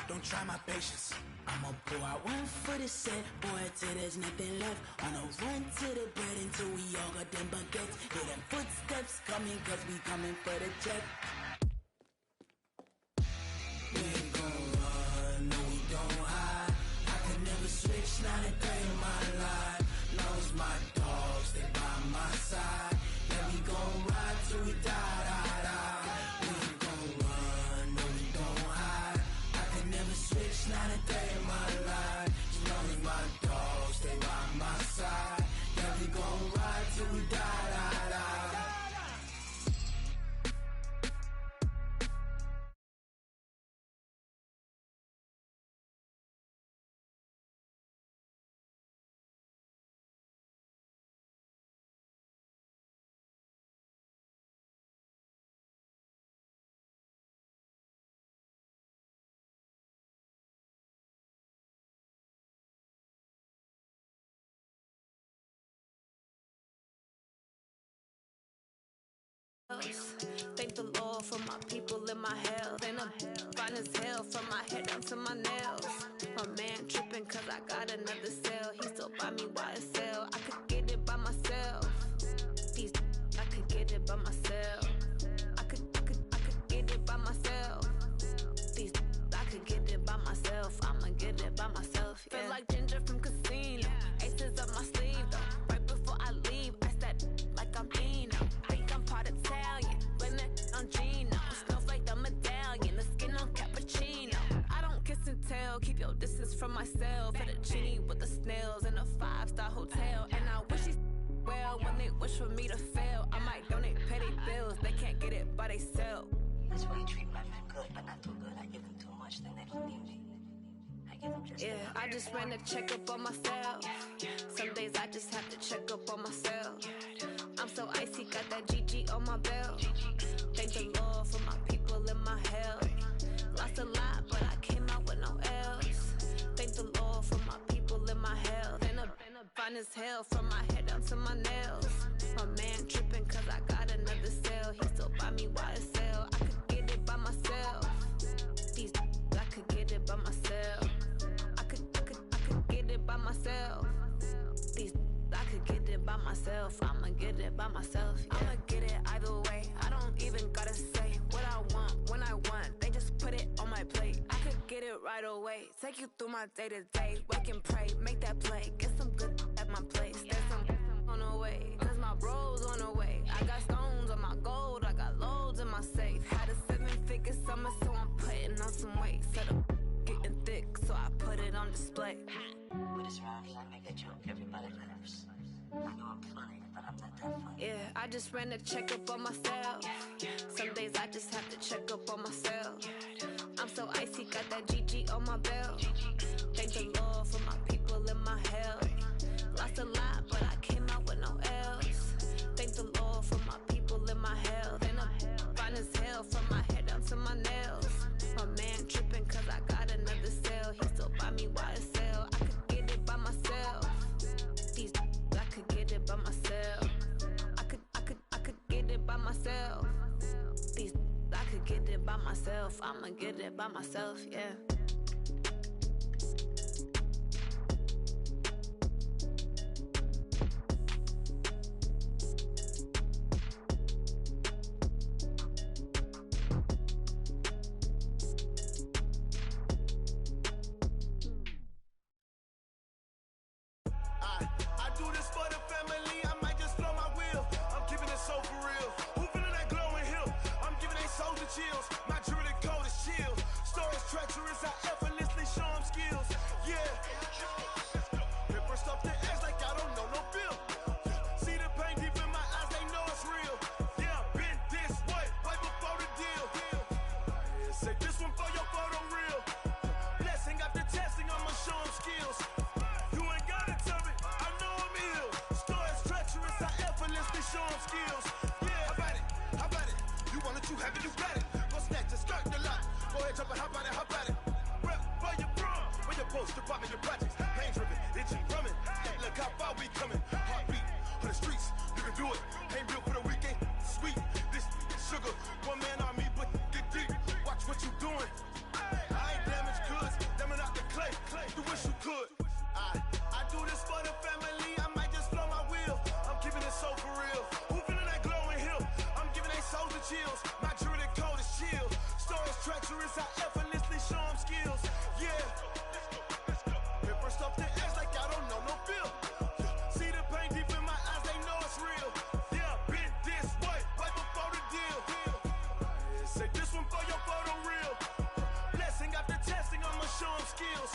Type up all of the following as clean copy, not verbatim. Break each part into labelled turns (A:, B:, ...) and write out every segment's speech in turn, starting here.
A: don't try my patience. I'ma pour out one for the set, boy, till there's nothing left. On a run to the bed until we all got them baguettes. Hear them footsteps coming, cause we coming for the check. We ain't gon' run, no we don't hide. I could never switch, not a day in my life. Long as my dogs, they by my side. Yeah, we gon' ride till we die, die, die. We ain't gon' run, no we don't hide. I could never switch, not a day in my life. As long as my dogs, stay by my side. Yeah, we gon' ride till we die, die, die.
B: Thank the Lord for my people in my health. And I'm fine as hell from my head down to my nails. My man tripping cause I got another cell. He still buy me YSL. I could get it by myself. These I could get it by myself. I could get it by myself. These I could get it by myself. I'ma get it by myself. Yeah. Feel like Ginger from Casino. Aces up my sleeve though. Right before I leave, I said like I'm Dino. Think I'm part Italian, blend it on Gino. Smells like the medallion, the skin on cappuccino. I don't kiss and tell, keep your distance from myself. Fettuccine with the snails in a 5-star hotel. And I wish he's well when they wish for me to fail. I might donate petty bills, they can't get it by themselves.
C: That's why you treat my men good, but not too good. I give them too much, then they don't need me. I give them just
B: yeah, I just ran a checkup on myself. Some days I just have to check up on myself. I'm so icy, got that GG on my belt. Thank the Lord for my people in my health. Lost a lot, but I came out with no else. Thank the Lord for my people in my health. And I'm fine as hell from my head down to my nails. My man tripping cause I got another cell. He still buy me YSL. I could get it by myself. These I could get it by myself. I could get it by myself. These I could get it by myself. I'ma get it by myself. Yeah. I'ma get it either way. I don't even gotta say what I want when I want. They just put it on my plate. I could get it right away. Take you through my day to day. Wake and pray, make that play. Get some good at my place. There's some on the way, cause my bro's on the way. I got stones on my gold. I got loads in my safe. Had a 7-figure summer, so I'm putting on some weight. Set up getting thick, so I put it on display.
C: with this round here, I make a joke. Everybody laughs. I know I'm funny, but I'm not that funny.
B: Yeah, I just ran a checkup on myself. Some days I just have to check up on myself. I'm so icy, got that GG on my belt. Thank the Lord for my people in my health. Lost a lot, but I came out with no else. Thank the Lord for my people in my health. And I'm fine as hell from my head down to my nails. My man tripping cause I got another cell. He still buy me YSL. I could get it by myself. These I could get it by myself. I could get it by myself. These I could get it by myself. I'ma get it by myself, yeah.
D: One man on me, but get deep. Watch what you doing. I ain't damaged good.
A: chills. My jewelry code is chill. Stories treacherous, I effortlessly show them skills. Yeah. Paper stuff the edge like I don't know no feel. See the pain deep in my eyes, they know it's real. Yeah, been this way, right before the deal. Say this one for your photo reel. Blessing after testing, I'ma show them skills.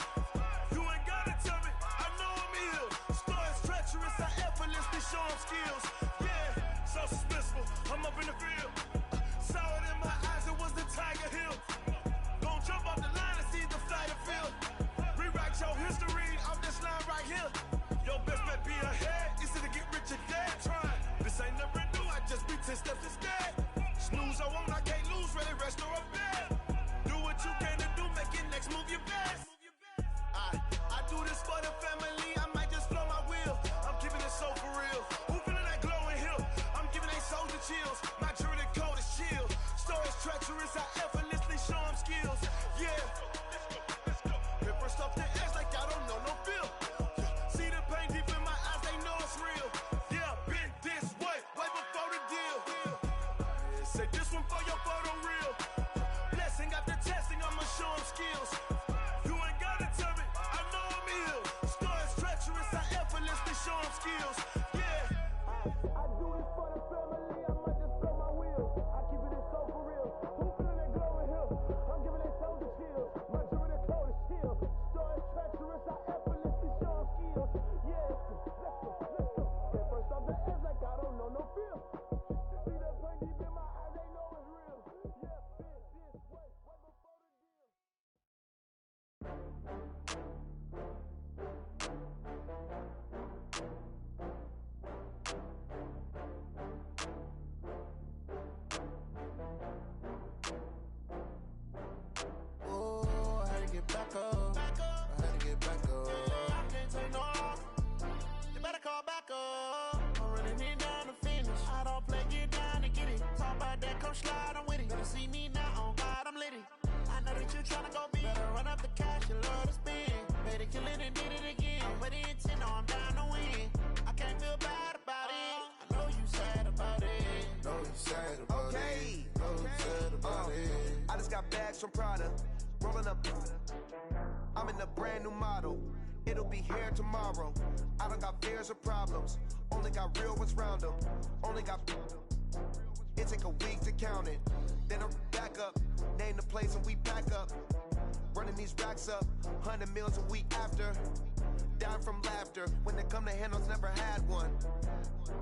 A: You ain't gotta tell me, I know I'm ill. Stories treacherous, I effortlessly show them skills. Yeah, so suspenseful, I'm up in the field. Saw it in my eyes, it was the Tiger Hill. Gon' jump off the line and see the flight of field. Rewrite your history off this line right here. Your best bet be ahead, easy to get rich or dead. Try, this ain't never new, I just be 10 steps instead. Snooze or won't, I can't lose, ready, rest or a bed. Do what you can to do, make your next move your best. I do this for the family, I might just flow my wheel. I'm keeping it so for real. Who feeling that glowing hill? I'm giving they soldier chills. My jewelry code is chill. Stories treacherous, I effortlessly show them skills. Yeah. Paper stuff the edge like I don't know no feel. See the pain deep in my eyes, they know it's real. Yeah, been this way, way before the deal. Say this one for your photo reel. Blessing after testing, I'ma show them skills. You ain't gotta tell me, I know I'm ill. Stories treacherous, I effortlessly show them skills. Yeah. I do this for the family, I might just blow my wheel. I keep it so for real. Who feeling that glowing hill? I'm giving they soldier chills. My jewelry code is chill. Stories treacherous, I effortlessly show them skills. Yeah, let's go. Get first off the edge like I don't know no feel. See that pain deep in my eyes, they know it's real. Yeah, been this way, right before the deal.
D: Oh, I had to get back up. I had to get back up. I can't take no loss. You better call back up. I'm running it down to finish. I don't play, get down to get it. Talk about that, come slide, I'm with it. Better see me now, on God, I'm litty. I know that you tryna go big. Better run up the cash, you love to spend. Better kill it and did it again. I'm with the intent, no, I'm down to win. I can't feel bad about it. I know you sad about it. Know you sad about it. Know you sad about it.
E: I just got bags from Prada, rolling up. I'm in a brand new model. It'll be here tomorrow. I don't got fears or problems. Only got real ones round them. Only got. It take a week to count it. Then I'm back up. Name the place and we pack up. Running these racks up. 100 meals a week after. Down from laughter. When they come to handles, never had one.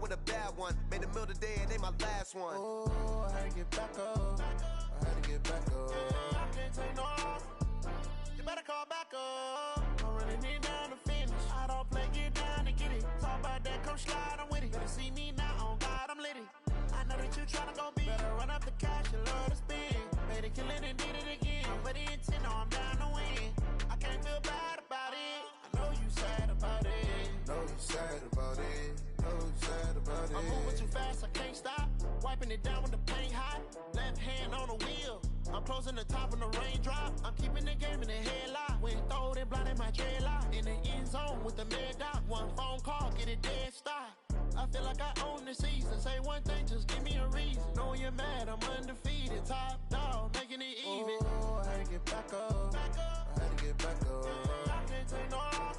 E: With a bad one. Made a meal today and ain't my last one.
D: Oh, I had to get back up. I had to get back up. I can't take no loss. You better call back up. I'm running it down to finish. I don't play, get down to get it. Talk about that, come slide, I'm with it. Better see me now, on God, I'm litty. I know that you tryna go big. Better run up the cash, you love to spend. Better kill it and did it again. But the intent, no, I'm down to win. I can't feel bad about it. I know you sad about it. Know you sad about it. Know you sad about it. I'm moving too fast, I can't stop. Wiping it down with the paint hot. Left hand on the wheel. I'm closing the top when the raindrop. I'm keeping the game in the headlock. When throwed it, blinded my dreadlock. In the end zone with the mad dot. One phone call, get it dead stop. I feel like I own the season. Say one thing, just give me a reason. Knowing you're mad, I'm undefeated. Top dog, making it even. Oh, I had to get back up. I had to get back up. I can't take no loss.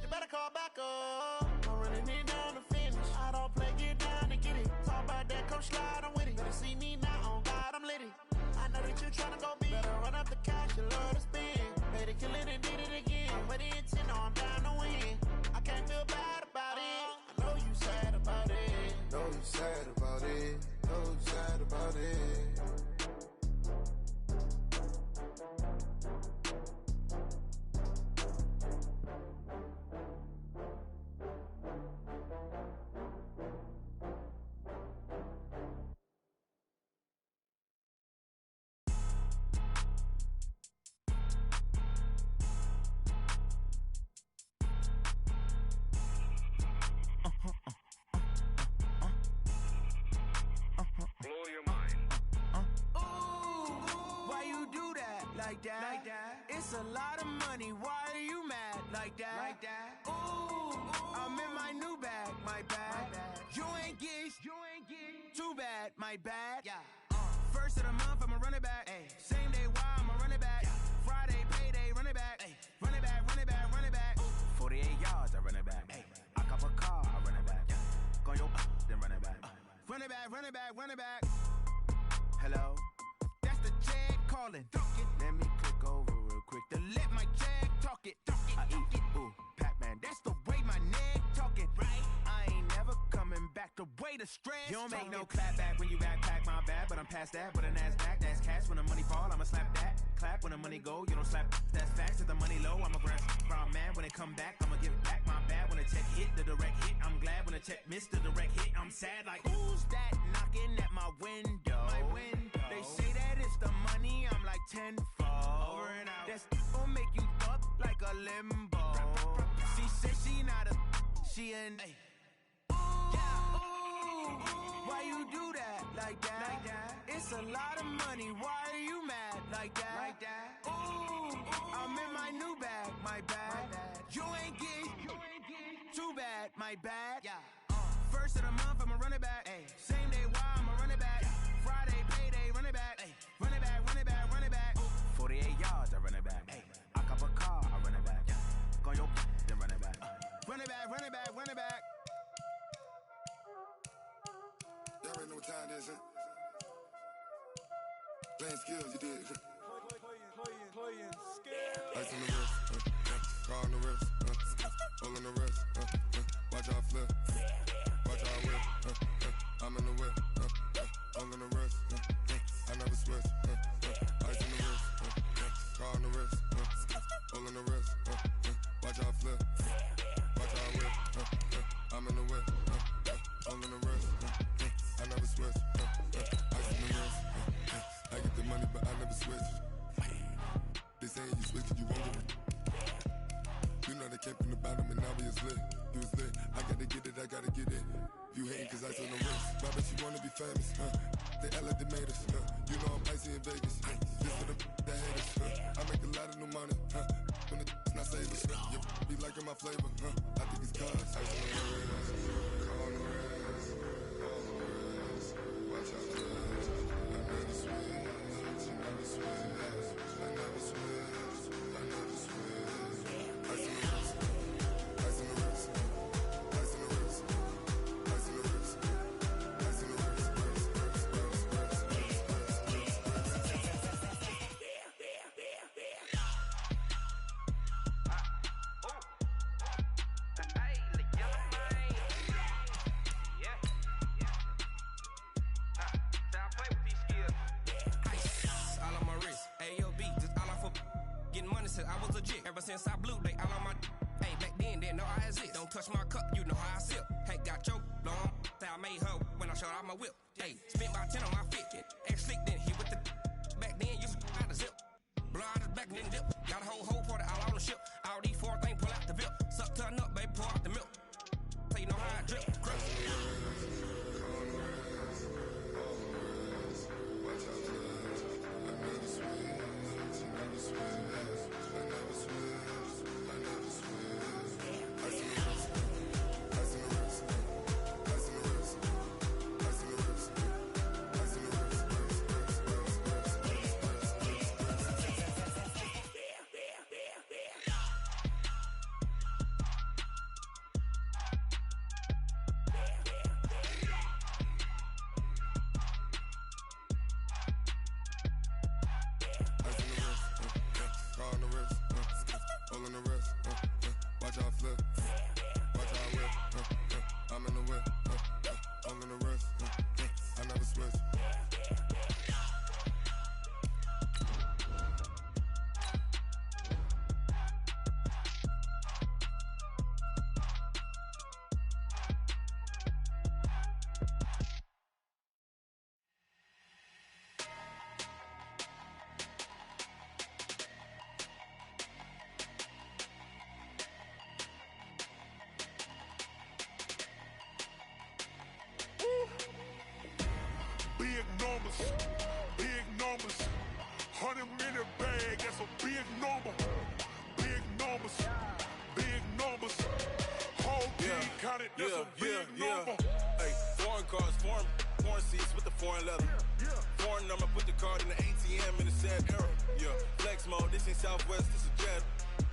D: You better call back up. I'm running it down to finish. I don't play, get down to get it. Talk about that, come slide, I'm with it. Better see me now, on God, I'm litty. I know that you tryna go big. Better run up the cash, you love to spend. Better kill it and did it again. But the intent, no, I'm down to win. I can't feel bad about it. I know you sad about it. Know you sad about it. Know you sad about it.
A: Like that. It's a lot of money. Why are you mad like that? Ooh, I'm in my new bag. My bad. You ain't get too bad. My bad. Yeah.
F: First of the month, I'ma run it back. Ay. Same day, why I'ma run it back. Friday, payday, run it back. Ay. Run it back, run it back, run it back. 48 yards, I run it back. Ay. I cop a car, I run it back. Go your then run it back. Run it back, run it back, run it back. Hello, that's the Jag calling. Let me click over real quick to let my Jag talk it. I eat it, ooh, Pac-Man. That's the way my neck talking. Right, I ain't never coming back. The way the stress. You don't make no clap back when you backpack, my bad. But I'm past that. But a NASDAQ, that's cash. When the money fall, I'ma slap that. Clap when the money go, you don't slap. That's facts. If the money low, I'ma grab. Brown man, when it come back, I'ma give back. My bad when the check hit, the direct hit. I'm glad when the check missed the direct hit. I'm sad like, who's that knocking at my window? My window. They say that it's the money, I'm like tenfold. Over and out. That's gon' make you up like a limbo. She said she not a, she an. Hey. Why you do that like that? Like that? It's a lot of money. Why are you mad like that? Like that? Ooh, I'm in my new bag. My bad. You ain't get too bad. My bad. Yeah. First of the month, I'ma run it back. Ay. Same day, why I'ma run it back. Friday, payday, run it back. Ay. Run it back, run it back, run it back. 48 yards, I run it back. Ay. I cop a car, I run it back. Go your then run it back. Run it back, run it back, run it back.
G: Y'all already know what time it is, huh? Playing skills, you did.
D: Playing skills.
G: Ice on the wrist, car on the wrist, hole in the wrist, watch out flip, watch out whip, I'm in the whip, hole in the wrist, I never switch, ice on the wrist, car on the wrist, hole in the wrist, watch out flip, watch out whip, I'm in the whip, hole in the wrist, I never switch, ice on the wrist, I get the money but I never switch. They saying you switch, you won't get it. You know they came from the bottom and now we is lit. You was lit, I gotta get it, I gotta get it. You hating cause I on the wrist. Why bet you wanna be famous, They Ella they made us, You know I'm icy in Vegas, This for the that haters, I make a lot of new money, When it's not savers, You be liking my flavor, I think it's cause ice on the wrist, on the wrist, on the wrist. Watch out, cuz I never switch, I never switch. I never switch, I never switch. Ice in the wrist, ice in the wrist, ice in the wrist, ice in the wrist, ice in the wrist,
F: I was legit. Ever since I blew, they all on my. Hey, back then, didn't know I exist. Don't touch my cup, you know how I sip. Hey, got your long. I made her when I showed out my whip. Hey, spent about 10 on my fit. Ex slick, then hit with the. Back then, used to out the zip. Blow out his back, then dip. Got a whole party all on the ship. All these four things pull out the bip. Suck to a nut, baby, pour out the milk. So you know how I drip.
G: Big numbers, 100 minute bag, that's a big number. Big numbers, big numbers. Whole team counted, that's a big number.
H: Hey, foreign cars, foreign
G: Foreign seats with the foreign leather. Foreign number, put the card in the ATM in the sad era. Yeah, flex mode, this ain't Southwest, this is Jet.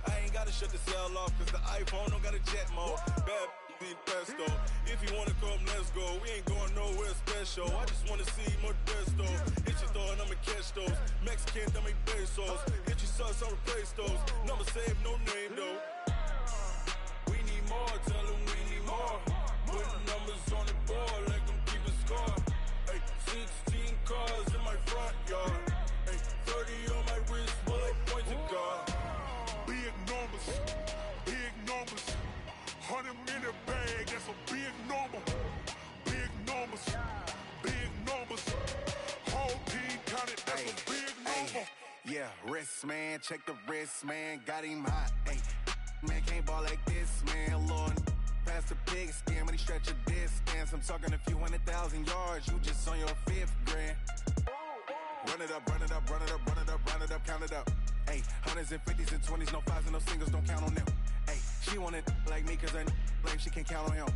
G: I ain't gotta shut the cell off, cause the iPhone don't got a jet mode. Bad be pesto. If you wanna come, let's go. We ain't going nowhere special. I just wanna see Modesto. Hit your thought, I'ma catch those. Mexican, I'ma make pesos. Hit your sus, I'll replace those. Number saved, no name though. We need more, tell them we need more. Putting numbers on the board, let them keep a score. Ay, 16 cars in my front yard. Ay, 30 on my wrist, bullet point to God.
H: Big numbers, big numbers. 100 minute bag, that's a big number. Big numbers, big numbers. Whole team counted, that's a big number.
F: Yeah, wrist man, check the wrist man, got him hot. Ay, man can't ball like this, man. Lord, past the pig skin when he stretch a distance. I'm talking a few 100,000 yards, you just on your 5th grand. Run it up, run it up, run it up, run it up, run it up, count it up. Ay, hundreds and 50s and 20s, no 5s and no singles, don't count on them. Ay, she want it like me cause her like she can't count on him.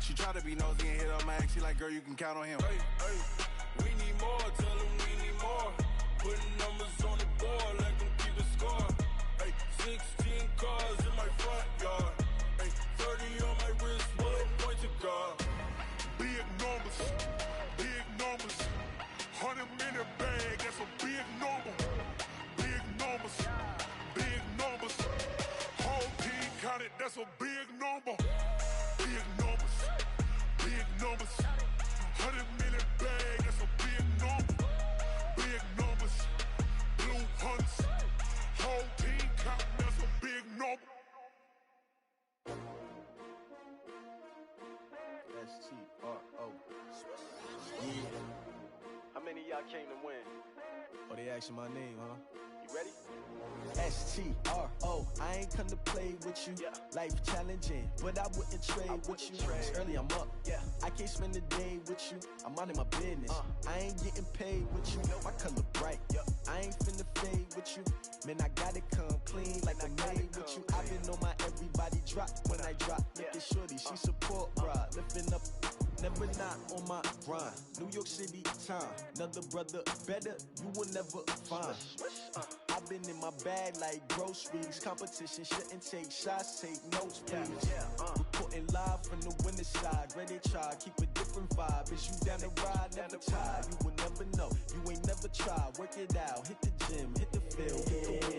F: She try to be nosy and hit up my ex, she like, girl, you can count on him.
G: Hey, hey, we need more, tell them we need more. Putting numbers on the board, let them keep a score. Hey, 16 cars in my front yard. Hey, 30 on my wrist, bullet point to God.
H: Big numbers, big numbers. 100 minute bag, that's a big number. Big numbers, big numbers. Whole team counted, that's a big number. Big numbers, big numbers. 100 minute bag, that's a big number. Big numbers, blue hunts. Whole team counting, that's a big number.
I: S-T-R-O. Yeah. How many of y'all came to win?
F: Oh, they asking my name, huh?
I: You ready?
J: S-T-R-O, I ain't come to play with you.
I: Yeah.
J: Life challenging, but I wouldn't trade with you. It's early, I'm up.
I: Yeah.
J: I can't spend the day with you. I'm minding my business. I ain't getting paid with you. My color bright.
I: Yep.
J: I ain't finna fade with you. Man, I gotta come clean like I made with you. I've been on my everybody drop when I drop. Look at shorty, she support ride. Lifting up, never not on my grind. New York City time. Another brother better, you will never find. I've been in my bag like groceries. Competition shouldn't take shots, take notes, please. Reporting live from the winter side. Ready to try, keep a different vibe. Is you down the ride, never tired. You will never know, you ain't never tried. Work it out, hit the gym, hit the field.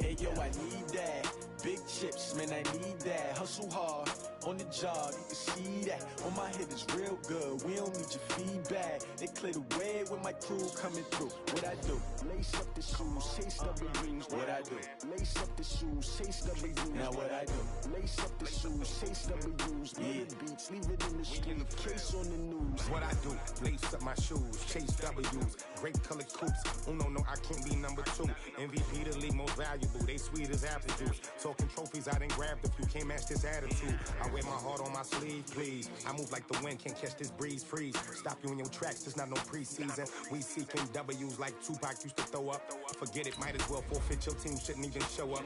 J: Hey yo, I need that. Big chips, man, I need that. Hustle hard, on the job, you can see that. On my head is real good, we don't need your feedback. They clear the way with my crew coming through. What I do? Lace up the shoes, chase W's. What I do? Lace up the shoes, chase W's. Now what I do? Lace up the shoes, chase W's. Yeah. Beats, leave it in the street, case on the news.
K: What I do? Lace up my shoes, chase W's. Great colored coops. Oh no, I can't be number 2. MVP the league most valuable. They sweet as apple juice. Talking trophies, I didn't grab the few. Can't match this attitude. I wear my heart on my sleeve, please. I move like the wind, can't catch this breeze, freeze. Stop you in your tracks, there's not no preseason. We seeking W's like Tupac used to throw up. Forget it, might as well forfeit. Your team shouldn't even show up.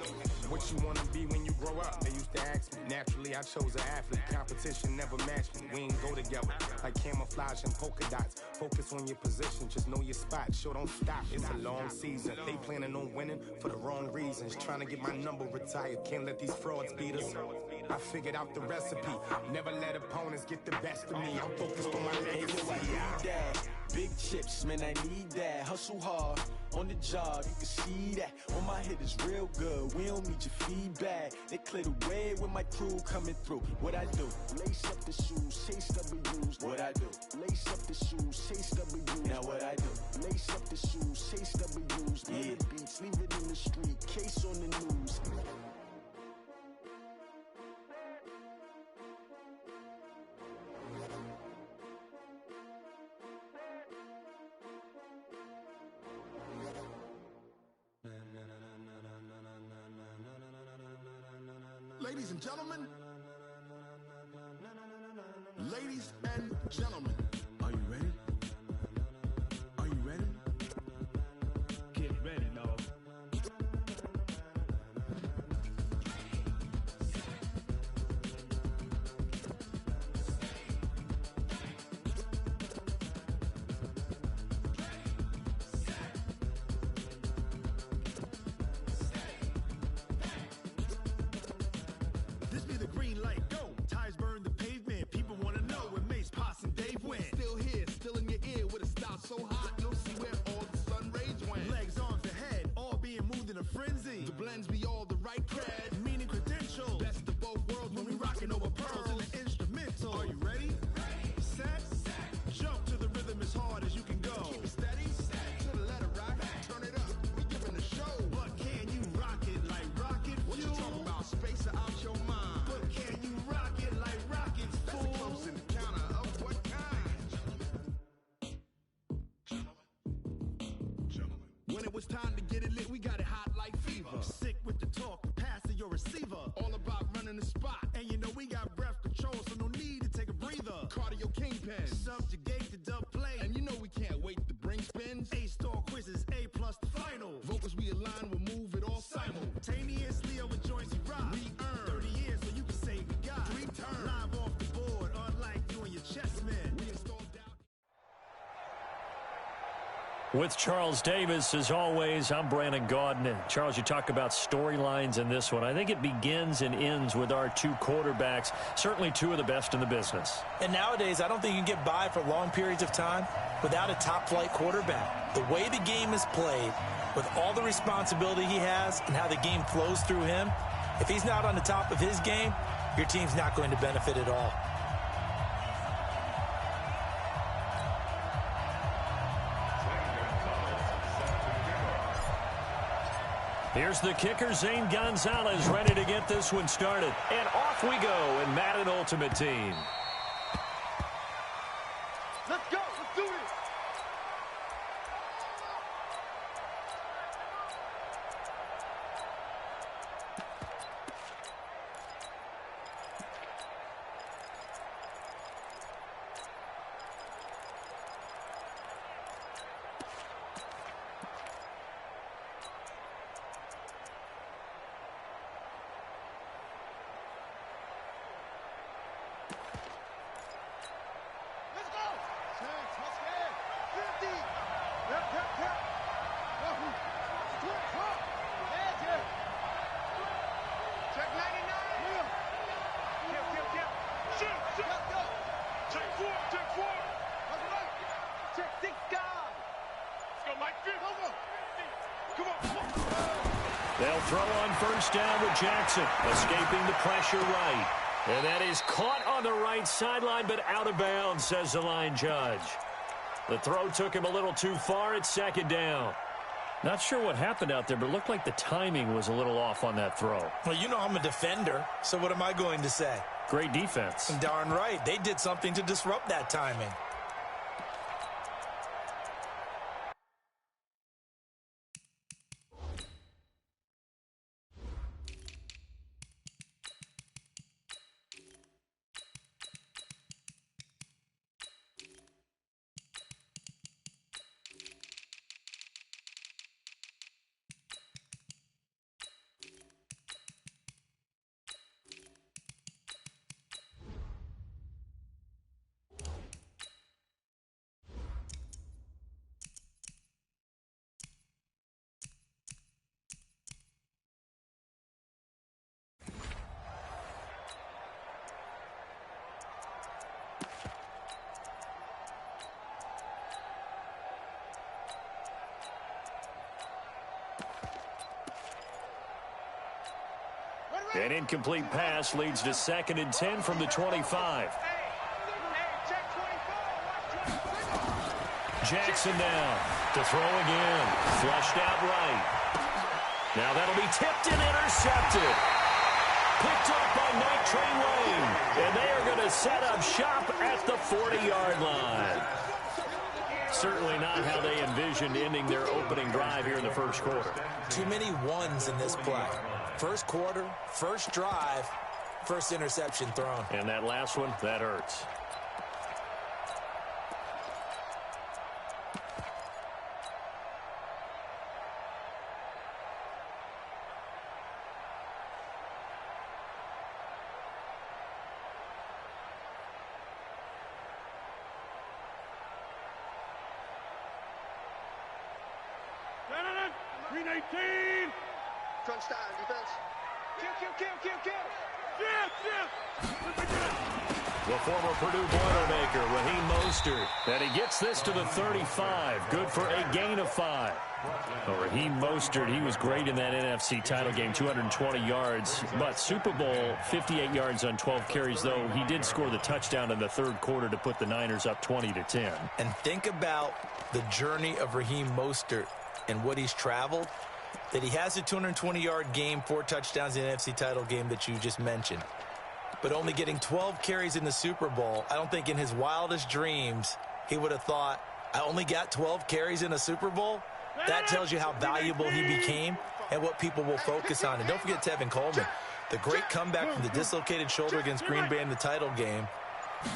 K: What you wanna be when you grow up? They used to ask me. Naturally, I chose an athlete. Competition never matched me. We ain't go together like camouflage and polka dots. Focus on your position, just know your spot. Sure, don't stop. It's a long season. They planning on winning for the wrong reasons. Trying to get my number retired. Can't let these frauds beat us. I figured out the recipe. Never let opponents get the best of me. I'm focused on my legacy.
J: I need that. Big chips, man, I need that. Hustle hard, on the job, you can see that. On my head is real good, we don't need your feedback. They clear the way with my crew coming through. What I do? Lace up the shoes, chase W's. What I do? Lace up the shoes, chase W's. Now what I do? Lace up the shoes, chase W's. Yeah. Beats, leave it in the street, case on the news.
H: Ladies and gentlemen, ladies and gentlemen, are you ready? Are you ready?
L: Get ready, no.
M: friends be all the right cred, meaning credentials. Best of both worlds when we rockin' over pearls in the instrumental. Are you ready? Set. Jump to the rhythm as hard as you can go. Keep it steady. To the letter right. Turn it up. We giving a show. But can you rock it like rocket fuel? What you talking about? Space out your mind. But can you rock it like rockets, fool? That's a close encounter of what kind? When it was time to get it lit, we got it hot like fever. Sick with the talk, pass to your receiver. All about running the spot. And you know we got breath control, so no need to take a breather. Cardio kingpin, subjugate the dub play. And you know we can't wait to bring spins. A-star quizzes, A+ the final. Vocals we align, we'll move it all simultaneously over joints we rock. We earn 30 years so you can say we got 3 turns. Live off the board, unlike you and your chess man. We installed down.
N: With Charles Davis, as always, I'm Brandon Gaudin. Charles, you talk about storylines in this one. I think it begins and ends with our 2 quarterbacks, certainly 2 of the best in the business.
O: And nowadays, I don't think you can get by for long periods of time without a top-flight quarterback. The way the game is played, with all the responsibility he has and how the game flows through him, if he's not on the top of his game, your team's not going to benefit at all.
N: Here's the kicker, Zane Gonzalez, ready to get this one started. And off we go in Madden Ultimate Team.
I: Let's go. Let's do this.
N: They'll throw on first down with Jackson, escaping the pressure right. And that is caught on the right sideline, but out of bounds, says the line judge. The throw took him a little too far. It's second down. Not sure what happened out there, but it looked like the timing was a little off on that throw.
O: Well, you know I'm a defender, so what am I going to say?
N: Great defense.
O: Darn right. They did something to disrupt that timing.
N: An incomplete pass leads to 2nd and 10 from the 25. Jackson down to throw again. Flushed out right. Now that'll be tipped and intercepted. Picked up by Night Train Lane. And they are going to set up shop at the 40-yard line. Certainly not how they envisioned ending their opening drive here in the first quarter.
O: Too many ones in this play. First quarter, first drive, first interception thrown.
N: And that last one, that hurts.
H: Green 18.
I: Crunch time, defense.
H: Kill. Yes.
N: the former Purdue Boilermaker, Raheem Mostert. And he gets this to the 35. Good for a gain of 5. Well, Raheem Mostert, he was great in that NFC title game, 220 yards. But Super Bowl, 58 yards on 12 carries, though he did score the touchdown in the third quarter to put the Niners up 20-10.
O: And think about the journey of Raheem Mostert and what he's traveled. That he has a 220-yard game, 4 touchdowns in the NFC title game that you just mentioned. But only getting 12 carries in the Super Bowl, I don't think in his wildest dreams he would have thought, I only got 12 carries in a Super Bowl? That tells you how valuable he became and what people will focus on. And don't forget Tevin Coleman, the great comeback from the dislocated shoulder against Green Bay in the title game.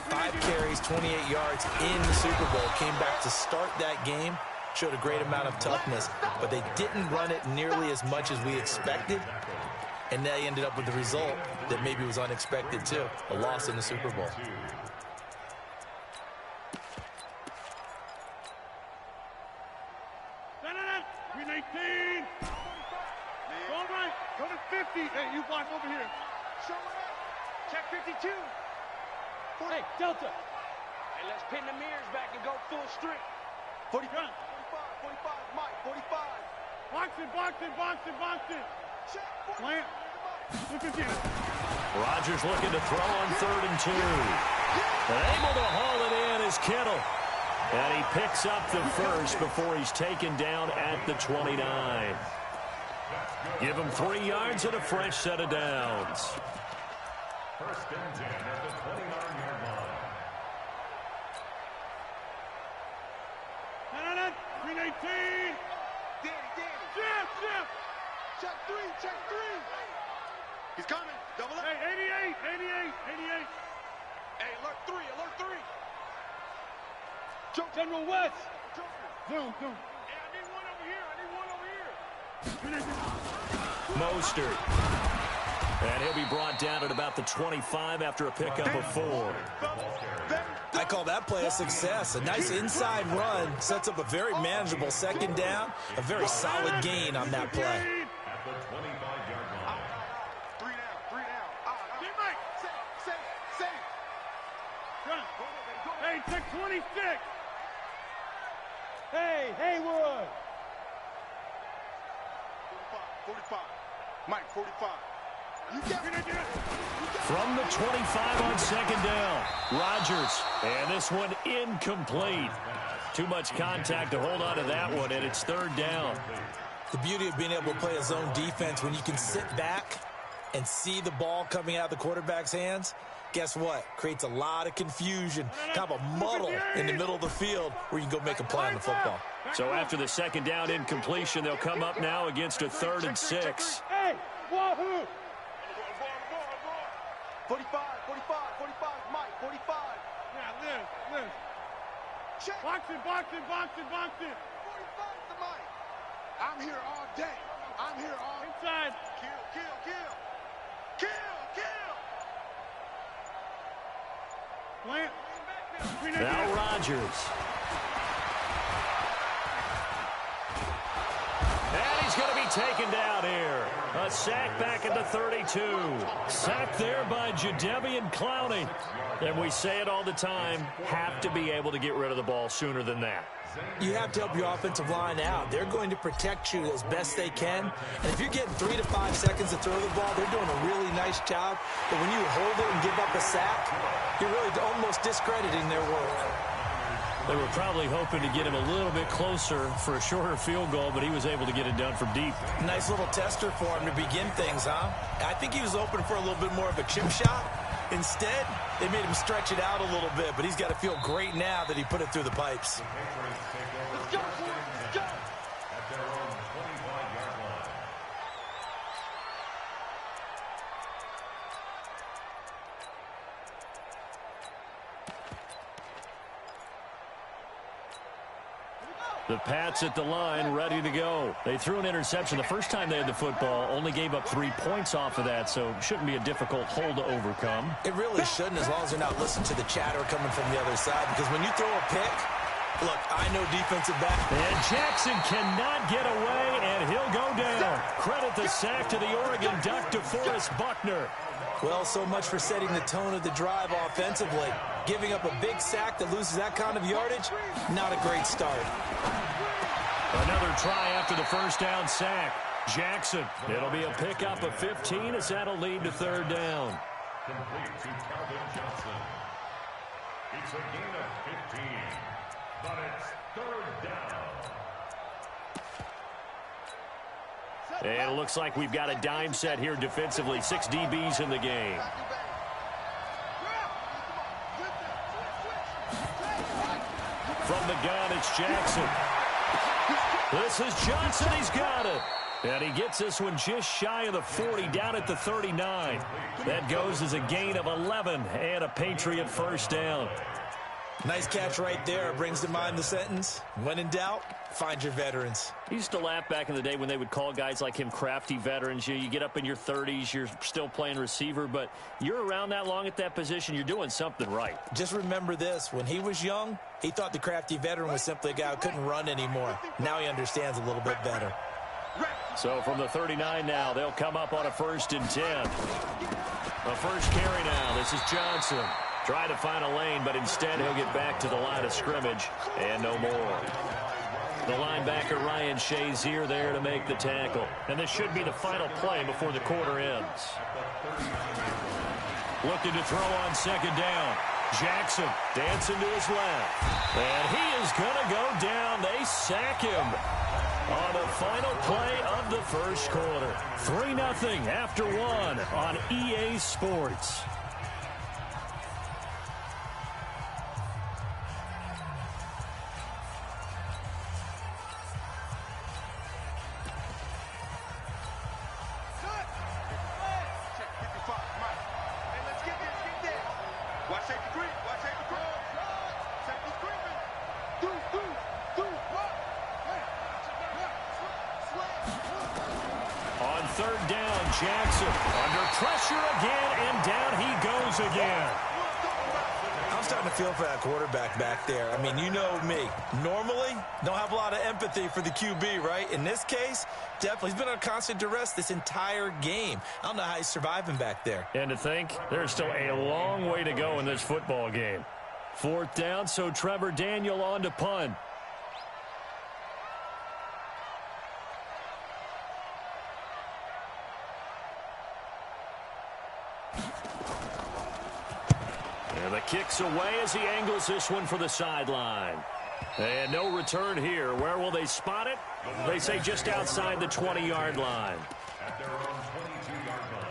O: 5 carries, 28 yards in the Super Bowl. Came back to start that game. Showed a great amount of toughness, but they didn't run it nearly as much as we expected. And they ended up with the result that maybe was unexpected, too. A loss in the Super Bowl.
H: Green 18. All right. Go to 50. Hey, you block over here. Show it up. Check 52. Hey, Delta. Hey, let's pin the mirrors back and go full strength. 45, 45, Mike, 45. Boxing. Check. Plant. Look again.
N: Rodgers looking to throw on 3rd and 2. And able to haul it in is Kittle. And he picks up the first before he's taken down at the 29. Give him 3 yards and a fresh set of downs.
H: 1st and 10 at the 29-yard line. Green 18. Danny. Jeff. Check 3. He's coming. Double up. Hey, 88. Hey, alert 3. General West. Zoom. Hey, I need one over here.
N: Mostert. And he'll be brought down at about the 25 after a pickup of 4.
O: I call that play a success. A nice inside run sets up a very manageable 2nd down. A very solid gain on that play.
H: At the 25-yard line. 3 down. Get Mike. Safe. Hey, check 26. Hey, Haywood. 45. Mike, 45.
N: From the 25 on 2nd down, Rodgers. And this one incomplete. Too much contact to hold on to that one, and it's 3rd down.
O: The beauty of being able to play a zone defense when you can sit back and see the ball coming out of the quarterback's hands, guess what? Creates a lot of confusion, kind of a muddle in the middle of the field where you can go make a play on the football.
N: So after the 2nd down incompletion, they'll come up now against a 3rd and 6.
H: Hey, wahoo!
D: 45, Mike, 45.
H: Yeah, Liz. Check. Boxing. 45 to Mike. I'm here all day. Inside. Kill. Plant.
N: Now Rodgers. And he's going to be taken down here. A sack back at the 32. Sack there by Jadeveon Clowney. And we say it all the time, have to be able to get rid of the ball sooner than that.
O: You have to help your offensive line out. They're going to protect you as best they can. And if you're getting 3 to 5 seconds to throw the ball, they're doing a really nice job. But when you hold it and give up a sack, you're really almost discrediting their work.
N: They were probably hoping to get him a little bit closer for a shorter field goal, but he was able to get it done from deep.
O: Nice little tester for him to begin things, huh? I think he was open for a little bit more of a chip shot. Instead, they made him stretch it out a little bit, but he's got to feel great now that he put it through the pipes.
H: Let's go. At their own 25-yard line.
N: The Pats at the line, ready to go. They threw an interception the first time they had the football, only gave up 3 points off of that, so shouldn't be a difficult hole to overcome.
O: It really shouldn't, as long as they're not listening to the chatter coming from the other side, because when you throw a pick, look, I know defensive back.
N: And Jackson cannot get away, and And he'll go down. Credit the sack to the Oregon Duck, DeForest Buckner.
O: Well, so much for setting the tone of the drive offensively. Giving up a big sack that loses that kind of yardage, not a great start.
N: Another try after the first down sack. Jackson. It'll be a pickup of 15 as that'll lead to third down.
P: Complete to Calvin Johnson. It's a gain of 15, but it's third down.
N: And it looks like we've got a dime set here defensively. 6 DBs in the game. From the gun, it's Jackson. This is Johnson. He's got it. And he gets this one just shy of the 40, down at the 39. That goes as a gain of 11 and a Patriot first down.
O: Nice catch right there. Brings to mind the sentence, when in doubt, find your veterans.
N: I used to laugh back in the day when they would call guys like him crafty veterans. You get up in your 30s, you're still playing receiver, but you're around that long at that position, you're doing something right.
O: Just remember this. When he was young, he thought the crafty veteran was simply a guy who couldn't run anymore. Now he understands a little bit better.
N: So from the 39 now, they'll come up on a 1st and 10. A first carry now. This is Johnson. Try to find a lane, but instead he'll get back to the line of scrimmage and no more. The linebacker Ryan Shazier there to make the tackle. And this should be the final play before the quarter ends. Looking to throw on 2nd down. Jackson dancing to his left. And he is going to go down. They sack him on the final play of the first quarter. 3-0 after 1 on EA Sports. Jackson under pressure again, and down he goes again.
O: I'm starting to feel for that quarterback back there. I mean, you know me. Normally, don't have a lot of empathy for the QB, right? In this case, definitely. He's been on constant duress this entire game. I don't know how he's surviving back there.
N: And to think, there's still a long way to go in this football game. 4th down, so Trevor Daniel on to punt. And the kick's away as he angles this one for the sideline. And no return here. Where will they spot it? They say just outside the 20-yard line.
P: At their own 22-yard line.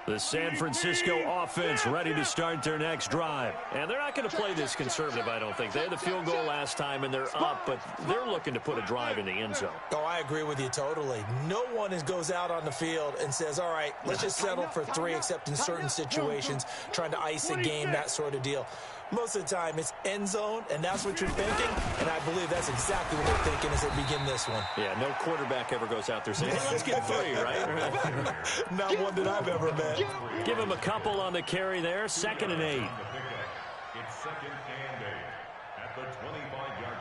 N: The San Francisco offense ready to start their next drive. And they're not going to play this conservative, I don't think. They had the field goal last time, and they're up, but they're looking to put a drive in the end zone.
O: Oh, I agree with you totally. No one goes out on the field and says, all right, let's just settle for 3, except in certain situations, trying to ice a game, that sort of deal. Most of the time, it's end zone, and that's what you're thinking, and I believe that's exactly what they're thinking as they begin this one.
N: Yeah, no quarterback ever goes out there saying, hey, let's get 3, right?
O: Not one that I've ever met.
N: Give him a couple on the carry there, 2nd and 8.
P: It's 2nd and 8 at the 25-yard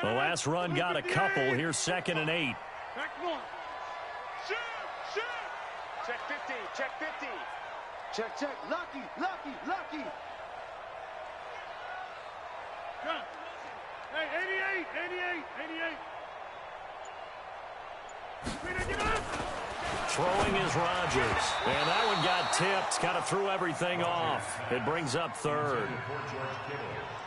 P: line.
N: The last run got a couple. Here's 2nd and 8.
Q: Back one. Shoot! Check 50, check 50. Check. Lucky. Gun. Hey, 88.
N: Throwing is Rodgers. And that one got tipped. Kind of threw everything off. It brings up 3rd.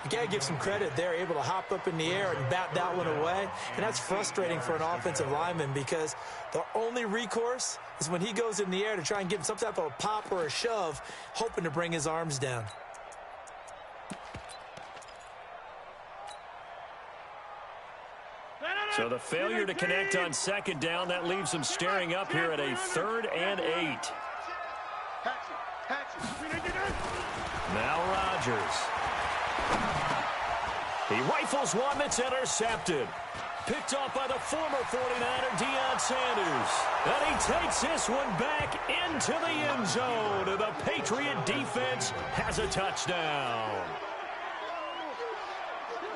O: You got to give some credit there, able to hop up in the air and bat that one away. And that's frustrating for an offensive lineman because the only recourse is when he goes in the air to try and give some type of a pop or a shove, hoping to bring his arms down.
N: So the failure to connect on 2nd down, that leaves him staring up here at a 3rd and 8. Now Rodgers. He rifles one that's intercepted. picked off by the former 49er, Deion Sanders. And he takes this one back into the end zone. And the Patriot defense has a touchdown.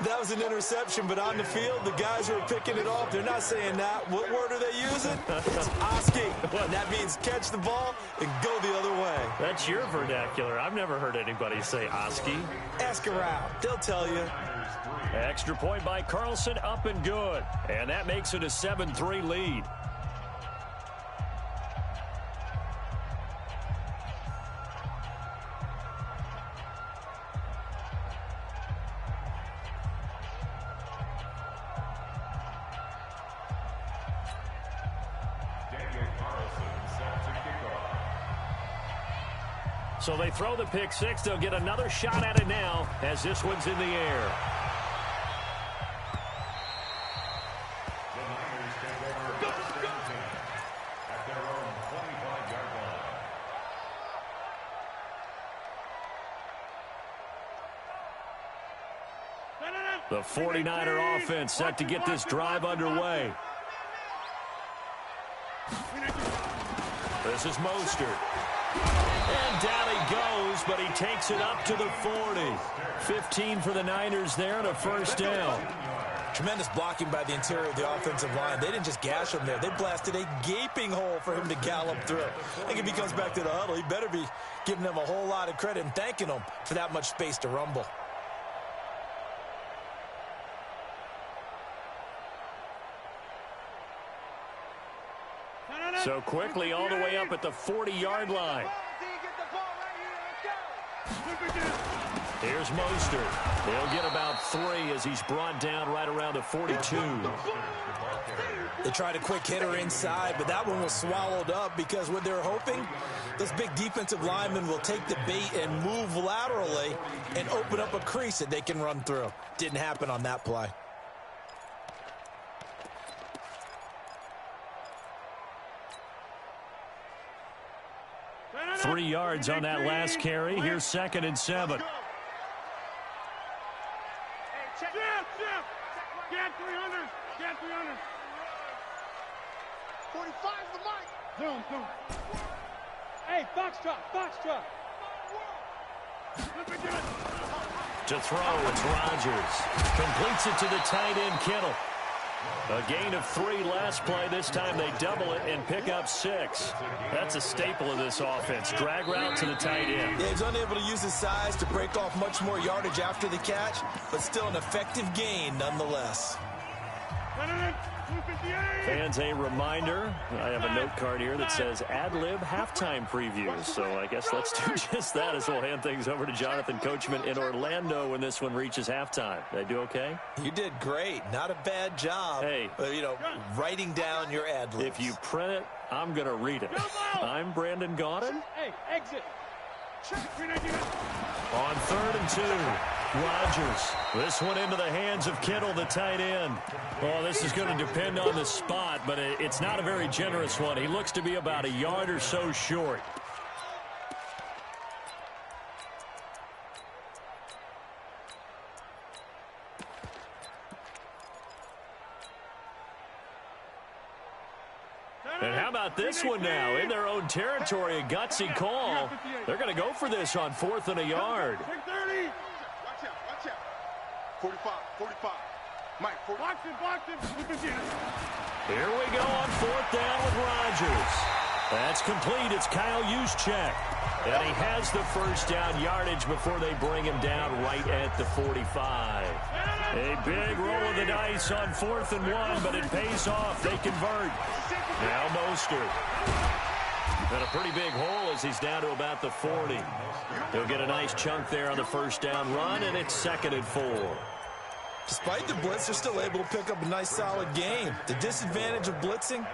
O: That was an interception, but on the field, the guys who are picking it off, they're not saying that. What word are they using? It's Oski. That means catch the ball and go the other way.
N: That's your vernacular. I've never heard anybody say Oski.
O: Ask around. They'll tell you.
N: Extra point by Carlson, up and good. And that makes it a 7-3 lead. So they throw the pick six. They'll get another shot at it now as this one's in the air.
P: The Niners take over the Stanton at their own 25-yard line.
N: The 49er offense set to get this drive underway. This is Mostert. And down he goes, but he takes it up to the 40. 15 for the Niners there and a first down.
O: Tremendous blocking by the interior of the offensive line. They didn't just gash him there. They blasted a gaping hole for him to gallop through. I think if he comes back to the huddle, he better be giving them a whole lot of credit and thanking them for that much space to rumble.
N: So quickly all the way up at the 40-yard line. Here's Mostert. They'll get about 3 as he's brought down right around the 42.
O: They tried a quick hitter inside, but that one was swallowed up because what they're hoping, this big defensive lineman will take the bait and move laterally and open up a crease that they can run through. Didn't happen on that play.
N: 3 yards on that last carry. Here's 2nd and 7.
Q: Hey, check. Get 300. Get 300. 45 the mic. Zoom. Hey, box drop.
N: To throw, it's Rodgers. Completes it to the tight end, Kittle. A gain of 3 last play. This time they double it and pick up 6. That's a staple of this offense. Drag route to the tight end.
O: Yeah, he's unable to use his size to break off much more yardage after the catch, but still an effective gain nonetheless.
N: Fans, a reminder, I have a note card here that says ad-lib halftime previews. So I guess let's do just that as we'll hand things over to Jonathan Coachman in Orlando when this one reaches halftime. Did I do okay?
O: You did great. Not a bad job.
N: Hey.
O: Writing down your ad-libs.
N: If you print it, I'm going to read it. I'm Brandon Gaudin.
Q: Hey, exit.
N: On 3rd and 2, Rodgers. This one into the hands of Kittle, the tight end. Oh, this is going to depend on the spot, but it's not a very generous one. He looks to be about a yard or so short. And how about this one now? In their own territory, a gutsy call. They're going to go for this on 4th and a yard.
Q: Watch out. 45. Mike, 40. Box him.
N: Here we go on 4th down with Rodgers. That's complete. It's Kyle Juszczyk. And he has the first down yardage before they bring him down right at the 45. A big roll of the dice on 4th and 1, but it pays off. They convert. Now Mostert. And a pretty big hole as he's down to about the 40. He'll get a nice chunk there on the first down run, and it's 2nd and 4.
O: Despite the blitz, they're still able to pick up a nice solid game. The disadvantage of blitzing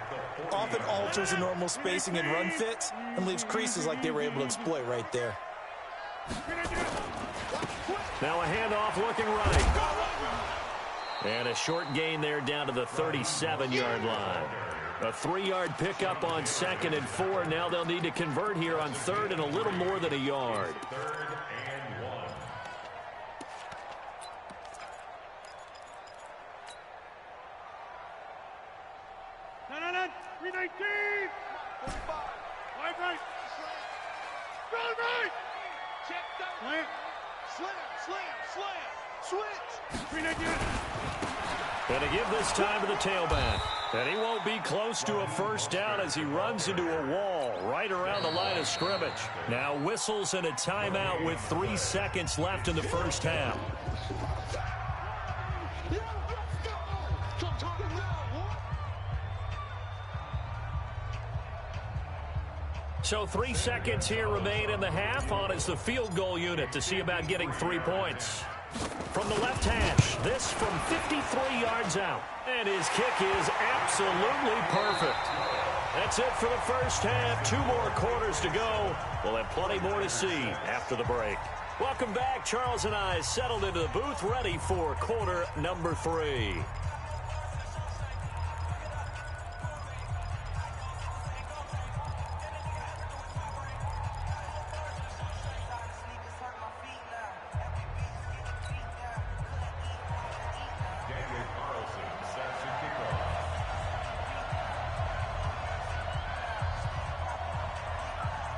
O: often alters the normal spacing and run fits and leaves creases like they were able to exploit right there.
N: Now a handoff looking right. And a short gain there down to the 37-yard line. A 3-yard pickup on 2nd and 4. Now they'll need to convert here on 3rd and a little more than a yard.
P: 3rd and 1.
Q: Right. Check that. Slam. Switch. Green again.
N: Going to give this time to the tailback. And he won't be close to a first down as he runs into a wall right around the line of scrimmage. Now whistles and a timeout with 3 seconds left in the first half. So 3 seconds here remain in the half. On is the field goal unit to see about getting 3 points. From the left hash, this from 53 yards out. And his kick is absolutely perfect. That's it for the first half. 2 more quarters to go. We'll have plenty more to see after the break. Welcome back. Charles and I settled into the booth, ready for quarter number 3.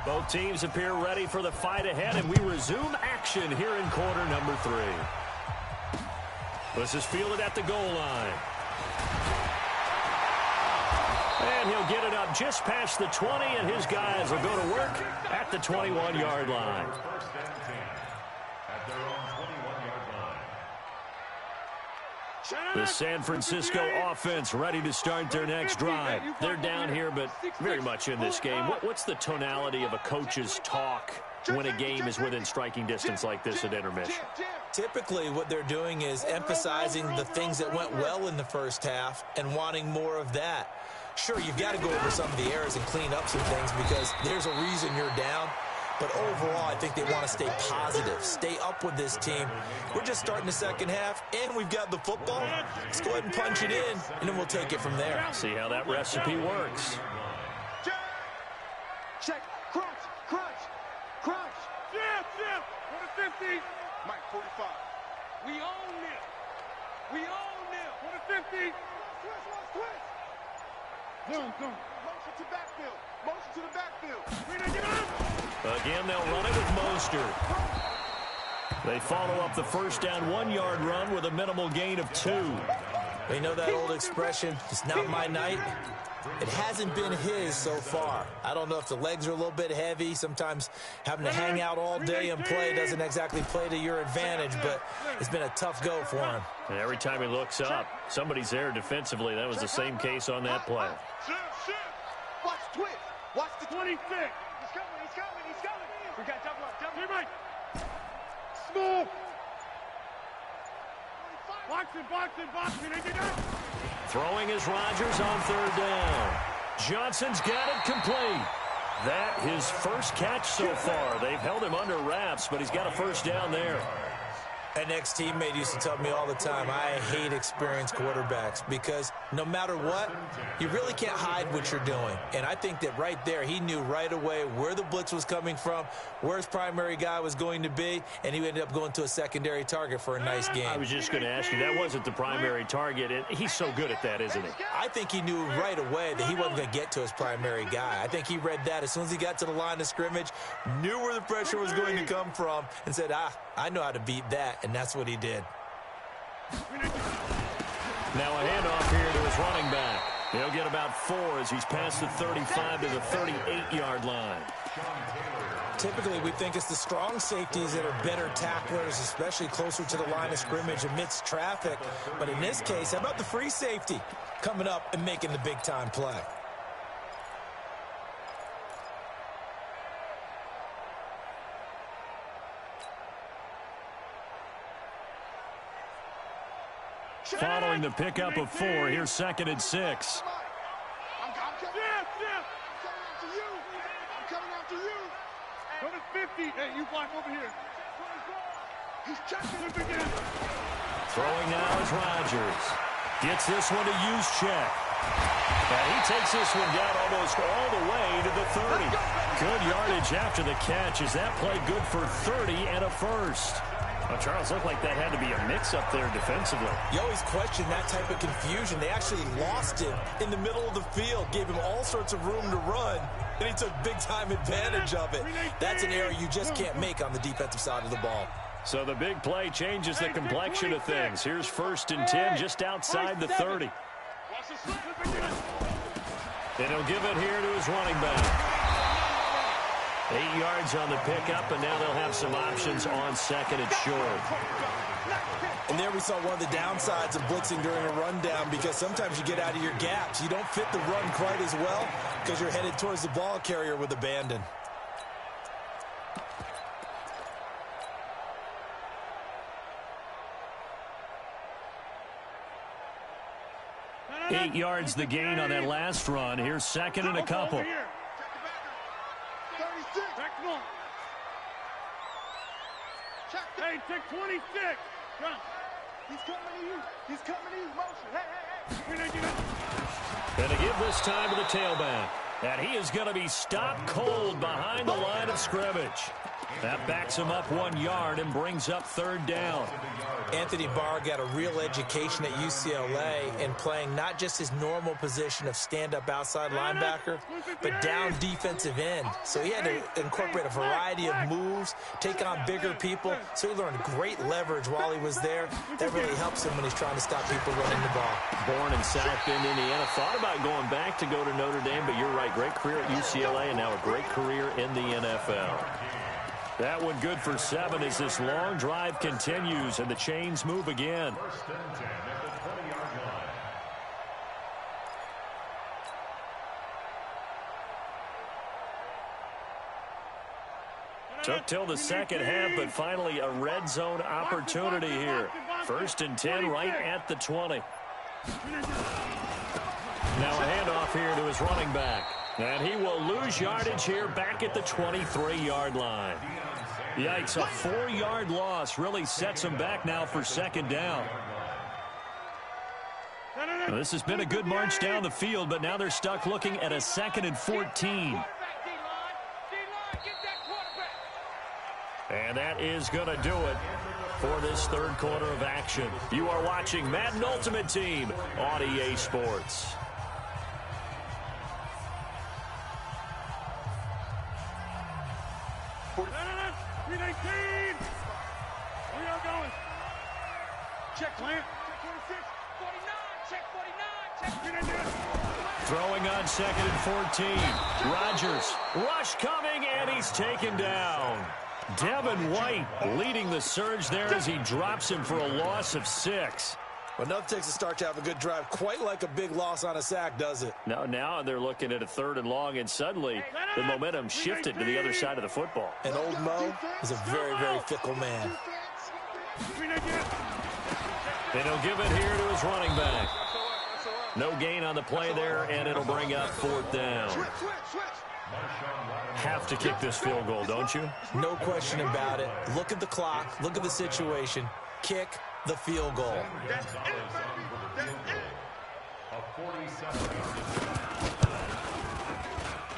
N: Both teams appear ready for the fight ahead, and we resume action here in quarter number 3. This is fielded at the goal line. And he'll get it up just past the 20, and his guys will go to work at the 21-yard line.
P: First and 10 at their own 21-yard line.
N: The San Francisco offense ready to start their next drive. They're down here, but very much in this game. What's the tonality of a coach's talk when a game is within striking distance like this at intermission?
O: Typically, what they're doing is emphasizing the things that went well in the first half and wanting more of that. Sure, you've got to go over some of the errors and clean up some things because there's a reason you're down. But overall, I think they want to stay positive, stay up with this team. We're just starting the second half, and we've got the football. Let's go ahead and punch it in, and then we'll take it from there.
N: See how that recipe works.
Q: Check. Crunch. Jam. 150. Mike, 45. We own it. 150. Switch. Zoom. Motion to the backfield.
N: Again, they'll run it with Mostert. They follow up the first down 1-yard run with a minimal gain of 2.
O: They know that old expression, it's not my night. It hasn't been his so far. I don't know if the legs are a little bit heavy. Sometimes having to hang out all day and play doesn't exactly play to your advantage, but it's been a tough go for him.
N: And every time he looks up, somebody's there defensively. That was the same case on that play.
Q: Watch twist. Watch the 26. He's coming. We got double up. Hey, Mike. Small. Boxing.
N: Throwing is Rodgers on 3rd down. Johnson's got it complete. That his first catch so far. They've held him under wraps, but he's got a first down there.
O: An ex-teammate used to tell me all the time, I hate experienced quarterbacks because no matter what, you really can't hide what you're doing. And I think that right there, he knew right away where the blitz was coming from, where his primary guy was going to be, and he ended up going to a secondary target for a nice game.
N: I was just going to ask you, that wasn't the primary target, and he's so good at that, isn't he?
O: I think he knew right away that he wasn't going to get to his primary guy. I think he read that as soon as he got to the line of scrimmage, knew where the pressure was going to come from, and said, I know how to beat that. And that's what he did.
N: Now a handoff here to his running back. He'll get about 4 as he's past the 35 to the 38-yard line.
O: Typically, we think it's the strong safeties that are better tacklers, especially closer to the line of scrimmage amidst traffic. But in this case, how about the free safety coming up and making the big-time play?
N: Following the pickup of 4, here's 2nd and 6.
Q: I'm coming after you. Go to 50. Hey, you block over here. He's checking it again.
N: Throwing now is Rodgers. Gets this one to Juszczyk. And he takes this one down almost all the way to the 30. Good yardage after the catch. Is that play good for 30 and a first? Well, Charles, looked like that had to be a mix-up there defensively.
O: You always question that type of confusion. They actually lost him in the middle of the field, gave him all sorts of room to run, and he took big-time advantage of it. That's an error you just can't make on the defensive side of the ball.
N: So the big play changes the complexion of things. Here's 1st and 10 just outside the 30. And he'll give it here to his running back. 8 yards on the pickup, and now they'll have some options on 2nd and short.
O: And there we saw one of the downsides of blitzing during a rundown, because sometimes you get out of your gaps. You don't fit the run quite as well because you're headed towards the ball carrier with abandon.
N: Eight yards the gain on that last run. Here's 2nd and a couple.
Q: 36. Back to one. Hey, take 26. Run. He's coming to you. He's coming to you. Motion. Hey.
N: And to give this time to the tailback. And he is going to be stopped cold behind the line of scrimmage. That backs him up 1 yard and brings up 3rd down.
O: Anthony Barr got a real education at UCLA in playing not just his normal position of stand-up outside linebacker, but down defensive end. So he had to incorporate a variety of moves, take on bigger people. So he learned great leverage while he was there. That really helps him when he's trying to stop people running the ball.
N: Born in South Bend, Indiana. Thought about going back to go to Notre Dame, but you're right. Great career at UCLA and now a great career in the NFL. That one good for 7 as this long drive continues and the chains move again.
P: 1st and 10 at the 20-yard line.
N: Took till the second half, but finally a red zone opportunity here. 1st and 10 right at the 20. Now a handoff here to his running back. And he will lose yardage here back at the 23-yard line. Yikes, a 4-yard loss really sets him back now for 2nd down. Now, this has been a good march down the field, but now they're stuck looking at a 2nd and 14. And that is going to do it for this 3rd quarter of action. You are watching Madden Ultimate Team on EA Sports.
Q: Check, Clint. Check 46. 49. Check 49. Check.
N: Throwing on 2nd and 14. Rodgers. Rush coming, and he's taken down. Devin White leading the surge there as he drops him for a loss of 6.
O: Well, nothing takes a start to have a good drive quite like a big loss on a sack, does it?
N: No, now they're looking at a 3rd and long, and suddenly the momentum shifted to the other side of the football.
O: And old Mo is a very, very fickle man.
N: And he'll give it here to his running back. No gain on the play there, and it'll bring up 4th down. Have to kick this field goal, don't you?
O: No question about it. Look at the clock. Look at the situation. Kick the field goal.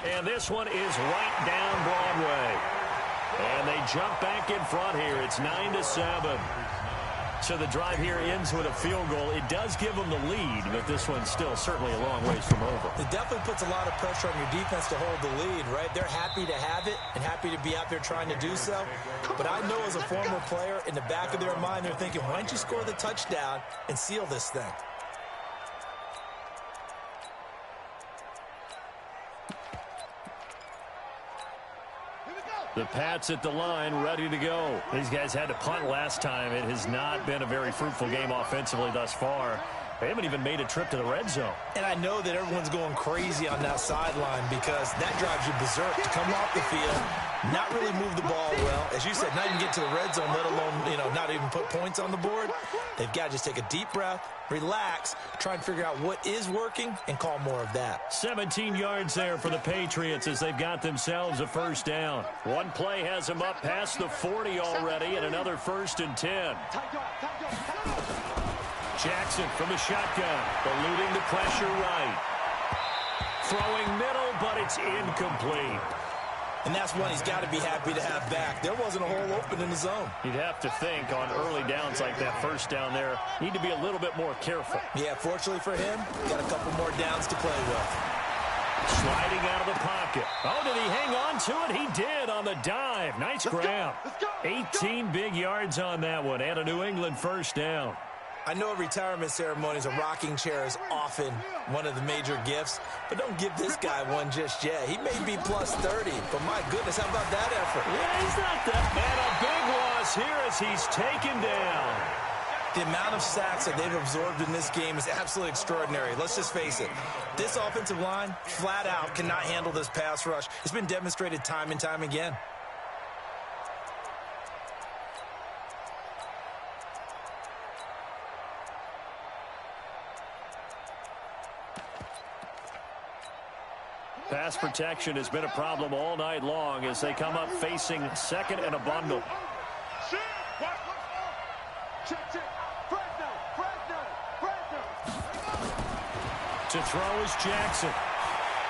N: And this one is right down Broadway. And they jump back in front here. It's 9-7. So the drive here ends with a field goal. It does give them the lead, but this one's still certainly a long ways from over.
O: It definitely puts a lot of pressure on your defense to hold the lead, right? They're happy to have it and happy to be out there trying to do so. But I know as a former player, in the back of their mind, they're thinking, why don't you score the touchdown and seal this thing?
N: The Pats at the line, ready to go. These guys had to punt last time. It has not been a very fruitful game offensively thus far. They haven't even made a trip to the red zone.
O: And I know that everyone's going crazy on that sideline because that drives you berserk to come off the field, not really move the ball well. As you said, not even get to the red zone, let alone, not even put points on the board. They've got to just take a deep breath, relax, try and figure out what is working, and call more of that.
N: 17 yards there for the Patriots as they've got themselves a 1st down. One play has them up past the 40 already, and another 1st and 10. Jackson from the shotgun, eluding the pressure right. Throwing middle, but it's incomplete.
O: And that's one he's got to be happy to have back. There wasn't a hole open in the zone.
N: You'd have to think on early downs like that first down there, need to be a little bit more careful.
O: Yeah, fortunately for him, got a couple more downs to play with.
N: Sliding out of the pocket. Oh, did he hang on to it? He did on the dive. Nice grab. 18 big yards on that one, and a New England first down.
O: I know at retirement ceremonies, a rocking chair is often one of the major gifts, but don't give this guy one just yet. He may be plus 30, but my goodness, how about that effort?
N: Yeah, he's not that. And a big loss here as he's taken down.
O: The amount of sacks that they've absorbed in this game is absolutely extraordinary. Let's just face it. This offensive line, flat out, cannot handle this pass rush. It's been demonstrated time and time again.
N: Pass protection has been a problem all night long as they come up facing second and a bundle. To throw is Jackson.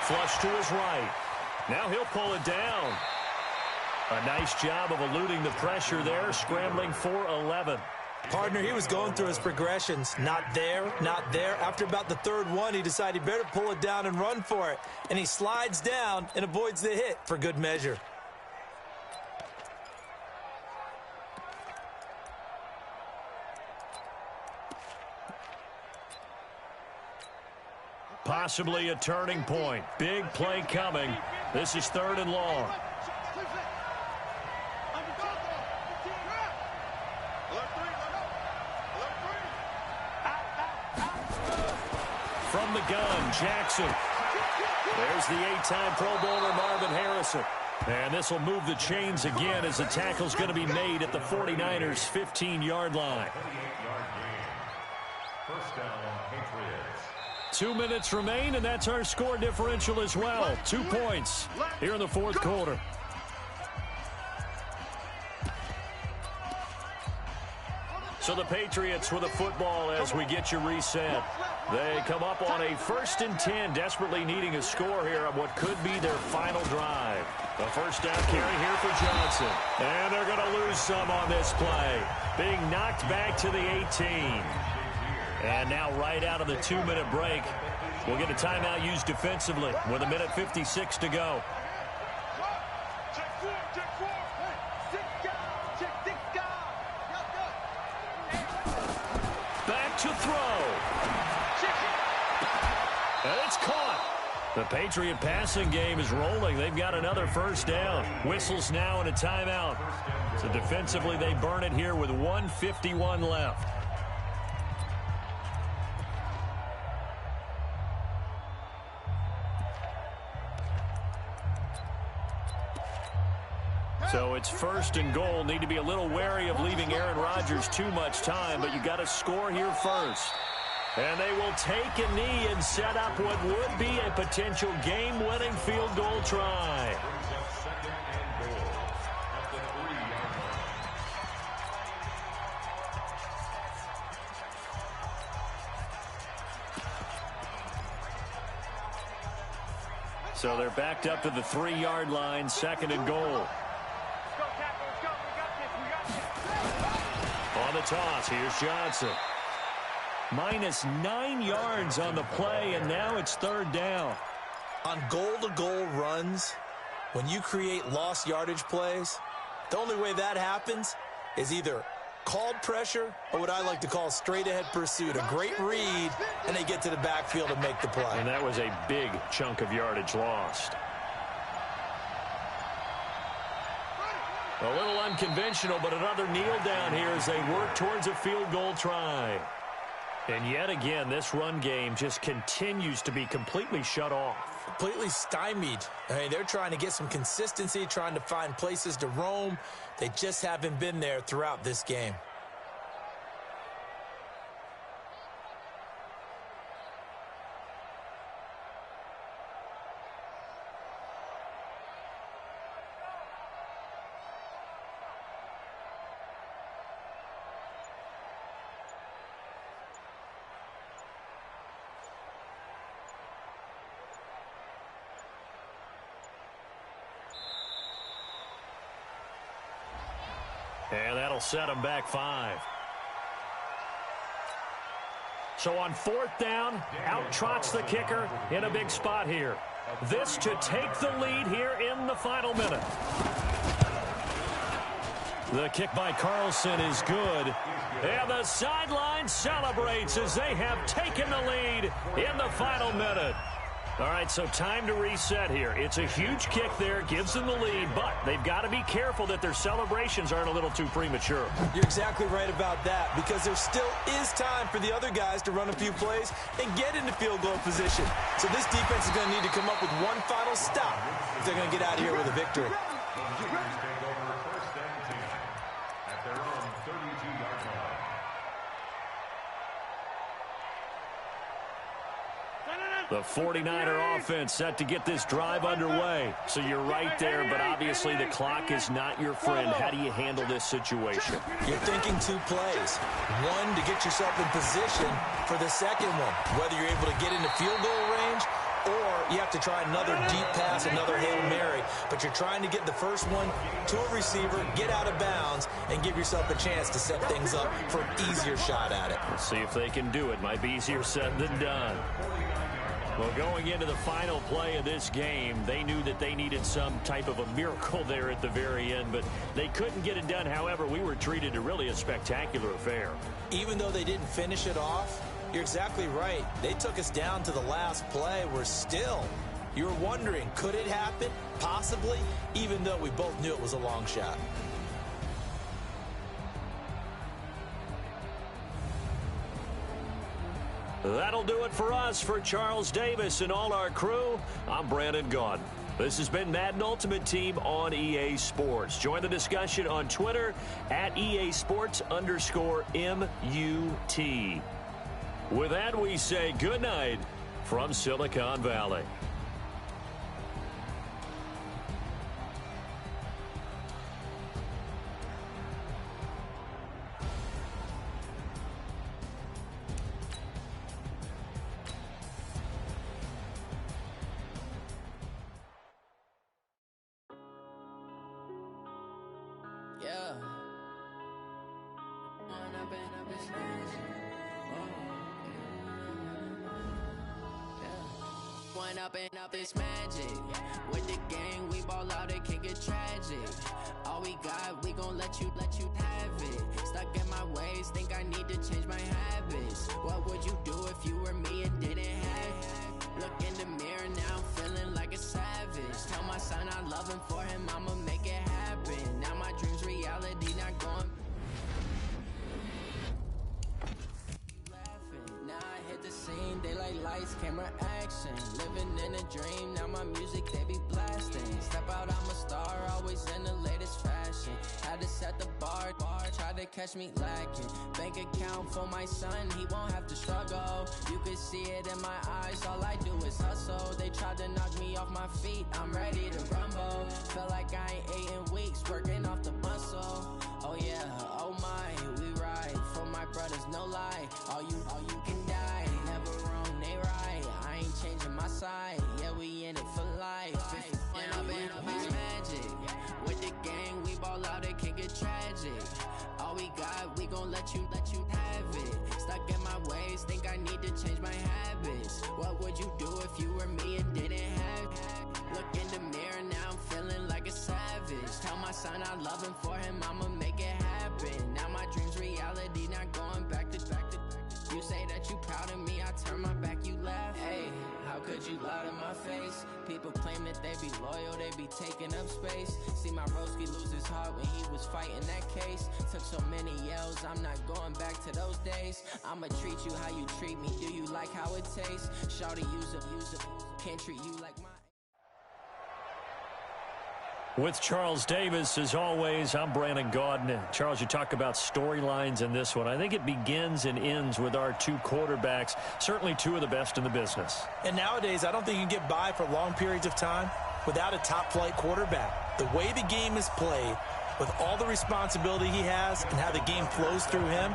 N: Flush to his right. Now he'll pull it down. A nice job of eluding the pressure there, scrambling for 11.
O: Partner, he was going through his progressions. Not there, not there. After about the third one, he decided he better pull it down and run for it. And he slides down and avoids the hit for good measure.
N: Possibly a turning point. Big play coming. This is 3rd and long. From the gun, Jackson. There's the 8-time Pro Bowler Marvin Harrison. And this will move the chains again as the tackle's going to be made at the 49ers' 15-yard line.
P: First down, Patriots.
N: 2 minutes remain, and that's our score differential as well. 2 points here in the fourth quarter. So the Patriots with a football as we get you reset. They come up on a 1st and 10, desperately needing a score here on what could be their final drive. The first down carry here for Johnson. And they're going to lose some on this play. Being knocked back to the 18. And now right out of the 2-minute break, we'll get a timeout used defensively with 1:56 to go. Back to throw. And it's caught. The Patriot passing game is rolling. They've got another first down. Whistles now and a timeout. So defensively, they burn it here with 1:51 left. So it's 1st and goal. Need to be a little wary of leaving Aaron Rodgers too much time, but you got to score here first. And they will take a knee and set up what would be a potential game-winning field goal try. So they're backed up to the 3-yard line, 2nd and goal. On the toss, here's Johnson. -9 yards on the play, and now it's 3rd down.
O: On goal-to-goal runs, when you create lost yardage plays, the only way that happens is either called pressure or what I like to call straight-ahead pursuit. A great read, and they get to the backfield and make the play.
N: And that was a big chunk of yardage lost. A little unconventional, but another kneel down here as they work towards a field goal try. And yet again, this run game just continues to be completely shut off.
O: Completely stymied. I mean, they're trying to get some consistency, trying to find places to roam. They just haven't been there throughout this game.
N: And that'll set them back 5. So on 4th down, out trots the kicker in a big spot here. This to take the lead here in the final minute. The kick by Carlson is good. And the sideline celebrates as they have taken the lead in the final minute. All right, so time to reset here. It's a huge kick there, gives them the lead, but they've got to be careful that their celebrations aren't a little too premature.
O: You're exactly right about that, because there still is time for the other guys to run a few plays and get into field goal position. So this defense is going to need to come up with one final stop if they're going to get out of here with a victory.
N: The 49er offense set to get this drive underway. So you're right there, but obviously the clock is not your friend. How do you handle this situation?
O: You're thinking 2 plays. One, to get yourself in position for the second one, whether you're able to get into field goal range or you have to try another deep pass, another Hail Mary. But you're trying to get the first one to a receiver, get out of bounds, and give yourself a chance to set things up for an easier shot at it.
N: Let's see if they can do it. Might be easier said than done. Well, going into the final play of this game, they knew that they needed some type of a miracle there at the very end, but they couldn't get it done. However, we were treated to really a spectacular affair.
O: Even though they didn't finish it off, you're exactly right. They took us down to the last play. We're still, you were wondering, could it happen? Possibly, even though we both knew it was a long shot.
N: That'll do it for us. For Charles Davis and all our crew, I'm Brandon Gaudin. This has been Madden Ultimate Team on EA Sports. Join the discussion on Twitter at EA Sports_MUT. With that, we say good night from Silicon Valley.
A: Up this magic with the gang, we ball out, it can get tragic. All we got, we gon' let you have it. Stuck in my ways, think I need to change my habits. What would you do if you were me and didn't have it? Look in the mirror now, I'm feeling like a savage. Tell my son I love him, for him I'ma make it happen. Now my dreams reality, not going. Now I hit the scene, they like lights, camera, action. Living in a dream, now my music they be blasting. Step out, I'm a star, always in the latest fashion. Had to set the bar, tried to catch me lacking. Bank account for my son, he won't have to struggle. You could see it in my eyes, all I do is hustle. They tried to knock me off my feet, I'm ready to rumble. Felt like I ain't ate in weeks, working off the muscle. Oh yeah, oh my, we ride for my brothers, no lie. All you can die, never wrong, they right. I ain't changing my side, yeah, we in it for life. When up in it's magic, with the gang, we ball out, it can get tragic. All we got, we gon' let you have it. Stuck in my ways, think I need to change my habits. What would you do if you were me and didn't have it? Look in the mirror, now I'm feeling like a savage. Tell my son I love him, for him I'ma make it happen. Now my dreams reality, not going back to. You say that you proud of me, I turn my back, you laugh. Hey, how could you lie to my face? People claim that they be loyal, they be taking up space. See my broski lose his heart when he was fighting that case. Took so many yells, I'm not going back to those days. I'ma treat you how you treat me, do you like how it tastes? Shawty, use up, can't treat you like my...
N: With Charles Davis, as always, I'm Brandon Gaudin. Charles, you talk about storylines in this one. I think it begins and ends with our 2 quarterbacks, certainly 2 of the best in the business.
O: And nowadays, I don't think you can get by for long periods of time without a top-flight quarterback. The way the game is played, with all the responsibility he has and how the game flows through him,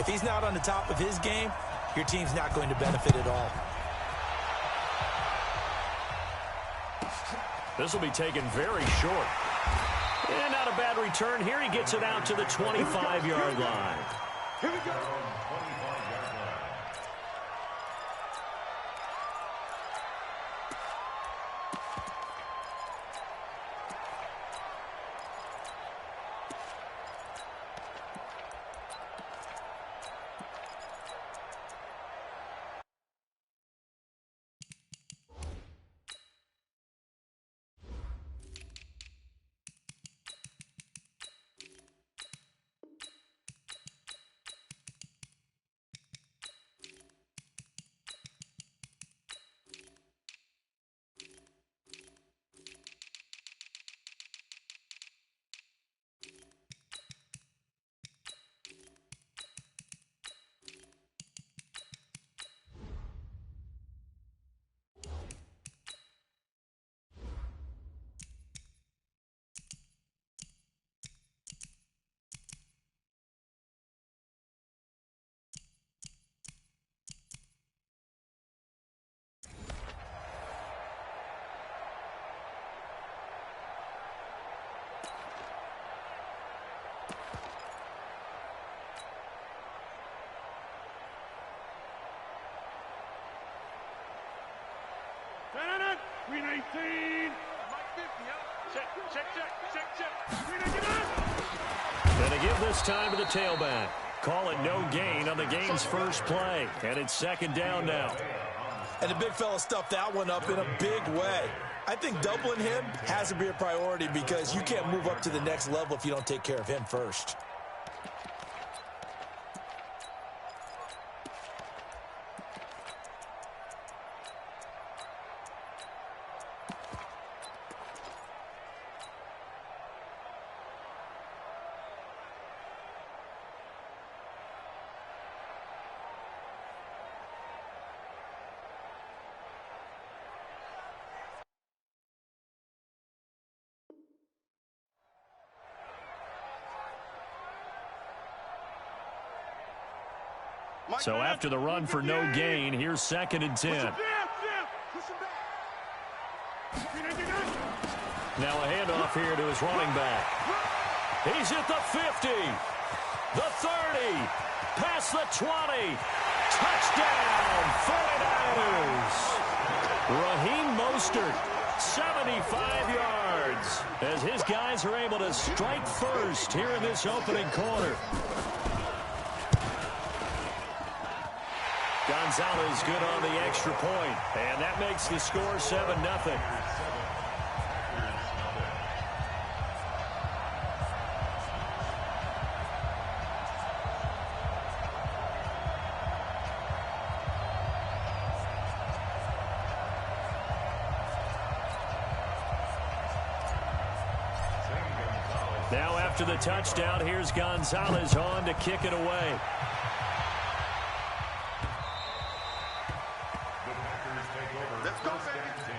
O: if he's not on the top of his game, your team's not going to benefit at all.
N: This will be taken very short. And not a bad return here. He gets it out to the 25-yard line.
Q: Here we go. Green 18. Mike 50, huh? Check. Green 18.
N: And to give this time to the tailback. Call it no gain on the game's first play. And it's second down now.
O: And the big fella stuffed that one up in a big way. I think doubling him has to be a priority because you can't move up to the next level if you don't take care of him first.
N: So after the run for no gain, here's second and 10. Now a handoff here to his running back. He's at the 50, the 30, past the 20. Touchdown, 49ers. Raheem Mostert, 75 yards, as his guys are able to strike first here in this opening quarter. Gonzalez good on the extra point, and that makes the score 7-0. Now after the touchdown, here's Gonzalez on to kick it away.
Q: Let's go, baby.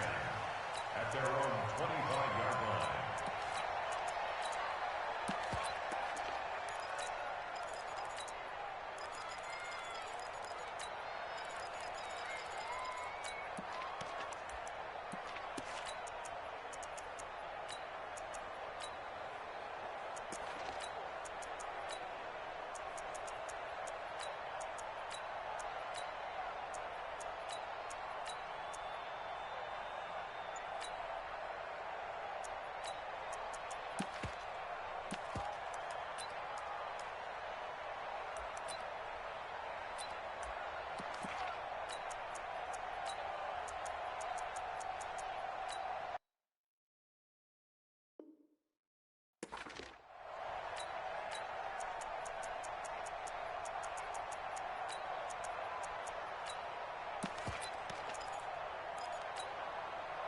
P: At their own 25-yard line.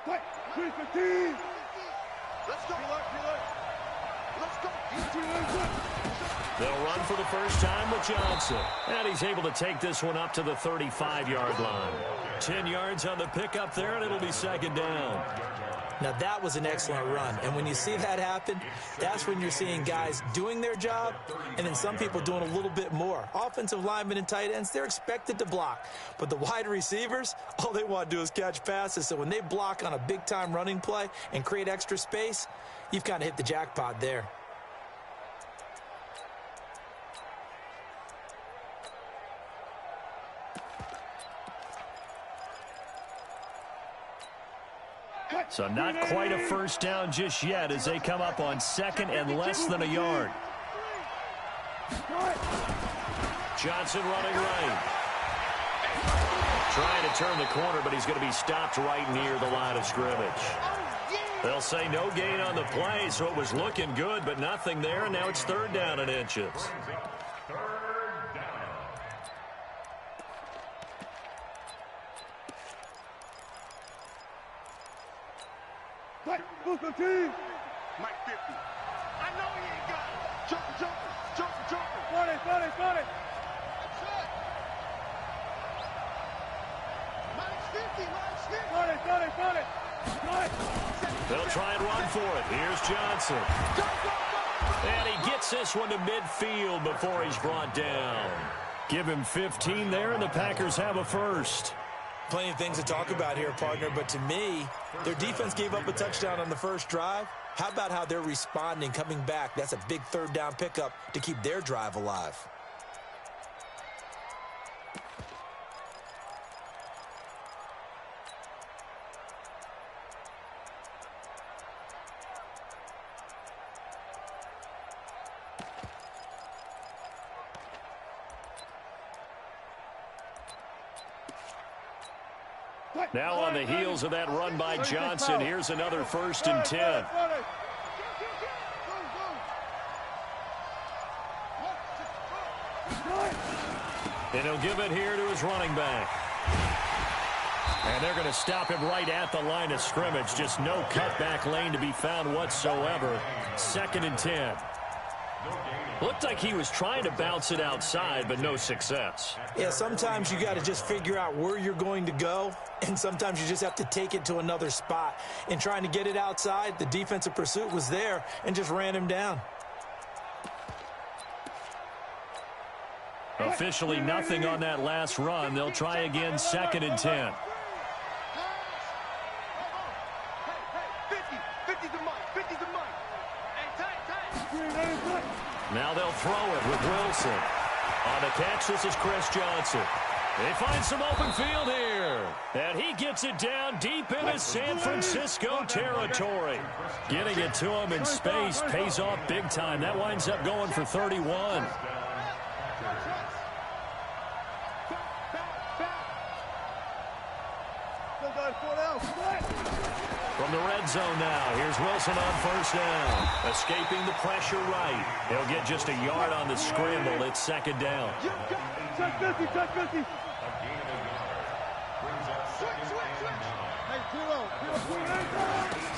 Q: Quick, 315. Let's go. Let's go.
N: They'll run for the first time with Johnson. And he's able to take this one up to the 35-yard line. 10 yards on the pickup there, and it'll be second down.
O: Now, that was an excellent run. And when you see that happen, that's when you're seeing guys doing their job and then some people doing a little bit more. Offensive linemen and tight ends, they're expected to block. But the wide receivers, all they want to do is catch passes. So when they block on a big-time running play and create extra space, you've kind of hit the jackpot there.
N: So not quite a first down just yet as they come up on second and less than a yard. Johnson running right. Trying to turn the corner, but he's going to be stopped right near the line of scrimmage. They'll say no gain on the play, so it was looking good, but nothing there, and now it's third down and inches.
Q: Mike 50. I know he ain't got it. Jumper. Got it. Mike's 50. Got it.
N: They'll try and run for it. Here's Johnson. And he gets this one to midfield before he's brought down. Give him 15 there, and the Packers have a first.
O: Plenty of things to talk about here, partner, but to me, their defense gave up a touchdown on the first drive. How about how they're responding, coming back? That's a big third down pickup to keep their drive alive.
N: Now on the heels of that run by Johnson, here's another 1st and 10. And he'll give it here to his running back. And they're going to stop him right at the line of scrimmage. Just no cutback lane to be found whatsoever. 2nd and 10. Looked like he was trying to bounce it outside, but no success.
O: Yeah, sometimes you got to just figure out where you're going to go, and sometimes you just have to take it to another spot. In trying to get it outside, the defensive pursuit was there and just ran him down.
N: Officially nothing on that last run. They'll try again, 2nd and 10.
Q: 50 to Mike.
N: Now they'll throw it with Wilson. On the catch, this is Chris Johnson. They find some open field here. And he gets it down deep into San Francisco territory. Getting it to him in space pays off big time. That winds up going for 31. From the red zone now, here's Wilson on 1st down. Escaping the pressure right. He'll get just a yard on the scramble. It's 2nd down.
Q: Check 50.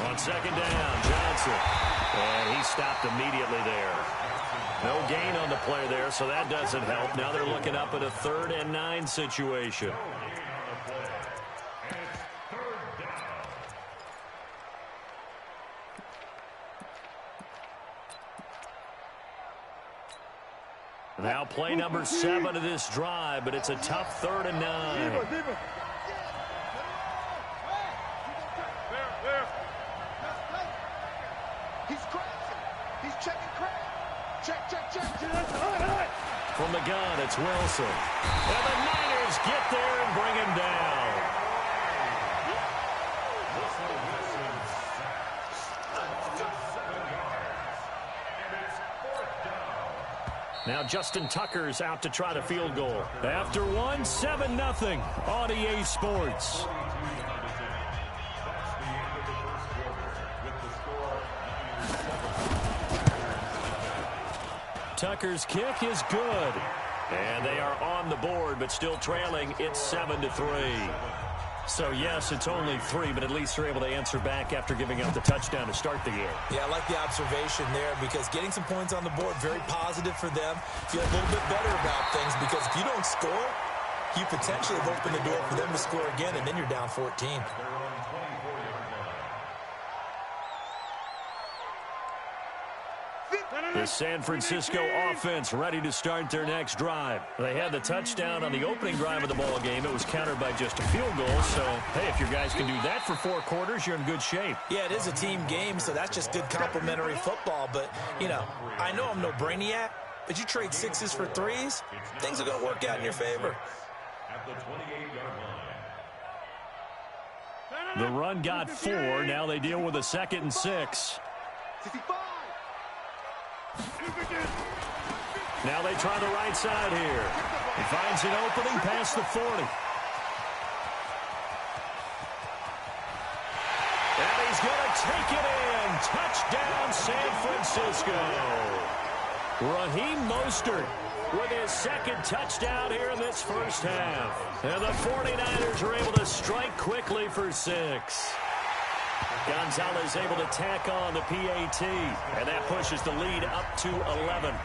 N: On 2nd down, Johnson. And he stopped immediately there. No gain on the play there, so that doesn't help. Now they're looking up at a 3rd and 9 situation. Now play number 7 of this drive, but it's a tough 3rd and 9.
Q: He's crashing. He's checking crash. Check.
N: From the gun, it's Wilson. And the Niners get there and bring him down. Now Justin Tucker's out to try the field goal. After one, 7-0 on EA Sports. Tucker's kick is good. And they are on the board, but still trailing. It's 7-3. So, yes, it's only 3, but at least they're able to answer back after giving up the touchdown to start the game.
O: Yeah, I like the observation there because getting some points on the board, very positive for them. Feel a little bit better about things because if you don't score, you potentially have opened the door for them to score again, and then you're down 14.
N: The San Francisco offense ready to start their next drive. They had the touchdown on the opening drive of the ball game. It was countered by just a field goal. So, hey, if your guys can do that for 4 quarters, you're in good shape.
O: Yeah, it is a team game, so that's just good complimentary football. But, you know, I know I'm no brainiac, but you trade 6s for 3s, things are going to work out in your favor.
P: At the 28-yard line.
N: The run got 4. Now they deal with a 2nd and 6. Now they try the right side here. He finds an opening past the 40. And he's going to take it in. Touchdown, San Francisco. Raheem Mostert with his 2nd touchdown here in this first half. And the 49ers are able to strike quickly for 6. Gonzalez able to tack on the PAT, and that pushes the lead up to 11.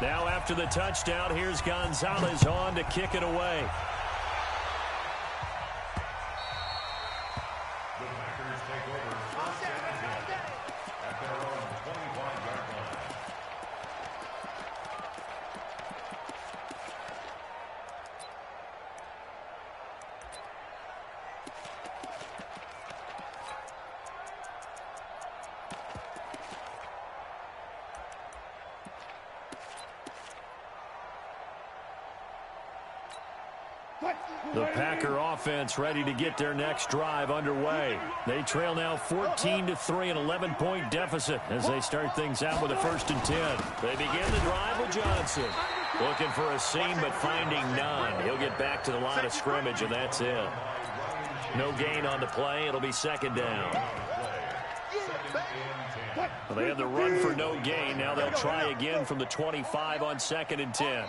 N: Now after the touchdown, here's Gonzalez on to kick it away.
P: The Packers take over first and 10 at their own 25-yard line.
N: The Packer offense ready to get their next drive underway. They trail now 14-3, an 11-point deficit as they start things out with a 1st and 10. They begin the drive with Johnson. Looking for a seam, but finding none. He'll get back to the line of scrimmage, and that's it. No gain on the play. It'll be 2nd down. Well, they had the run for no gain. Now they'll try again from the 25 on 2nd and 10.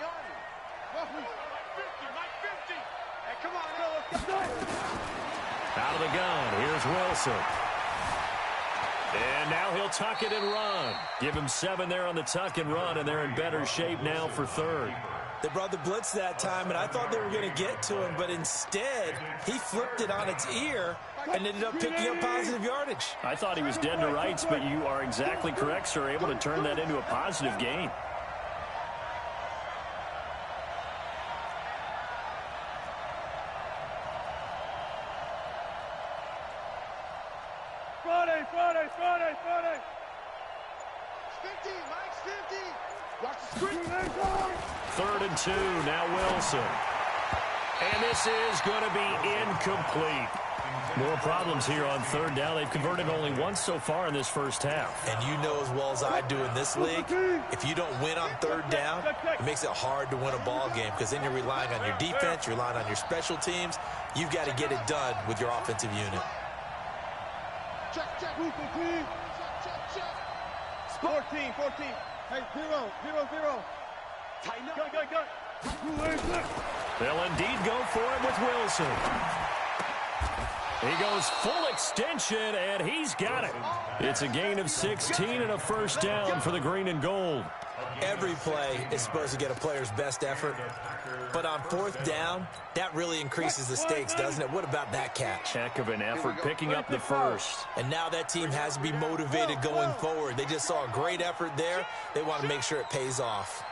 N: Out of the gun, here's Wilson. And now he'll tuck it and run. Give him 7 there on the tuck and run, and they're in better shape now for 3rd.
O: They brought the blitz that time, and I thought they were going to get to him, but instead, he flipped it on its ear and ended up picking up positive yardage.
N: I thought he was dead to rights, but you are exactly correct, sir, able to turn that into a positive gain.
Q: Friday. 50, Mike's 50. Watch the screen.
N: 3rd and 2, now Wilson. And this is going to be incomplete. More problems here on 3rd down. They've converted only once so far in this first half.
O: And you know as well as I do in this league, if you don't win on 3rd down, it makes it hard to win a ball game because then you're relying on your defense, you're relying on your special teams. You've got to get it done with your offensive unit.
Q: Check. 14. Hey, 0. Tighten up. Go.
N: They'll indeed go for it with Wilson. He goes full extension, and he's got it. It's a gain of 16 and a 1st down for the green and gold.
O: Every play is supposed to get a player's best effort. But on 4th down, that really increases the stakes, doesn't it? What about that catch?
N: Heck of an effort picking up the 1st.
O: And now that team has to be motivated going forward. They just saw a great effort there. They want to make sure it pays off.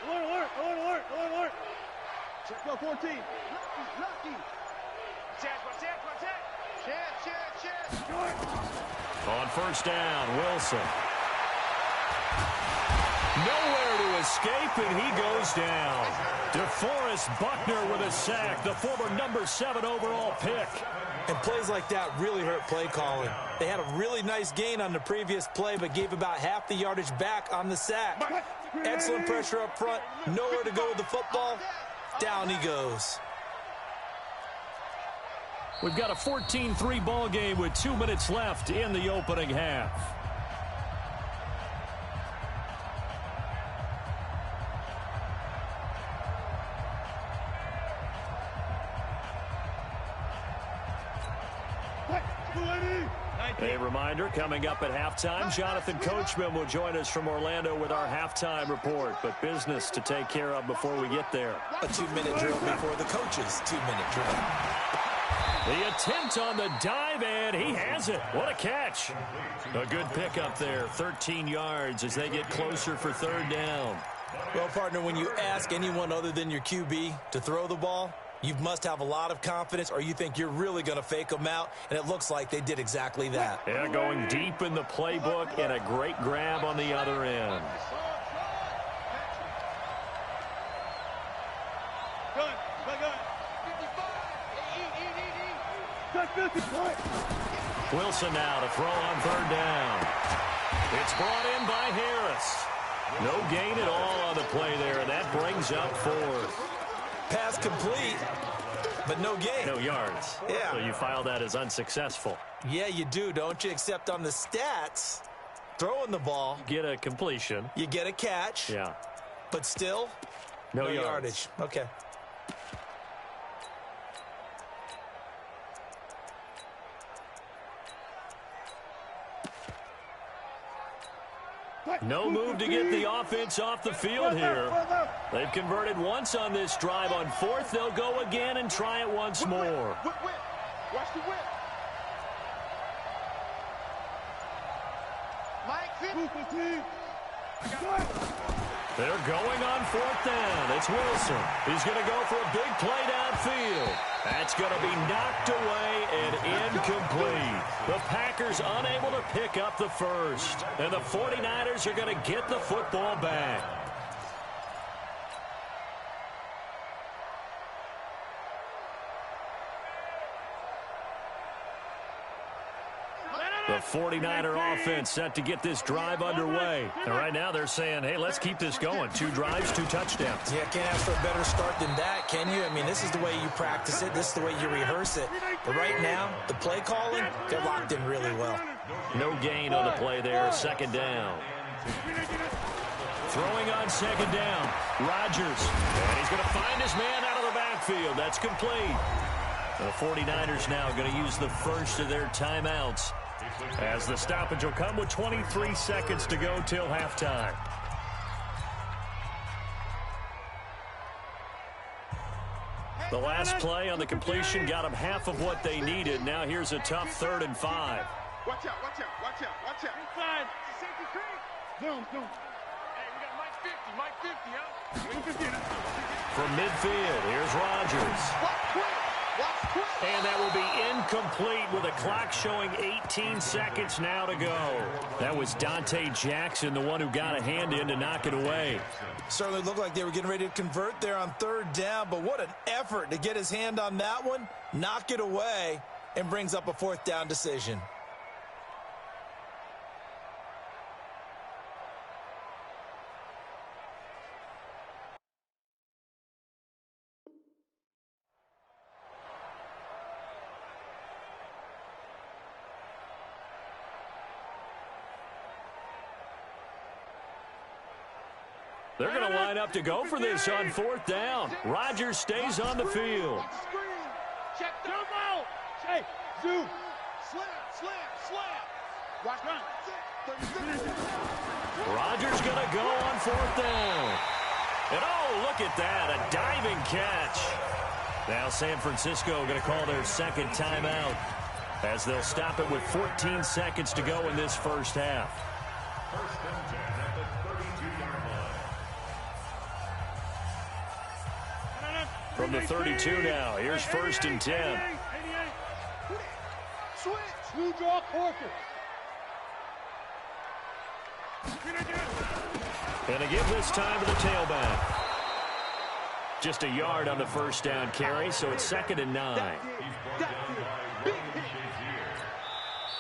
Q: Alert. Check go 14. Lucky. Chance.
N: On 1st down, Wilson. Nowhere to escape, and he goes down. DeForest Buckner with a sack, the former number 7 overall pick.
O: And plays like that really hurt play calling. They had a really nice gain on the previous play, but gave about half the yardage back on the sack. Excellent pressure up front, nowhere to go with the football. Down he goes.
N: We've got a 14-3 ball game with 2 minutes left in the opening half. A reminder, coming up at halftime, Jonathan Coachman will join us from Orlando with our halftime report. But business to take care of before we get there.
O: A 2-minute drill before the coach's 2-minute drill.
N: The attempt on the dive, and he has it. What a catch. A good pickup there, 13 yards as they get closer for third down.
O: Well, partner, when you ask anyone other than your QB to throw the ball, you must have a lot of confidence, or you think you're really going to fake them out, and it looks like they did exactly that.
N: Yeah, going deep in the playbook and a great grab on the other end. Wilson now to throw on third down. It's brought in by Harris. No gain at all on the play there, and that brings up fourth.
O: Pass complete, but no gain.
N: No yards.
O: Yeah.
N: So you file that as unsuccessful.
O: Yeah, you do, don't you? Except on the stats, throwing the ball.
N: Get a completion.
O: You get a catch.
N: Yeah.
O: But still,
N: no
O: yardage. Okay.
N: No move to get the offense off the field here. They've converted once on this drive. On fourth, they'll go again and try it once more.
Q: Watch the whip.
N: They're going on fourth down. It's Wilson. He's going to go for a big play downfield. That's going to be knocked away and incomplete. The Packers unable to pick up the first. And the 49ers are going to get the football back. The 49er offense set to get this drive underway. And right now they're saying, hey, let's keep this going. 2 drives, 2 touchdowns.
O: Yeah, can't ask for a better start than that, can you? I mean, this is the way you practice it. This is the way you rehearse it. But right now, the play calling, they're locked in really well.
N: No gain on the play there, second down. Throwing on second down, Rodgers. And he's going to find his man out of the backfield. That's complete. The 49ers now going to use the first of their timeouts, as the stoppage will come with 23 seconds to go till halftime. The last play on the completion got them half of what they needed. Now here's a tough 3rd and 5.
Q: Watch out, watch out, watch out, watch out. Inside. Safety creek. Zoom, zoom. Hey, we got Mike 50, huh?
N: From midfield, here's Rodgers. And that will be incomplete with a clock showing 18 seconds now to go. That was Dante Jackson, the one who got a hand in to knock it away.
O: Certainly looked like they were getting ready to convert there on 3rd down, but what an effort to get his hand on that one, knock it away, and brings up a 4th down decision.
N: They're going to line up to go for this on 4th down. Rodgers stays on the field.
Q: Check them out. Hey, zoom. Slam, slam, slam. Watch run.
N: Rodgers going to go on 4th down. And oh, look at that, a diving catch. Now San Francisco going to call their second timeout, as they'll stop it with 14 seconds to go in this first half.
P: First and 10 at the 32-yard line.
N: From the 32 now, here's 1st and 10.
Q: Switch. New draw Corker.
N: And a give this time to the tailback. Just a yard on the first down carry, so it's 2nd and 9.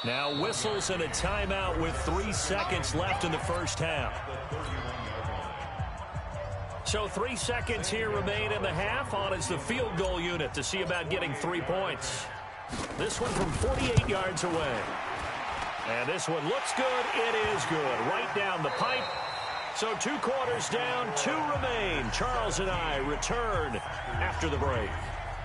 N: Now whistles and a timeout with 3 seconds left in the first half. So 3 seconds here remain in the half. On is the field goal unit to see about getting 3 points. This one from 48 yards away. And this one looks good. It is good. Right down the pipe. So 2 quarters down, 2 remain. Charles and I return after the break.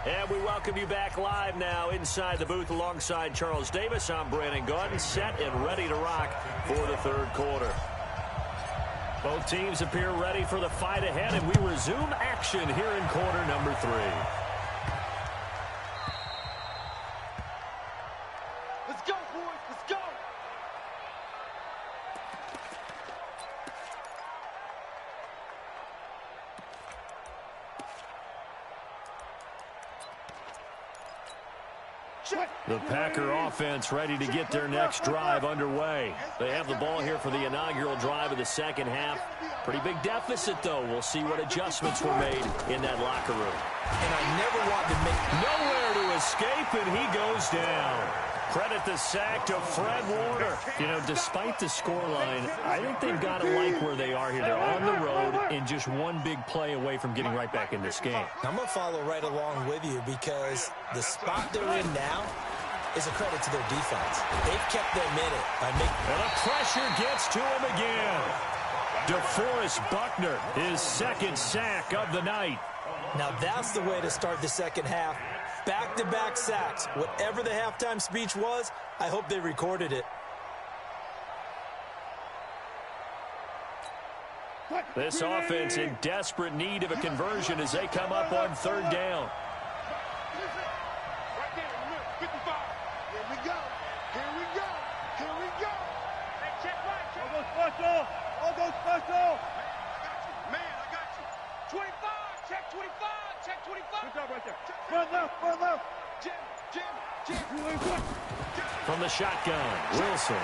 N: And we welcome you back live now inside the booth alongside Charles Davis. I'm Brandon Gaudin, set and ready to rock for the third quarter. Both teams appear ready for the fight ahead, and we resume action here in quarter number 3.
Q: Let's go, boys. Let's go.
N: The Packer offense ready to get their next drive underway. They have the ball here for the inaugural drive of the second half. Pretty big deficit, though. We'll see what adjustments were made in that locker room.
O: And I never want to make...
N: Nowhere to escape, and he goes down. Credit the sack to Fred Warner. You know, despite the scoreline, I think they've got to like where they are here. They're on the road and just one big play away from getting right back in this game.
O: I'm going to follow right along with you because the spot they're in now is a credit to their defense. They've kept them in it by making...
N: And the pressure gets to him again. DeForest Buckner, his second sack of the night.
O: Now that's the way to start the second half. Back-to-back sacks. Whatever the halftime speech was, I hope they recorded it.
N: This offense in desperate need of a conversion as they come up on third down.
Q: Right there in the middle, 55. Here we go. Here we go. Here we go. Hey, check right. Check. All those special. All those special. Man, I got you. 25. Check 25. Check 25. Good job right there. Front left. Front left. Jim.
N: From the shotgun, Wilson.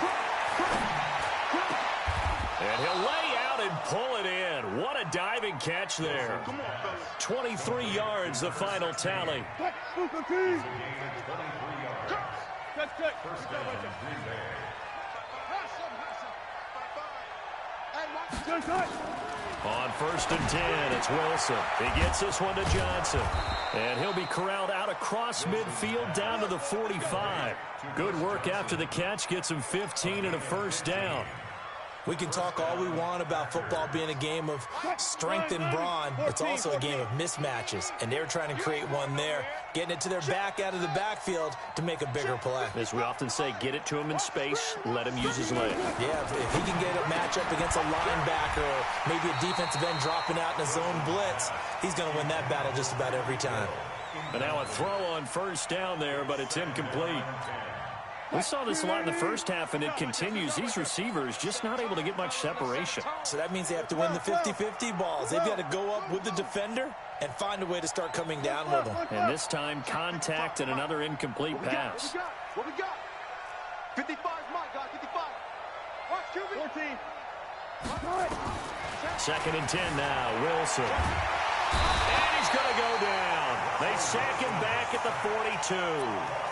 N: And he'll lay out and pull it in. What a diving catch there. 23 yards, the final tally. On 1st and 10, it's Wilson. He gets this one to Johnson. And he'll be corralled out across midfield down to the 45. Good work after the catch. Gets him 15 and a first down.
O: We can talk all we want about football being a game of strength and brawn. It's also a game of mismatches, and they're trying to create one there, getting it to their back out of the backfield to make a bigger play.
N: As we often say, get it to him in space, let him use his leg.
O: Yeah, if he can get a matchup against a linebacker or maybe a defensive end dropping out in a zone blitz, he's going to win that battle just about every time.
N: And now a throw on first down there, but it's incomplete. We saw this a lot in the first half, and it continues. These receivers just not able to get much separation.
O: So that means they have to win the 50-50 balls. They've got to go up with the defender and find a way to start coming down with them.
N: And this time, contact and another incomplete pass.
Q: What we got? 55 is my guy, 55. Watch, QB. 14.
N: 2nd and 10 now, Wilson. And he's going to go down. They sack him back at the 42.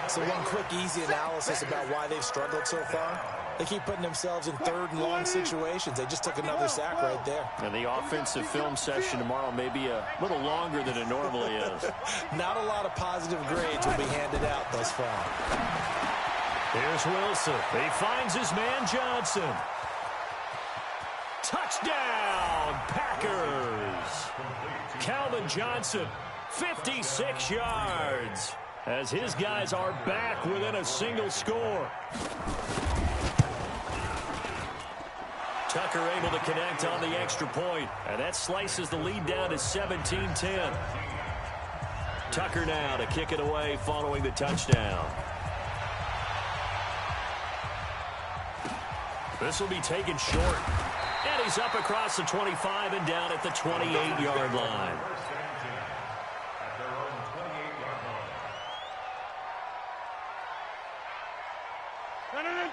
O: So one quick, easy analysis about why they've struggled so far. They keep putting themselves in 3rd and long situations. They just took another sack right there.
N: And the offensive film session tomorrow may be a little longer than it normally is.
O: Not a lot of positive grades will be handed out thus far.
N: Here's Wilson. He finds his man Johnson. Touchdown, Packers. Calvin Johnson, 56 yards. As his guys are back within a single score. Tucker able to connect on the extra point, and that slices the lead down to 17-10. Tucker now to kick it away following the touchdown. This will be taken short. And he's up across the 25 and down at the 28-yard line.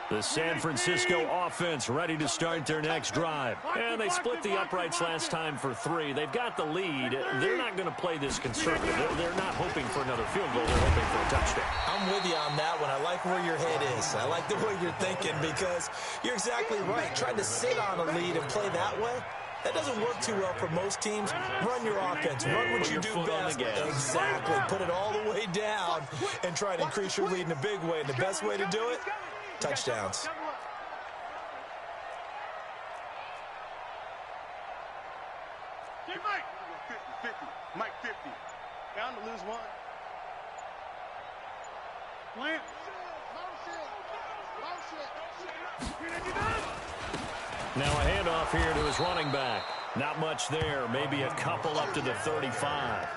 N: The San Francisco offense ready to start their next drive. And they split the uprights last time for 3. They've got the lead. They're not going to play this conservative. They're not hoping for another field goal. They're hoping for a touchdown.
O: I'm with you on that one. I like where your head is. I like the way you're thinking because you're exactly right. Trying to sit on a lead and play that way, that doesn't work too well for most teams. Run your offense. Run what you do best. Exactly. Put it all the way down and try to increase your lead in a big way. And the best way to do it, touchdowns.
Q: Mike 50. Mike 50. Bound to lose one. Plant.
N: Now a handoff here to his running back. Not much there. Maybe a couple up to the 35.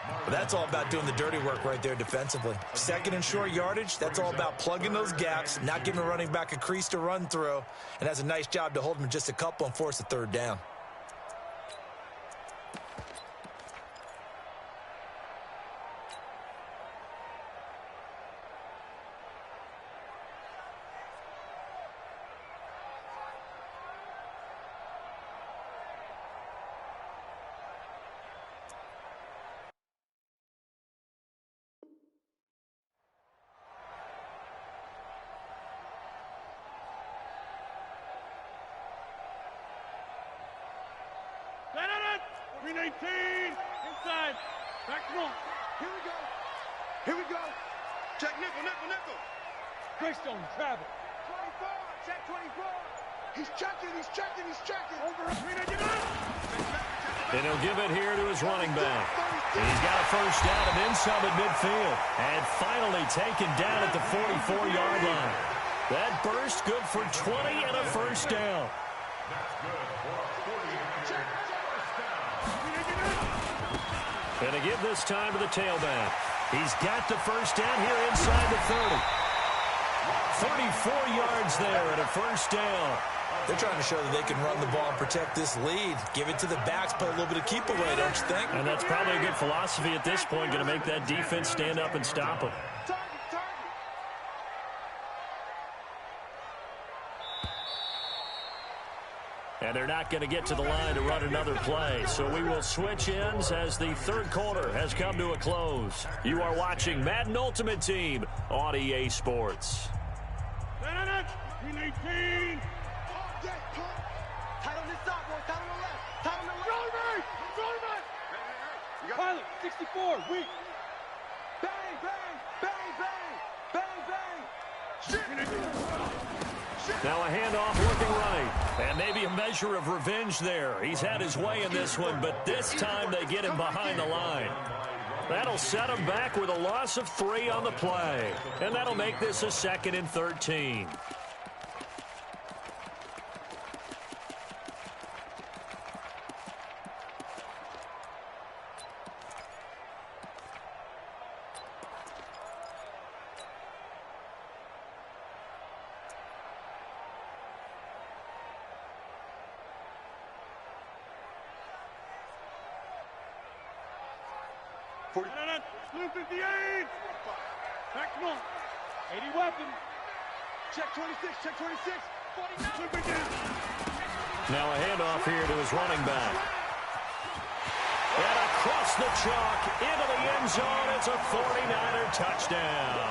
O: Well, that's all about doing the dirty work right there defensively. Second and short yardage, that's all about plugging those gaps, not giving a running back a crease to run through, and has a nice job to hold him just a couple and force a third down.
Q: Set it! 319! Inside! Back one! Here we go! Here we go! Check nickel, nickel, nickel! Greystone, travel! 24! Check 24! He's checking, he's checking, he's checking! Over 399!
N: And he'll give it here to his running back. And he's got a first down and then some at midfield. And finally taken down at the 44-yard line. That burst good for 20 and a first down. And to give this time to the tailback. He's got the first down here inside the 30. 34 yards there and a first down.
O: They're trying to show that they can run the ball and protect this lead. Give it to the backs, put a little bit of keep away, don't you think?
N: And that's probably a good philosophy at this point, going to make that defense stand up and stop them. And they're not going to get to the line to run another play. So we will switch ends as the third quarter has come to a close. You are watching Madden Ultimate Team on EA Sports.
Q: 319!
F: Tight on this side, boy. Tight on the left. Tight on the left.
Q: Rolling right! Rolling right! Pilot, 64, weak.
F: Bang, bang, bang, bang, bang, bang.
N: Now a handoff looking right. And maybe a measure of revenge there. He's had his way in this one, but this time they get him behind the line. That'll set him back with a loss of 3 on the play. And that'll make this a 2nd and 13.
Q: Blue 58! Back one. 80 weapons.
F: Check 26, check 26. 49.
N: Now a handoff here to his running back. And across the chalk into the end zone. It's a 49er touchdown.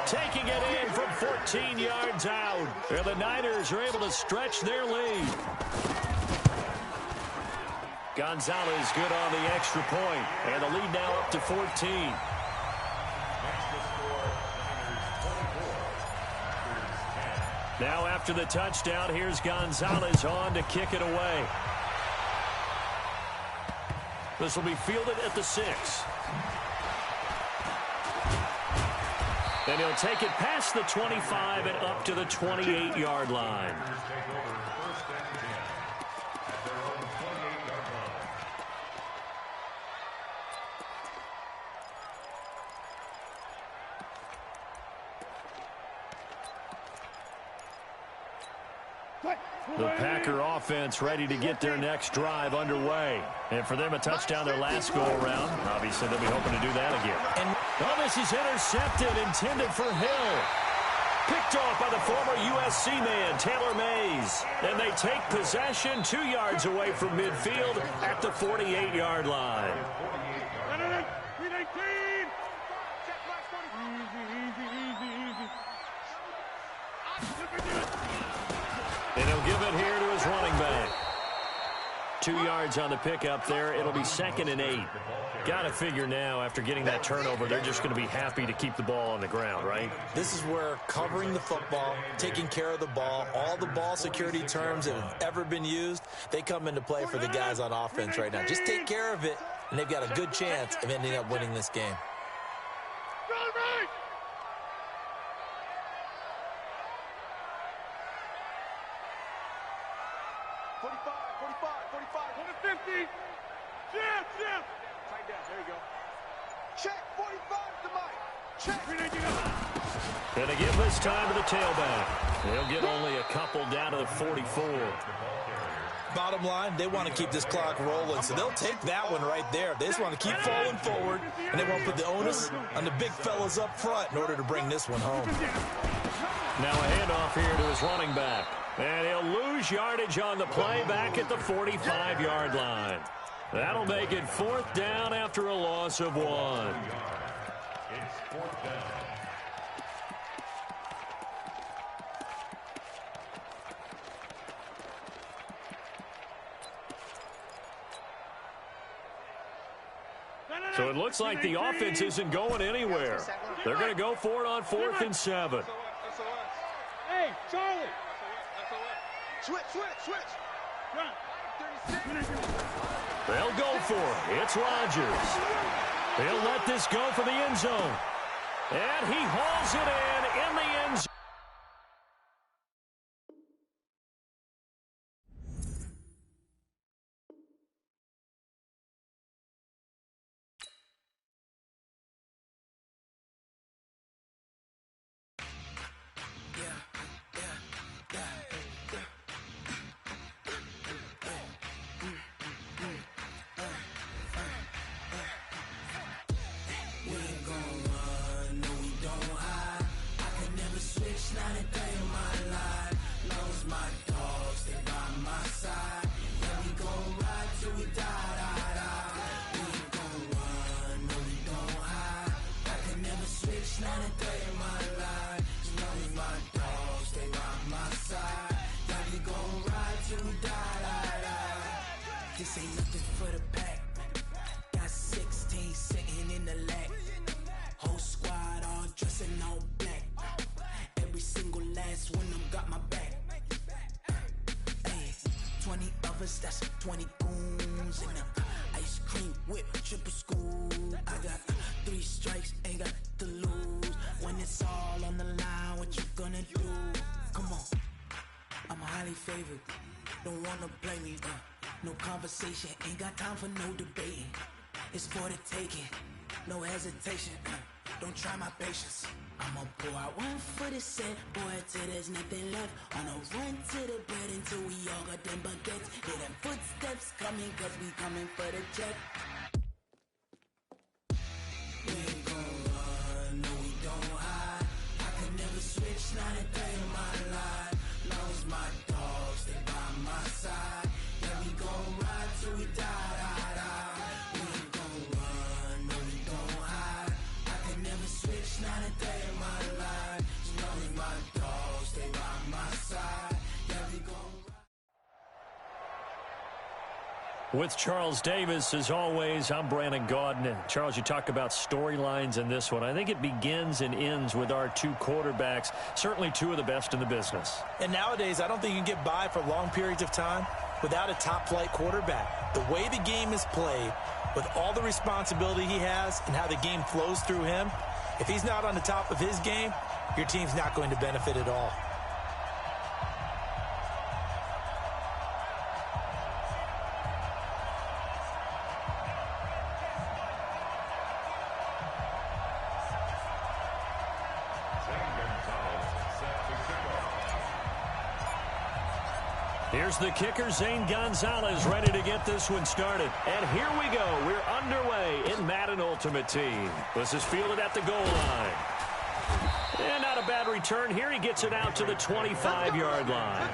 N: Taking it in from 14 yards out. And the Niners are able to stretch their lead. Gonzalez good on the extra point. And the lead now up to 14. Now after the touchdown, here's Gonzalez on to kick it away. This will be fielded at the 6. And he'll take it past the 25 and up to the 28-yard line. The Packer offense ready to get their next drive underway. And for them, a touchdown their last go-around. Obviously, they'll be hoping to do that again. And this is intercepted, intended for Hill. Picked off by the former USC man, Taylor Mays. And they take possession 2 yards away from midfield at the 48-yard line.
Q: 319! Easy.
N: And he'll give it here to his running back. 2 yards on the pickup there. It'll be 2nd and 8. Got to figure now, after getting that turnover, they're just going to be happy to keep the ball on the ground, right?
O: This is where covering the football, taking care of the ball, all the ball security terms that have ever been used, they come into play for the guys on offense right now. Just take care of it, and they've got a good chance of ending up winning this game.
Q: 50. Jim. Tight down. There you go. Check. 45 to Mike. Check.
N: Gonna give this time to the tailback. They'll get only a couple down to the 44.
O: Bottom line, they want to keep this clock rolling, so they'll take that one right there. They just want to keep falling forward, and they won't put the onus on the big fellas up front in order to bring this one home.
N: Now a handoff here to his running back. And he'll lose yardage on the play back at the 45-yard line. That'll make it 4th down after a loss of 1.
P: It's 4th down.
N: So it looks like the offense isn't going anywhere. They're going to go for it on 4th and 7.
Q: Hey, Charlie. Switch.
N: They'll go for it. It's Rodgers. They'll let this go for the end zone. And he hauls it in the end zone.
A: This ain't nothing for the pack. Got 16 sitting in the lag. Whole squad all dressing all black. Every single last one of them got my back. Hey, 20 of us, that's 20 goons in them. Ice cream whip, triple school. I got 3 strikes, ain't got to lose. When it's all on the line, what you gonna do? Come on, I'm highly favored. Don't wanna play me, no conversation, ain't got time for no debating. It's for the taking, no hesitation. Don't try my patience. I'ma pour out one for the set, boy, till there's nothing left. On a run to the bread until we all got them baguettes. Hear them footsteps coming, cause we coming for the check. We ain't gon' run, no we don't hide. I could never switch, not a day in my life. Long as my dogs, they by my side. Yeah, we gon' ride till we die. We ain't gon' run, no we don't hide. I could never switch, not a day in my life. As long as my dogs, they by my side. Yeah, we gon'
N: With Charles Davis, as always, I'm Brandon Gaudin. And Charles, you talk about storylines in this one. I think it begins and ends with our 2 quarterbacks, certainly 2 of the best in the business.
O: And nowadays, I don't think you can get by for long periods of time without a top-flight quarterback. The way the game is played, with all the responsibility he has and how the game flows through him, if he's not on the top of his game, your team's not going to benefit at all.
N: Here's the kicker, Zane Gonzalez, ready to get this one started. And here we go. We're underway in Madden Ultimate Team. This is fielded at the goal line. And not a bad return here. He gets it out to the 25-yard line.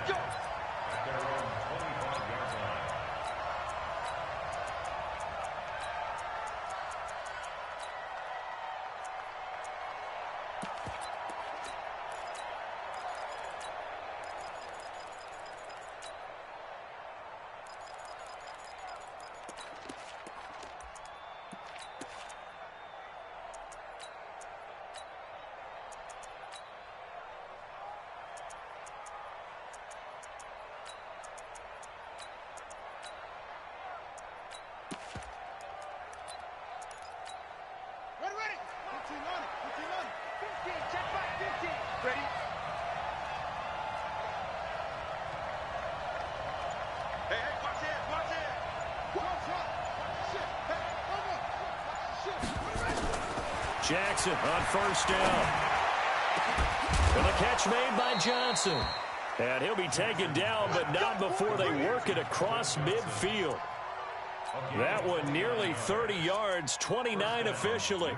N: Jackson on first down. And the catch made by Johnson. And he'll be taken down, but not before they work it across midfield. That one nearly 30 yards, 29 officially.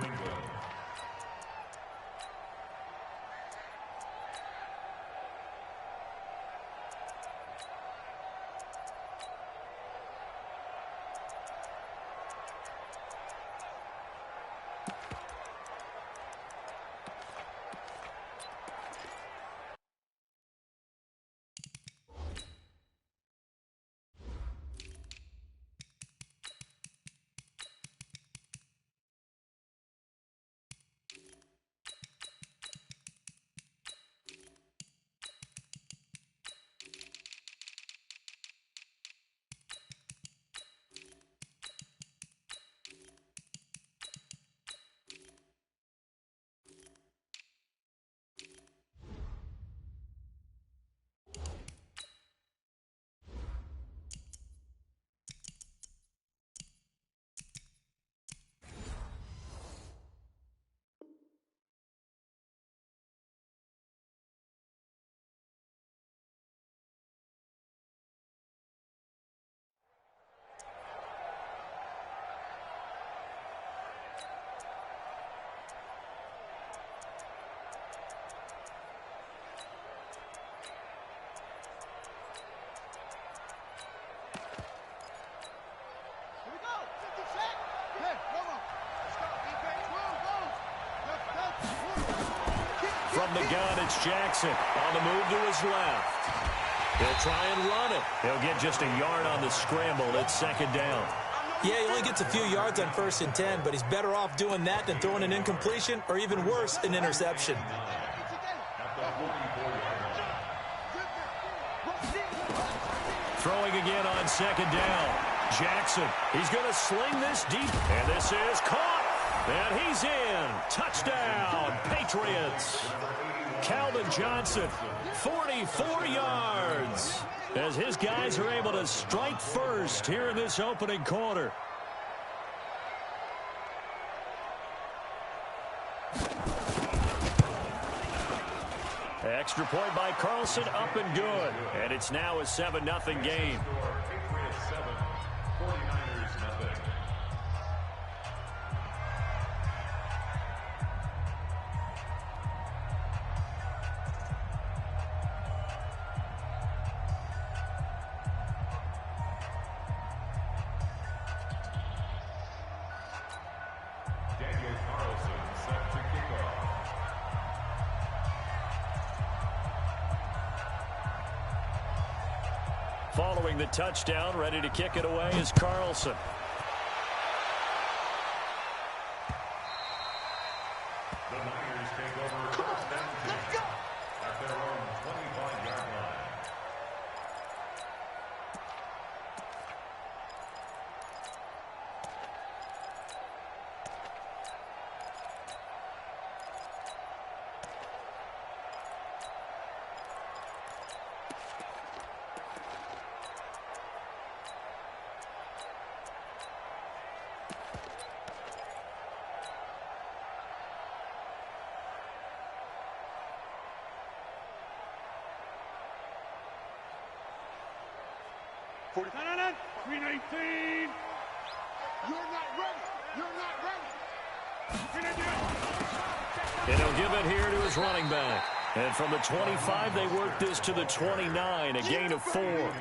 N: From the gun, it's Jackson on the move to his left. He'll try and run it. He'll get just a yard on the scramble. It's second down.
O: Yeah, he only gets a few yards on 1st and 10, but he's better off doing that than throwing an incompletion or even worse, an interception.
N: Throwing again on second down. Jackson, he's going to sling this deep. And this is caught. And he's in. Touchdown, Patriots. Calvin Johnson, 44 yards. As his guys are able to strike first here in this opening quarter. Extra point by Carlson, up and good. And it's now a 7-0 game.
P: Patriots 7, 49ers nothing.
N: Following the touchdown, ready to kick it away is Carlson.
P: The Niners take over first and 10 at their own 25-yard line.
Q: No, 319. You're not ready. You're not ready.
N: And he'll give it here to his running back. And from the 25, they work this to the 29, a gain of 4.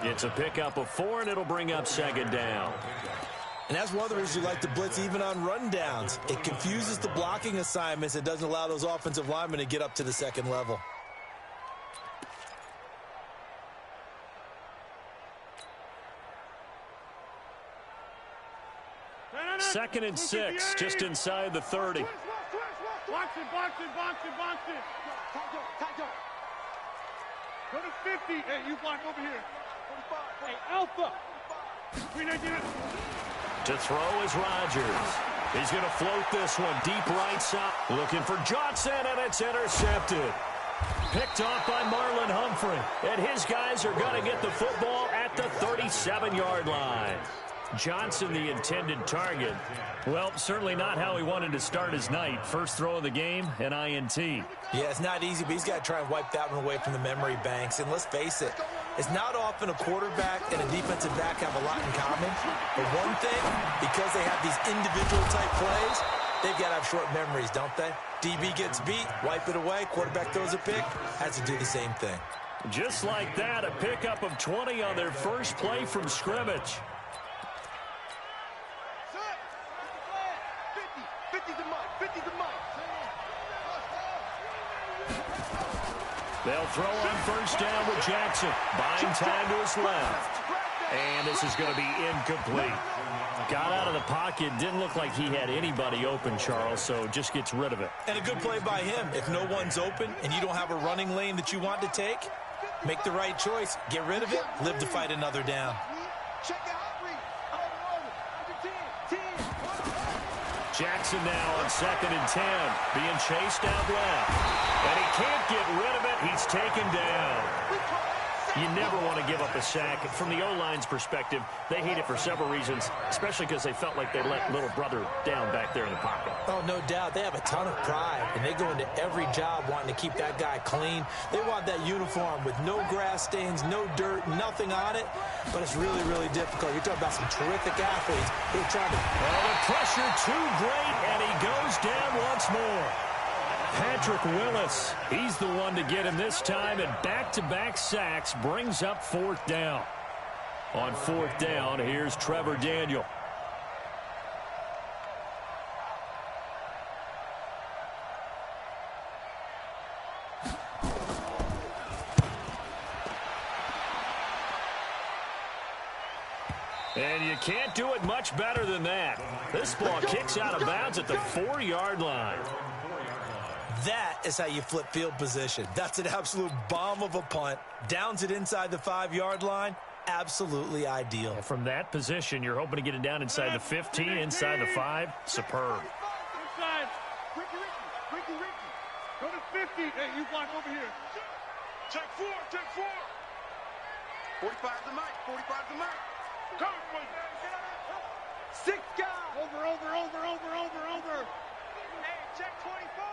N: It's a pickup of 4, and it'll bring up second down.
O: And that's one of the reasons you like to blitz even on rundowns. It confuses the blocking assignments and doesn't allow those offensive linemen to get up to the second level.
N: Second and 6, just inside the 30.
Q: Box it. Go to 50. Hey, you block over here. Hey, Alpha. 319.
N: To throw is Rodgers. He's going to float this one deep right side. Looking for Johnson, and it's intercepted. Picked off by Marlon Humphrey. And his guys are going to get the football at the 37-yard line. Johnson the intended target. Well, certainly not how he wanted to start his night. First throw of the game, an INT.
O: Yeah, it's not easy, but he's got to try and wipe that one away from the memory banks. And let's face it, it's not often a quarterback and a defensive back have a lot in common. But one thing, because they have these individual type plays, they've got to have short memories, don't they? DB gets beat, wipe it away, quarterback throws a pick, has to do the same thing.
N: Just like that, a pickup of 20 on their first play from scrimmage.
Q: 50's the mark, 50's the mark.
N: They'll throw on first down with Jackson. Buying time to his left. And this is going to be incomplete. Got out of the pocket. Didn't look like he had anybody open, Charles, so just gets rid of it.
O: And a good play by him. If no one's open and you don't have a running lane that you want to take, make the right choice. Get rid of it. Live to fight another down.
N: Jackson now on 2nd and 10. Being chased out left. And he can't get rid of it. He's taken down. You never want to give up a sack. From the O-line's perspective, they hate it for several reasons, especially because they felt like they let little brother down back there in the pocket.
O: Oh, no doubt. They have a ton of pride, and they go into every job wanting to keep that guy clean. They want that uniform with no grass stains, no dirt, nothing on it, but it's really, really difficult. You're talking about some terrific athletes who are trying to...
N: Well, the pressure too great, and he goes down once more. Patrick Willis, he's the one to get him this time, and back-to-back sacks brings up 4th down. On 4th down, here's Trevor Daniel. And you can't do it much better than that. This ball kicks out of bounds at the 4-yard line.
O: That is how you flip field position. That's an absolute bomb of a punt. Downs it inside the 5-yard line. Absolutely ideal.
N: And from that position, you're hoping to get it down inside the 15, inside the 5. Superb.
Q: Inside. Ricky. Go to 50. Hey, you block over here. Check 4. 45's the mic. 45's the mic. Come on. 6 guys. Over. Hey, check 24.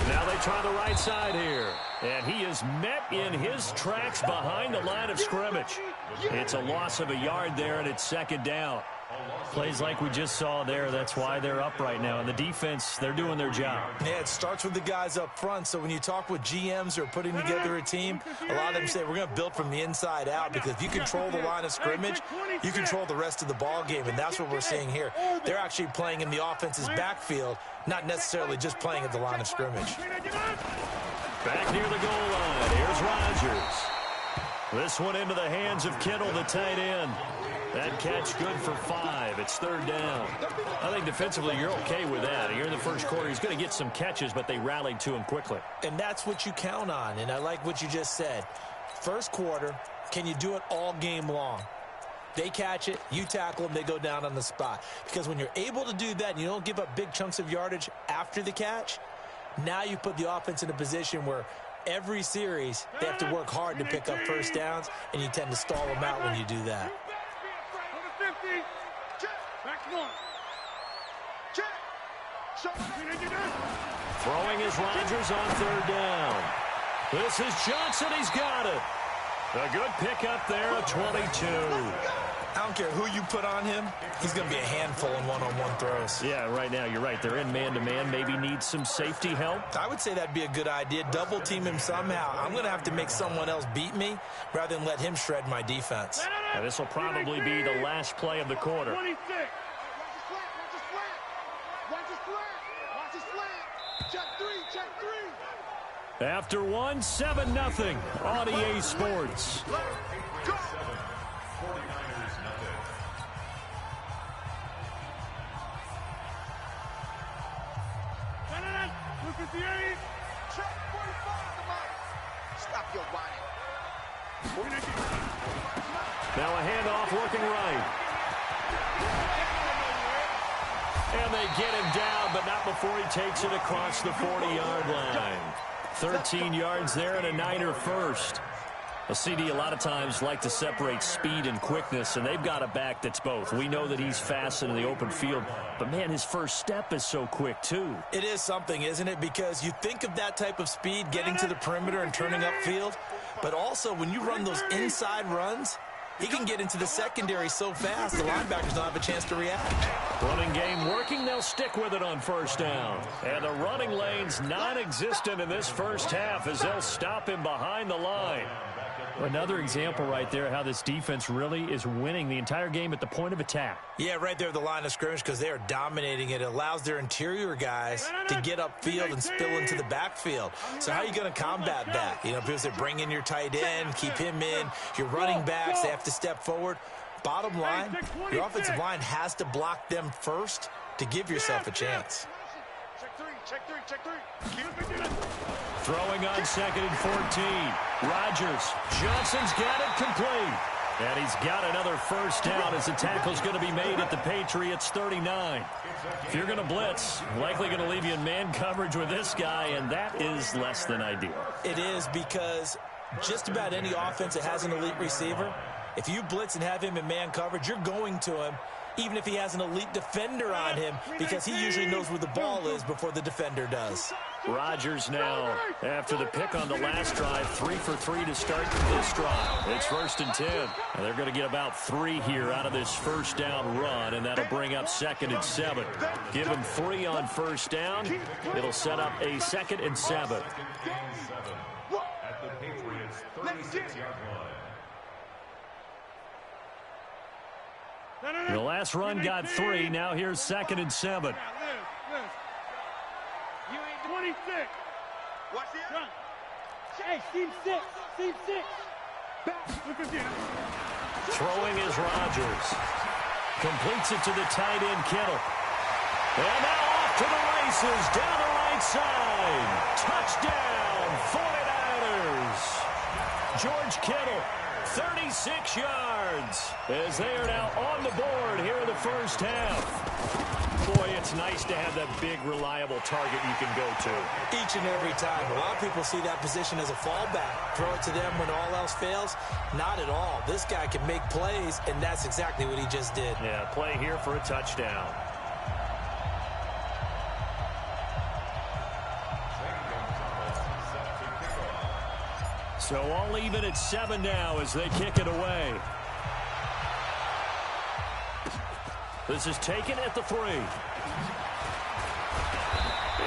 N: Now they try the right side here. And he is met in his tracks behind the line of scrimmage. It's a loss of a yard there, and it's 2nd down. Plays like we just saw there. That's why they're up right now. And the defense, they're doing their job.
O: Yeah, it starts with the guys up front. So when you talk with GMs who are putting together a team, a lot of them say we're going to build from the inside out, because if you control the line of scrimmage, you control the rest of the ball game, and that's what we're seeing here. They're actually playing in the offense's backfield, not necessarily just playing at the line of scrimmage.
N: Back near the goal line. Here's Rodgers. This one into the hands of Kittle, the tight end. That catch good for 5. It's 3rd down. I think defensively you're okay with that. Here in the first quarter, he's going to get some catches, but they rallied to him quickly.
O: And that's what you count on, and I like what you just said. First quarter, can you do it all game long? They catch it, you tackle them, they go down on the spot. Because when you're able to do that and you don't give up big chunks of yardage after the catch, now you put the offense in a position where every series they have to work hard to pick up first downs, and you tend to stall them out when you do that.
N: Throwing is Rodgers on 3rd down. This is Johnson. He's got it. A good pickup there, a 22.
O: I don't care who you put on him. He's going to be a handful in one-on-one throws.
N: Yeah, right now, you're right. They're in man-to-man. Maybe needs some safety help.
O: I would say that'd be a good idea. Double team him somehow. I'm going to have to make someone else beat me rather than let him shred my defense.
N: Now, this will probably be the last play of the quarter.
Q: 26. Watch his flat. Check 3.
N: After 1, 7-0 on EA Sports.
Q: Go. Check 45. Stop your body.
N: Now a handoff working right. And they get him down, but not before he takes it across the 40-yard line. 13 yards there and a Niner first. A CD a lot of times like to separate speed and quickness, and they've got a back that's both. We know that he's fast in the open field, but, man, his first step is so quick, too.
O: It is something, isn't it? Because you think of that type of speed getting to the perimeter and turning upfield, but also when you run those inside runs, he can get into the secondary so fast the linebackers don't have a chance to react.
N: Running game working. They'll stick with it on first down. And the running lane's non-existent in this first half as they'll stop him behind the line. Another example right there how this defense really is winning the entire game at the point of attack.
O: Yeah, right there at the line of scrimmage because they are dominating it. It allows their interior guys to get upfield and spill into the backfield. So how are you going to combat that? You know, because they bring in your tight end, keep him in. Your running backs, they have to step forward. Bottom line, your offensive line has to block them first to give yourself a chance.
Q: Check three.
N: Throwing on 2nd and 14. Rodgers. Johnson's got it complete. And he's got another first down as the tackle's going to be made at the Patriots 39. If you're going to blitz, likely going to leave you in man coverage with this guy, and that is less than ideal.
O: It is because just about any offense that has an elite receiver, if you blitz and have him in man coverage, you're going to him, even if he has an elite defender on him, because he usually knows where the ball is before the defender does.
N: Rodgers now, after the pick on the last drive, 3 for 3 to start this drive. It's 1st and 10. And they're going to get about 3 here out of this first down run, and that'll bring up 2nd and 7. Give him 3 on first down. It'll set up a 2nd and 7.
P: At the Patriots' 36-yard line.
N: The last run got 3. Now here's 2nd and 7.
Q: You ain't 26. Watch this. Hey, team 6. Team 6. Back. Look again.
N: Throwing is Rodgers. Completes it to the tight end, Kittle. And now off to the races down the right side. Touchdown, 49ers. George Kittle, 36 yards, as they are now on the board here in the first half. Boy, it's nice to have that big, reliable target you can go to.
O: Each and every time. A lot of people see that position as a fallback. Throw it to them when all else fails. Not at all. This guy can make plays, and that's exactly what he just did.
N: Yeah, play here for a touchdown. So all even at 7 now as they kick it away. This is taken at the 3.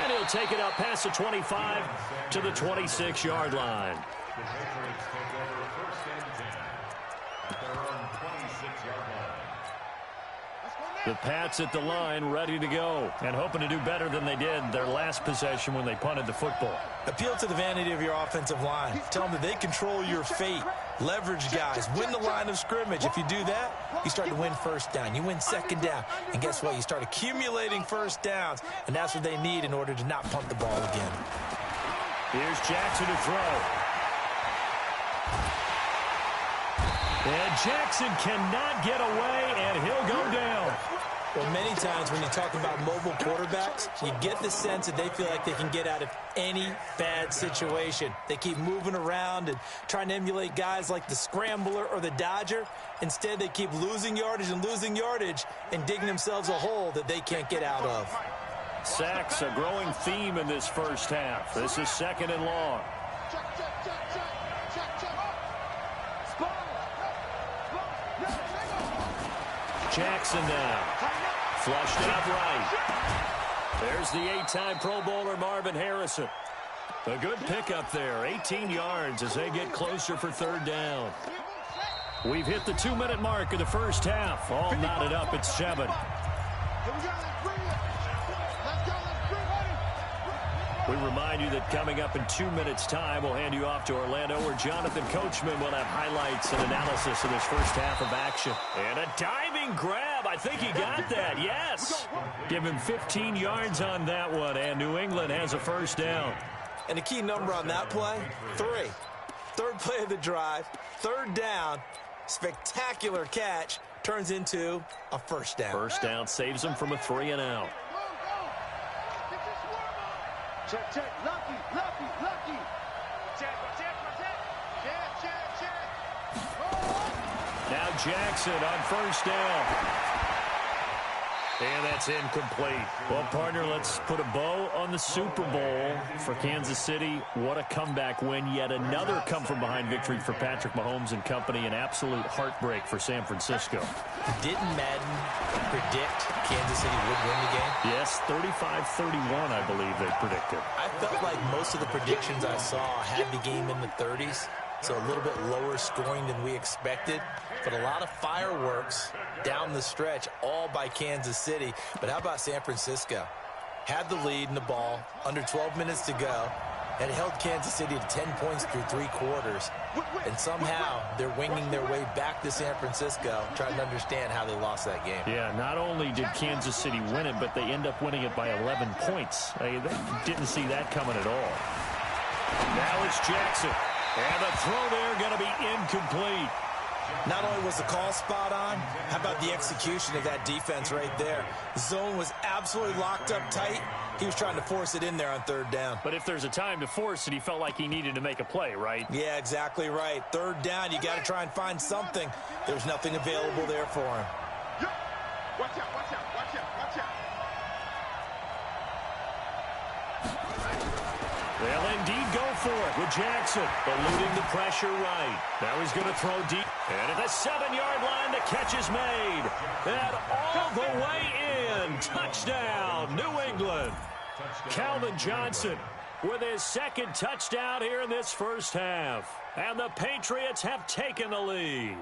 N: And he'll take it out past the 25 to the 26-yard line.
P: The Patriots take over 1st and 10 at their own 26-yard line.
N: The Pats at the line, ready to go, and hoping to do better than they did their last possession when they punted the football.
O: Appeal to the vanity of your offensive line. Tell them that they control your fate. Leverage guys. Win the line of scrimmage. If you do that, you start to win first down. You win 2nd down. And guess what? You start accumulating first downs, and that's what they need in order to not punt the ball again.
N: Here's Jackson to throw. And Jackson cannot get away, and he'll go down.
O: Well, many times when you talk about mobile quarterbacks, you get the sense that they feel like they can get out of any bad situation. They keep moving around and trying to emulate guys like the Scrambler or the Dodger. Instead, they keep losing yardage and digging themselves a hole that they can't get out of.
N: Sacks, a growing theme in this first half. This is 2nd and long. Jackson now. Flushed out right. There's the 8-time Pro Bowler Marvin Harrison. A good pickup there. 18 yards as they get closer for 3rd down. We've hit the 2-minute mark of the first half. All knotted up at 7. We remind you that coming up in 2 minutes' time, we'll hand you off to Orlando, where Jonathan Coachman will have highlights and analysis of this first half of action. And a diving grab. I think he got that. Yes. Give him 15 yards on that one, and New England has a first down.
O: And the key number on that play, 3. 3rd play of the drive, 3rd down, spectacular catch, turns into a first down.
N: First down saves him from a 3 and out.
Q: Check. Lucky.
N: Now Jackson on first down. And that's incomplete. Well, partner, let's put a bow on the Super Bowl for Kansas City. What a comeback win. Yet another come-from-behind victory for Patrick Mahomes and company. An absolute heartbreak for San Francisco.
O: Didn't Madden predict Kansas City would win the game?
N: Yes, 35-31, I believe they predicted.
O: I felt like most of the predictions I saw had the game in the 30s, so a little bit lower scoring than we expected. But a lot of fireworks down the stretch, all by Kansas City. But how about San Francisco? Had the lead in the ball, under 12 minutes to go, and held Kansas City to 10 points through 3 quarters. And somehow they're winging their way back to San Francisco, trying to understand how they lost that game.
N: Yeah, not only did Kansas City win it, but they end up winning it by 11 points. They didn't see that coming at all. Now it's Jackson. And the throw there going to be incomplete.
O: Not only was the call spot on, how about the execution of that defense right there? The zone was absolutely locked up tight. He was trying to force it in there on third down.
N: But if there's a time to force it, he felt like he needed to make a play, right?
O: Yeah, exactly right. Third down, you got to try and find something. There's nothing available there for him.
Q: Watch out, watch out, watch out, watch out.
N: They'll indeed go for it with Jackson, eluding the pressure right. Now he's going to throw deep. And at the 7-yard line, the catch is made. And all the way in. Touchdown, New England. Calvin Johnson with his second touchdown here in this first half. And the Patriots have taken the lead.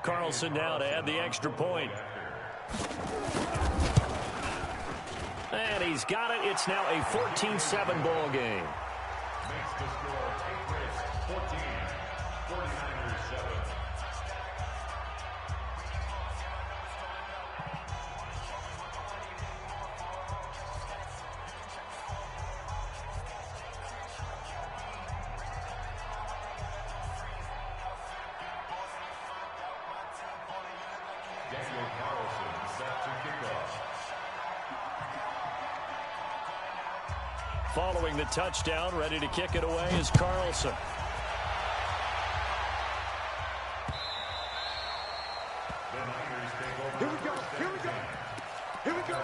N: Carlson now to add the extra point. And he's got it. It's now a 14-7 ball game.
P: Makes the score Patriots 14, 49ers 7.
N: Following the touchdown, ready to kick it away is Carlson.
Q: Here we go, here we go, here we go.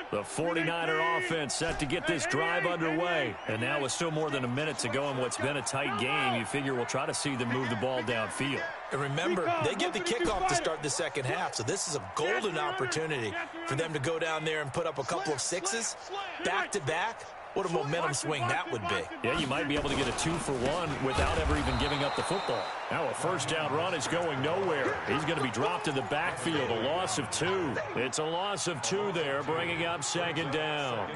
N: The 49er offense set to get this drive underway. And now with still more than a minute to go in what's been a tight game, you figure we'll try to see them move the ball downfield.
O: And remember, they get the kickoff to start the second half, so this is a golden opportunity for them to go down there and put up a couple of sixes back-to-back. What a momentum swing that would be.
N: Yeah, you might be able to get a 2-for-1 without ever even giving up the football. Now a first down run is going nowhere. He's going to be dropped in the backfield, a loss of 2. It's a loss of 2 there, bringing up second down.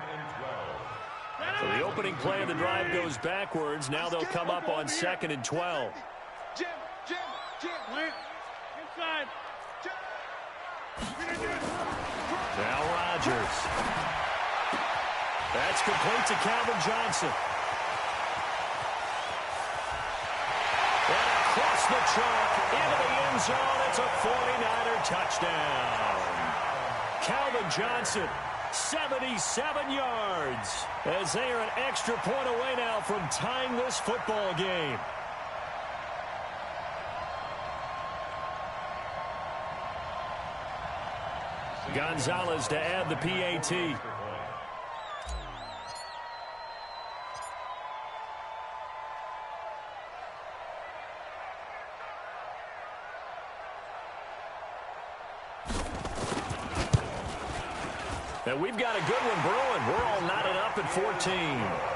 N: So the opening play of the drive goes backwards. Now they'll come up on 2nd and 12.
Q: Jim, inside.
N: Now Rodgers. That's complete to Calvin Johnson. And across the chalk into the end zone. It's a 49er touchdown. Calvin Johnson, 77 yards, as they are an extra point away now from tying this football game. Gonzalez to add the PAT. And we've got a good one brewing. We're all knotted up at 14.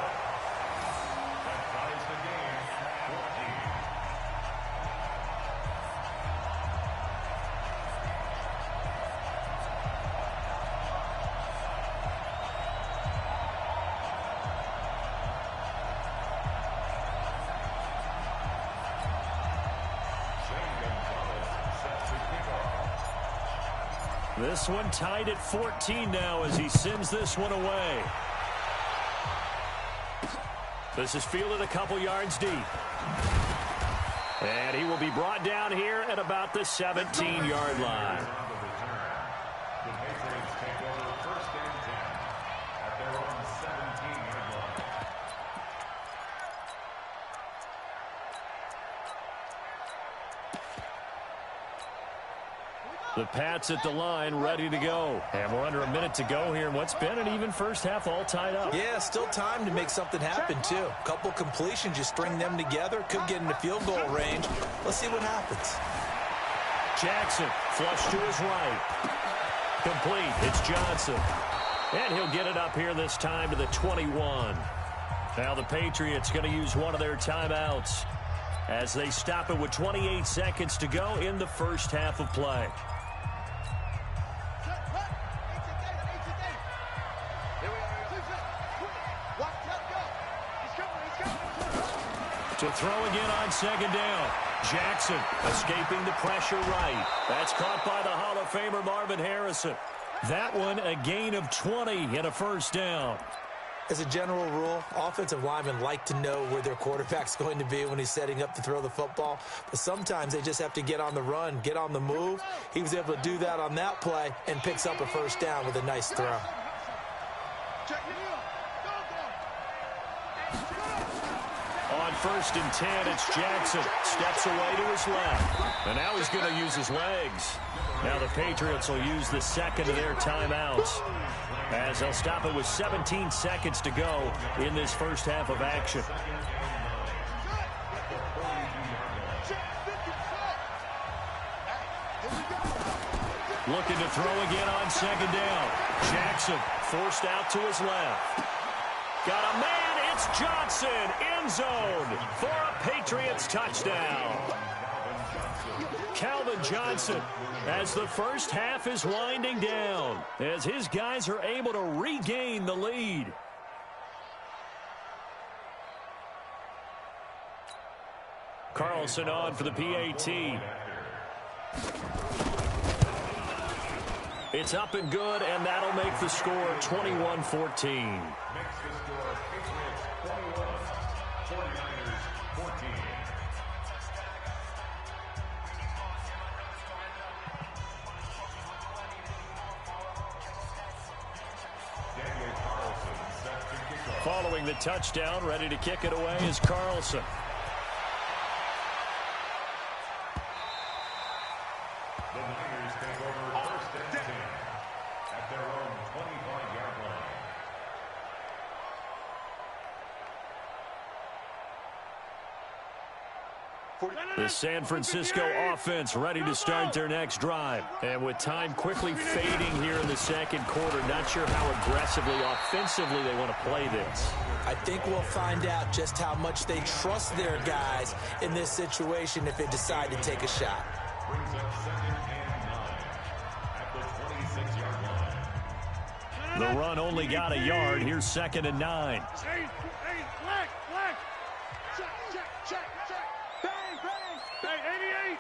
N: This one tied at 14 now as he sends this one away. This is fielded a couple yards deep. And he will be brought down here at about the 17-yard line.
P: The Patriots take over first and 10 at their own 17-yard line.
N: The Pats at the line, ready to go. And we're under a minute to go here in what's been an even first half, all tied up.
O: Yeah, still time to make something happen, too. A couple completions, you string them together, could get into field goal range. Let's see what happens.
N: Jackson, flush to his right. Complete, it's Johnson. And he'll get it up here this time to the 21. Now the Patriots going to use one of their timeouts as they stop it with 28 seconds to go in the first half of play. To throw again on second down. Jackson escaping the pressure right. That's caught by the Hall of Famer Marvin Harrison. That one a gain of 20 and a first down.
O: As a general rule, offensive linemen like to know where their quarterback's going to be when he's setting up to throw the football. But sometimes they just have to get on the run, get on the move. He was able to do that on that play and picks up a first down with a nice throw.
N: On first and 10, it's Jackson. Steps away to his left. And now he's going to use his legs. Now the Patriots will use the second of their timeouts as they'll stop it with 17 seconds to go in this first half of action. Looking to throw again on second down. Jackson forced out to his left. Got a man. It's Johnson, end zone for a Patriots touchdown. Calvin Johnson, as the first half is winding down, as his guys are able to regain the lead. Carlson on for the PAT. It's up and good, and that'll make the score 21-14. Following the touchdown, ready to kick it away is Carlson.
P: The Niners take over first and 10 at their own 25-yard line.
N: The San Francisco offense ready to start their next drive. And with time quickly fading here in the second quarter, not sure how aggressively, offensively they want to play this.
O: I think we'll find out just how much they trust their guys in this situation if they decide to take a shot.
P: Brings up second and 9 at the 26-yard line.
N: The run only got a yard. Here's second and 9.
Q: Hey, flag. Check. Bang. Hey, 88.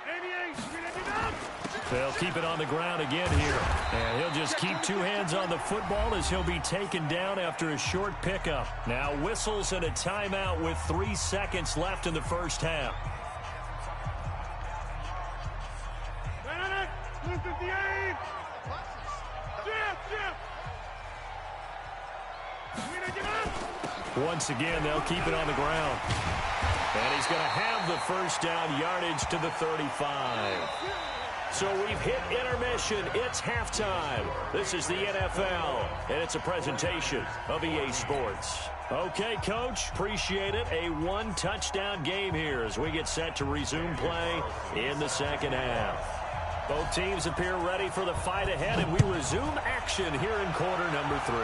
N: They'll keep it on the ground again here. And he'll just keep two hands on the football as he'll be taken down after a short pickup. Now whistles and a timeout with 3 seconds left in the first half.
Q: 58.
N: Once again, they'll keep it on the ground. And he's going to have the first down, yardage to the 35. So we've hit intermission. It's halftime. This is the NFL, and it's a presentation of EA Sports. Okay, Coach, appreciate it. A one-touchdown game here as we get set to resume play in the second half. Both teams appear ready for the fight ahead, and we resume action here in quarter number 3.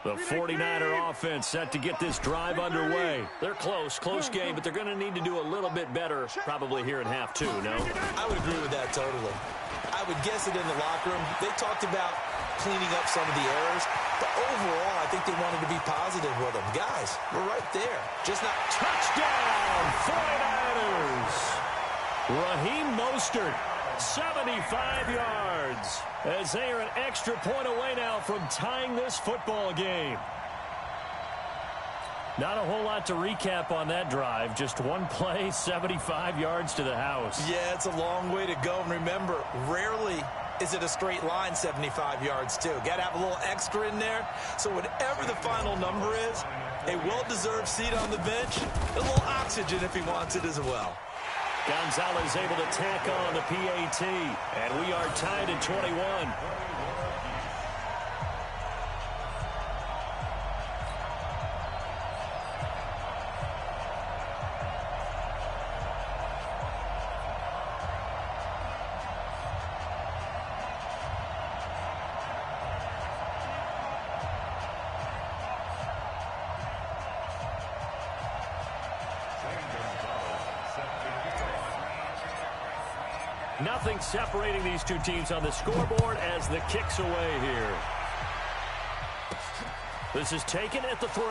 N: The 49er offense set to get this drive underway. They're close game, but they're going to need to do a little bit better probably here in half two, no?
O: I would agree with that totally. I would guess it in the locker room. They talked about cleaning up some of the errors, but overall, I think they wanted to be positive with them. Guys, we're right there. Just not...
N: Touchdown, 49ers! Raheem Mostert, 75 yards, as they are an extra point away now from tying this football game. Not a whole lot to recap on that drive. Just one play, 75 yards to the house.
O: Yeah, it's a long way to go. And remember, rarely is it a straight line 75 yards, too. Got to have a little extra in there. So whatever the final number is, a well-deserved seat on the bench, a little oxygen if he wants it as well.
N: Gonzalez able to tack on the PAT, and we are tied at 21. Nothing separating these two teams on the scoreboard as the kick's away here. This is taken at the 3.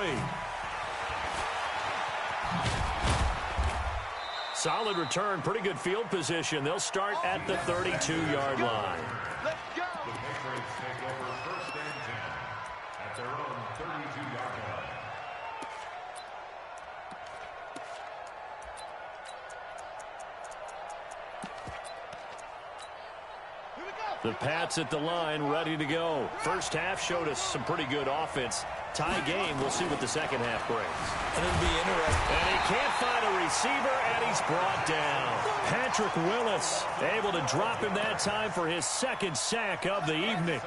N: Solid return, pretty good field position. They'll start at the 32-yard line.
Q: Let's go.
P: The Patriots take over 1st and 10 at their own 32-yard line.
N: The Pats at the line, ready to go. First half showed us some pretty good offense. Tie game, we'll see what the second half brings.
O: And it'll be interesting.
N: And he can't find a receiver, and he's brought down. Patrick Willis able to drop him that time for his second sack of the evening.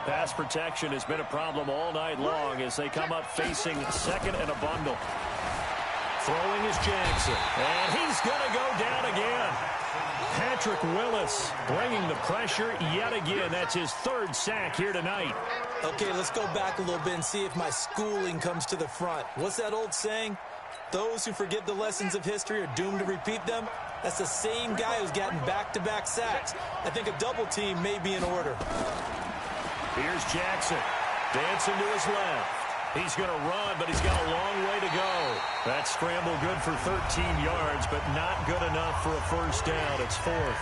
N: Pass protection has been a problem all night long as they come up facing second and a bundle. Throwing is Jackson, and he's going to go down again. Patrick Willis bringing the pressure yet again. That's his 3rd sack here tonight.
O: Okay, let's go back a little bit and see if my schooling comes to the front. What's that old saying? Those who forget the lessons of history are doomed to repeat them. That's the same guy who's gotten back-to-back sacks. I think a double team may be in order.
N: Here's Jackson, dancing to his left. He's going to run, but he's got a long way to go. That scramble good for 13 yards, but not good enough for a first down. It's 4th.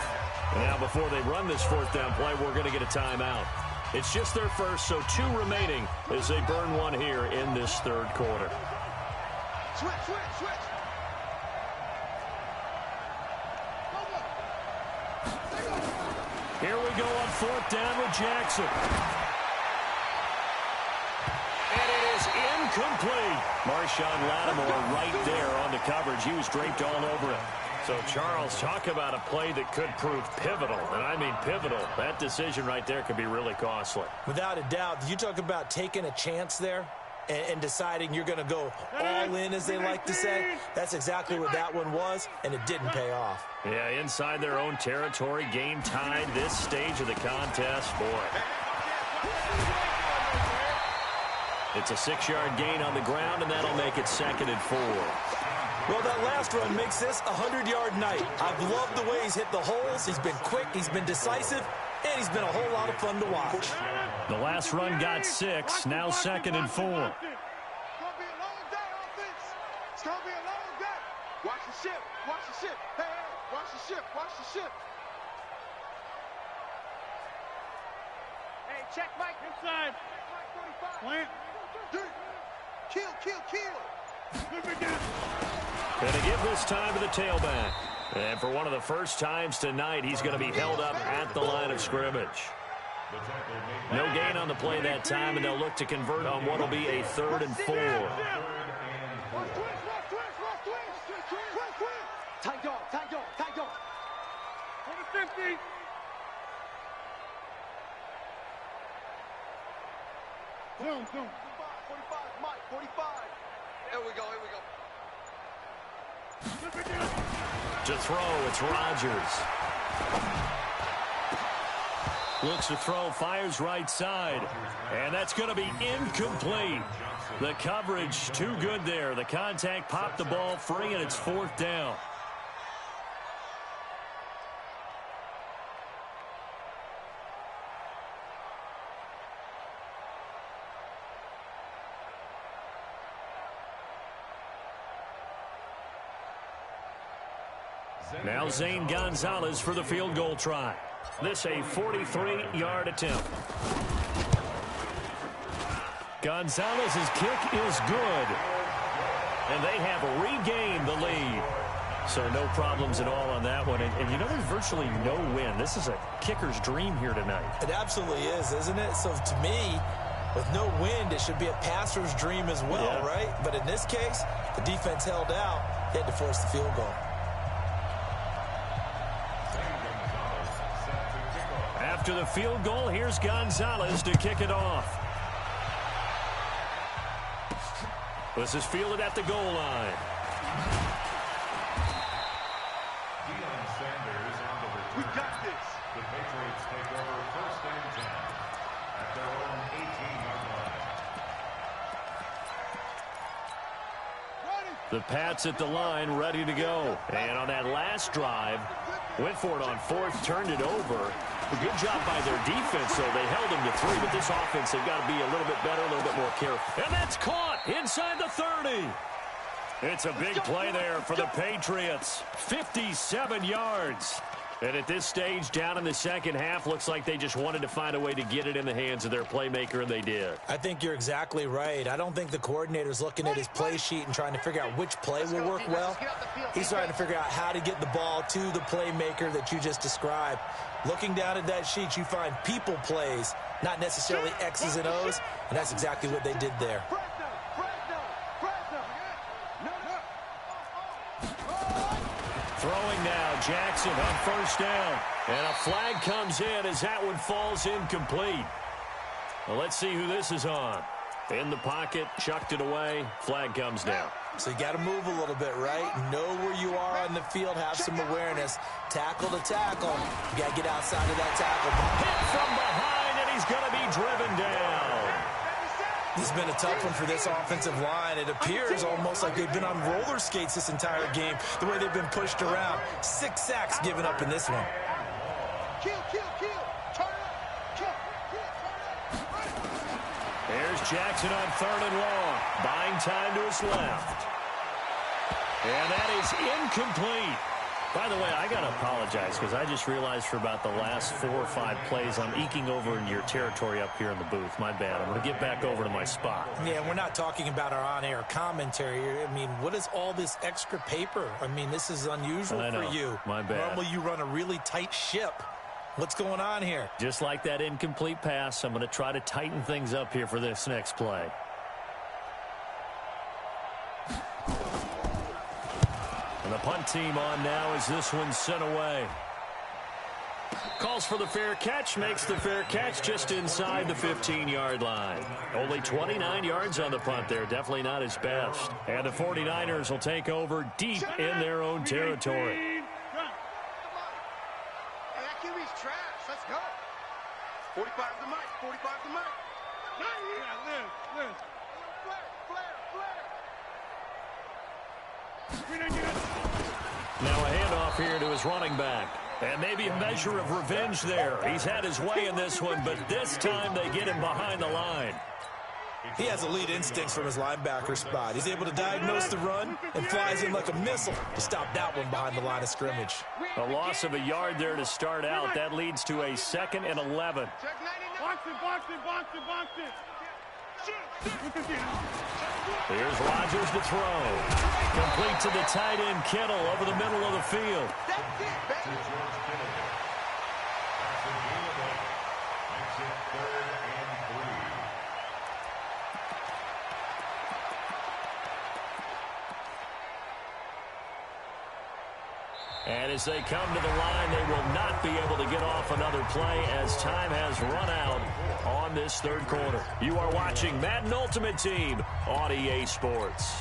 N: Now, before they run this 4th down play, we're going to get a timeout. It's just their first, so 2 remaining as they burn one here in this 3rd quarter.
Q: Switch.
N: Here we go on 4th down with Jackson. Incomplete. Marshawn Lattimore right there on the coverage. He was draped all over it. So, Charles, talk about a play that could prove pivotal. And I mean pivotal. That decision right there could be really costly.
O: Without a doubt. You talk about taking a chance there and deciding you're going to go all in, as they like to say. That's exactly what that one was, and it didn't pay off.
N: Yeah, inside their own territory, game tied this stage of the contest. Boy. It's a 6-yard gain on the ground, and that'll make it 2nd and 4.
O: Well, that last run makes this a 100-yard night. I've loved the way he's hit the holes. He's been quick, he's been decisive, and he's been a whole lot of fun to watch.
N: The last run got 6, now 2nd and 4.
Q: It's going to be a long day, offense. It's going to be a long day. Watch the ship. Hey, watch the ship. Hey, check Mike inside. Plant. Kill.
N: Going to give this time to the tailback. And for one of the first times tonight, he's going to be held up at the line of scrimmage. No gain on the play that time, and they'll look to convert on what will be a 3rd and 4.
Q: Tight dog. 50. Zoom. 45, Mike, 45. Here we go.
N: To throw, it's Rodgers. Looks to throw, fires right side. And that's going to be incomplete. The coverage too good there. The contact popped the ball free, and it's 4th down. Now Zane Gonzalez for the field goal try. This a 43-yard attempt. Gonzalez's kick is good. And they have regained the lead. So no problems at all on that one. And you know, there's virtually no wind. This is a kicker's dream here tonight.
O: It absolutely is, isn't it? So to me, with no wind, it should be a passer's dream as well, right? But in this case, the defense held out. They had to force the field goal.
N: After the field goal, here's Gonzalez to kick it off. This is fielded at the goal line.
Q: We got this.
P: The Patriots take over 1st and 10 at their own 18-yard line.
N: The Pats at the line, ready to go. And on that last drive, went for it on 4th, turned it over. A good job by their defense, though. They held them to 3, but this offense, they've got to be a little bit better, a little bit more careful. And that's caught inside the 30. It's a big play there for the Patriots. 57 yards. And at this stage, down in the second half, looks like they just wanted to find a way to get it in the hands of their playmaker, and they did.
O: I think you're exactly right. I don't think the coordinator's looking at his play sheet and trying to figure out which play will work well. He's trying to figure out how to get the ball to the playmaker that you just described. Looking down at that sheet, you find people plays, not necessarily X's and O's, and that's exactly what they did there.
N: Throwing now, Jackson on 1st down. And a flag comes in as that one falls incomplete. Well, let's see who this is on. In the pocket, chucked it away, flag comes down.
O: So you got to move a little bit, right? Know where you are on the field, have some awareness. Tackle to tackle. You got to get outside of that tackle.
N: Hit from behind, and he's going to be driven down.
O: This has been a tough one for this offensive line. It appears almost like they've been on roller skates this entire game, the way they've been pushed around. 6 sacks given up in this one.
Q: Kill. Turn up. Kill.
N: There's Jackson on 3rd and long. Buying time to his left. And that is incomplete. By the way, I got to apologize because I just realized for about the last 4 or 5 plays, I'm eking over into your territory up here in the booth. My bad. I'm going to get back over to my spot.
O: Yeah, we're not talking about our on-air commentary. I mean, what is all this extra paper? I mean, this is unusual for you.
N: My bad.
O: Normally you run a really tight ship. What's going on here?
N: Just like that incomplete pass, I'm going to try to tighten things up here for this next play. And the punt team on now as this one's sent away. Calls for the fair catch, makes the fair catch just inside the 15-yard line. Only 29 yards on the punt there, definitely not his best. And the 49ers will take over deep in their own territory.
Q: Hey, that QB's trash. Let's go. 45 the mic. 45 the mic. Yeah, Liz.
N: Now a handoff here to his running back. And maybe a measure of revenge there. He's had his way in this one, but this time they get him behind the line.
O: He has elite instincts from his linebacker spot. He's able to diagnose the run and flies in like a missile to stop that one behind the line of scrimmage.
N: A loss of a yard there to start out. That leads to a 2nd and 11.
Q: Box it.
N: Here's Rodgers to throw. Complete to the tight end, Kittle, over the middle of the field. And as they come to the line, they will not be able to get off another play as time has run out on this 3rd quarter. You are watching Madden Ultimate Team on EA Sports.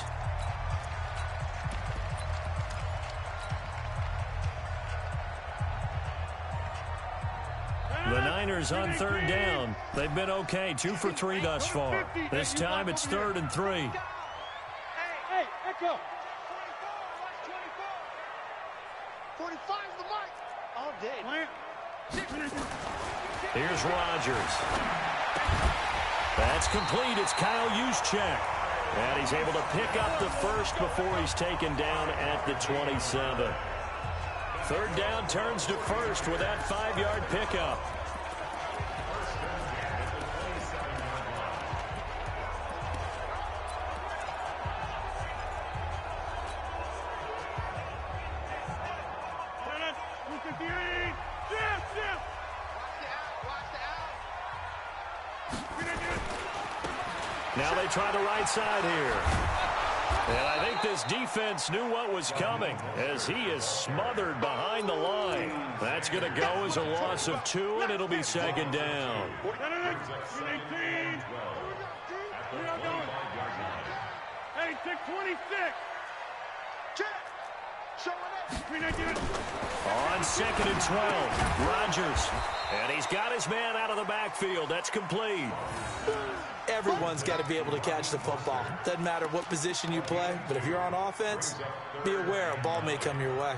N: The 49ers on third down. They've been okay, 2 for 3 thus far. This time it's 3rd and 3.
Q: Hey, Echo. 45's the mic. All day.
N: Here's Rodgers. That's complete. It's Kyle Juszczyk. And he's able to pick up the first before he's taken down at the 27. Third down turns to first with that 5-yard pickup. Now they try the right side here. And I think this defense knew what was coming as he is smothered behind the line. That's going to go as a loss of 2, and it'll be 2nd down.
Q: Hey, 626.
N: On 2nd and 12, Rodgers. And he's got his man out of the backfield. That's complete.
O: Everyone's got to be able to catch the football. Doesn't matter what position you play, but if you're on offense, be aware a ball may come your way.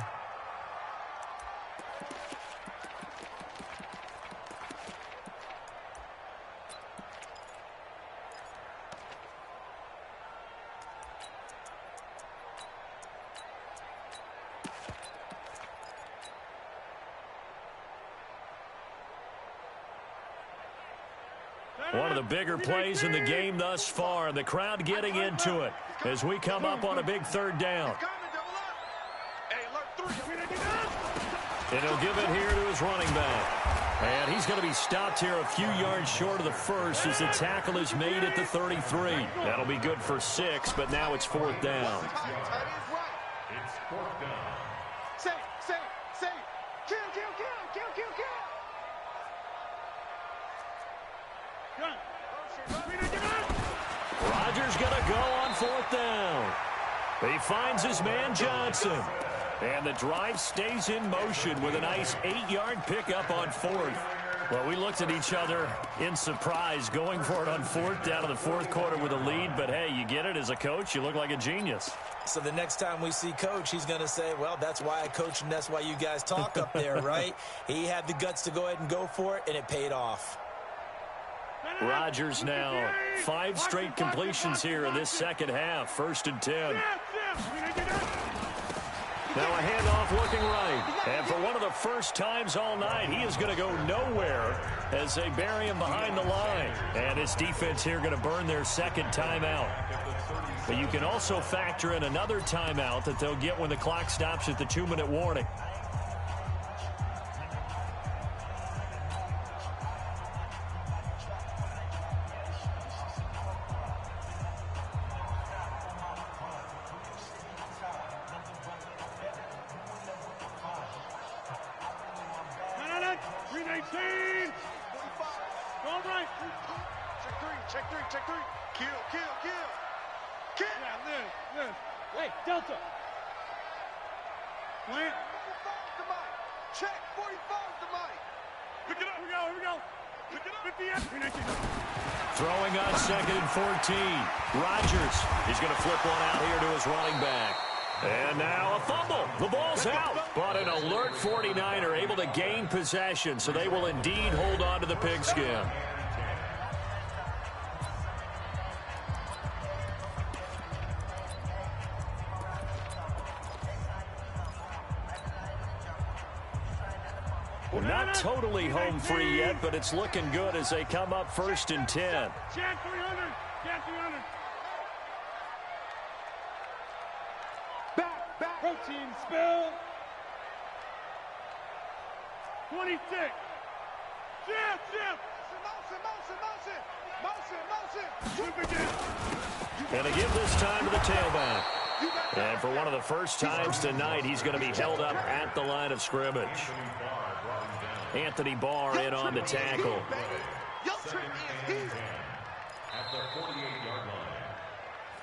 N: One of the bigger plays in the game thus far. The crowd getting into it as we come up on a big 3rd down. And he'll give it here to his running back. And he's going to be stopped here a few yards short of the first as the tackle is made at the 33. That'll be good for 6, but now it's 4th down.
H: It's 4th down.
Q: Say, kill.
N: Rodgers going to go on 4th down. He finds his man Johnson. And the drive stays in motion with a nice 8-yard pickup on 4th. Well, we looked at each other in surprise going for it on 4th down in the 4th quarter with a lead. But, hey, you get it as a coach. You look like a genius.
O: So the next time we see Coach, he's going to say, well, that's why I coach and that's why you guys talk up there, right? He had the guts to go ahead and go for it, and it paid off.
N: Rodgers now 5 straight completions here in this second half. 1st and 10. Now a handoff looking right. And for one of the first times all night, he is going to go nowhere as they bury him behind the line. And his defense here going to burn their 2nd timeout. But you can also factor in another timeout that they'll get when the clock stops at the 2-minute warning.
Q: Check three. Kill. Yeah, live. Hey, Delta. Plant. 45's the mic. Check, 45's the mic. Pick it up. Here we go. Pick it up. 58.
N: Throwing on 2nd and 14. Rodgers is going to flip one out here to his running back. And now a fumble. The ball's out. But an alert 49er able to gain possession, so they will indeed hold on to the pigskin. Well, not totally home free yet, but it's looking good as they come up 1st and 10.
Q: Jack 300. Back. Protein spill. 26. Jim. Motion.
N: And to give this time to the tailback. And for one of the first times tonight, he's going to be held up at the line of scrimmage. Anthony Barr in on the tackle.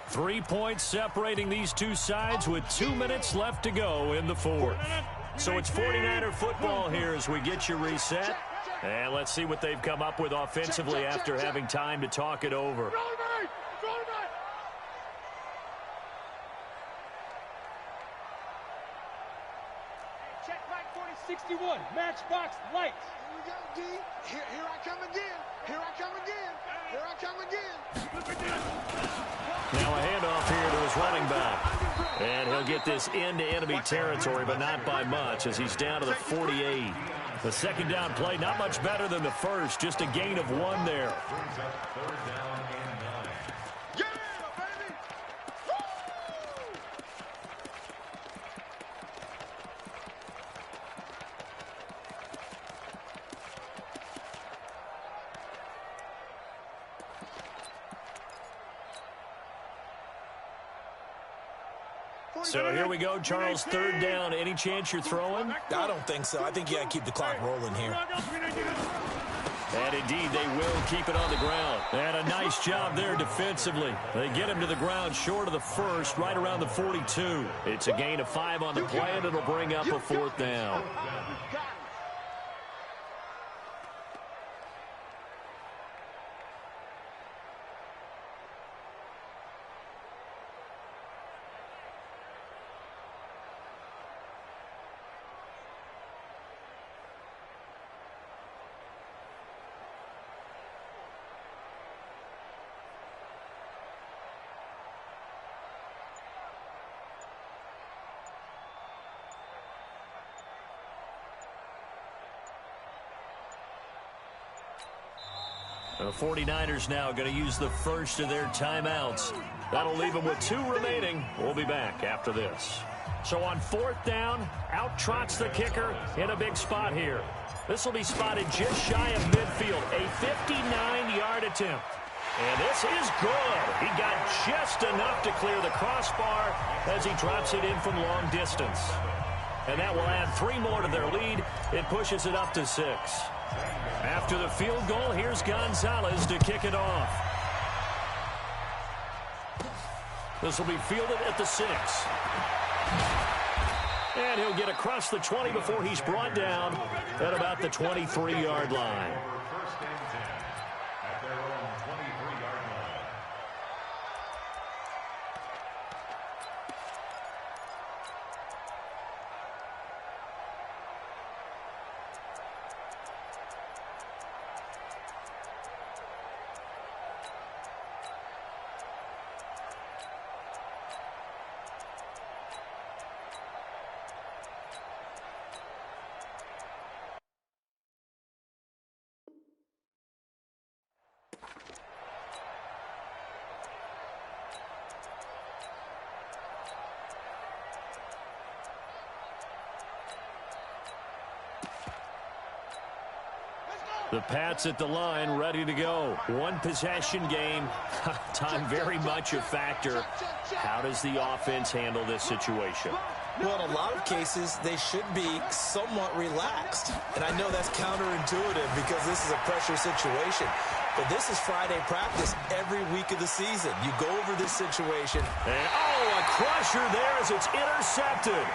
N: 3 points separating these two sides with 2 minutes left to go in the 4th. So it's 49er football here as we get you reset. And let's see what they've come up with offensively after having time to talk it over.
Q: Check right 4061. Matchbox lights. Here we go, D. Here I come again. Here I come again. Here I come again.
N: Now a handoff here to his running back. And he'll get this into enemy territory, but not by much as he's down to the 48. The second down play, not much better than the first, just a gain of 1 there. So here we go, Charles, third down. Any chance you're throwing?
O: I don't think so. I think you got to keep the clock rolling here.
N: And indeed, they will keep it on the ground. And a nice job there defensively. They get him to the ground short of the first, right around the 42. It's a gain of 5 on the play, and it'll bring up a 4th down. The 49ers now going to use the first of their timeouts. That'll leave them with 2 remaining. We'll be back after this. So on 4th down, out trots the kicker in a big spot here. This will be spotted just shy of midfield, a 59-yard attempt. And this is good. He got just enough to clear the crossbar as he drops it in from long distance. And that will add 3 more to their lead. It pushes it up to 6. After the field goal, here's Gonzalez to kick it off. This will be fielded at the 6. And he'll get across the 20 before he's brought down at about the 23-yard line. The Pats at the line, ready to go. 1 possession game. Time very much a factor. How does the offense handle this situation?
O: Well, in a lot of cases, they should be somewhat relaxed. And I know that's counterintuitive because this is a pressure situation. But this is Friday practice every week of the season. You go over this situation.
N: And, a crusher there as it's intercepted.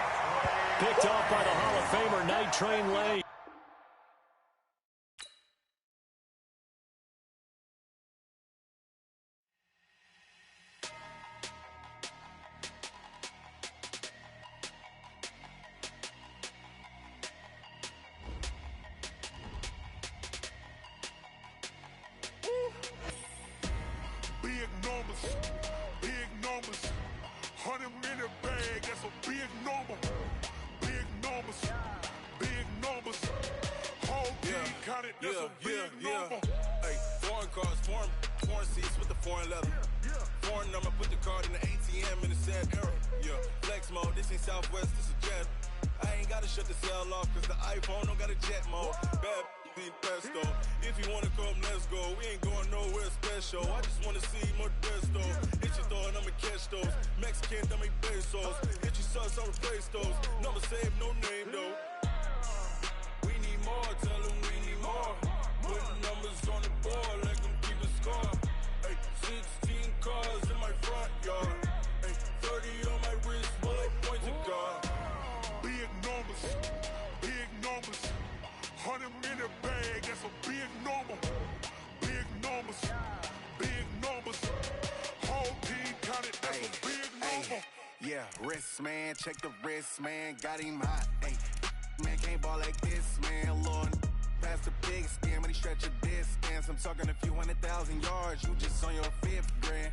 N: Picked off by the Hall of Famer, Night Train Lane.
H: Big numbers, 100-minute bag, that's a big number. Big numbers, whole team counted, that's a big number.
R: Hey, foreign cars, foreign seats with the foreign leather. Foreign number, put the card in the ATM in the sad era. Yeah, flex mode, this ain't Southwest, this is jet. I ain't gotta shut the cell off, cause the iPhone don't got a jet mode. Bad pesto. If you wanna come, let's go. We ain't going nowhere special. I just wanna see more Modesto. Hit your thought, I'ma catch those. Mexican, I make pesos. Hit your sauce, I'll replace those. Number save, no name though. We need more, tell them we need more. Putting numbers on the board, let them keep a score. Hey, 16 cars in my front yard. Hey, 30 on my wrist, bullet point to God.
H: Big numbers, 100-minute bag, that's a
F: Yeah, wrist, man, check the wrist, man, got him hot. Hey, man, can't ball like this, man, Lord. Past the big skin when he stretch a distance. I'm talking a few 100,000 yards, you just on your 5th grand.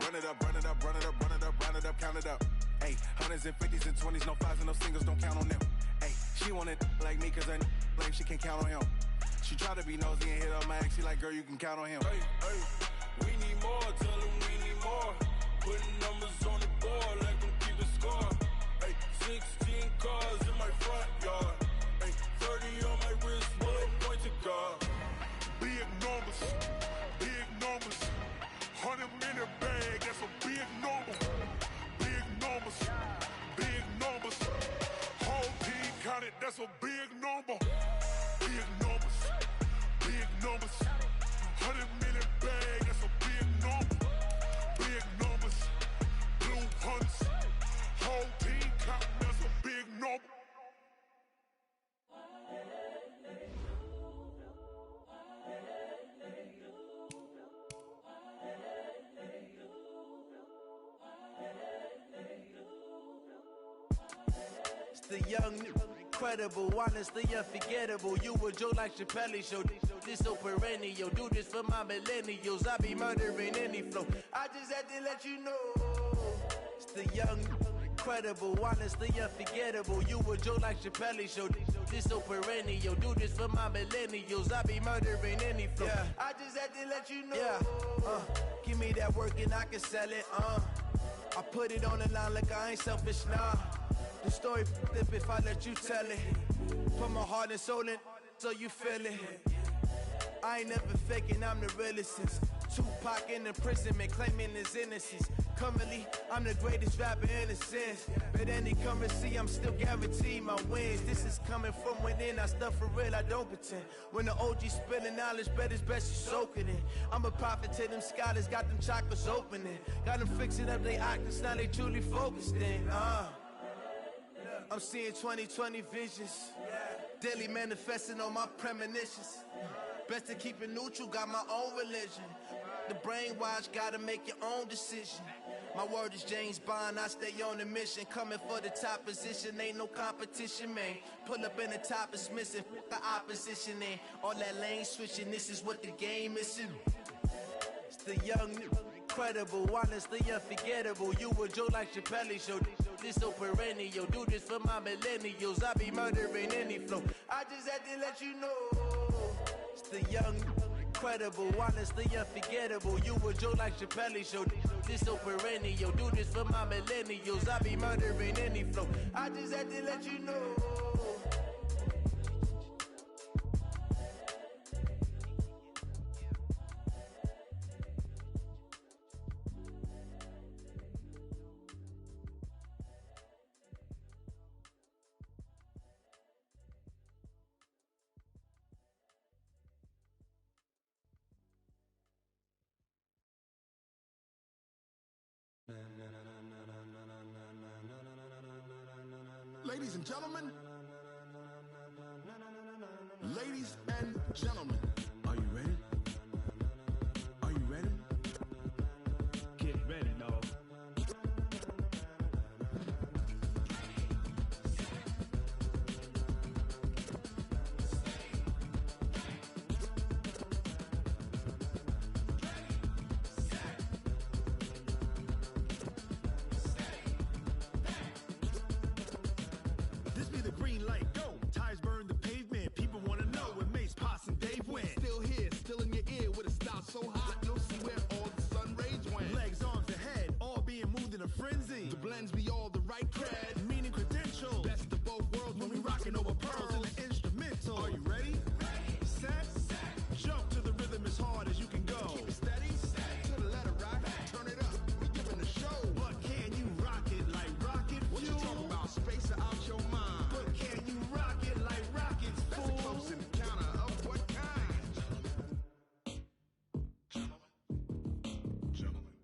F: Run it up, run it up, run it up, run it up, run it up, count it up. Hey, hundreds and 50s and 20s, no 5s and no singles, don't count on them. Hey, she want it like me, cause I blame she can't count on him. She try to be nosy and hit up my ex, she like, girl, you can count on him.
R: Hey, hey, we need more, tell them we need more. Putting numbers on the board, let them keep the score. Hey, 16 cars in my front yard. Hey, 30 on my wrist, bullet point to God.
H: Big numbers, 100-minute bag, that's a big number. Big numbers, whole team counted, that's a big number. Big numbers, 100-minute bag, that's a big number. Big numbers, blue hunts, whole team counting, that's a big number.
J: It's the young, incredible, honestly unforgettable. You a joke like Chappelle show. This so perennial. Do this for my millennials. I be murdering any flow. I just had to let you know. It's the young, incredible, honestly unforgettable. You a joke like Chappelle show. This so perennial. Do this for my millennials. I be murdering any flow. Yeah. I just had to let you know. Yeah. Give me that work and I can sell it. I put it on the line like I ain't selfish, nah. The story flip if I let you tell it. Put my heart and soul in so you feel it. I ain't never faking, I'm the realest since Tupac in imprisonment, claiming his innocence. Currently, I'm the greatest rapper in a sense. But any currency, I'm still guaranteed my wins. This is coming from within, I stuff for real, I don't pretend. When the OG spilling knowledge, bet it's best you soak it in. I'm a prophet to them scholars, got them chakras opening. Got them fixing up they octaves, now they truly focused in. I'm seeing 2020 visions, daily manifesting on my premonitions. Best to keep it neutral, got my own religion. The brainwash, gotta make your own decision. My word is James Bond, I stay on a mission. Coming for the top position, ain't no competition, man. Pull up in the top is missing, the opposition in. All that lane switching, this is what the game is. It's the young, incredible, honestly unforgettable. You a joke like Chappelle show. This so perennial. Do this for my millennials. I be murdering any flow. I just had to let you know. It's the young, incredible, honestly unforgettable. You a joke like Chappelle show. This so perennial. Do this for my millennials. I be murdering any flow. I just had to let you know.
M: Ladies and gentlemen, ladies and gentlemen, are you ready? Are you ready? Get ready, dog.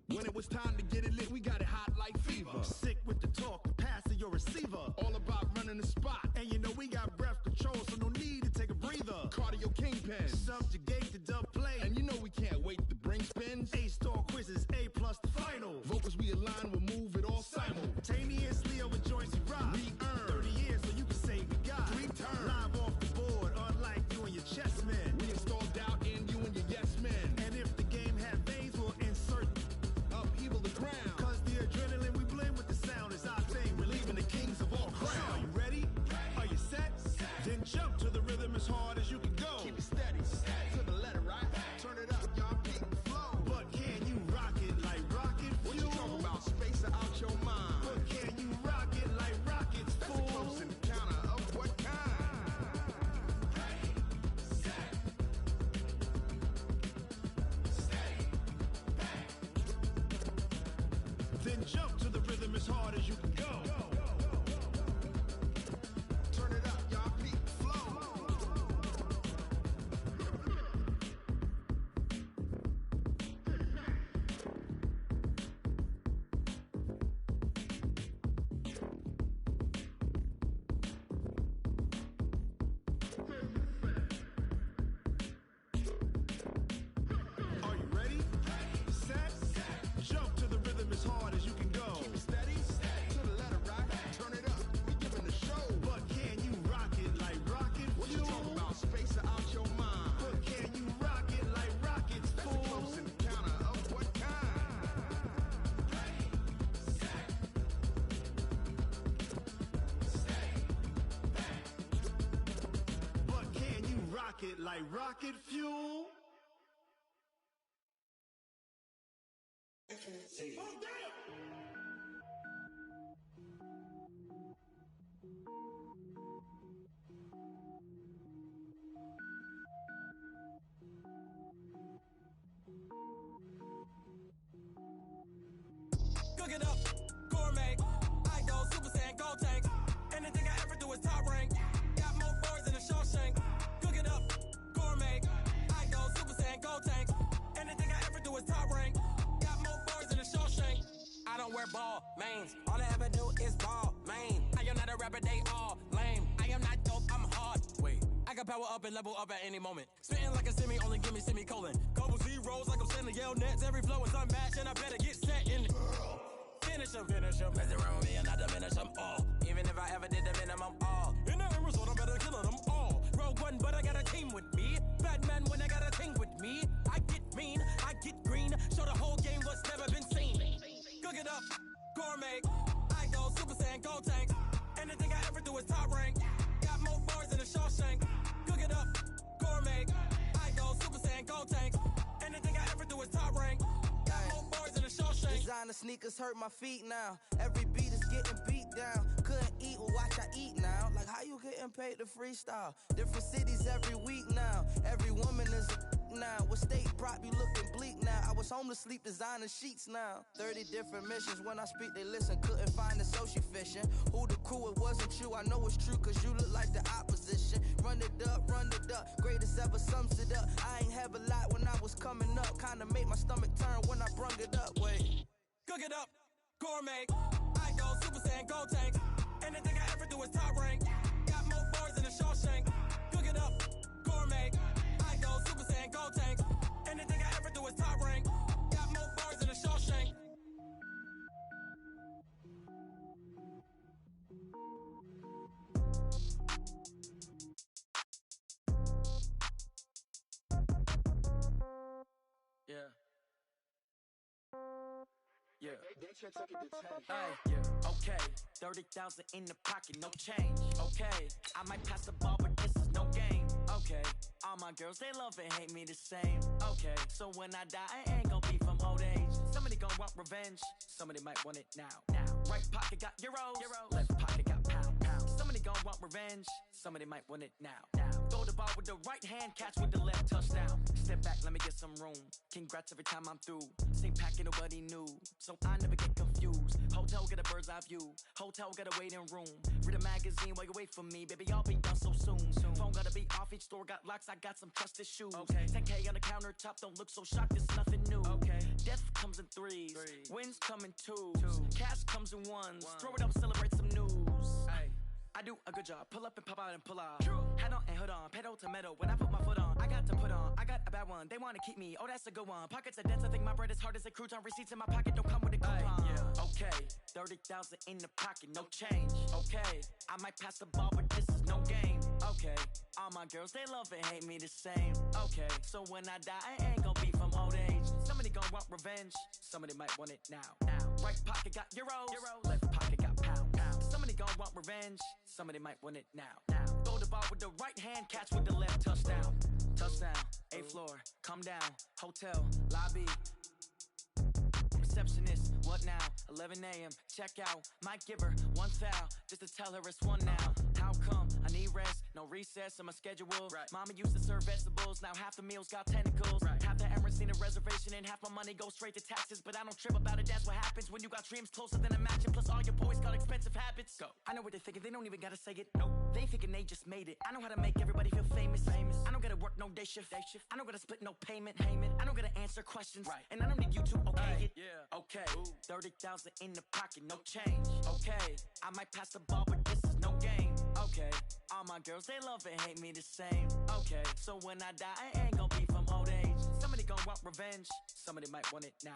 M: When it was time to get it lit, we got it hot like fever. Sick with the talk, pass to your receiver. All about running the spot. And you know we got breath control, so no need to take a breather. Cardio kingpin, subjugate the dub play. And you know we can't wait to bring spins. A-star quizzes, A+ the final. Vocals we align, we'll move it all sides. pocket like rocket fuel.
S: Cook it up, gourmet. I go Super Saiyan, gold tank. Anything I ever do is top rank. Got more bars than a Shawshank. Cook it up, gourmet. I go Super Saiyan, gold tank. Anything I ever do is top rank. Got more bars than a Shawshank. I don't wear ball mains. All I ever do is ball main. I am not a rapper, they all lame. I am not dope, I'm hard. Wait, I can power up and level up at any moment. Spitting like a semi, only give me semicolon. Couple zeros like I'm sending yell nets. Every flow is unmatched and I better get set in. Finish them. Mess around with me and I diminish them all. Even if I ever did the minimum all. In the end result, I'm better killing them all. Rogue One, but I got a team with me. Batman when I got a team with me. I get mean, I get green. Show the whole game what's never been seen. Cook it up, gourmet. I go Super Saiyan, gold tank. Anything I ever do is top rank. Got more bars than a Shawshank. Cook it up, gourmet. I go Super Saiyan, gold tank. Anything I ever do is top rank. Got more bars than a Shawshank.
T: Designer sneakers hurt my feet now. Every beat is getting beat down. Couldn't eat, well watch I eat now. Like how you getting paid to freestyle? Different cities every week now. Every woman is a now. What state prop you looking bleak now? I was home to sleep designer sheets now. 30 different missions. When I speak they listen. Couldn't find it so she fishing. Who the crew, it wasn't you. I know it's true cause you look like the opposition. Run it up. Greatest ever sums it up. I ain't have a lot when I was coming up. Kinda made my stomach turn when I brung it up. Wait.
S: Cook it up, gourmet. I go Super Saiyan, gold tank. Anything I ever do is top rank. Got more bars than a Shawshank. Cook it up, gourmet. I go Super Saiyan, gold tank. Anything I ever do is top rank. Got more bars than a Shawshank. Yeah. Yeah. Hey, yeah. Okay. 30,000 in the pocket, no change. Okay. I might pass the ball, but this is no game. Okay. All my girls, they love and hate me the same. Okay. So when I die, I ain't gon' be from old age. Somebody gon' want revenge. Somebody might want it now. Right pocket got euros. Left pocket got pound. Somebody gon' want revenge. Somebody might want it now. Throw the ball with the right hand, catch with the left, touchdown. Step back, let me get some room. Congrats every time I'm through. Same packet, nobody knew. So I never get confused. Hotel get a bird's eye view. Hotel got a waiting room. Read a magazine while you wait for me. Baby, I'll be done so soon. Phone gotta be off, each store got locks. I got some trusted shoes. 10K on the countertop, don't look so shocked, it's nothing new. Death comes in threes. Wins come in twos. Cash comes in ones. Throw it up, celebrate some news. I do a good job. Pull up and pop out and pull out. Head on and hood on. Pedal to metal. When I put my foot on, I got to put on. I got a bad one. They want to keep me. Oh, that's a good one. Pockets are dense. I think my bread is hard as a crouton. Receipts in my pocket don't come with a coupon. Okay. 30,000 in the pocket. No change. Okay. I might pass the ball, but this is no game. Okay. All my girls, they love and hate me the same. Okay. So when I die, I ain't gon' be from old age. Somebody gon' want revenge. Somebody might want it now. Right pocket got euros. Left pocket got pound. Somebody gon' want revenge. Somebody might want it now. Throw the ball with the right hand, catch with the left, touchdown. Touchdown, 8th floor, come down, hotel, lobby. Receptionist, what now? 11 a.m., check out. Might give her one foul, just to tell her it's one now. How come? I need rest, no recess in my schedule. Mama used to serve vegetables, now half the meals got tentacles. Half the errands need a reservation and half my money goes straight to taxes. But I don't trip about it, that's what happens when you got dreams closer than a match. Plus all your boys got expensive habits. Go. I know what they're thinking, they don't even gotta say it. Nope. They thinking they just made it. I know how to make everybody feel famous. I don't gotta work no day shift. I don't gotta split no payment. I don't gotta answer questions. And I don't need you to okay it. Okay. 30,000 in the pocket, no change. Okay. I might pass the ball, but this is no game. Okay. All my girls, they love and hate me the same. Okay. So when I die, I ain't gon' be from old age. Somebody gon' want revenge. Somebody might want it now.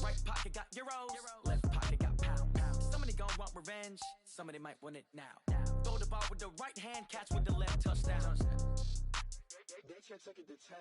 S: Right pocket got euros. Left pocket got pound. Somebody gon' want revenge. Somebody might want it now. Throw the ball with the right hand, catch with the left, touchdown.
J: They can't take it to 10.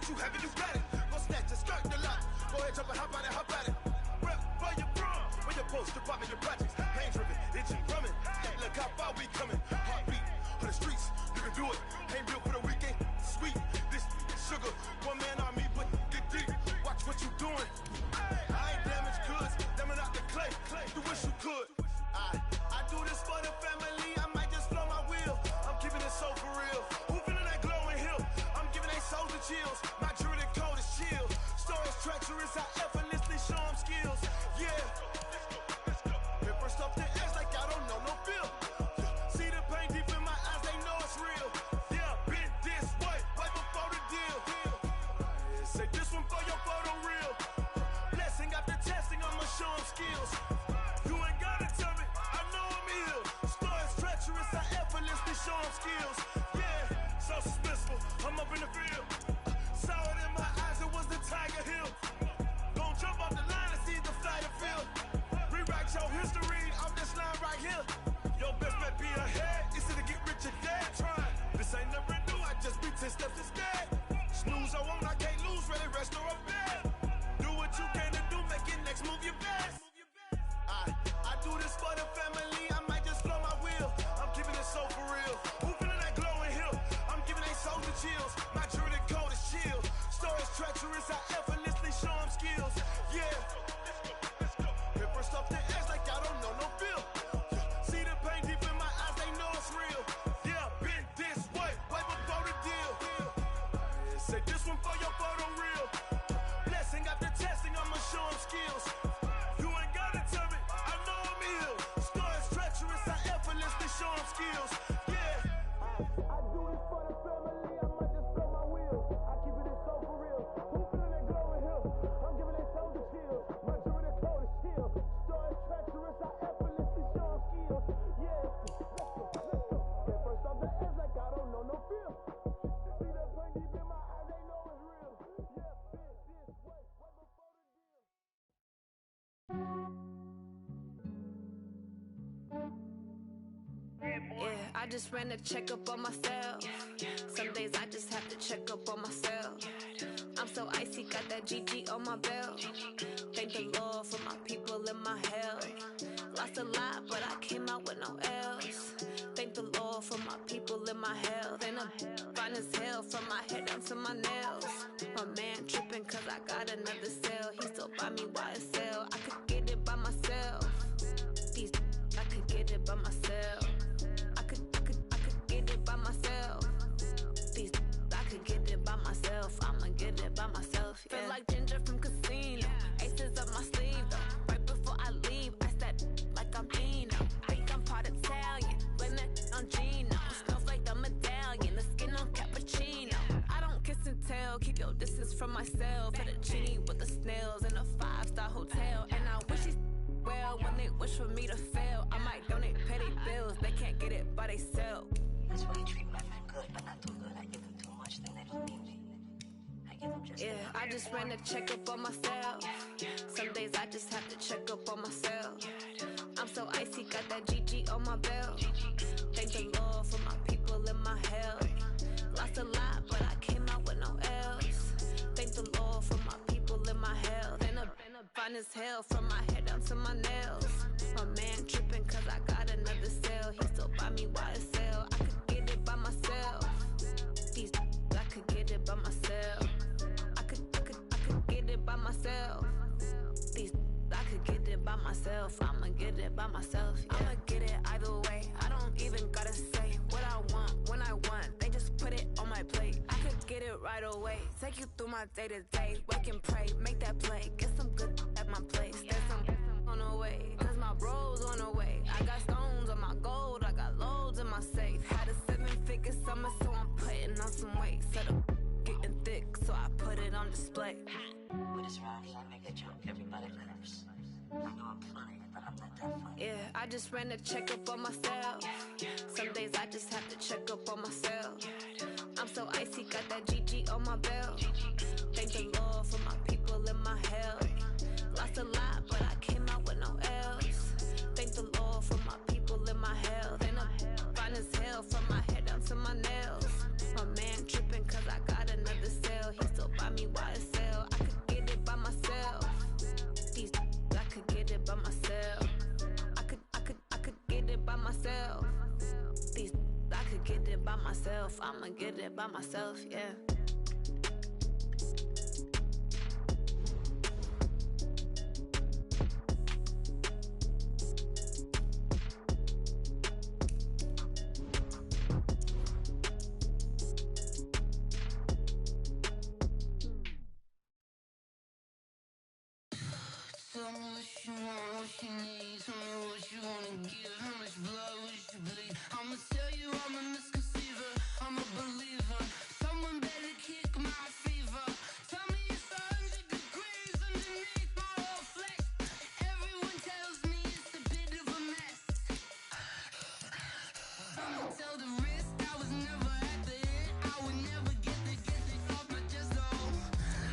F: you have it, you got it. Go snatch it, skirt the lot. Go ahead, jump and hop on it, hop at it. Rep for your bro. When your post, your pop, and your projects. Pain driven, itchy, drumming. Look how far we coming. Heartbeat on the streets, you can do it. Ain't built for the weekend. Sweet, this sugar. One man on me, but get deep. Watch what you doing. I ain't damaged goods, damn it out the clay. You wish you could. I do this for the family. I might just blow my wheel. I'm keeping it so for real. Who feeling that glowing hill? I'm giving they souls the chills. My jewelry code is chill. Stories treacherous, I effortlessly show them skills. Yeah. Paper stuff the edge like I don't know no feel. See the pain deep in my eyes, they know it's real. Yeah, been this way, way before the deal. Say this one for your photo real. Blessing after testing, I'ma show them skills. You ain't gotta tell me, I know I'm ill. Stories treacherous, I effortlessly show them skills. Yeah, so suspenseful, I'm up in the field. Saw it in my eyes, it was the Tiger Hill. Gon' jump off the line and see the flight of field. Rewrite your history off this line right here. Your best bet be ahead, easy to get rich or dead. Trying, this ain't never new, I just be 10 steps instead. Snooze I won't, I can't lose, ready, rest or a bed. Do what you can to do, make your next move your best. I do this for the family, I might just blow my wheel. I'm keeping it so for real. Who feeling that glowing hill? I'm giving they souls the chills. My jewelry code is chill. Stories treacherous, I effortlessly show them skills. Yeah. Paper stuff the edge like I don't know no feel. See the pain deep in my eyes, they know it's real. Yeah, been this way, way before the deal. Say this one for your photo real. Blessing after testing, I'ma show them skills. You ain't gotta tell me, I know I'm ill. Stories treacherous, I effortlessly show them skills. Yeah. I do this for the family, I might just blow my wheel. I keep it so for real. Who feeling that glowing hill? I'm giving they souls the chills. My jewelry code is chill. Stories treacherous, I effortlessly show them skills. Yeah. Get first off the edge like I don't know no feel. See the pain deep in my eyes, they know it's real. Yeah, been this way, way before the deal.
B: Yeah, I just ran a checkup on myself. Some days I just have to check up on myself. I'm so icy, got that GG on my belt. Thank the Lord for my people in my health. Lost a lot, but I came out with no L's. Thank the Lord for my people in my health. And I'm fine as hell from my head down to my nails. My man tripping cause I got another cell. He still buy me YSL. I could get it by myself. These I could get it by myself. I could get it by myself. These I could get it by myself. I'ma get it by myself. Yeah. Feel like Ginger from Casino. Aces up my sleeve though. Right before I leave, I said like I'm Dino. Think I'm part Italian. Blame it on Gino. Smells like the medallion. The skin on cappuccino. I don't kiss and tell. Keep your distance from myself. Fettuccine with the snails in a 5-star hotel. And I wish he's well when they wish for me to fail. I might donate petty bills. They can't get it by themselves.
C: That's why you treat my friend good, but not too good. I give them too much, then they don't need me. I give them just
B: Yeah, I just ran a checkup on myself. Some days I just have to check up on myself. I'm so icy, got that GG on my belt. Thank the Lord for my people in my health. Lost a lot, but I came out with no L's. Thank the Lord for my people in my health. And I'm fine as hell from my head down to my nails. My man tripping cause I got another cell. He still buy me YSL. I could get it by myself. These I could get it by myself. I could get it by myself. These I could get it by myself. I'ma get it by myself. Yeah. I'ma get it either way. I don't even gotta say what I want when I want. They just put it on my plate. I could get it right away. Take you through my day to day. Wake and pray, make that play. Get some good at my place. There's some on the way. Cause my bro's on the way. I got stones on my gold. I got loads in my safe. Had a 7-figure summer, so I'm putting on some weight. Set up getting thick, so I put it on display.
C: With this round here, I make a joke, everybody laughs. I know I'm funny, but I'm not that funny.
B: Yeah, I just ran a checkup on myself. Some days I just have to check up on myself. I'm so icy, got that GG on my belt. Thank the Lord for my people in my health. Lost a lot, but I came out with no L's. Thank the Lord for my people in my health. And I'm fine as hell from my head down to my nails. My man tripping cause I got another cell. He still buy myself. I'ma get it by myself, yeah.
A: Tell me what you want, what you need. Tell me what you wanna give. How much blood would you bleed? I'ma tell you I'm a misconceiver. I'm a believer. Someone better kick my fever. Tell me it's 100 degrees underneath my whole flesh. Everyone tells me it's a bit of a mess. I'ma tell the risk I was never at the hit. I would never get it off my chest though.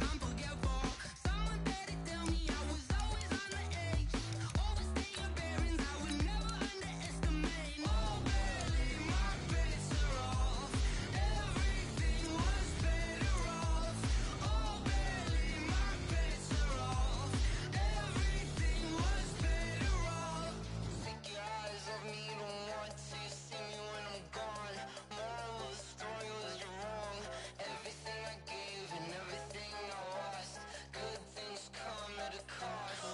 A: I'm forgetful. Someone better tell me I was always on the edge. Overstay your bearings, I would never underestimate. Oh, barely, my bets are off. Everything was better off. Oh, barely, my bets are off. Everything was better off. Take your eyes off me, you don't want to see me when I'm gone. Moral of the story was you're wrong. Everything I gave and everything I lost. Good things come at a cost.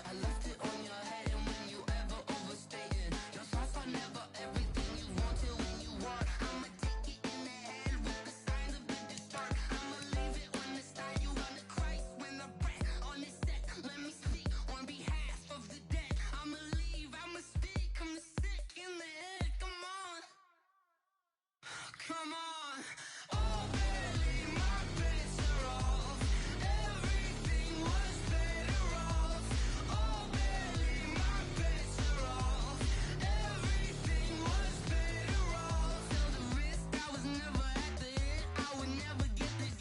A: I left it on your head, and when you ever overstated, your thoughts are never everything you wanted when you want. I'ma take it in the head with the signs of the distort. I'ma leave it on the side. You run the Christ when the breath on this set. Let me speak on behalf of the dead. I'ma leave, I'ma speak. I'm the sick in the head. Come on, come on. Oh, barely, my bets are off. Everything was better off. Oh, barely, my bets are off. Everything was better off. Tell the risk I was never at the hit. I would never get it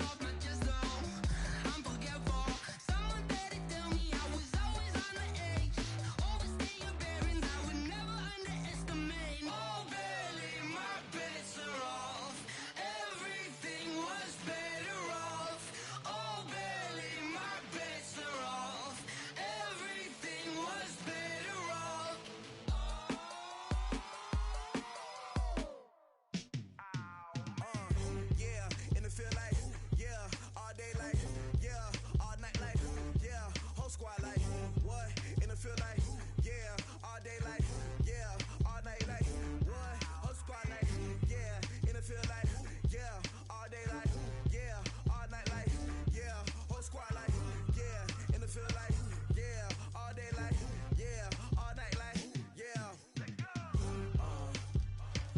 A: off my chest though. I'm forgetful. Someone better tell me I was always on the edge. Overstay your bearings, I would never underestimate. Oh, barely, my bets are off. Everything was better off. Oh, barely, my bets are off. Everything was better off.
J: Yeah, and it feel like, yeah, all day like, yeah, all night like, yeah, whole squad like, what? And it feel like, yeah, all day like, yeah, all night like, what? Whole squad like, yeah, and it feel like, yeah, all day like, yeah, all night like, yeah, whole squad like, yeah, and it feel like, yeah, all day like, yeah, all night like, yeah.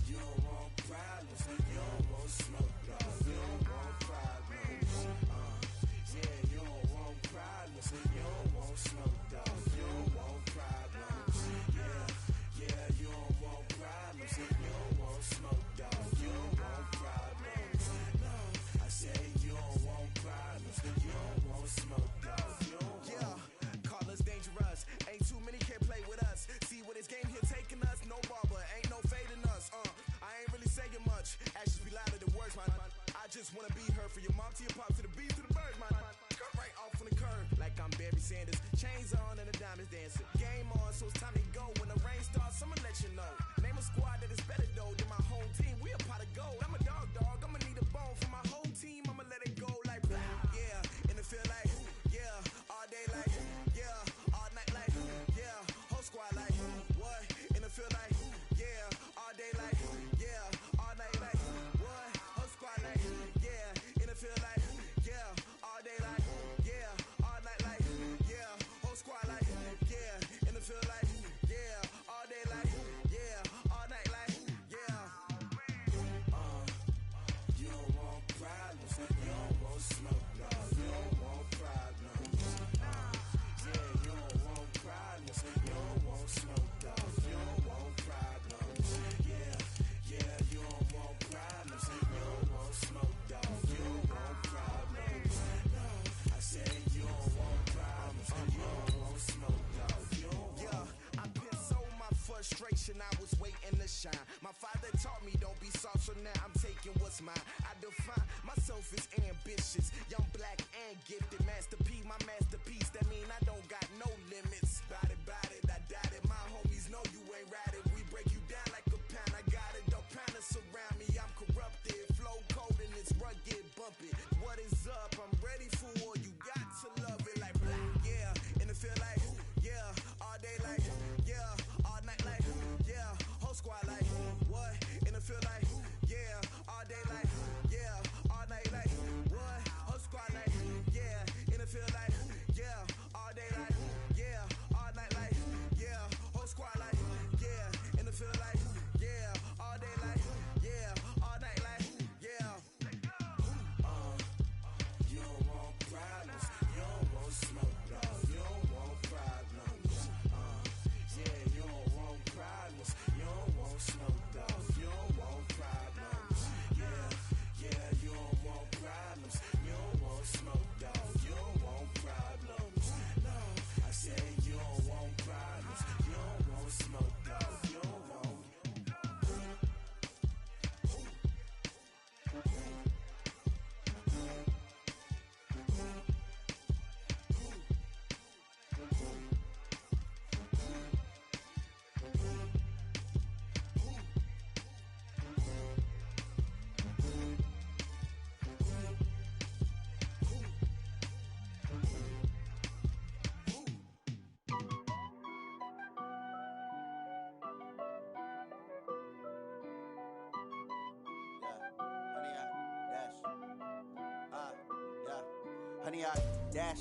J: You don't want problems, you don't want smoke, dog. You don't want problems. Yeah, you don't want problems, you don't want smoke, dog. You don't want problems. Yeah, you don't want problems, you don't want smoke, dog. You don't want problems. No, I say you don't want problems, you don't want smoke, dog. You don't want. Yeah, call us dangerous. Ain't too many can play with us. See what this game here taking us. No barber, ain't no fading us. I ain't really saying much. Actions be louder than words, man. I just wanna be heard from your mom to your pop to the beat to the bird, man. Cut right off on the curb, like I'm Barry Sanders. Chains on and the diamonds dancing. Game on, so it's time to go. When the rain starts, I'ma let you know. Name a squad that is better though than my home team. We a pot of gold. I'm a dog. I'ma need a bone for my whole team. I'ma let it go like, yeah, and it feel like, yeah, all day like, yeah, all night like, yeah, whole squad like, what? And it feel like, yeah, all day like, yeah, all night like, what? Whole squad like, yeah, and it feel like, yeah, all day like, yeah, all night like, yeah, whole squad like, yeah, and it feel like, yeah, all day like, yeah, all night like, yeah. You don't want problems.
U: 100-yard dash.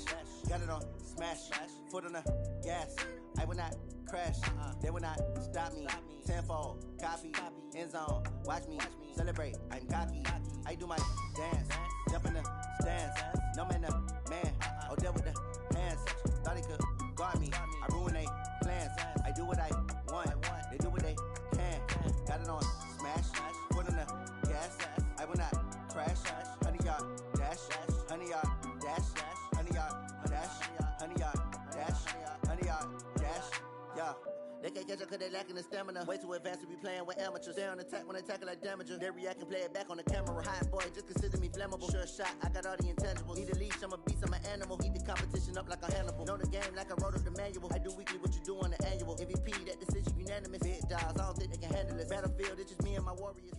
U: Got it on smash. Foot on the gas. I will not crash. They will not stop me. Tenfold, copy, end zone. Watch me celebrate. I'm cocky. I do my dance. Jump in the stands. No man, man. Oh, there with the hands. Thought he could guard me. I ruin they plans. I do what I want. They do what they can. Got it on smash. Foot on the gas. I will not crash. 100-yard dash. 100-yard dash. 100-yard dash. 100-yard dash. 100-yard dash. Yeah. They can't catch up cause they lacking the stamina. Way too advanced to be playing with amateurs. Stay on attack when they tackle like damager. They react and play it back on the camera. Hot boy, just consider me flammable. Sure shot, I got all the intangibles. Need a leash, I'm a beast, I'm an animal. Eat the competition up like a Hannibal. Know the game like I wrote up the manual. I do weekly what you do on the annual. MVP, that decision unanimous. Big dogs, I don't think they can handle it. Battlefield, it's just me and my warriors.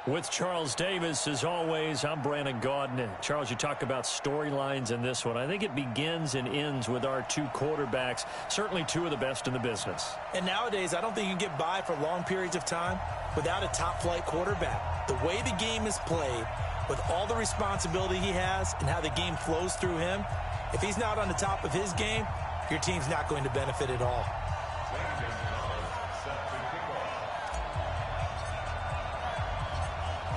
N: With Charles Davis, as always, I'm Brandon Gaudin. Charles, you talk about storylines in this one. I think it begins and ends with our two quarterbacks, certainly two of the best in the business.
O: And nowadays, I don't think you can get by for long periods of time without a top-flight quarterback. The way the game is played, with all the responsibility he has and how the game flows through him, if he's not on the top of his game, your team's not going to benefit at all.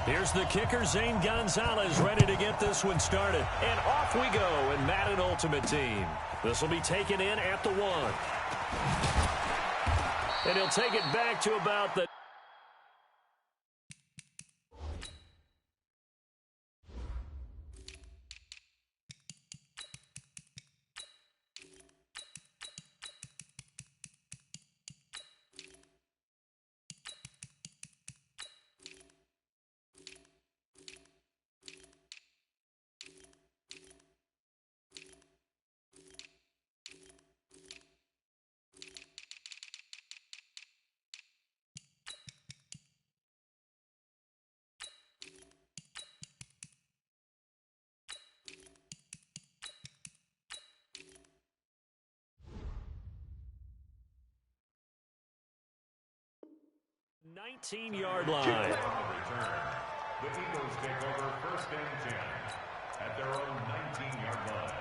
N: Here's the kicker, Zane Gonzalez, ready to get this one started. And off we go in Madden Ultimate Team. This will be taken in at the 1. And he'll take it back to about the... ...19-yard line.
P: On the return, the Eagles take over 1st and 10 at their own 19-yard line.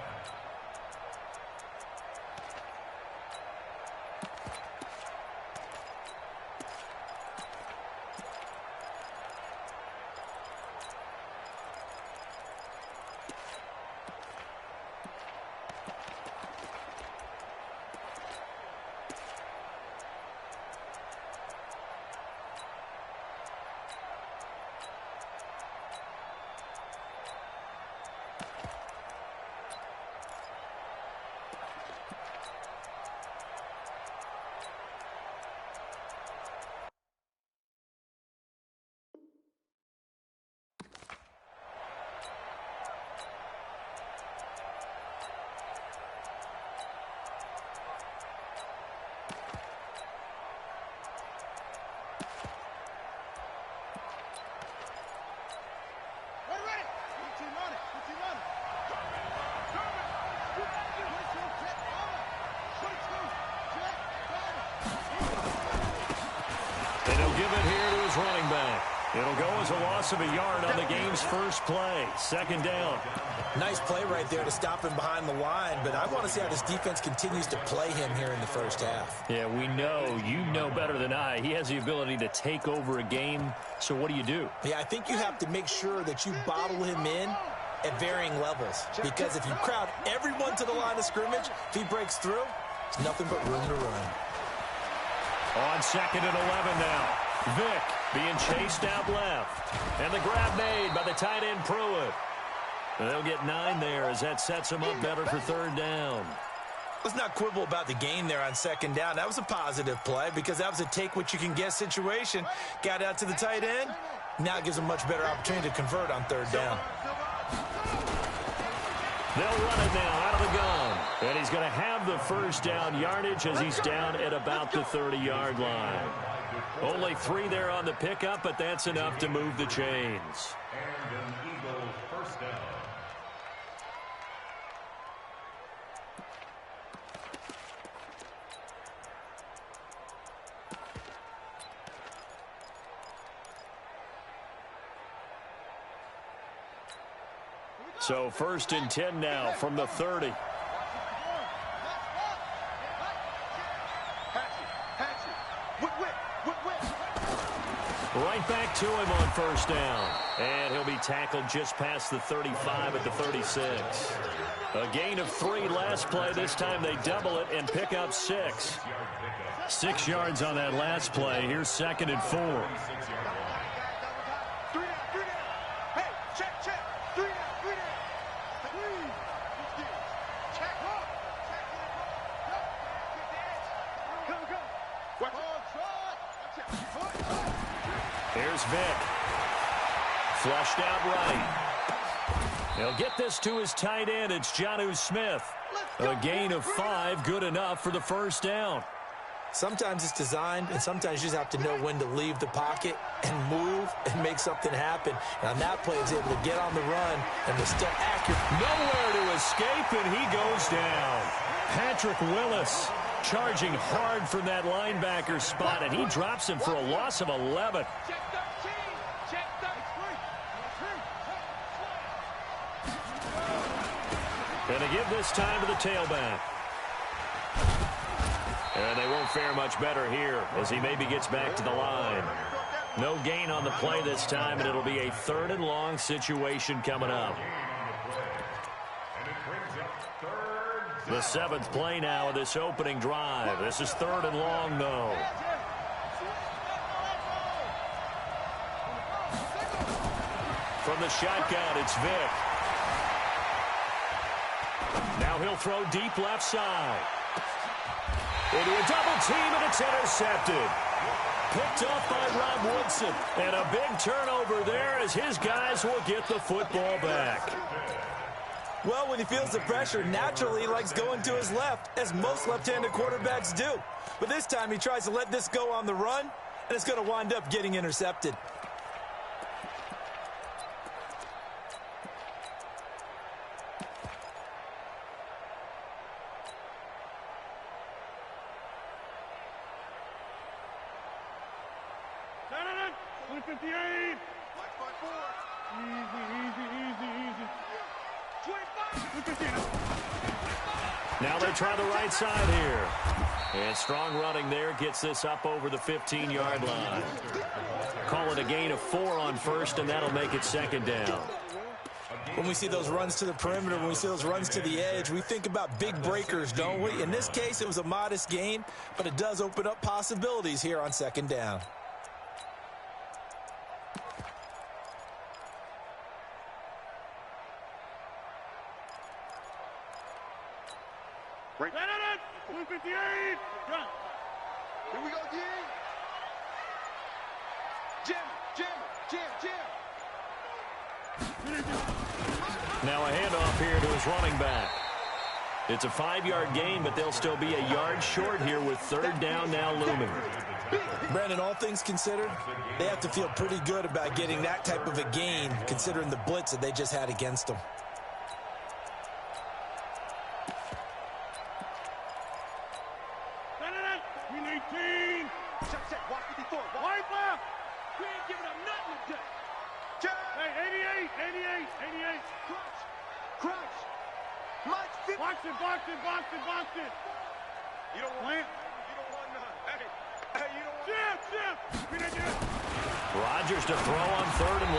N: And he'll give it here to his running back. It'll go as a loss of a yard on the game's first play. 2nd down.
O: Nice play right there to stop him behind the line, but I want to see how this defense continues to play him here in the first half.
N: Yeah, we know. You know better than I. He has the ability to take over a game, so what do?
O: Yeah, I think you have to make sure that you bottle him in at varying levels, because if you crowd everyone to the line of scrimmage, if he breaks through, it's nothing but room to run.
N: On 2nd and 11 now. Vick being chased out left. And the grab made by the tight end Pruitt. They'll get 9 there as that sets him up better for 3rd down.
O: Let's not quibble about the gain there on 2nd down. That was a positive play because that was a take-what-you-can-get situation. Got out to the tight end. Now it gives him a much better opportunity to convert on 3rd down.
N: They'll run it now out of the gun. And he's going to have the 1st down yardage as he's down at about the 30-yard line. Only 3 there on the pickup, but that's enough to move the chains.
P: And an Eagles 1st down.
N: So 1st and 10 now from the 30. Right back to him on 1st down. And he'll be tackled just past the 35 at the 36. A gain of 3 last play. This time they double it and pick up 6. 6 yards on that last play. Here's 2nd and 4. Here's Vic. Flushed out right. He'll get this to his tight end. It's Jonnu Smith. A gain of 5, good enough for the 1st down.
O: Sometimes it's designed, and sometimes you just have to know when to leave the pocket and move and make something happen. And on that play, he's able to get on the run and was still accurate.
N: Nowhere to escape, and he goes down. Patrick Willis charging hard from that linebacker spot, and he drops him for a loss of 11. And they give this time to the tailback. And they won't fare much better here as he maybe gets back to the line. No gain on the play this time, and it'll be a 3rd and long situation coming up. The 7th play now of this opening drive. This is 3rd and long, though. From the shotgun, it's Vic. Now he'll throw deep left side. Into a double team, and it's intercepted. Picked off by Rob Woodson. And a big turnover there as his guys will get the football back.
O: Well, when he feels the pressure, naturally he likes going to his left, as most left-handed quarterbacks do. But this time he tries to let this go on the run, and it's going to wind up getting intercepted.
N: Now they try the right side here. And strong running there gets this up over the 15-yard line. Call it a gain of 4 on 1st, and that'll make it 2nd down.
O: When we see those runs to the perimeter, when we see those runs to the edge, we think about big breakers, don't we? In this case, it was a modest gain, but it does open up possibilities here on 2nd down.
Q: Right. 158. Run. Here we go, D. Jam.
N: Now a handoff here to his running back. It's a 5-yard gain, but they'll still be a yard short here with 3rd down now looming.
O: Brandon, all things considered, they have to feel pretty good about getting that type of a gain, considering the blitz that they just had against them.
Q: Box it. You don't want none. Hey, you don't want none.
N: Rodgers to throw on 3rd and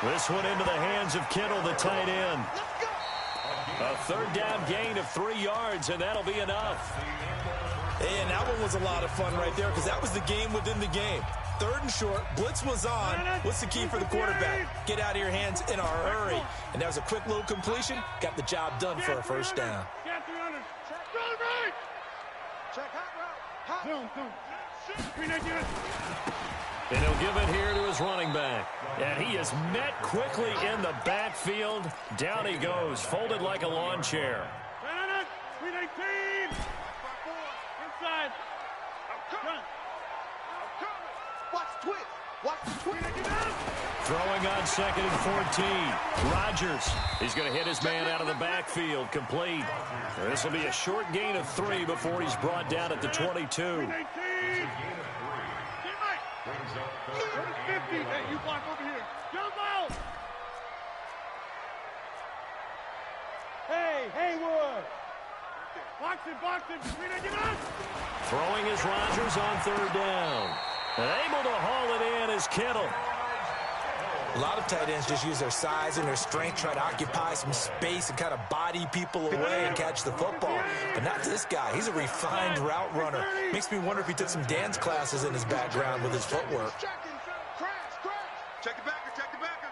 N: 1. This one into the hands of Kittle, the tight end. A 3rd down gain of 3 yards, and that'll be enough.
O: And that one was a lot of fun right there because that was the game within the game. 3rd and short, blitz was on. What's the key for the quarterback? Get out of your hands in a hurry. And that was a quick little completion. Got the job done for a 1st down.
N: And he'll give it here to his running back. And he is met quickly in the backfield. Down he goes, folded like a lawn chair.
Q: Inside. Watch the twist. Watch the twist.
N: Throwing on 2nd and 14. Rodgers. He's going to hit his man out of the backfield. Complete. This will be a short gain of 3 before he's brought down at the 22.
Q: Hey, you block over here. Jump out.
N: Throwing is Rodgers on third down. And able to haul it in is Kittle.
O: A lot of tight ends just use their size and their strength, try to occupy some space and kind of body people away and catch the football. But not this guy. He's a refined route runner. Makes me wonder if he took some dance classes in his background with his footwork.
Q: Check the backer, check the backer.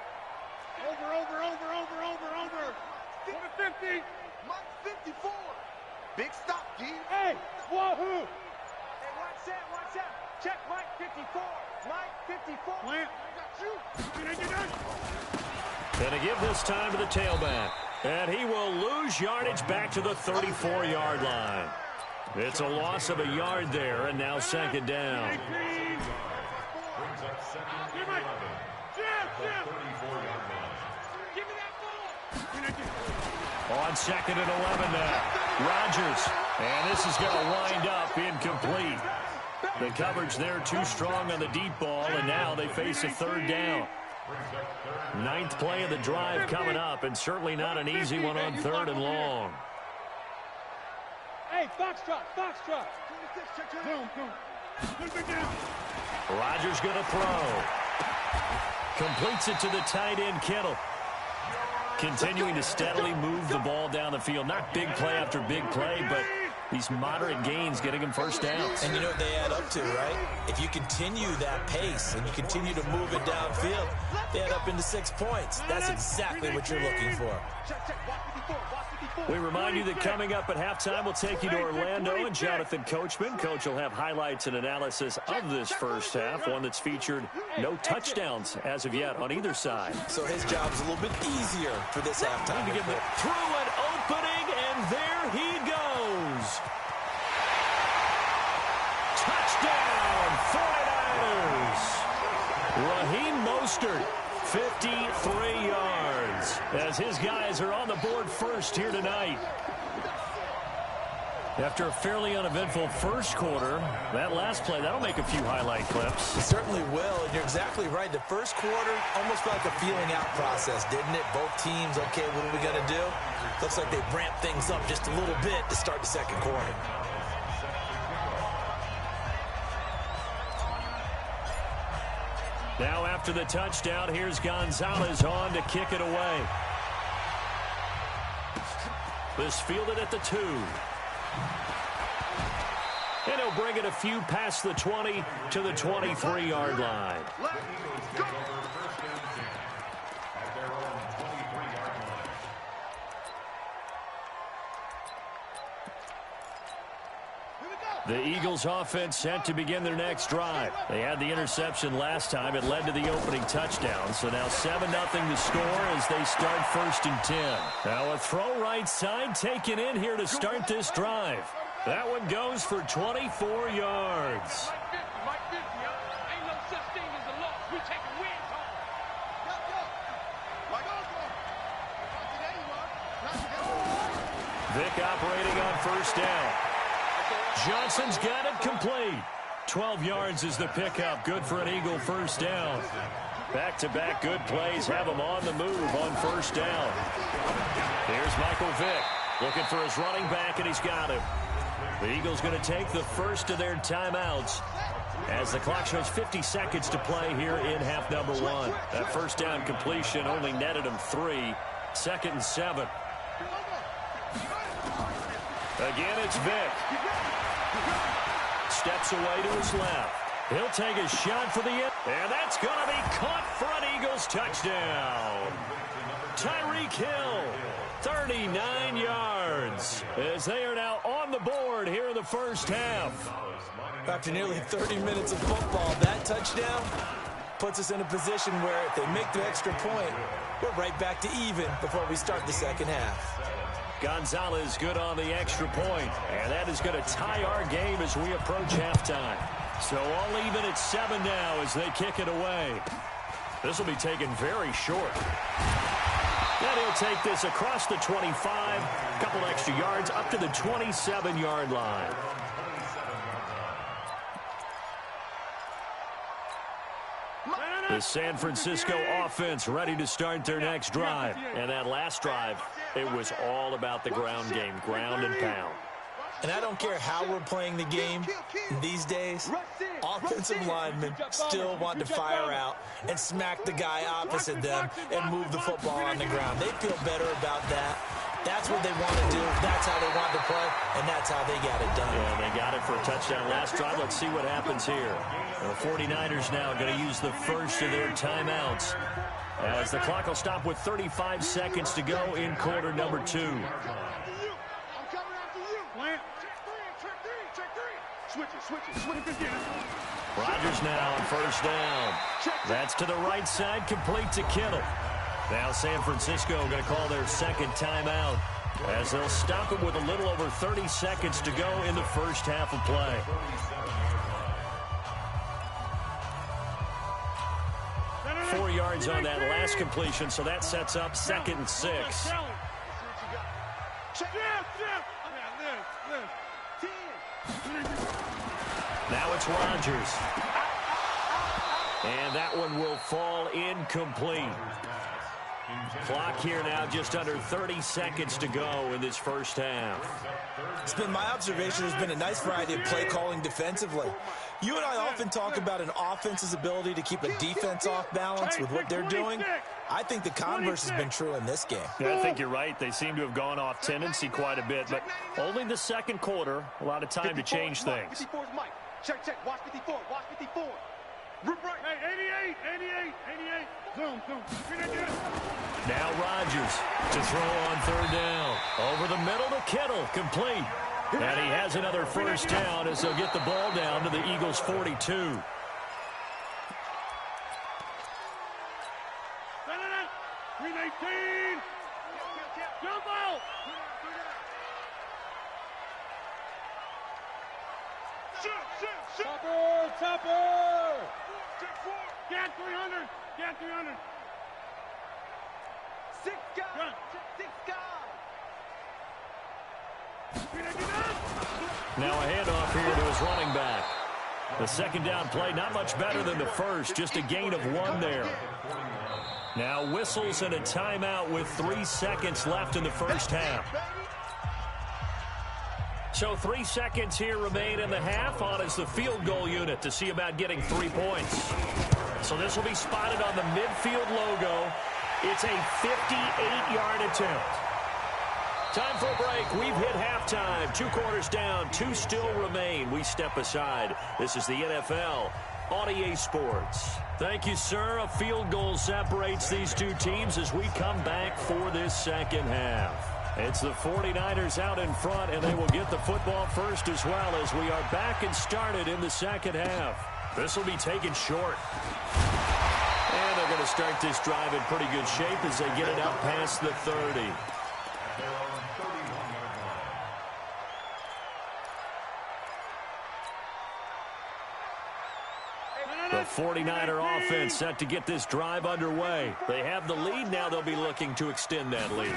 Q: Over. 50. Mike 54. Big stop, D. Hey, wahoo. Hey, watch that. Check Mike 54. Mike 54. Plant.
N: And to give this time to the tailback. And he will lose yardage back to the 34-yard line. It's a loss of a yard there, and now second down. On second and 11 now. Rodgers. And this is going to wind up incomplete. The coverage there too strong on the deep ball, and now they face a third down. Ninth play of the drive coming up, and certainly not an easy one on third and long.
Q: Hey, foxtrot. Boom.
N: Rodgers going to throw. Completes it to the tight end, Kittle. Continuing to steadily move the ball down the field. Not big play after big play, but these moderate gains getting him first downs.
O: And you know what they add up to, right? If you continue that pace and you continue to move it downfield, they add up into 6 points. That's exactly what you're looking for.
N: We remind you that coming up at halftime, we'll take you to Orlando and Jonathan Coachman. Coach will have highlights and analysis of this first half, one that's featured no touchdowns as of yet on either side.
O: So his job's a little bit easier for this halftime.
N: To get through an opening, and there he goes. Touchdown, 49ers. Raheem Mostert, 53 yards, as his guys are on the board first here tonight. After a fairly uneventful first quarter, that last play, that'll make a few highlight clips.
O: It certainly will, and you're exactly right. The first quarter almost felt like a feeling out process, didn't it? Both teams, okay, what are we going to do? Looks like they ramped things up just a little bit to start the second quarter.
N: Now after the touchdown, here's Gonzalez on to kick it away. This fielded at the 2. And he'll bring it a few past the 20 to the 23-yard line. The Eagles offense set to begin their next drive. They had the interception last time. It led to the opening touchdown. So now 7-0 to score as they start first and 10. Now a throw right side taken in here to start this drive. That one goes for 24 yards. Vick operating on first down. Johnson's got it complete. 12 yards is the pickup. Good for an Eagle first down. Back-to-back good plays have him on the move on first down. Here's Michael Vick looking for his running back, and he's got him. The Eagles going to take the first of their timeouts as the clock shows 50 seconds to play here in half number 1. That first down completion only netted him 3. Second and 7. Again, it's Vick. Steps away to his left. He'll take a shot for the end. And that's going to be caught for an Eagles touchdown. Tyreek Hill, 39 yards, as they are now on the board here in the first half.
O: After nearly 30 minutes of football, that touchdown puts us in a position where if they make the extra point, we're right back to even before we start the second half.
N: Gonzalez good on the extra point, and that is going to tie our game as we approach halftime. So all even at 7 now as they kick it away. This will be taken very short. And he'll take this across the 25, a couple extra yards up to the 27-yard line. The San Francisco offense ready to start their next drive. And that last drive, it was all about the ground game, ground and pound.
O: And I don't care how we're playing the game these days, offensive linemen still want to fire out and smack the guy opposite them and move the football on the ground. They feel better about that. That's what they want to do. That's how they want to play, and that's how they got it done.
N: Yeah, they got it for a touchdown last drive. Let's see what happens here. The 49ers now going to use the first of their timeouts as the clock will stop with 35 seconds to go in quarter number 2.
Q: I'm coming after you. Plant. Check three. Switch it again.
N: Rodgers now on first down. That's to the right side, complete to Kittle. Now San Francisco going to call their second timeout as they'll stop it with a little over 30 seconds to go in the first half of play. Four yards on that last completion, so that sets up 2nd and 6. Now it's Rodgers. And that one will fall incomplete. Clock here now just under 30 seconds to go in this first half.
O: It's been my observation there's been a nice variety of play calling defensively. You and I often talk about an offense's ability to keep a defense off balance with what they're doing. I think the converse has been true in this game.
N: Yeah, I think you're right. They seem to have gone off tendency quite a bit, but only the second quarter, a lot of time to change things.
Q: 54's Mike. Check. Watch 54. Rip right. Hey, 88. Zoom.
N: Now Rodgers to throw on third down. Over the middle to Kittle, complete. And he has another first down as they'll get the ball down to the Eagles' 42.
Q: 319. Jump out. Shoot. Topper. Get 300. 6 guys.
N: Now a handoff here to his running back. The second down play, not much better than the first, just a gain of 1 there. Now whistles and a timeout with 3 seconds left in the first half. So 3 seconds here remain in the half. On is the field goal unit to see about getting 3 points. So this will be spotted on the midfield logo. It's a 58-yard attempt. Time for a break. We've hit halftime. 2 quarters down. 2 still remain. We step aside. This is the NFL on EA Sports. Thank you, sir. A field goal separates these two teams as we come back for this second half. It's the 49ers out in front, and they will get the football first as well as we are back and started in the second half. This will be taken short. And they're going to start this drive in pretty good shape as they get it up past the 30. The 49er offense set to get this drive underway. They have the lead. Now they'll be looking to extend that lead.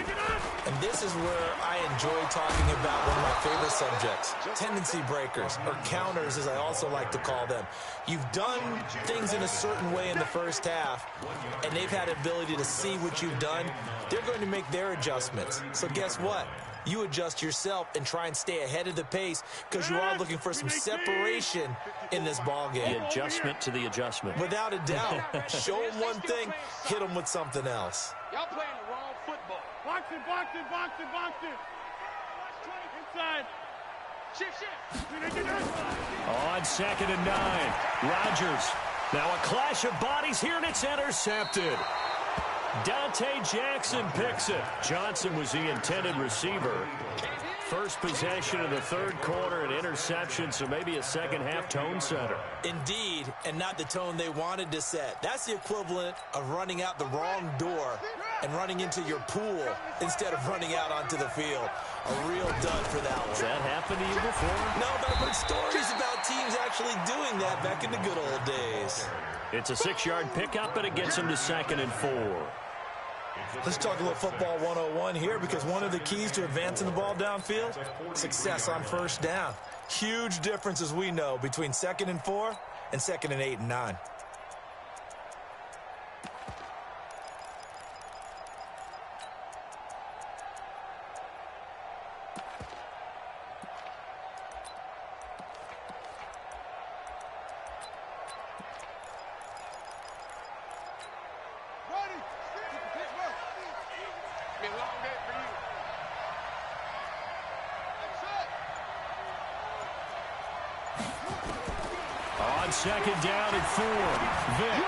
O: And this is where I enjoy talking about one of my favorite subjects, tendency breakers, or counters as I also like to call them. You've done things in a certain way in the first half, and they've had the ability to see what you've done. They're going to make their adjustments. So guess what? You adjust yourself and try and stay ahead of the pace because you are looking for some separation in this ball game.
N: The adjustment to the adjustment.
O: Without a doubt. Show them one thing, hit them with something else.
Q: Y'all playing the wrong football. Box it. Inside. Shift.
N: On 2nd and 9. Rodgers. Now a clash of bodies here, and it's intercepted. Dante Jackson picks it. Johnson was the intended receiver. First possession of the third quarter, an interception, so maybe a second half tone setter.
O: Indeed, and not the tone they wanted to set. That's the equivalent of running out the wrong door and running into your pool instead of running out onto the field. A real dud for that one.
N: Has that happened to you before?
O: No, but I've heard stories about teams actually doing that back in the good old days.
N: It's a 6-yard pickup, and it gets him to 2nd and 4.
O: Let's talk a little football 101 here because one of the keys to advancing the ball downfield, success on first down. Huge difference, as we know, between 2nd and 4 and 2nd and 8 and 9.
Q: be a long day for you.
N: On second down and 4, Vick.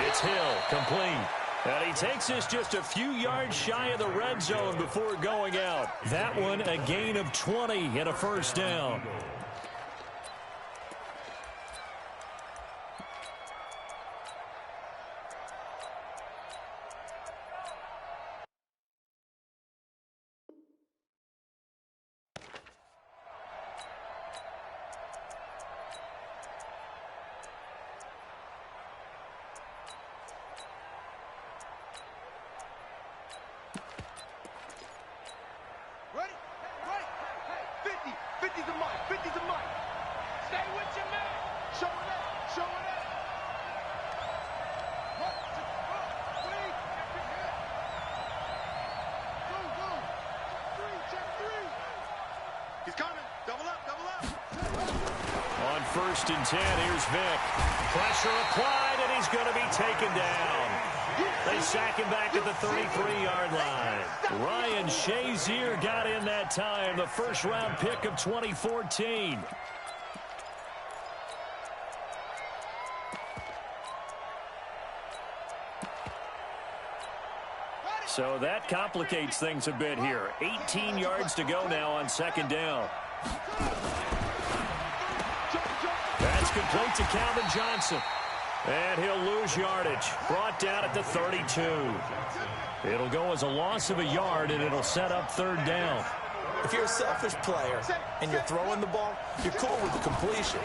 N: It's Hill, complete. And he takes us just a few yards shy of the red zone before going out. That one a gain of 20 and a first down.
Q: Ready? Ready? Hey, 50. 50's a mic. 50's a mic. Stay with your man. Show it up. Show it up. 1, 2, 3. Go. Check 3. He's coming. Double up. Double up.
N: On first and 10, here's Vick. Pressure applied, and he's going to be taken down. They sack him back at the 33-yard line. Ryan Shazier got in that time, the first-round pick of 2014. So that complicates things a bit here. 18 yards to go now on second down. That's complete to Calvin Johnson. And he'll lose yardage. Brought down at the 32. It'll go as a loss of a yard, and it'll set up third down.
O: If you're a selfish player and you're throwing the ball, you're cool with the completion.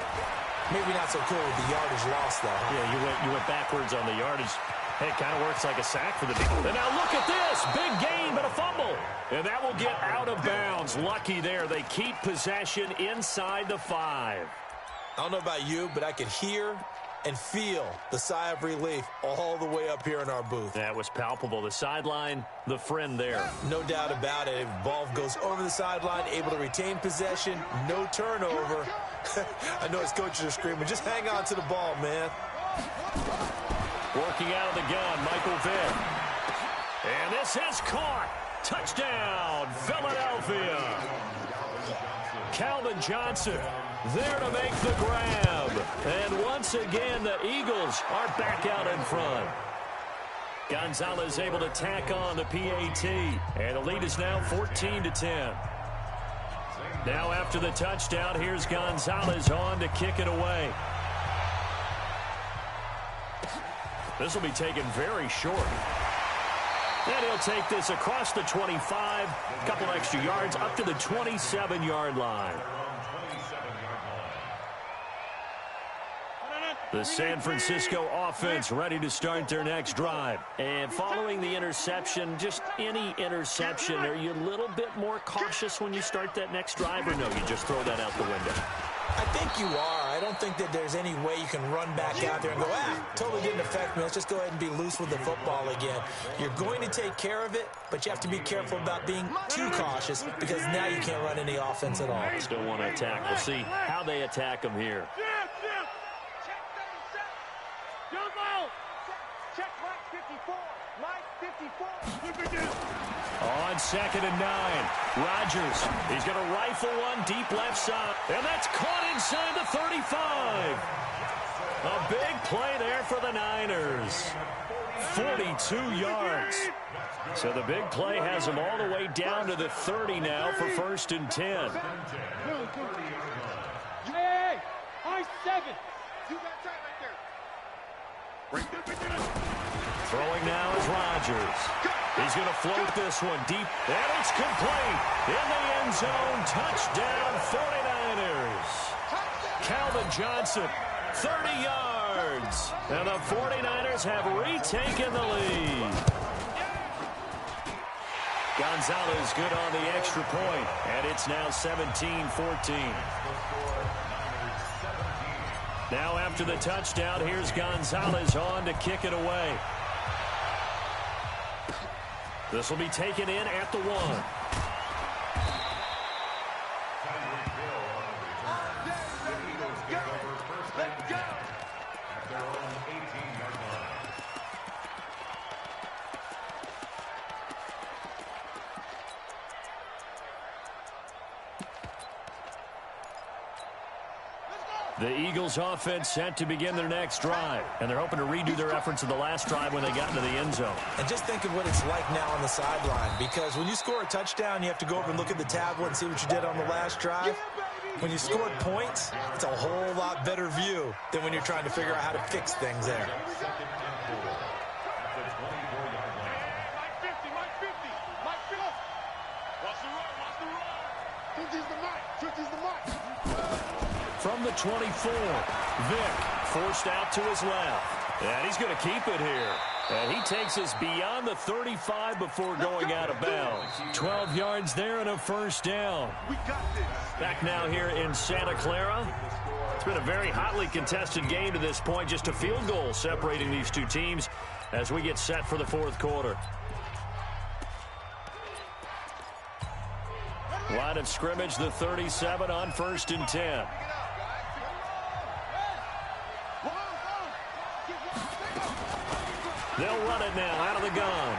O: Maybe not so cool with the yardage loss, though. Huh?
N: Yeah, you went backwards on the yardage. Hey, it kind of works like a sack for the defense. And now look at this. Big gain, but a fumble. And that will get out of bounds. Lucky there. They keep possession inside the 5.
O: I don't know about you, but I could hear and feel the sigh of relief all the way up here in our booth.
N: That was palpable. The sideline, the friend there.
O: No doubt about it. If ball goes over the sideline, able to retain possession, no turnover. I know his coaches are screaming, just hang on to the ball, man.
N: Working out of the gun, Michael Vick. And this is caught. Touchdown, Philadelphia. Calvin Johnson there to make the grab. And once again, the Eagles are back out in front. Gonzalez able to tack on the PAT. And the lead is now 14-10. Now after the touchdown, here's Gonzalez on to kick it away. This will be taken very short. And he'll take this across the 25, a couple extra yards, up to the 27-yard line. The San Francisco offense ready to start their next drive. And following the interception, just any interception, are you a little bit more cautious when you start that next drive, or no, you just throw that out the window?
O: I think you are. I don't think that there's any way you can run back out there and go, totally didn't affect me. Let's just go ahead and be loose with the football again. You're going to take care of it, but you have to be careful about being too cautious because now you can't run any offense at all.
N: Still want to attack. We'll see how they attack them here.
Q: Check Mike 54. Mike 54.
N: On second and 9, Rodgers. He's going to rifle one deep left side. And that's caught inside the 35. A big play there for the Niners. 42 yards. So the big play has them all the way down to the 30 now for first and 10.
Q: Hey, I-7. You got time right there.
N: Throwing now is Rodgers. He's going to float this one deep, and it's complete. In the end zone, touchdown 49ers. Calvin Johnson, 30 yards. And the 49ers have retaken the lead. Gonzalez good on the extra point, and it's now 17-14. Now after the touchdown, here's Gonzalez on to kick it away. This will be taken in at the 1. The Eagles offense set to begin their next drive, and they're hoping to redo their efforts of the last drive when they got into the end zone.
O: And just think of what it's like now on the sideline, because when you score a touchdown, you have to go over and look at the tablet and see what you did on the last drive. When you scored points, it's a whole lot better view than when you're trying to figure out how to fix things there.
N: From the 24, Vick forced out to his left. And he's going to keep it here. And he takes us beyond the 35 before going out of bounds. 12 yards there and a first down. Back now here in Santa Clara. It's been a very hotly contested game to this point. Just a field goal separating these two teams as we get set for the fourth quarter. Line of scrimmage, the 37 on 1st and 10. They'll run it now out of the gun.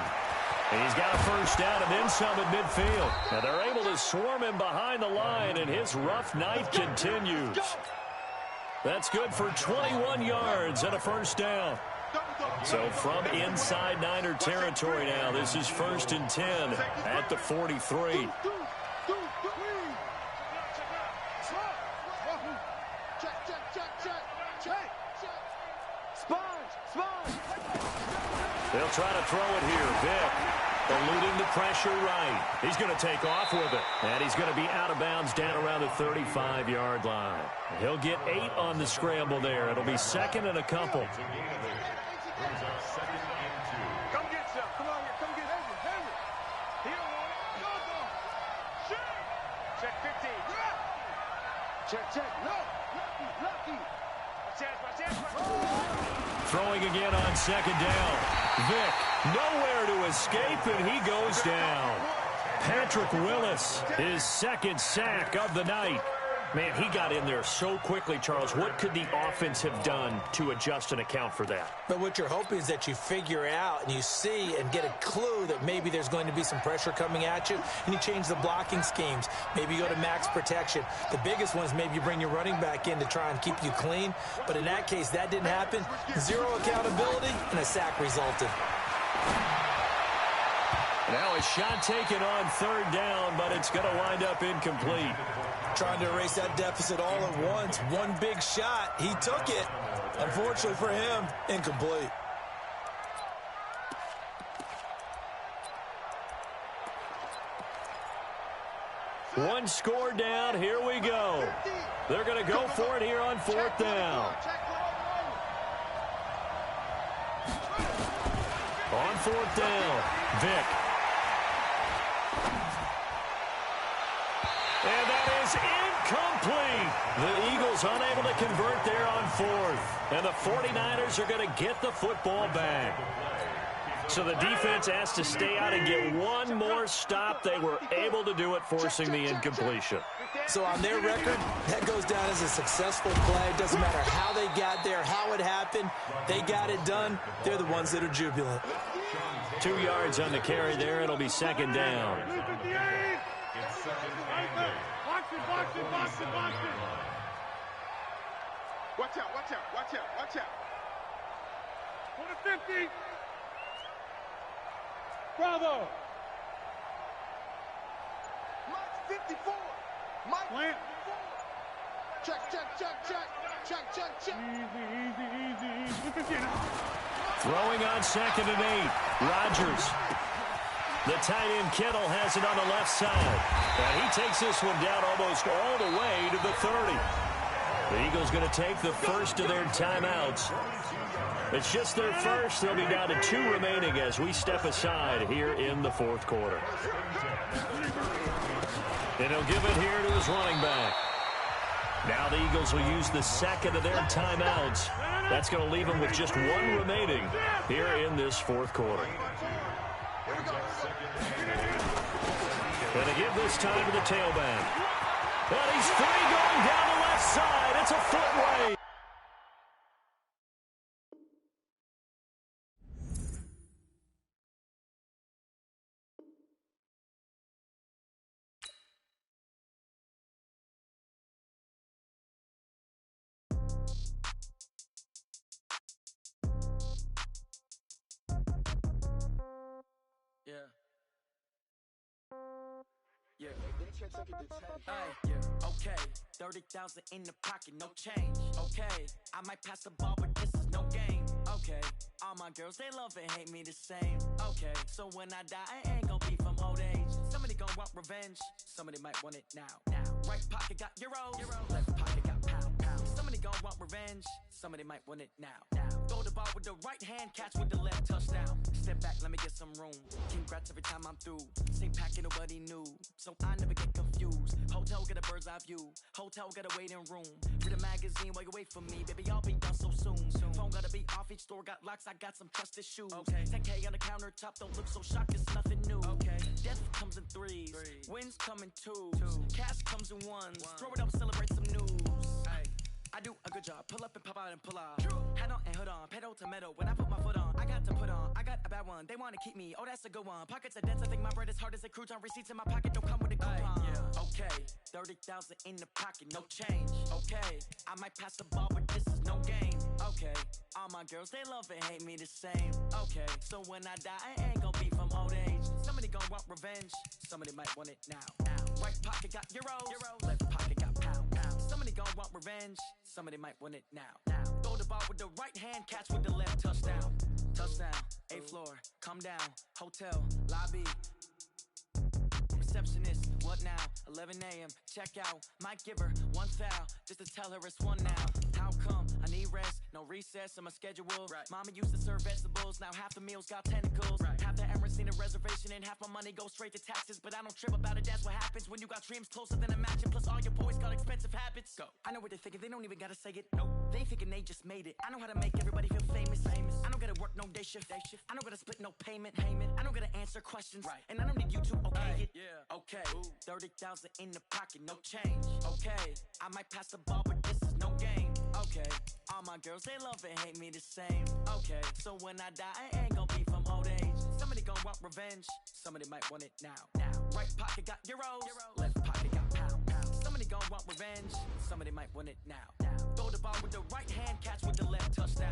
N: And he's got a first down and then some at midfield. And they're able to swarm him behind the line, and his rough night continues. That's good for 21 yards and a first down. So from inside Niner territory now, this is 1st and 10 at the 43. They'll try to throw it here. Vick eluding the pressure right. He's going to take off with it. And he's going to be out of bounds down around the 35-yard line. He'll get 8 on the scramble there. It'll be 2nd and a couple.
Q: Come get some. Come on here. Come get Henry. He don't want it. Go. Check 15. Check. No. Lucky.
N: Throwing again on 2nd down. Vick nowhere to escape, and he goes down. Patrick Willis, his 2nd sack of the night. Man, he got in there so quickly, Charles. What could the offense have done to adjust and account for that?
O: But what you're hoping is that you figure out and you see and get a clue that maybe there's going to be some pressure coming at you, and you change the blocking schemes. Maybe you go to max protection. The biggest one is maybe you bring your running back in to try and keep you clean. But in that case, that didn't happen. 0 accountability, and a sack resulted.
N: Now a shot taken on 3rd down, but it's going to wind up incomplete.
O: Trying to erase that deficit all at once. One big shot. He took it. Unfortunately for him, incomplete.
N: One score down. Here we go. They're going to go for it here on 4th down. On 4th down, Vick. And that is incomplete. The Eagles unable to convert there on 4th. And the 49ers are going to get the football back. So the defense has to stay out and get one more stop. They were able to do it, forcing the incompletion.
O: So on their record, that goes down as a successful play. It doesn't matter how they got there, how it happened. They got it done. They're the ones that are jubilant.
N: 2 yards on the carry there. It'll be 2nd down.
Q: Watch out. For the 50. Bravo. Mike 54. Mike Plant. Check. Easy.
N: Throwing on 2nd and 8. Rodgers. The tight end Kittle has it on the left side. And he takes this one down almost all the way to the 30. The Eagles going to take the first of their timeouts. It's just their first. They'll be down to 2 remaining as we step aside here in the 4th quarter. And he'll give it here to his running back. Now the Eagles will use the 2nd of their timeouts. That's going to leave them with just 1 remaining here in this 4th quarter. And to give this time to the tailback. And he's free going down the left side. It's a foot race.
S: Yeah, okay. 30,000 in the pocket, no change. Okay, I might pass the ball, but this is no game. Okay, all my girls, they love and hate me the same. Okay, so when I die, I ain't gon' be from old age. Somebody gon' want revenge, somebody might want it now. Right pocket got euros, left pocket got pound. Somebody gon' want revenge, somebody might want it now. Throw the ball with the right hand, catch with the left, touchdown. Step back, let me get some room. Congrats every time I'm through. Same packet, nobody knew, so I never get confused. Hotel get a bird's eye view, hotel got a waiting room. Read a magazine while you wait for me, baby, I'll be done so soon. Phone gotta be off, each store got locks, I got some trusted shoes. 10K on the countertop, don't look so shocked, it's nothing new. Death comes in threes, wins come in twos, cash comes in ones. Throw it up, celebrate some news. I do a good job, pull up and pop out and pull off. Head on and hood on, pedal to metal. When I put my foot on, I got to put on. I got a bad one, they wanna keep me, oh that's a good one. Pockets are dense, I think my bread is hard as a crouton. Receipts in my pocket don't come with a coupon. Okay, 30,000 in the pocket, no change. Okay, I might pass the ball, but this is no game. Okay, all my girls, they love and hate me the same. Okay, so when I die, I ain't gon' be from old age. Somebody gon' want revenge, somebody might want it now. Right pocket got euros, left pocket got pound. Somebody gon' want revenge, somebody might want it now. Throw the ball with the right hand, catch with the left, touchdown. Touchdown, 8th floor, come down, hotel, lobby. Receptionist, what now? 11 a.m., check out. Might give her one foul, just to tell her it's one now. How come? I need rest, no recess in my schedule. Mama used to serve vegetables, now half the meals got tentacles. Half the Emirates need a reservation and half my money goes straight to taxes. But I don't trip about it, that's what happens when you got dreams closer than a mansion. Plus all your boys got expensive habits. Go. I know what they're thinking, they don't even gotta say it. Nope. They ain't thinking they just made it. I know how to make everybody feel famous. I don't gotta work no day shift. I don't gotta split no payment. I don't gotta answer questions. And I don't need you to okay it. Okay, 30,000 in the pocket, no change. Okay, I might pass the ball, but this is no game. Okay, all my girls, they love and hate me the same. Okay, so when I die, I ain't gon' be from old age. Somebody gon' want revenge, somebody might want it now. Right pocket got euros, left pocket got pound. Somebody gon' want revenge, somebody might want it now. Throw the ball with the right hand, catch with the left, touchdown.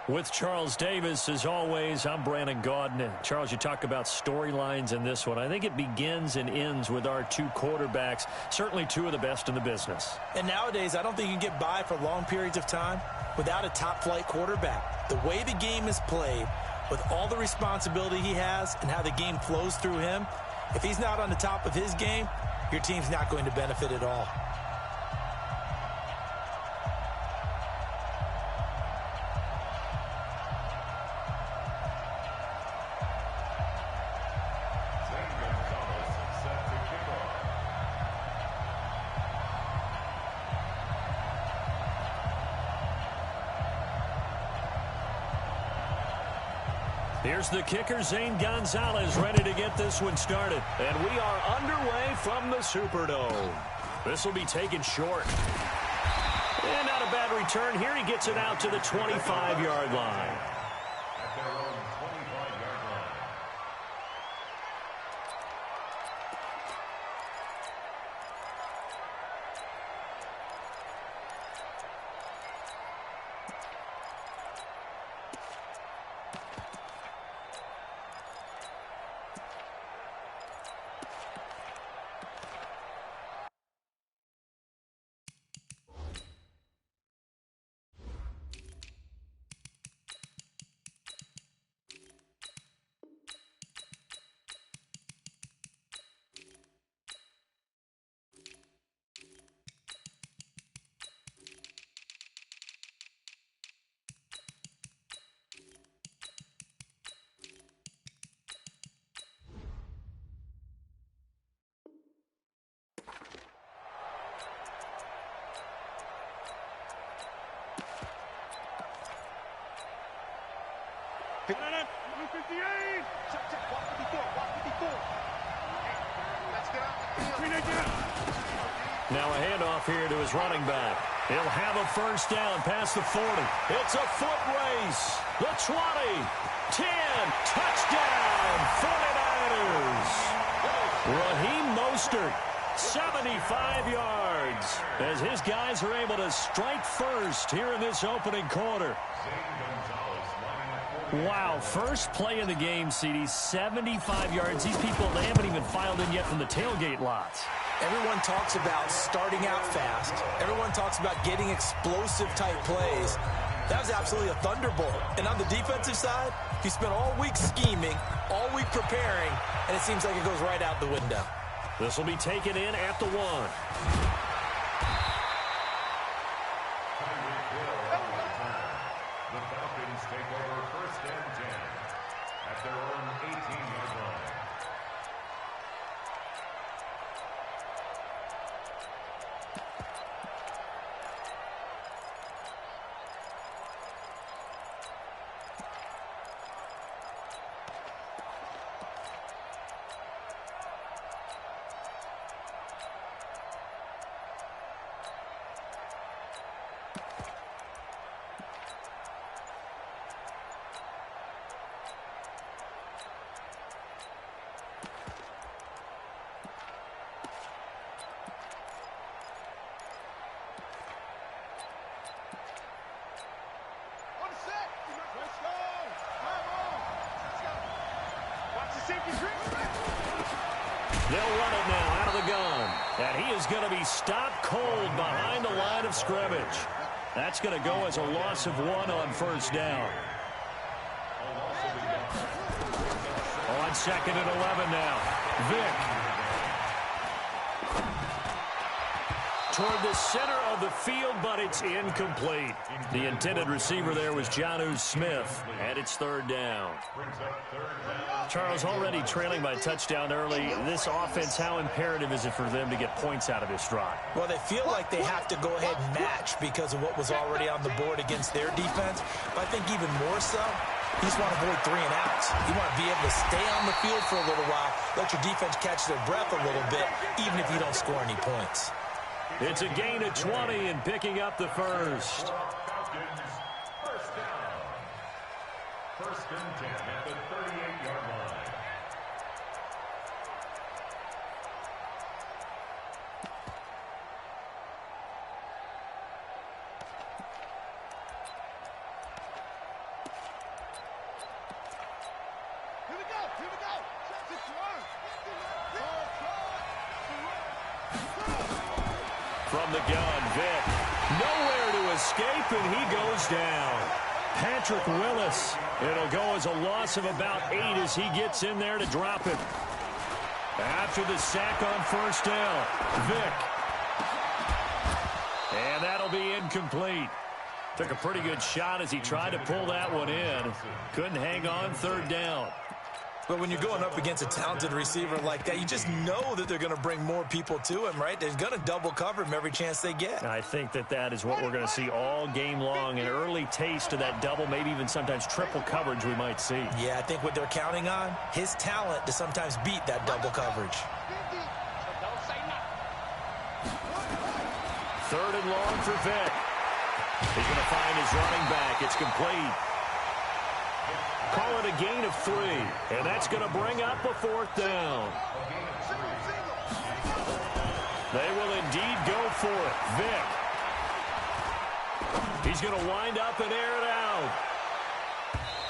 N: With Charles Davis, as always, I'm Brandon Gaudin. Charles, you talk about storylines in this one. I think it begins and ends with our two quarterbacks, certainly two of the best in the business.
O: And nowadays, I don't think you can get by for long periods of time without a top-flight quarterback. The way the game is played, with all the responsibility he has and how the game flows through him, if he's not on the top of his game, your team's not going to benefit at all.
N: Here's the kicker, Zane Gonzalez, ready to get this one started. And we are underway from the Superdome. This will be taken short. And not a bad return here. He gets it out to the 25-yard line.
P: At their own 25-yard line.
N: Now a handoff here to his running back. He'll have a first down past the 40. It's a foot race. The 20, 10, touchdown, 49ers. Raheem Mostert, 75 yards, as his guys are able to strike first here in this opening quarter. Wow, first play of the game, CD, 75 yards. These people, they haven't even filed in yet from the tailgate lots.
O: Everyone talks about starting out fast. Everyone talks about getting explosive-type plays. That was absolutely a thunderbolt. And on the defensive side, he spent all week scheming, all week preparing, and it seems like it goes right out the window.
N: This will be taken in at the 1.
P: The Falcons take over first and 10 at their own 18-yard line.
N: They'll run it now out of the gun. And he is going to be stopped cold behind the line of scrimmage. That's going to go as a loss of 1 on first down. On 2nd and 11 now. Vick. Toward the center of the field, but it's incomplete. The intended receiver there was Jonnu Smith, and it's 3rd down. Charles, already trailing by touchdown early. This offense, how imperative is it for them to get points out of this drive?
O: Well, they feel like they have to go ahead and match because of what was already on the board against their defense. But I think even more so, you just want to avoid 3 and outs. You want to be able to stay on the field for a little while, let your defense catch their breath a little bit, even if you don't score any points.
N: It's a gain of 20 and picking up the first.
P: Falcons, first down. 1st and 10 at the 38-yard line.
Q: Here we go.
N: From the gun, Vick. Nowhere to escape, and he goes down. Patrick Willis. It'll go as a loss of about 8 as he gets in there to drop it. After the sack on first down, Vick. And that'll be incomplete. Took a pretty good shot as he tried to pull that one in. Couldn't hang on 3rd down.
O: But when you're going up against a talented receiver like that, you just know that they're going to bring more people to him, right? They're going to double cover him every chance they get.
N: I think that is what we're going to see all game long, an early taste of that double, maybe even sometimes triple coverage we might see.
O: Yeah, I think what they're counting on, his talent to sometimes beat that double coverage.
N: 3rd and long for Vic. He's going to find his running back. It's complete. Call it a gain of 3, and that's going to bring up a 4th down. They will indeed go for it. Vic. He's going to wind up and air it out.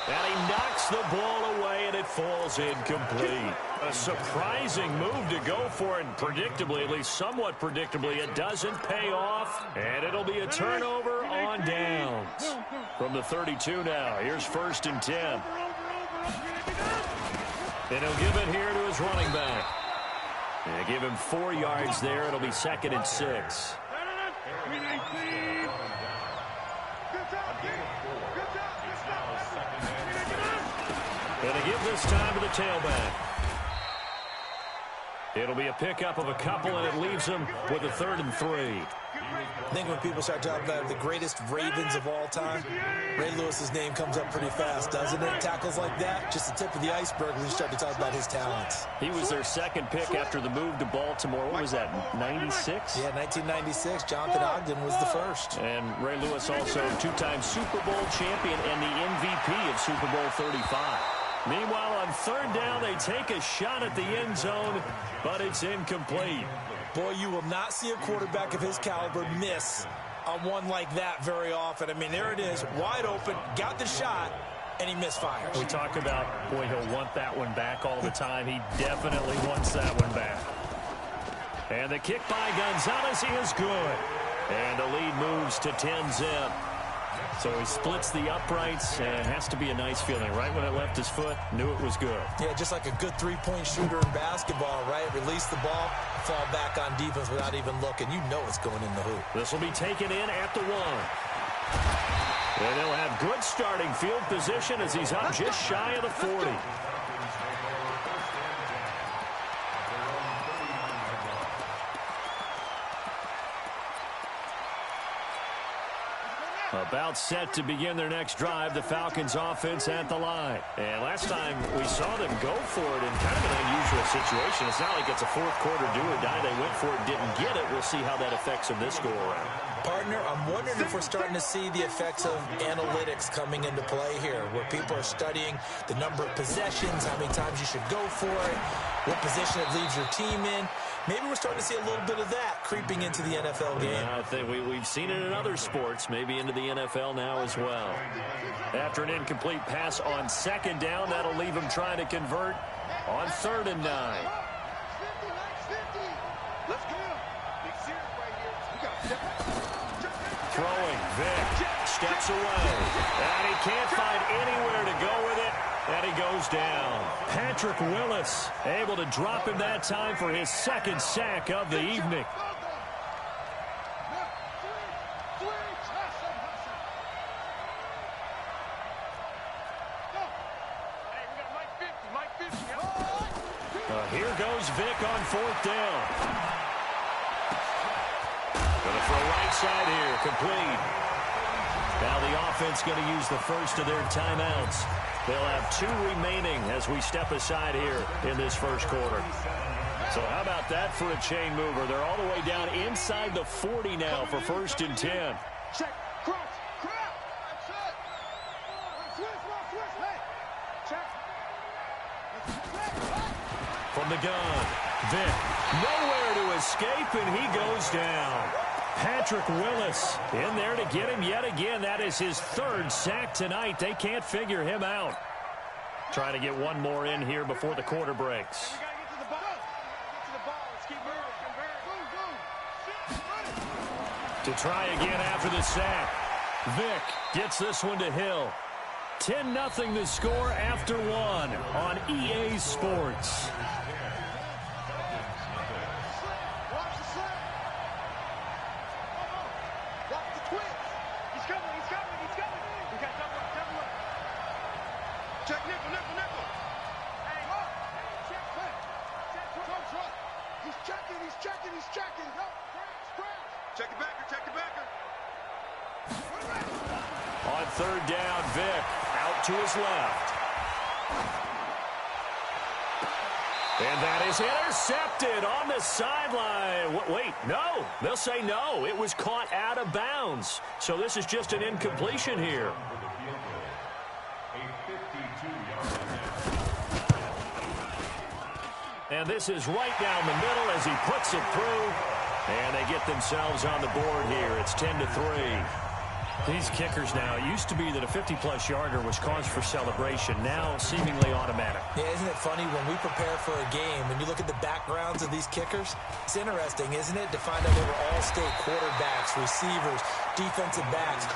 N: And he knocks the ball away, and it falls incomplete. A surprising move to go for it, and predictably, at least somewhat predictably, it doesn't pay off, and it'll be a turnover on downs. From the 32 now, here's 1st and 10. And he'll give it here to his running back. And give him 4 yards there. It'll be 2nd and 6. And to give this time to the tailback. It'll be a pickup of a couple, and it leaves him with a 3rd and 3.
O: I think when people start talking about the greatest Ravens of all time, Ray Lewis's name comes up pretty fast, doesn't it? Tackles like that, just the tip of the iceberg when you start to talk about his talents.
N: He was their 2nd pick after the move to Baltimore. What was that, 96?
O: Yeah, 1996. Jonathan Ogden was the 1st.
N: And Ray Lewis also 2-time Super Bowl champion and the MVP of Super Bowl 35. Meanwhile, on 3rd down, they take a shot at the end zone, but it's incomplete.
O: Boy, you will not see a quarterback of his caliber miss on one like that very often. I mean, there it is, wide open, got the shot, and he misfires.
N: We talk about, boy, he'll want that one back all the time. He definitely wants that one back. And the kick by Gonzalez, he is good. And the lead moves to 10-zip. So he splits the uprights, and has to be a nice feeling. Right when it left his foot, knew it was good.
O: Yeah, just like a good three-point shooter in basketball, right? Release the ball, fall back on defense without even looking. You know it's going in the hoop.
N: This will be taken in at the 1. And he'll have good starting field position as he's up just shy of the 40. About set to begin their next drive, the Falcons offense at the line. And last time we saw them go for it in kind of an unusual situation. It's not like it's a 4th quarter do or die. They went for it, didn't get it. We'll see how that affects them this go-around.
O: Partner, I'm wondering if we're starting to see the effects of analytics coming into play here, where people are studying the number of possessions, how many times you should go for it, what position it leaves your team in. Maybe we're starting to see a little bit of that creeping into the NFL game.
N: Yeah, I think we've seen it in other sports, maybe into the NFL now as well. After an incomplete pass on 2nd down, that'll leave him trying to convert on 3rd and 9. Throwing, Vic steps away, and he can't find anywhere to go with it, and he goes down. Patrick Willis able to drop him that time for his 2nd sack of the evening. Here goes Vic on 4th down. Gonna throw right side here, complete. Now the offense going to use the first of their timeouts. They'll have 2 remaining as we step aside here in this 1st quarter. So how about that for a chain mover? They're all the way down inside the 40 now for 1st and 10.
Q: Check, cross, crap. That's it. Swiss, hey. Check.
N: From the gun, Vic, nowhere to escape, and he goes down. Patrick Willis in there to get him yet again. That is his 3rd sack tonight. They can't figure him out. Trying to get one more in here before the quarter breaks. To try again after the sack. Vic gets this one to Hill. 10-0 the score after 1 on EA Sports.
Q: Check nickel.
N: third down. Vick out to his left. And that is intercepted on the sideline. Wait, no. They'll say no. It was caught out of bounds. So this is just an incompletion here. And this is right down the middle as he puts it through. And they get themselves on the board here. It's 10-3.
E: These kickers now, it used to be that a 50-plus yarder was cause for celebration. Now seemingly automatic.
O: Yeah, isn't it funny when we prepare for a game and you look at the backgrounds of these kickers? It's interesting, isn't it, to find out they were all-state quarterbacks, receivers, defensive backs,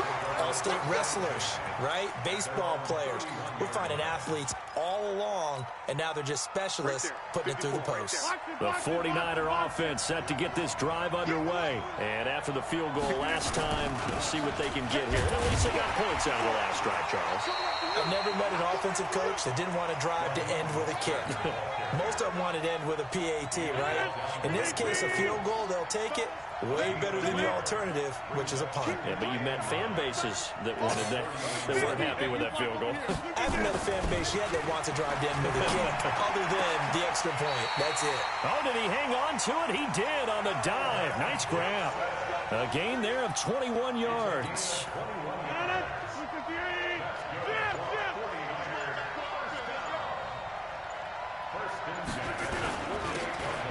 O: all-state wrestlers, right? Baseball players. We're finding athletes all along, and now they're just specialists putting it through the post.
N: The 49er offense set to get this drive underway. And after the field goal last time, we'll see what they can get here. At least they got points out of the last drive, Charles.
O: I've never met an offensive coach that didn't want to drive to end with a kick. Most of them wanted to end with a PAT, right? In this case, a field goal, they'll take it. Way better than the alternative, which is a punt.
N: Yeah, but you've met fan bases that wanted that weren't happy with that field goal.
O: I haven't met a fan base yet that wants to drive to end with a kick, other than the extra point. That's it.
N: Oh, did he hang on to it? He did on the dive. Nice grab. A gain there of 21 yards.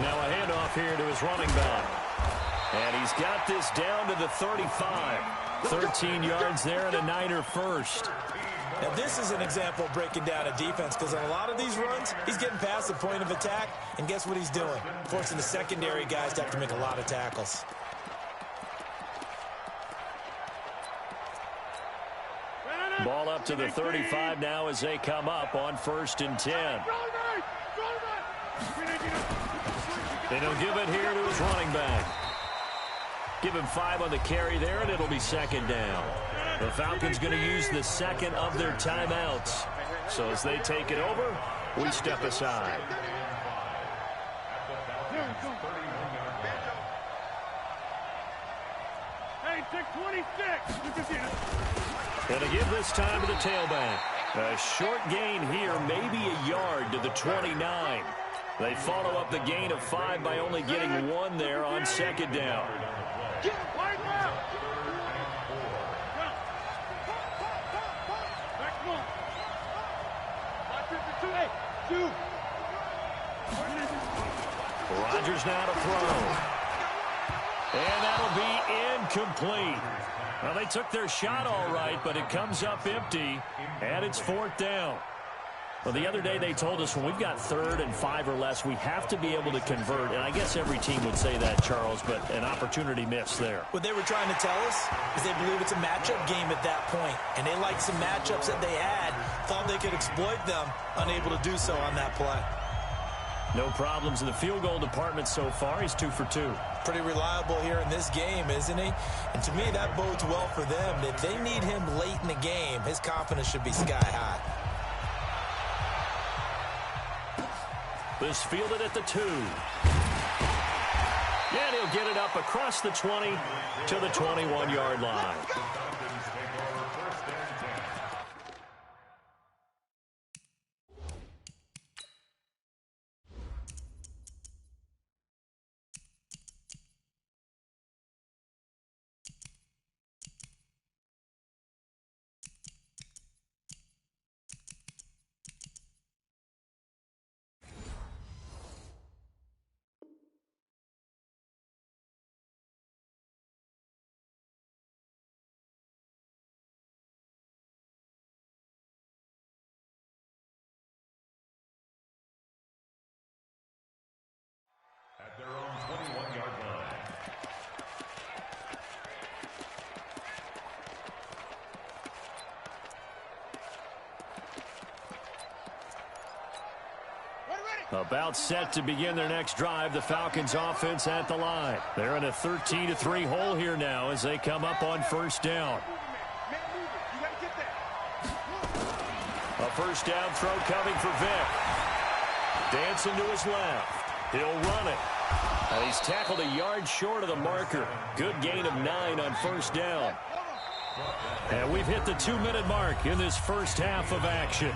N: Now a handoff here to his running back. And he's got this down to the 35. 13 yards there and a Niner first.
O: Now this is an example of breaking down a defense, because on a lot of these runs, he's getting past the point of attack, and guess what he's doing? Forcing the secondary guys to have to make a lot of tackles.
N: Ball up to the 35 now as they come up on 1st and 10. And he'll give it here to his running back. Give him 5 on the carry there, and it'll be 2nd down. The Falcons going to use the second of their timeouts. So as they take it over, we step aside.
Q: Hey, 626.
N: And to give this time to the tailback. A short gain here, maybe a yard to the 29. They follow up the gain of 5 by only getting 1 there on 2nd down. Rodgers now to throw. And that'll be incomplete. Well, they took their shot all right, but it comes up empty, and it's 4th down. Well, the other day they told us when we've got 3rd and 5 or less, we have to be able to convert. And I guess every team would say that, Charles, but an opportunity missed there.
O: What they were trying to tell us is they believe it's a matchup game at that point. And they liked some matchups that they had, thought they could exploit them, unable to do so on that play.
N: No problems in the field goal department so far. He's 2 for 2.
O: Pretty reliable here in this game, isn't he? And to me, that bodes well for them. If they need him late in the game, his confidence should be sky high.
N: This fielded at the 2. And he'll get it up across the 20 to the 21-yard line.
P: At their own 21-yard line.
N: About set to begin their next drive, the Falcons offense at the line. They're in a 13-3 hole here now as they come up on 1st down. A 1st down throw coming for Vick. Dancing to his left. He'll run it. He's tackled a yard short of the marker. Good gain of 9 on 1st down.
E: And we've hit the 2-minute mark in this first half of action.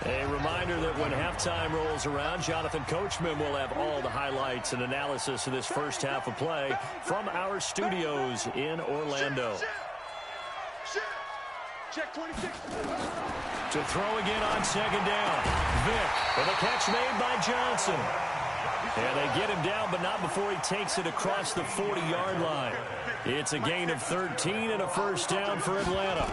E: A reminder that when halftime rolls around, Jonathan Coachman will have all the highlights and analysis of this first half of play from our studios in Orlando.
Q: Check 26.
E: To throw again on second down. Vick with a catch made by Johnson. And they get him down, but not before he takes it across the 40-yard line. It's a gain of 13 and a first down for Atlanta.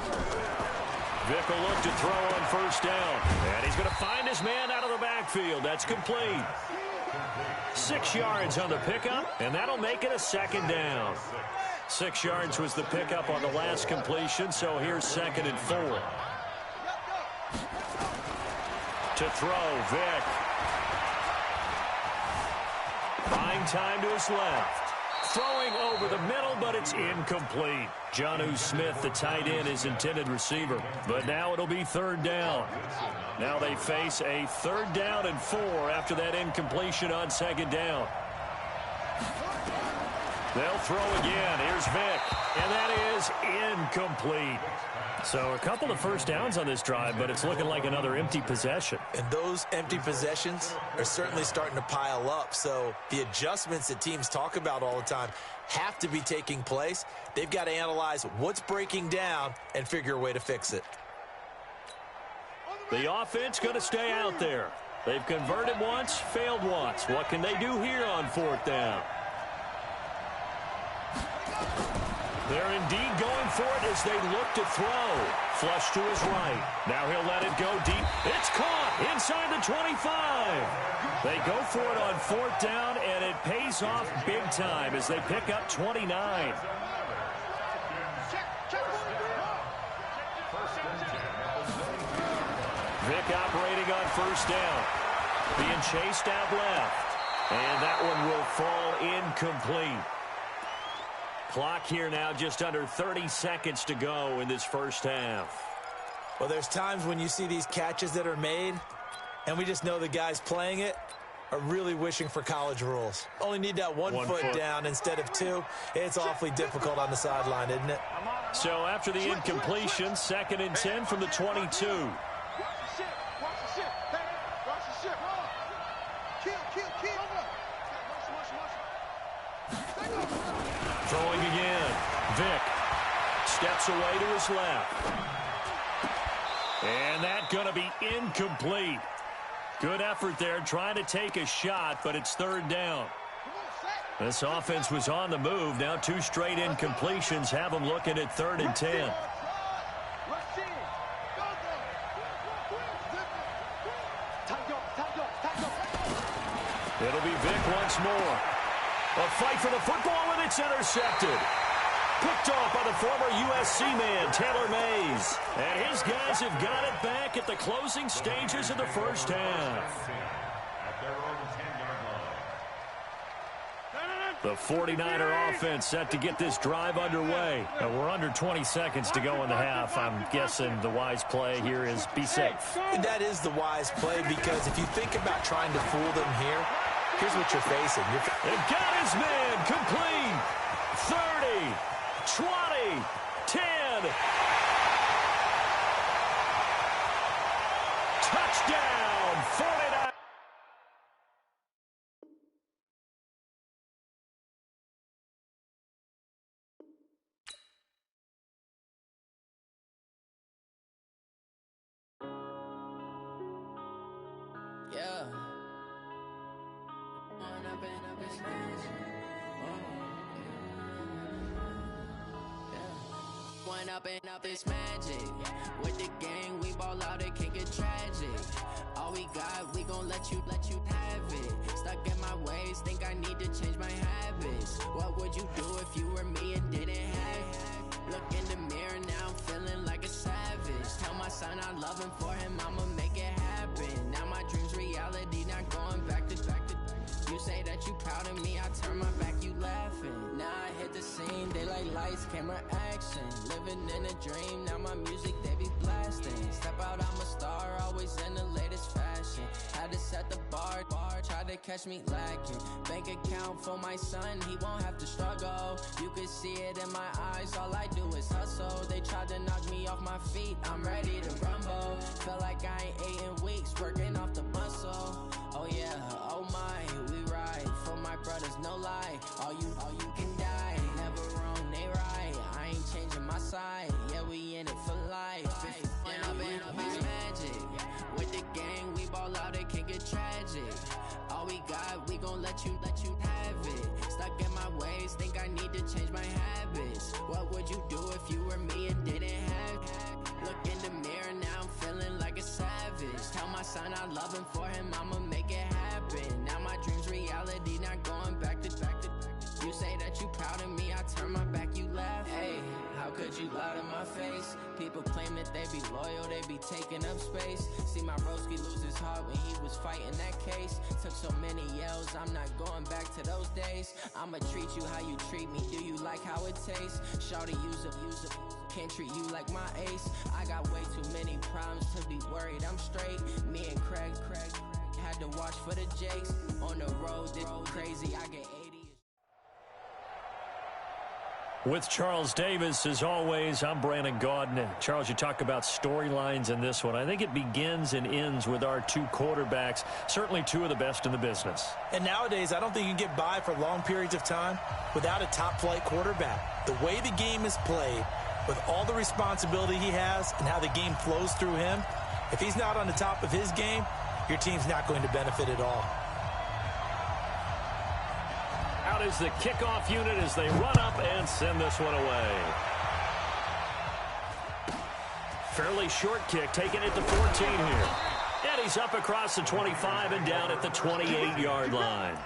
E: Vick will look to throw on first down. And he's going to find his man out of the backfield. That's complete. 6 yards on the pickup, and that'll make it a second down. 6 yards was the pickup on the last completion, so here's 2nd and 4. To throw, Vick. Buying time to his left. Throwing over the middle, but it's incomplete. Jonnu Smith, the tight end, is intended receiver. But now it'll be 3rd down. Now they face a 3rd down and 4 after that incompletion on 2nd down. They'll throw again. Here's Vick. And that is incomplete. So a couple of first downs on this drive, but it's looking like another empty possession.
O: And those empty possessions are certainly starting to pile up. So the adjustments that teams talk about all the time have to be taking place. They've got to analyze what's breaking down and figure a way to fix it.
E: The offense going to stay out there. They've converted once, failed once. What can they do here on 4th down? They're indeed going for it as they look to throw. Flush to his right. Now he'll let it go deep. It's caught inside the 25. They go for it on 4th down, and it pays off big time as they pick up 29. Vick operating on 1st down. Being chased out left. And that one will fall incomplete. Clock here now just under 30 seconds to go in this first half.
O: Well, there's times when you see these catches that are made, and we just know the guys playing it are really wishing for college rules. Only need that one foot down instead of 2. It's awfully difficult on the sideline, isn't it?
E: So after the incompletion, 2nd and 10 from the 22. Throwing again. Vick steps away to his left. And that's going to be incomplete. Good effort there trying to take a shot, but it's 3rd down. This offense was on the move. Now 2 straight incompletions have them looking at 3rd and 10. It'll be Vick once more. A fight for the football, and it's intercepted. Picked off by the former USC man, Taylor Mays. And his guys have got it back at the closing stages of the first half. The 49er offense set to get this drive underway. We're under 20 seconds to go in the half. I'm guessing the wise play here is be safe.
O: That is the wise play, because if you think about trying to fool them here, here's what you're facing.
E: And got his man complete. 30, 20, 10. Touchdown, 49.
G: Yeah. One up and up is magic. With the gang, we ball out, it can get tragic. All we got, we gon' let you have it. Stuck in my ways, think I need to change my habits. What would you do if you were me and didn't have it? Look in the mirror, now I'm feeling like a savage. Tell my son I love him, for him I'ma make it happen. Now my dream's reality, not going back to. You say that you proud of me, I turn my back, you laughing. Now I hit the scene, they like lights lights, camera action. Living in a dream, now my music they be blasting. Step out, I'm a star, always in the latest fashion. Had to set the bar, try to catch me lacking. Bank account for my son, he won't have to struggle. You can see it in my eyes, all I do is hustle. They tried to knock me off my feet, I'm ready to rumble. Feel like I ain't ate in weeks, working off the muscle. Oh yeah, oh my, we ride for my brothers, no lie. All you can die, never wrong, they right. I ain't changing my side, yeah, we in it for life. I've been magic. With the gang, we ball out, it can get tragic. All we got, we gon' let you have it. Stuck in my ways, think I need to change my habits. What would you do if you were me and didn't have it? Look in the mirror, now I'm feeling like a savage. Tell my son I love him, for him I'ma make it happen. Now my dream's reality, not going back to. You say that you proud of me, I turn my back, you laugh. Hey, how could you lie to my face? People claim that they be loyal, they be taking up space. See my broski lose his heart when he was fighting that case. Took so many yells, I'm not going back to those days. I'ma treat you how you treat me, do you like how it tastes? Shawty, use up, can't treat you like my ace. I got way too many problems to be worried, I'm straight. Me and Craig had to watch for the Jakes. On the road, this crazy, I get 80.
E: With Charles Davis, as always, I'm Brandon Gaudin. Charles, you talk about storylines in this one. I think it begins and ends with our two quarterbacks, certainly two of the best in the business.
O: And nowadays, I don't think you can get by for long periods of time without a top-flight quarterback. The way the game is played, with all the responsibility he has and how the game flows through him, if he's not on the top of his game, your team's not going to benefit at all.
E: Out is the kickoff unit as they run up and send this one away. Fairly short kick, taking it to 14 here. And he's up across the 25 and down at the 28-yard line.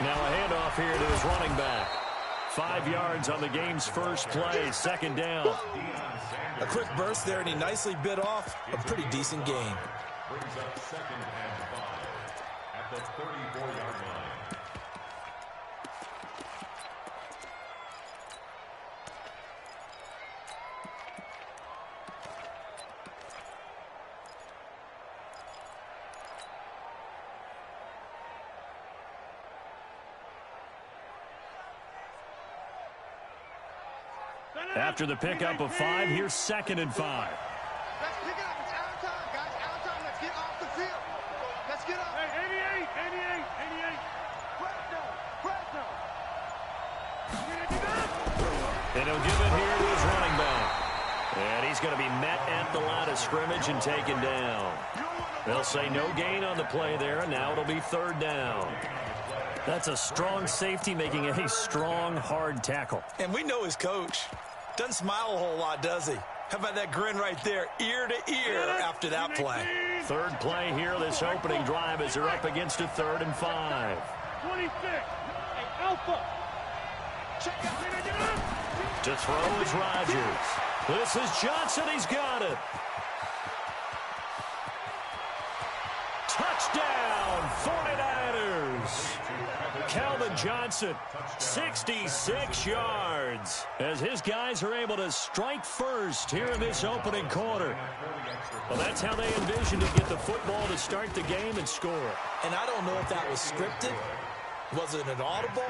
E: Now a handoff here to his running back. 5 yards on the game's first play, second down.
O: A quick burst there, and he nicely bit off a pretty decent gain.
P: Brings up 2nd and 5 at the 34-yard line.
E: After the pickup of 5, here's 2nd and 5.
Q: Let's pick it up. It's out of time, guys. Out of time. Let's get off the field. Let's get off. Hey, 88. Press down.
E: And he'll give it here to his running back. And he's going to be met at the line of scrimmage and taken down. They'll say no gain on the play there, and now it'll be 3rd down. That's a strong safety making a strong, hard tackle.
O: And we know his coach. Doesn't smile a whole lot, does he? How about that grin right there, ear to ear after that play?
E: 3rd play here, this opening drive as they're up against a 3rd and 5.
Q: 26. Hey, Alpha.
E: To throw is Rodgers. This is Johnson. He's got it. Touchdown, 49ers. Count Calvin Johnson, 66 yards, as his guys are able to strike first here in this opening quarter. Well, that's how they envisioned to get the football to start the game and score.
O: And I don't know if that was scripted. Was it an audible,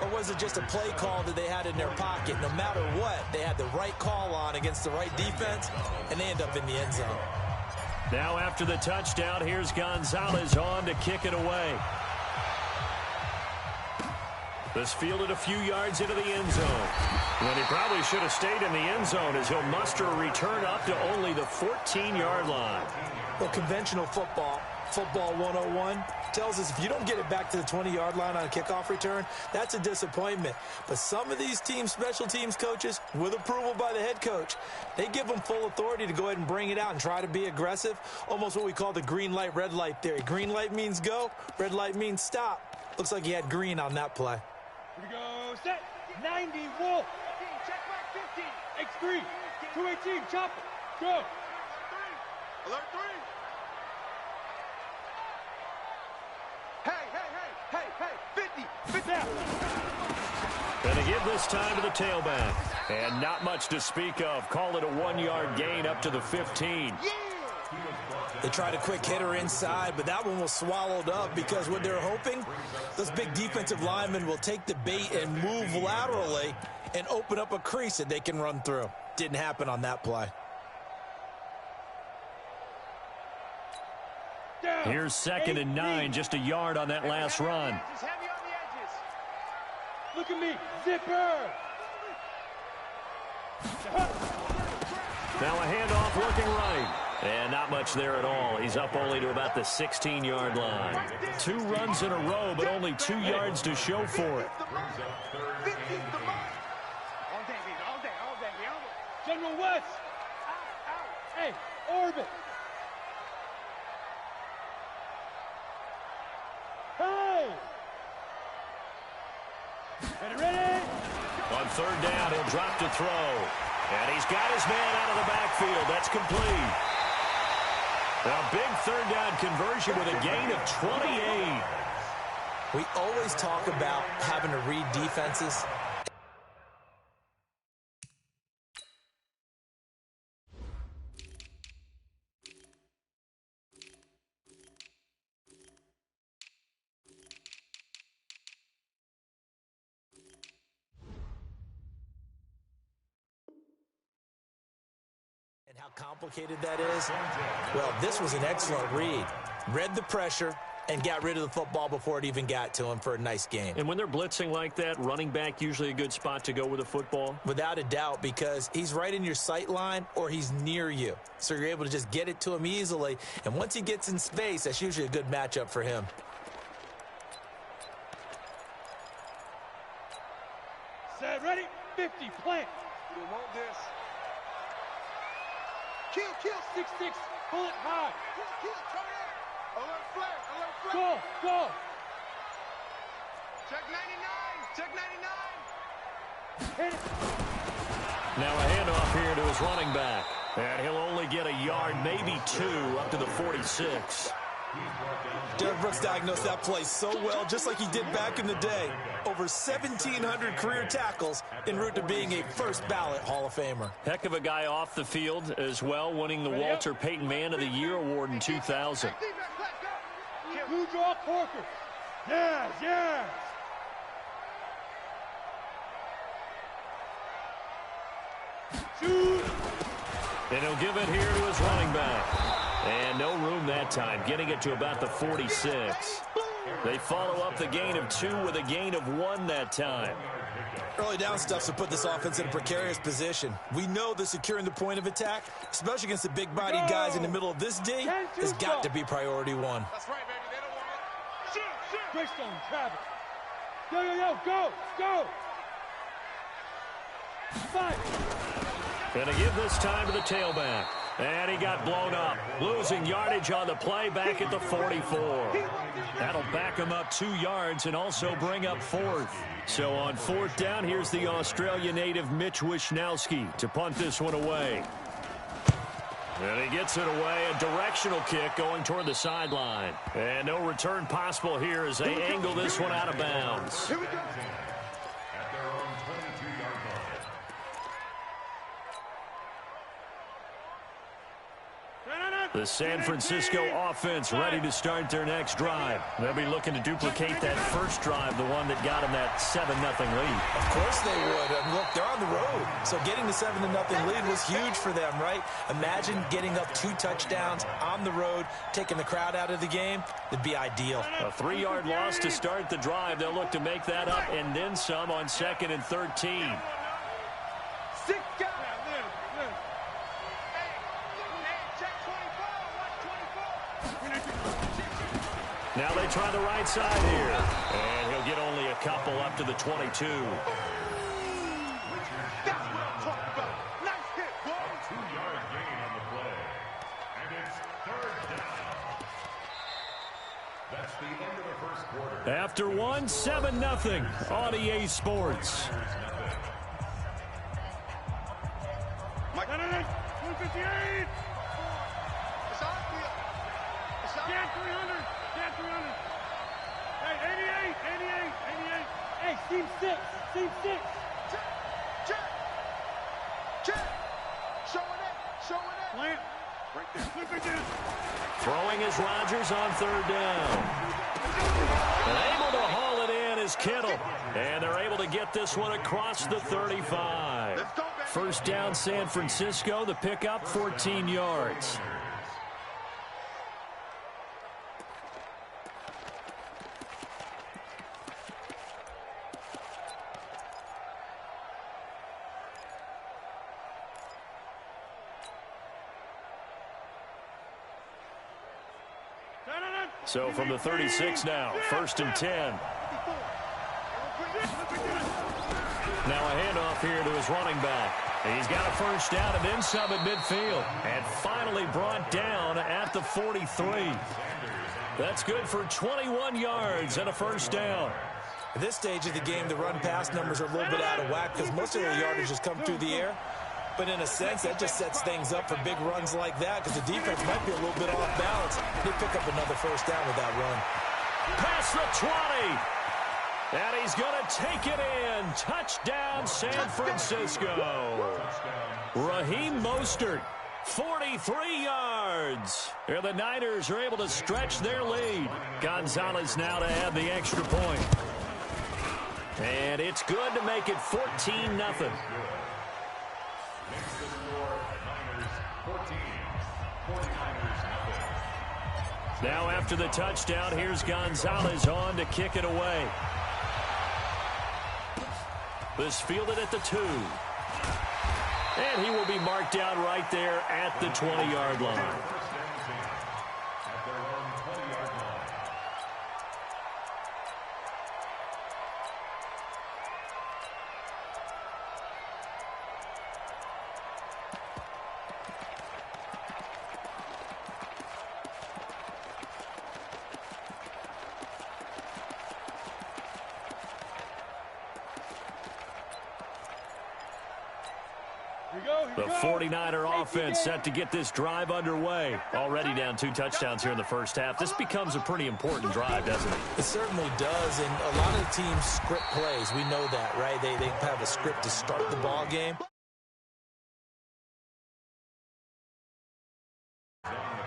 O: or was it just a play call that they had in their pocket? No matter what, they had the right call on against the right defense, and they end up in the end zone.
E: Now after the touchdown, here's Gonzalez on to kick it away. This fielded a few yards into the end zone. When he probably should have stayed in the end zone as he'll muster a return up to only the 14-yard line.
O: Well, conventional football 101, tells us if you don't get it back to the 20-yard line on a kickoff return, that's a disappointment. But some of these teams, special teams coaches, with approval by the head coach, they give them full authority to go ahead and bring it out and try to be aggressive, almost what we call the green light, red light theory. Green light means go, red light means stop. Looks like he had green on that play.
Q: Here we go, set, 90, Wolf. Check back 50, X3, 218, chopper, go. Alert 3. Hey, 50 down.
E: Gonna give this time to the tailback. And not much to speak of. Call it a 1-yard gain up to the 15.
O: They tried a quick hitter inside, but that one was swallowed up because what they're hoping, those big defensive linemen will take the bait and move laterally and open up a crease that they can run through. Didn't happen on that play.
E: Here's 2nd and 9, just a yard on that last run.
Q: Just heavy on the edges. Look at me, zipper.
E: Now a handoff looking right. And not much there at all. He's up only to about the 16-yard line. 2 runs in a row, but only 2 yards to show for it.
Q: All day. General West. Hey, orbit. Hey! Ready?
E: On 3rd down, he'll drop to throw. And he's got his man out of the backfield. That's complete. A big 3rd down conversion with a gain of 28.
O: We always talk about having to read defenses. And how complicated that is? Well, this was an excellent read. Read the pressure and got rid of the football before it even got to him for a nice game.
E: And when they're blitzing like that, running back usually a good spot to go with the football?
O: Without a doubt, because he's right in your sight line or he's near you. So you're able to just get it to him easily. And once he gets in space, that's usually a good matchup for him.
Q: Set, ready, 50, plant. You want this. Kill, 6-6, pull it high. Kill, turn it. Alert flag. Go. Check 99. Hit it.
E: Now a handoff here to his running back. And he'll only get a yard, maybe 2, up to the 46.
O: Derek Brooks diagnosed that play so well, just like he did back in the day. Over 1,700 career tackles en route to being a first ballot Hall of Famer.
E: Heck of a guy off the field as well, winning the Walter Payton Man of the Year award in 2000.
Q: Blue draw Corker. Yes. Shoot.
E: And he'll give it here to his running back. And no room that time, getting it to about the 46. They follow up the gain of 2 with a gain of 1 that time.
O: Early down stuff to put this offense in a precarious position. We know that securing the point of attack, especially against the big-bodied guys in the middle of this D, has got to be priority 1.
Q: That's right, baby. They don't want it. Shoot. Greystone, Travis. Go. Fight.
E: Gonna give this time to the tailback. And he got blown up, losing yardage on the play back at the 44. That'll back him up 2 yards and also bring up 4th. So on 4th down, here's the Australia native Mitch Wishnowski to punt this one away. And he gets it away, a directional kick going toward the sideline. And no return possible here as they angle this one out of bounds.
P: Here we go. At their own 22-yard line.
E: The San Francisco offense ready to start their next drive. They'll be looking to duplicate that first drive, the one that got them that 7-0 lead.
O: Of course they would. And look, they're on the road. So getting the 7-0 lead was huge for them, right? Imagine getting up 2 touchdowns on the road, taking the crowd out of the game. It'd be ideal.
E: A 3-yard loss to start the drive. They'll look to make that up and then some on 2nd and 13. Now they try the right side here. And he'll get only a couple up to the 22.
P: That's what I'm talking about. Nice hit, boy. A 2-yard gain on the play. And it's 3rd down. That's the end of the first quarter.
E: After 7-0 on EA Sports.
Q: Mike, 158. It's on field. It's on. Yeah, 300. Yeah, 300. Hey, 88. Hey, team 6. Check. Showing it. Plant. Right there. Flip it in.
E: Throwing is Rodgers on 3rd down. And able to haul it in is Kittle. And they're able to get this one across the 35. First down, San Francisco. The pickup, 14 yards. So from the 36 now, 1st and 10. Now a handoff here to his running back. He's got a first down and then some at midfield. And finally brought down at the 43. That's good for 21 yards and a first down.
O: At this stage of the game, the run-pass numbers are a little bit out of whack because most of the yardage has come through the air. But in a sense, that just sets things up for big runs like that because the defense might be a little bit off balance. He'll pick up another first down with that run.
E: Past the 20. And he's going to take it in. Touchdown, San Francisco. Raheem Mostert, 43 yards. Here the Niners are able to stretch their lead. Gonzalez now to add the extra point. And it's good to make it 14-0. Now after the touchdown, here's Gonzalez on to kick it away. This fielded at the 2. And he will be marked down right there at the 20-yard line. The 49er offense set to get this drive underway. Already down 2 touchdowns here in the first half. This becomes a pretty important drive, doesn't it?
O: It certainly does, and a lot of the teams script plays. We know that, right? They have a script to start the ball game.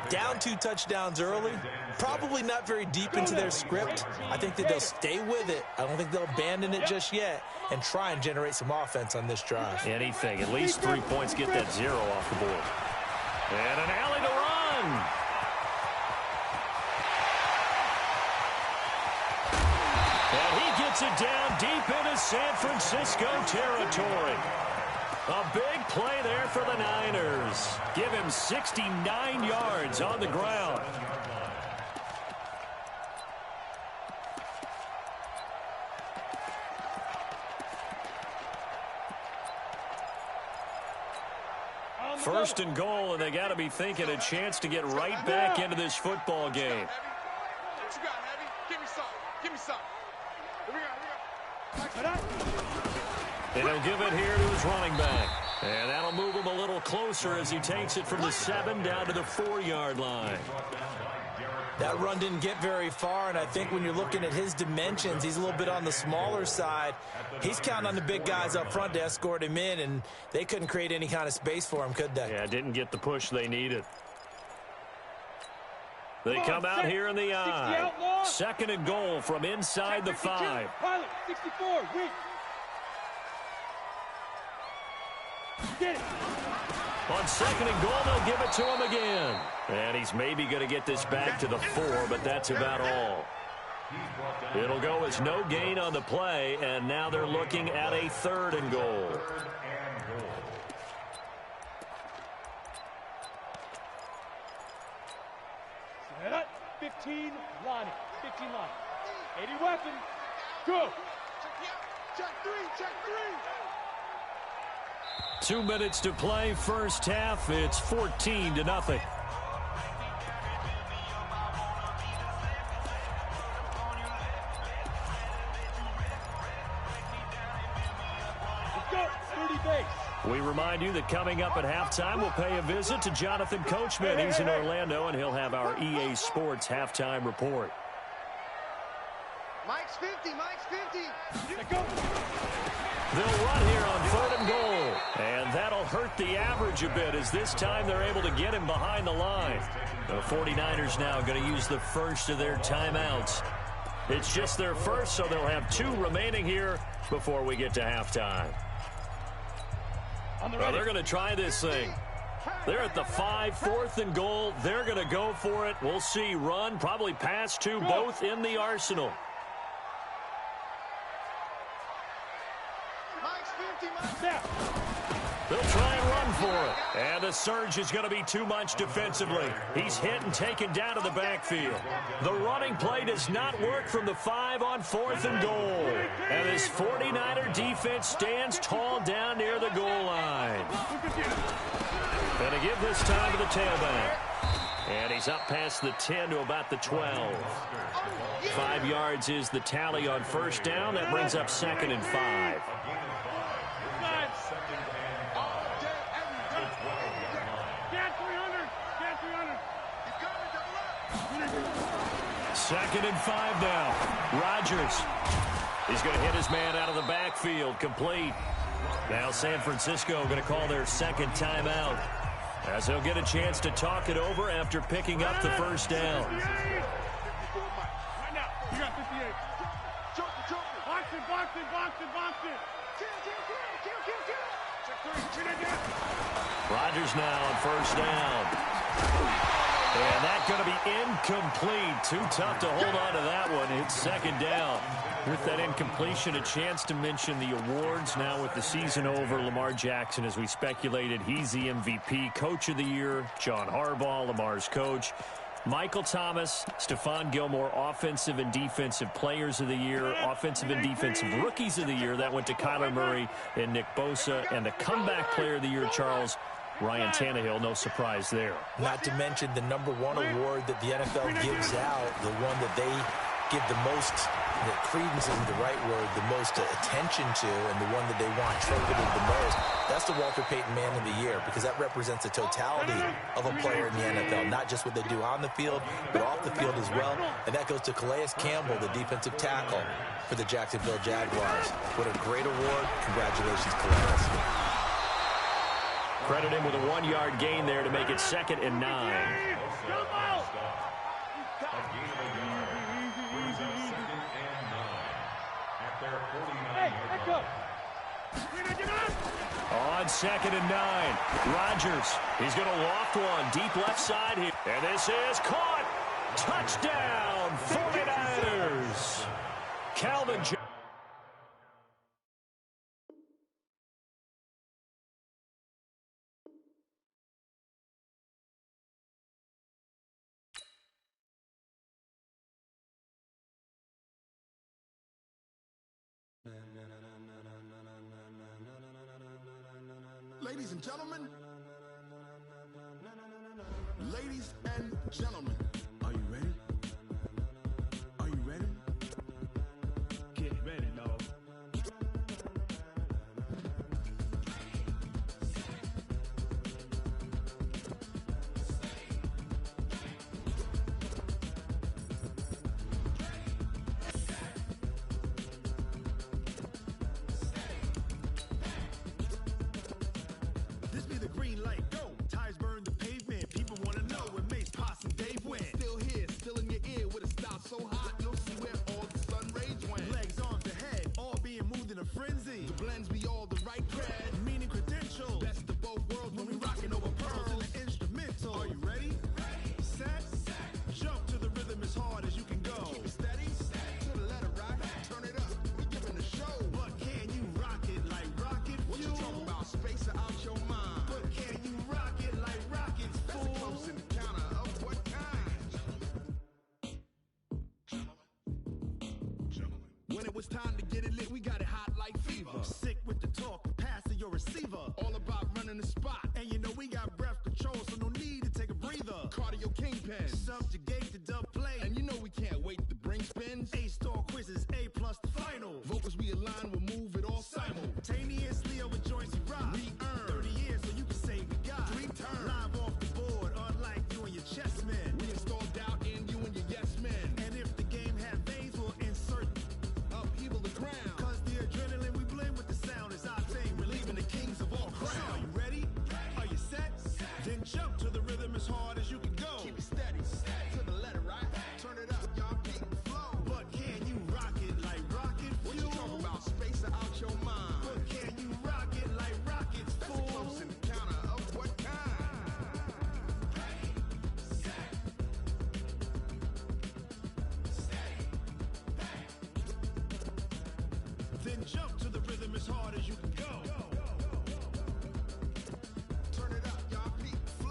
O: Down 2 touchdowns early, probably not very deep into their script. I think that they'll stay with it. I don't think they'll abandon it just yet and try and generate some offense on this drive.
E: Anything. At least 3 points, get that 0 off the board. And an alley to run. And he gets it down deep into San Francisco territory. A big play there for the Niners. Give him 69 yards on the ground. First and goal, and they got to be thinking a chance to get right back into this football game.
Q: What you got, Heavy? Give me some. Give me some. Here we go.
E: And he'll give it here to his running back. And that'll move him a little closer as he takes it from the 7 down to the 4-yard line.
O: That run didn't get very far, and I think when you're looking at his dimensions, he's a little bit on the smaller side. He's counting on the big guys up front to escort him in, and they couldn't create any kind of space for him, could they?
E: Yeah, didn't get the push they needed. They come out here in the eye. 2nd and goal from inside the 5.
Q: Pilot, 64, weak. Get it.
E: On 2nd and goal, they'll give it to him again. And he's maybe going to get this back to the 4, but that's about all. It'll go as no gain on the play, and now they're looking at a 3rd and goal.
Q: Set up. 15 line. 15 line. 80 weapon. Go. Check 3. Check 3.
E: 2 minutes to play, first half. It's 14-0. We remind you that coming up at halftime, we'll pay a visit to Jonathan Coachman. He's in Orlando, and he'll have our EA Sports halftime report.
Q: Mike's 50. Mike's 50.
E: They'll run here on 3rd and goal, and that'll hurt the average a bit as this time they're able to get him behind the line. The 49ers now going to use the first of their timeouts. It's just their first, so they'll have 2 remaining here before we get to halftime. Well, they're going to try this thing. They're at the 5, 4th and goal. They're going to go for it. We'll see. Run, probably pass 2, both in the arsenal. They'll try and run for it. And the surge is going to be too much defensively. He's hit and taken down to the backfield. The running play does not work from the 5 on 4th and goal. And this 49er defense stands tall down near the goal line. And to give this time to the tailback. And he's up past the 10 to about the 12. 5 yards is the tally on first down. That brings up 2nd and 5. Second and 5 now. Rodgers. He's going to hit his man out of the backfield. Complete. Now San Francisco going to call their 2nd timeout, as they'll get a chance to talk it over after picking up the first down.
Q: Right now, you got 58. Box it.
E: Rodgers now on first down. And that's going to be incomplete. Too tough to hold on to that one. It's 2nd down. With that incompletion, a chance to mention the awards. Now with the season over, Lamar Jackson, as we speculated, he's the MVP. Coach of the Year, John Harbaugh, Lamar's coach. Michael Thomas, Stephon Gilmore, Offensive and Defensive Players of the Year, Offensive and Defensive Rookies of the Year. That went to Kyler Murray and Nick Bosa. And the Comeback Player of the Year, Charles, Ryan Tannehill, no surprise there.
O: Not to mention the #1 award that the NFL gives out, the one that they give the most, the credence isn't the right word, the most attention to, and the one that they want trumpeted the most. That's the Walter Payton Man of the Year, because that represents the totality of a player in the NFL, not just what they do on the field, but off the field as well. And that goes to Calais Campbell, the defensive tackle for the Jacksonville Jaguars. What a great award. Congratulations, Calais.
E: Credit him with a 1-yard gain there to make it 2nd and 9. On 2nd and 9, Rodgers. He's going to loft one deep left side here. And this is caught. Touchdown, 49ers. Calvin Johnson.
M: Ladies and gentlemen, are you ready? Are you ready?
L: Get ready, dog.
M: When it was time to get it lit, we got it hot like fever. Sick with the talk, passing your receiver. All about running the spot. And you know we got breath control, so no need to take a breather. Cardio kingpin, subjugate the dub play. And you know we can't wait to bring spins. A-star quizzes, A+ the final. Vocals we align, we'll move it all simultaneously over joints we rock. We earn 30 years, so you can say we got 3 turns. Live off the board, unlike you and your chess men. We install doubt in you and your yes men. And if the game had veins, we'll insert upheaval the ground. Cause the adrenaline we blend with the sound is our thing. Relieving the kings of all crowns. So are you ready? Are you set? Then jump to the rhythm as hard as you can go. Keep it steady, to the letter, right? Turn it up, y'all keep the flow. But can you rock it like rocket fuel? What you talking about? Space out your mind. But can you rock it like rockets, fool? That's a close encounter of what kind? Then jump to the rhythm as hard as you can go. Turn it up, y'all keep the flow.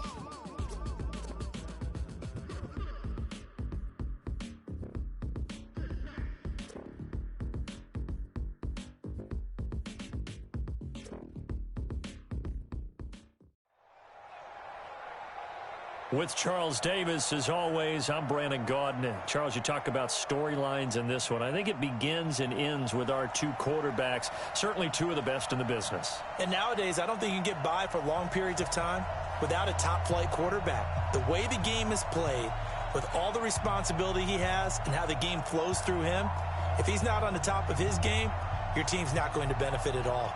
E: With Charles Davis, as always, I'm Brandon Gaudin. Charles, you talk about storylines in this one. I think it begins and ends with our 2 quarterbacks, certainly 2 of the best in the business.
O: And nowadays, I don't think you can get by for long periods of time without a top-flight quarterback. The way the game is played, with all the responsibility he has and how the game flows through him, if he's not on the top of his game, your team's not going to benefit at all.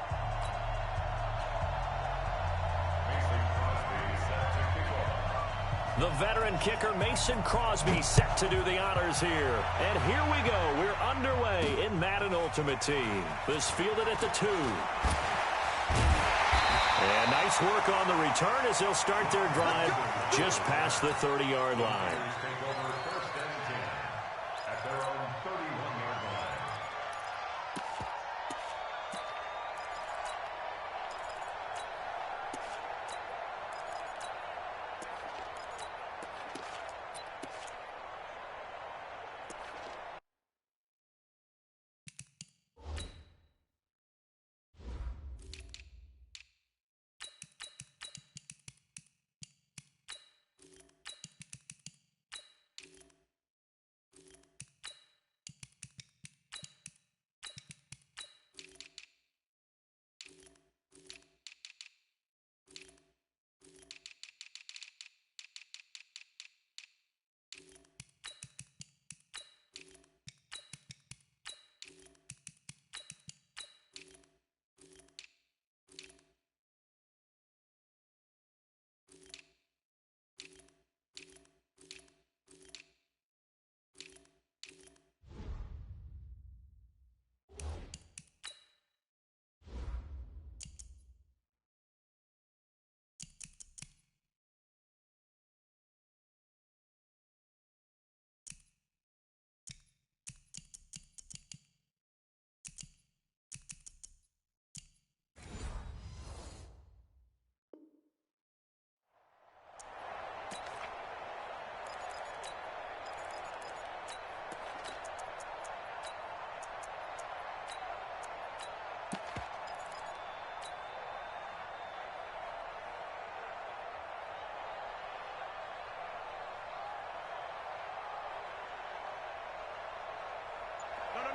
E: The veteran kicker Mason Crosby set to do the honors here. And here we go. We're underway in Madden Ultimate Team. This fielded at the 2. And nice work on the return as they'll start their drive just past the 30-yard line.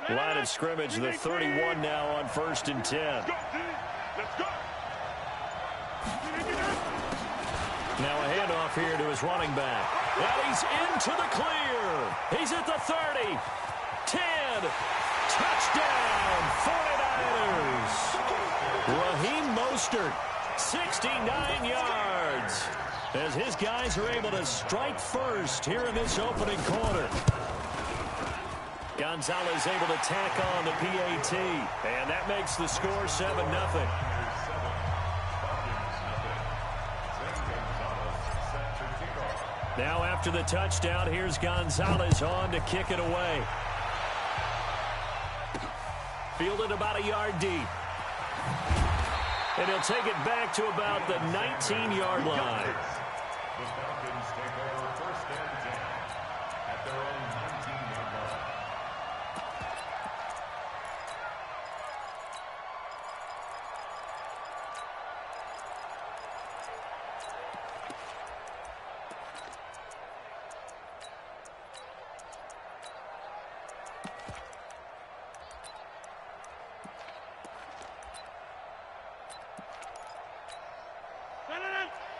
E: Line of scrimmage, the 31 now on 1st and 10.
H: Let's go.
E: Now a handoff here to his running back. And he's into the clear. He's at the 30. 10. Touchdown, 49ers. Raheem Mostert, 69 yards. As his guys are able to strike first here in this opening quarter. Gonzalez able to tack on the PAT. And that makes the score 7-0. Now after the touchdown, here's Gonzalez on to kick it away. Fielded about a yard deep. And he'll take it back to about the 19-yard line.
P: The Falcons take over 1st and 10 at their own 19-yard line.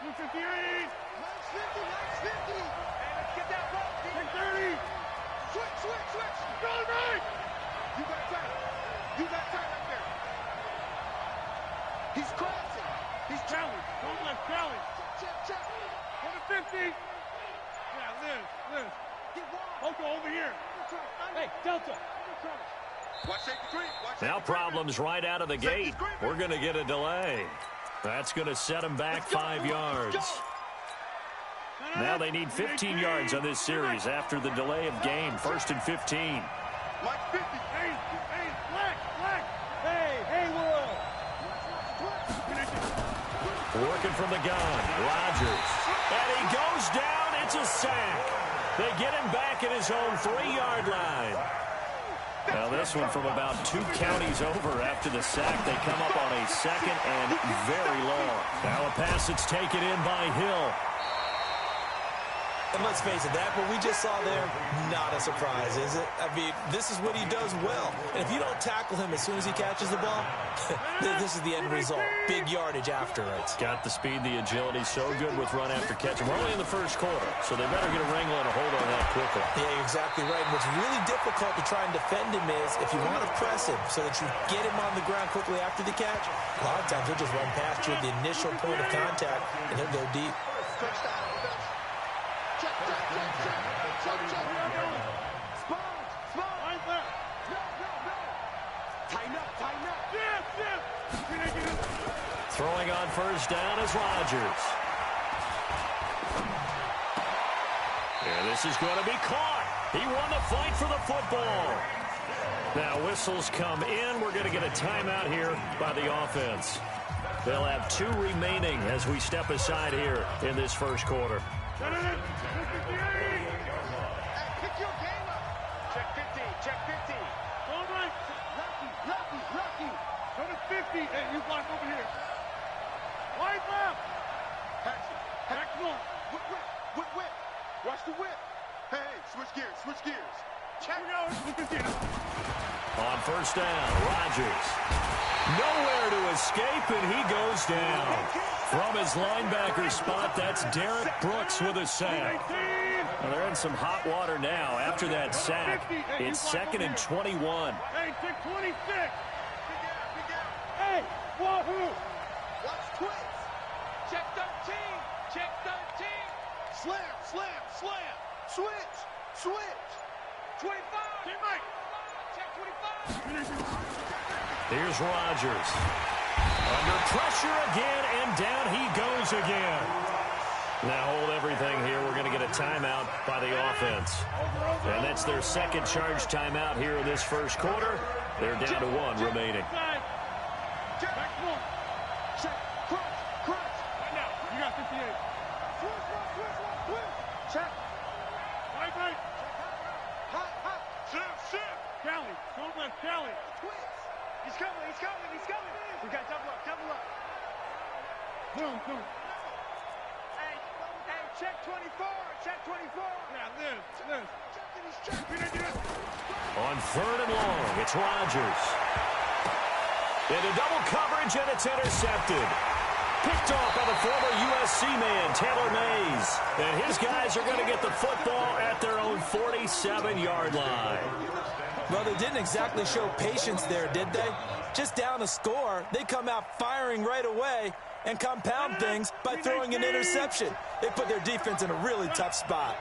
Q: 258. Max 50, Max 50. Hey, let's get that ball. 30. Switch. Go right. You got time. You got time right there. He's crossing. He's challenged. Don't let challenge. Check. Go to 50. Yeah, Liz. Get wide. Oko over here. Hey, Delta. Watch safety creep.
E: Now problems right out of the gate. We're going to get a delay. That's going to set them back 5 yards. Now they need 15 yards on this series after the delay of game. 1st and 15.
Q: Mike 50. Hey, black. Hey, Will.
E: Working from the gun. Rodgers. And he goes down. It's a sack. They get him back at his own 3-yard line. Now this one from about 2 counties over after the sack. They come up on a 2nd and very long. Now a pass that's taken in by Hill.
O: And let's face it, that what we just saw there, not a surprise, is it? I mean, this is what he does well. And if you don't tackle him as soon as he catches the ball, this is the end result. Big yardage after it.
E: Got the speed, the agility, so good with run after catch. We're only in the first quarter, so they better get a wrangle and a hold on that quickly.
O: Yeah, you're exactly right. And what's really difficult to try and defend him is if you want to press him so that you get him on the ground quickly after the catch, a lot of times he'll just run past you at the initial point of contact, and he'll go deep.
Q: Check. Spawn. Right there. No. Tighten up. Yeah.
E: Throwing on first down is Rodgers. And this is going to be caught. He won the fight for the football. Now whistles come in. We're going to get a timeout here by the offense. They'll have 2 remaining as we step aside here in this first quarter.
Q: Pick your game up. Check 50. All right. Lucky. Go to 50. Hey, you block over here. Wide left. Back one. Whip. Watch the whip. Hey, switch gears. Check.
E: On first down, Rodgers. Nowhere to escape, and he goes down. From his linebacker spot, that's Derek Brooks with a sack. Well, they're in some hot water now after that sack. It's 2nd and 21.
Q: Hey, check 26. Hey, wahoo. Watch twins. Check 13. Slam. Switch. 25. Hey, Mike. Check 25.
E: Here's Rodgers. Under pressure again, and down he goes again. Now hold everything here. We're going to get a timeout by the offense. And that's their 2nd charge timeout here in this first quarter. They're down to 1 remaining.
Q: Check. Crunch. Right now. You got 58. Switch. Check. Right. Hot. Sit. Callie. Don't let Callie. Twist. He's coming. We got double up. Boom. Hey, check 24. Yeah, Liz.
E: On 3rd and long, it's Rodgers. Into double coverage, and it's intercepted. Picked off by the former USC man, Taylor Mays. And his guys are going to get the football at their own 47-yard line.
O: Well, they didn't exactly show patience there, did they? Just down a score, they come out firing right away and compound things by throwing an interception. They put their defense in a really tough spot.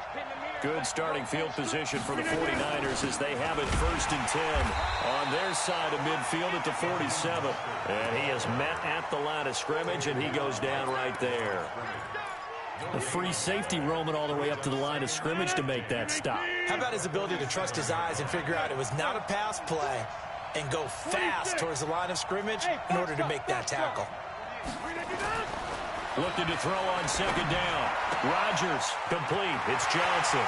E: Good starting field position for the 49ers as they have it 1st and 10 on their side of midfield at the 47. And he is met at the line of scrimmage, and he goes down right there. A free safety roaming all the way up to the line of scrimmage to make that stop.
O: How about his ability to trust his eyes and figure out it was not a pass play and go fast towards the line of scrimmage in order to make that tackle.
E: Looking to throw on 2nd down. Rodgers, complete. It's Johnson.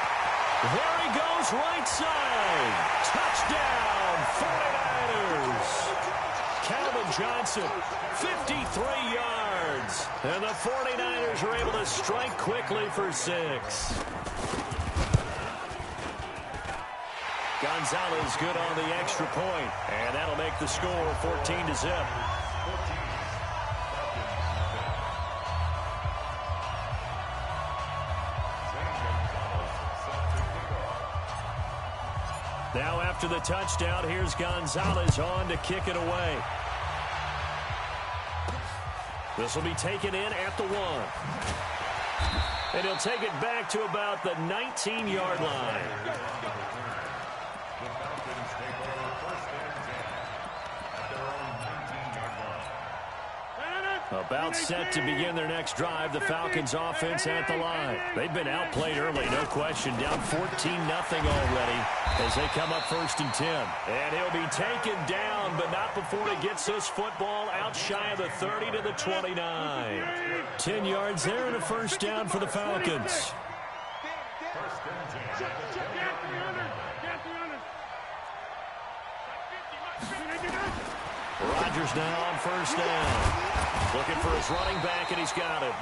E: There he goes, right side. Touchdown, 49ers. Calvin Johnson, 53 yards. And the 49ers are able to strike quickly for 6. Gonzalez good on the extra point, and that'll make the score 14-0. after the touchdown. Here's Gonzalez on to kick it away. This will be taken in at the 1. And he'll take it back to about the 19-yard line. About set to begin their next drive, the Falcons offense at the line. They've been outplayed early, no question, down 14-0 already as they come up 1st and 10. And he'll be taken down, but not before he gets this football out shy of the 30 to the 29. 10 yards there and a first down for the Falcons. Rodgers now on first down. Looking for his running back, and he's got it.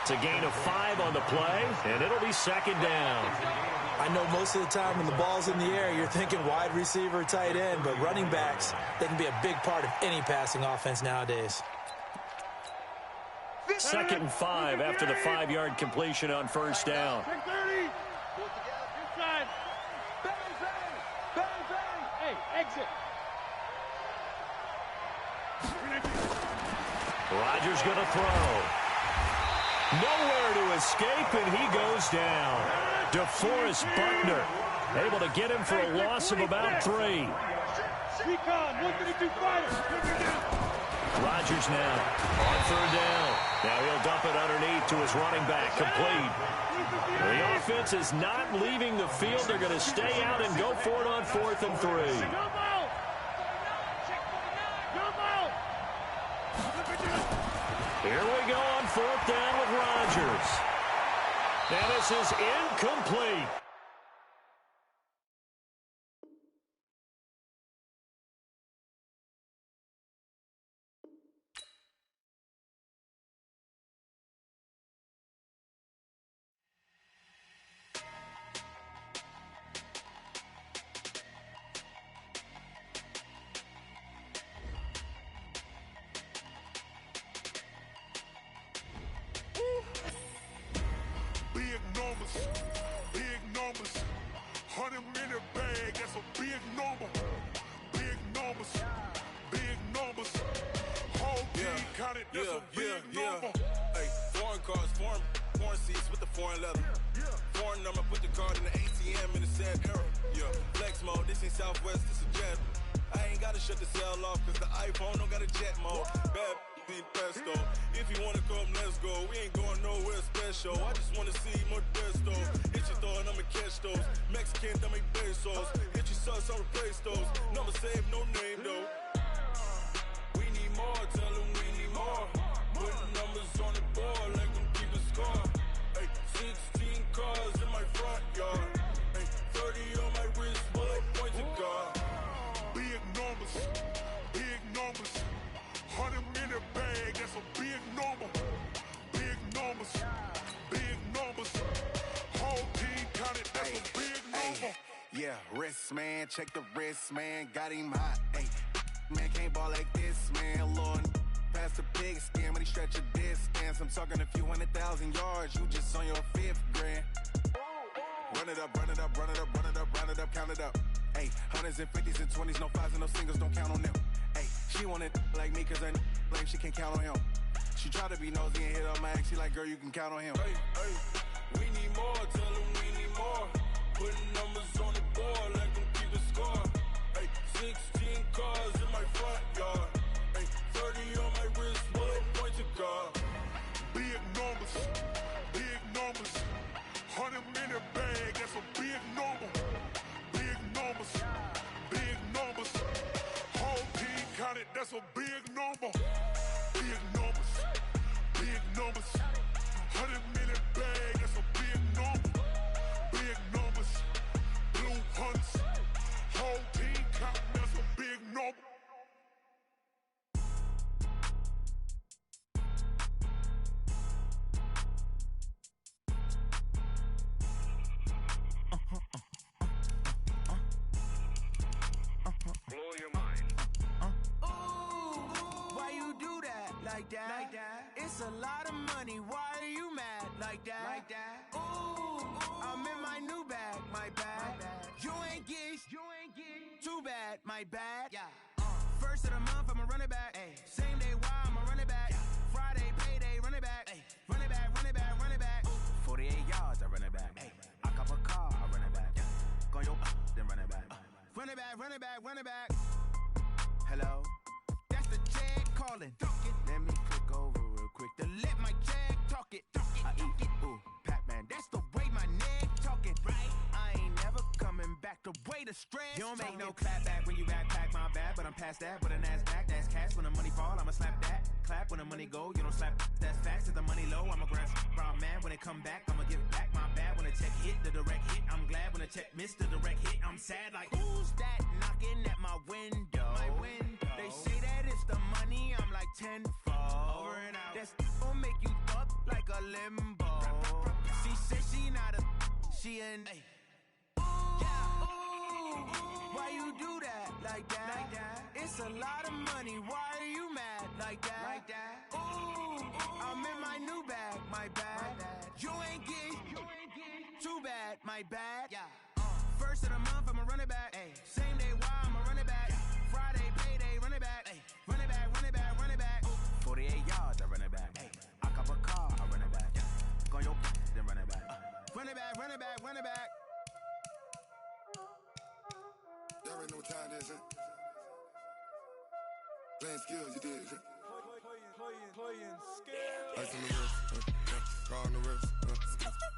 E: It's a gain of 5 on the play, and it'll be 2nd down.
O: I know most of the time when the ball's in the air, you're thinking wide receiver, tight end, but running backs, they can be a big part of any passing offense nowadays.
E: 2nd and 5 after the 5-yard completion on first down.
Q: Hey, exit.
E: Rodgers going to throw. Nowhere to escape, and he goes down. DeForest Buckner able to get him for a loss of about 3. Rodgers now on 3rd down. Now he'll dump it underneath to his running back, complete. The offense is not leaving the field. They're going to stay out and go for it on 4th and 3. Here we go on 4th down with Rodgers. And this is incomplete.
H: Big numbers, 100-minute bag, that's a big number. Big numbers, whole team counted, that's a big number.
R: Hey, foreign cars, foreign seats with the foreign leather. Foreign number, put the card in the ATM in the sad era. Yeah, flex mode, this ain't Southwest, this is jet. I ain't gotta shut the cell off, cause the iPhone don't got a jet mode. Bad beat pesto. If you wanna come, let's go. We ain't going nowhere special. I just wanna see more desto. Hit your thought, I'ma catch those. Mexican, dummy pesos. Hit your sauce, I'll replace those. Number save, no name though. We need more, tell them we need more. Putting numbers on the board, like them keep a score. Hey, 16 cars in my front yard. Hey, 30 on my wrist, bullet point to God.
H: Big numbers, 100-minute bag, that's a big number. Big numbers, whole team counted, that's a big number.
F: Yeah, wrist man, check the wrist man, got him hot. Hey, man can't ball like this, man. Lord, past the pig skin when he stretch a distance. I'm talking a few 100,000 yards, you just on your 5th grand. Run it up, count it up. Hey, 100s and 50s and 20s, no 5s and no singles, don't count on them. Hey, she wanted like me cause her like she can count on him. She tried to be nosy and hit up my ex, she like, girl, you can count on him.
R: Hey, we need more, tell them we need more. Putting numbers on the board, like them keep a score. Hey, 16 cars in my front yard. Hey, 30 on my wrist, bullet point to God.
H: Big numbers, 100-minute bag, that's a big number. Big numbers, whole team counted, that's a big number. Big numbers, 100-minute bag, that's a big number. Big numbers, blue hunts, whole team counting, that's a big number.
Q: Blow your mind.
S: Why you do that? Like that? It's a lot of money. Why are you mad? Like that? Ooh, I'm in my new bag. My bag. You ain't geese.
F: new bad, my bad. Yeah. First of the month, I'ma run it back. Ay. Same day, why I'ma run it back. Yeah. Friday, payday, run it back. Ay. Run it back, run it back, run it back. 48 yards, I run it back. Ay. I cop a car, I run it back. Yeah. Go yo, then run it back. Run it back, run it back, run it back. Hello? That's the Jag calling. Let me click over real quick to let my Jag talk it. I eat it, ooh, Pac-Man. That's the way my neck talking. Right? I ain't never coming back the way the stress. You don't make no clap back when you backpack, my bad, but I'm past that. With a NASDAQ, that's cash. When the money fall, I'ma slap that. Clap when the money go, you don't slap. That's facts. If the money low, I'ma grab brown man. When it come back, I'ma give back my bad. When the check hit, the direct hit. I'm glad when the check missed the direct hit. I'm sad like, who's that knocking at my window? My window. They say that it's the money, I'm like tenfold. Over and out. That's gon' make you up like a limbo. She said she not a, she an. Ooh, yeah. Ooh, why you do that like that? Like that? It's a lot of money. Why are you mad like that? Like that? Ooh, I'm in my new bag, my bad. You ain't getting too bad, my bad. Yeah. First of the month, I'ma run it back. Ay. Same day, why I'ma run it back. Friday, payday, run it back. Ay. Run it back, run it back, run it back. 48 yards, I run it back. Ay. I cop a car, I run it back. Go yo, then run it back. Run it back, run it back, run it back.
H: Y'all already know what time it is, huh? Playing skills, you did, huh?
F: Playing skills.
H: Ice on the wrist, car on the wrist,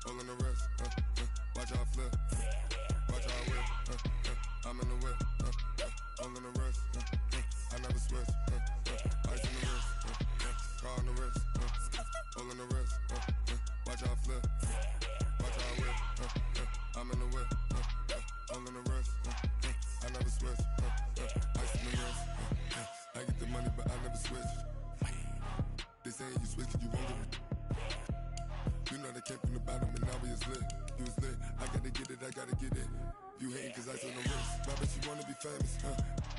H: all on the wrist, watch how I flip, watch how I whip, I'm in the whip, all on the wrist, I never switch, ice on the wrist, car on the wrist, all on the wrist, watch how I flip, watch how I whip, I'm in the whip, all on the wrist, I never switch, ice on the wrist, I get the money but I never switch. They saying you switch and you won't get it. You know they came from the bottom and now we is lit. You was lit, I gotta get it, I gotta get it. You hating cause ice on the wrist. I bet you wanna be famous,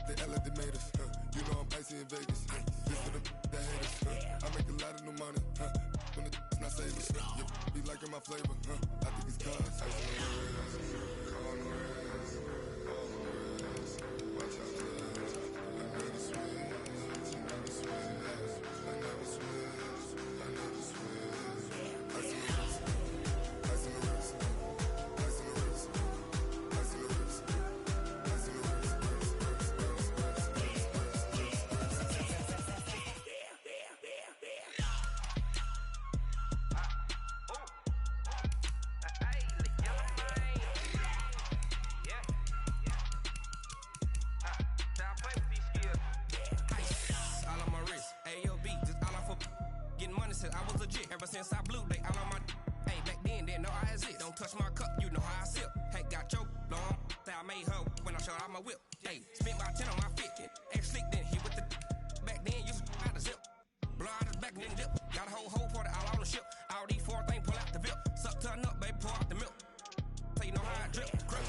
H: They act like they made us, You know I'm icy in Vegas, This for the that hate us, I make a lot of new money, When the not savers, You be liking my flavor, I think it's cause ice on the wrist, on the wrist, on the wrist. Watch out, cuz I never switch, I never switch.
K: I was legit ever since I blew they all on my. Hey, back then didn't know I exist. Don't touch my cup, you know how I sip. Hey, got your long. Say I made her when I showed out my whip. Hey, spent my 10 on my fit. Ex slick then he with the. Back then used to out the zip. Blow out his back and then dip. Got a whole party all on the ship. All these four things pull out the VIP. Suck turn up, baby, pour out the milk. So you know how I drip. Crush.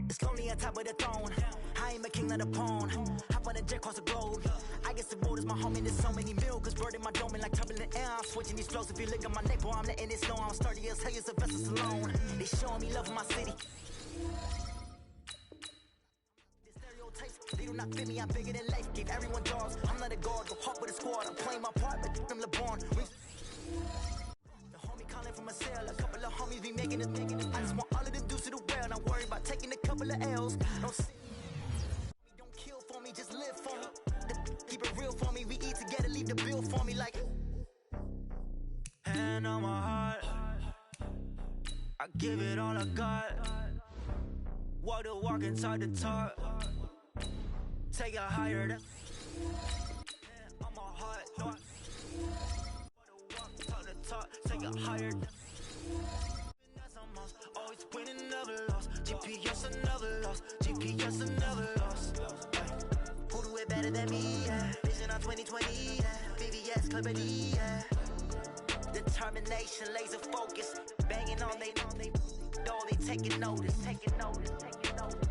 V: It's lonely on top of the throne. I am a king of the pawn. Hop on a jet across the globe. I guess the road is my home and there's so many milkers birding my dome and like turbulent air. I'm switching these flows. If you look at my neck, boy, I'm letting it snow. I'm sturdy as hell, Sylvester Stallone. They showing me love for my city. do not fit me, I'm bigger than life. Gave everyone dogs, I'm not a guard, go hop with a squad. I'm playing my part, but I'm LeBron. The homie calling from a cell, a couple of homies be making it. I just want all of them dudes to the well, not worry about taking a couple of L's. Don't kill for me, just live for me. Keep it real for me, we eat together, leave the bill for me like. Hand on my heart, I give it all I got. Walk the walk and talk the talk. Take it higher than. Hand on my heart, no, walk the walk, talk the talk. Take it higher than. Always winning, never lost. GPS another loss. GPS another loss. Who do it better than me? Yeah. Vision on 2020. Yeah. VVS Clippity. Yeah. Determination, laser focus. Banging on they door. They taking notice. Taking notice. Taking notice.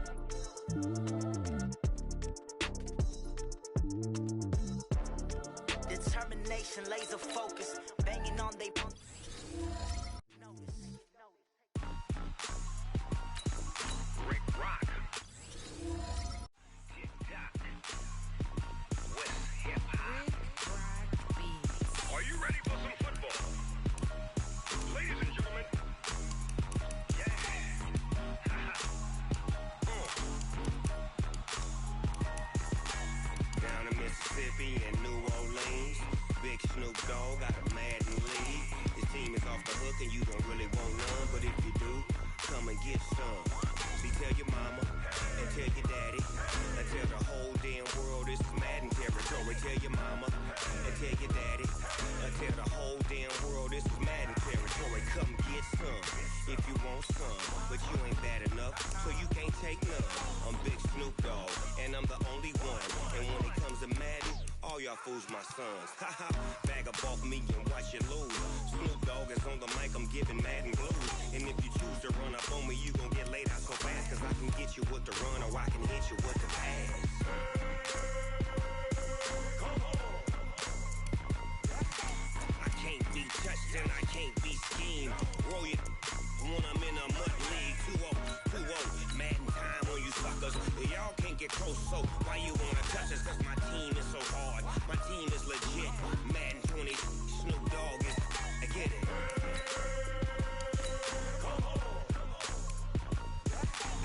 V: Determination, laser focus. Banging on they.
D: Rick Rock. TikTok. West Hip Hop. Are you ready for some football? Ladies and gentlemen. Yeah. Down in Mississippi and New Orleans, Big Snoop Dogg got a Madden lead. His team is off the hook and you don't really want none, but if you do, come and get some. See, tell your mama and tell your daddy and tell the whole damn world this is Madden territory. Tell your mama and tell your daddy and tell the whole damn world this is Madden territory. Come get some if you want some, but you ain't bad enough, so you can't take none. I'm Big Snoop Dogg and I'm the only one. And when it comes to Madden, all y'all fools my sons. Haha, bag up off me and watch you lose. Snoop Dogg is on the mic, I'm giving Madden blues. And if you choose to run up on me, you gon' get laid out so fast. Cause I can get you with the run or I can hit you with the pass. I can't be touched and I can't be schemed. Roll you when I'm in a mud league. 2-0, Madden time on you suckers. Y'all can't get close, so why you wanna touch us? Cause my team is so hard, my team is legit. Madden 20, Snoop Dogg is, I get it.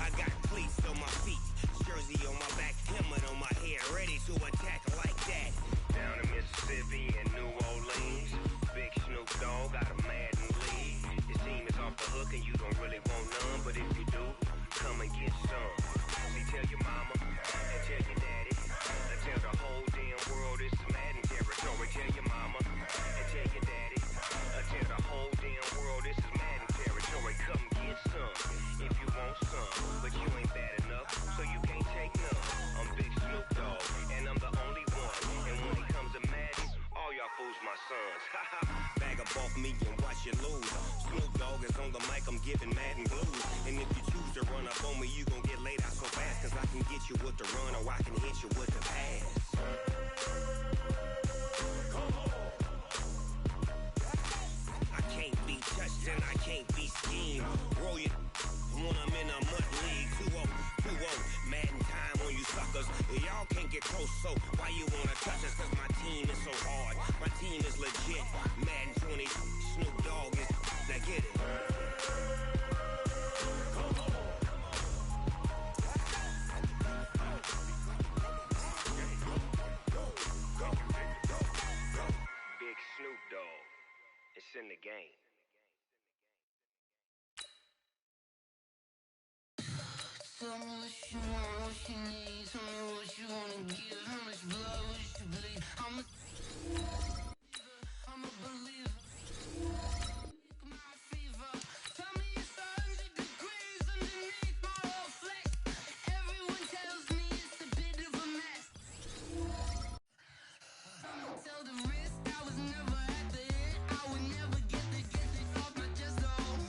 D: I got cleats on my feet, jersey on my back, helmet on my head, ready to attack like that. Down in Mississippi and New Orleans, Big Snoop Dogg got a Madden lead. His team is off the hook and you don't really want none, but if you do, come and get some. See, tell your mama and tell your daddy and tell the whole damn world this is Madden territory. Tell your mama and tell your daddy and tell the whole damn world this is Madden territory. Come get some if you want some, but you ain't bad enough, so you can't take none. I'm Big Snoop Dogg and I'm the only one. And when it comes to Madden, all y'all fools my sons. Bag up off me and watch you lose. Snoop Dogg is on the mic, I'm giving Madden blues. And if you choose to run up on me, you gon' get laid out so fast. Cause I can get you with the run or I can hit you with the pass. I can't be touched and I can't be schemed. Roll you when I'm in a mud league. 2-0, Madden time on you suckers. Y'all can't get close, so why you wanna touch us? Cause my team is so hard, my team is legit. Madden 20, Snoop Dogg is, now get it. Big Snoop Dogg, it's in the game.
A: Tell me what you want, what you need. Tell me what you wanna give. How much blood would you bleed? I'm a believer. My fever. Tell me it's 100 degrees underneath my old flex. Everyone tells me it's a bit of a mess. Tell the risk I was never at the end. I would never get it off my chest. Oh,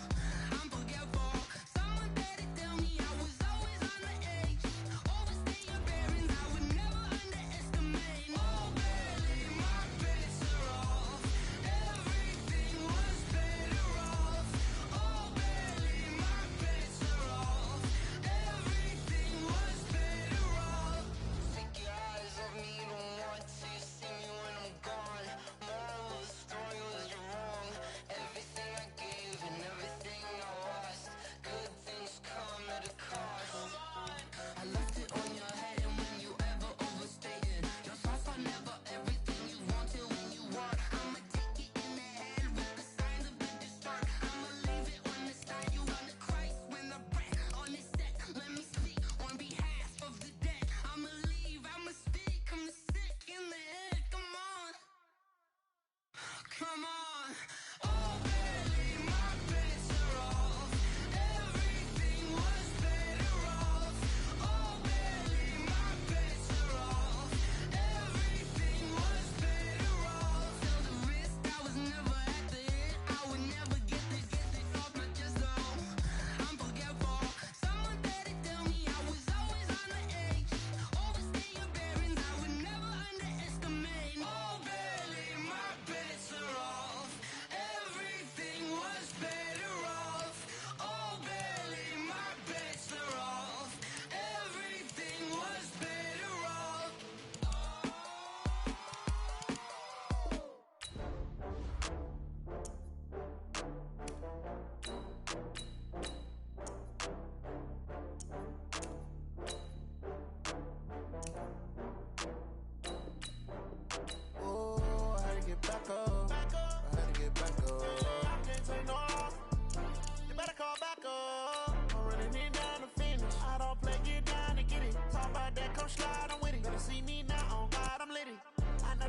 A: I'm forgetful. Someone better tell me I was always on the edge. Overstay your bearings, I would never underestimate. Oh, baby.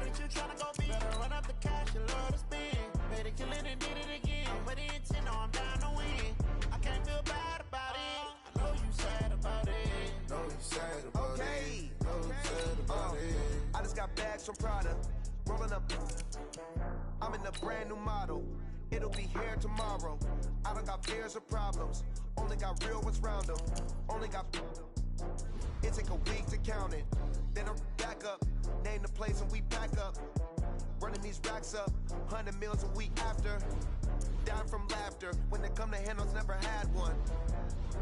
J: that you tryna go big. Better run up the cash, you love to spend. Better kill it and did it again. But the intent, no, I'm down to win. I can't feel bad about it. I know you sad about it.
I: Know you sad about it. Know you sad about it.
T: I just got bags from Prada. Rolling up. I'm in a brand new model. It'll be here tomorrow. I don't got fears or problems. Only got real ones round them. Only got. It take a week to count it. Then I'm back up. Name the place and we pack up. Running these racks up. 100 meals a week after. Down from laughter. When they come to handles, never had one.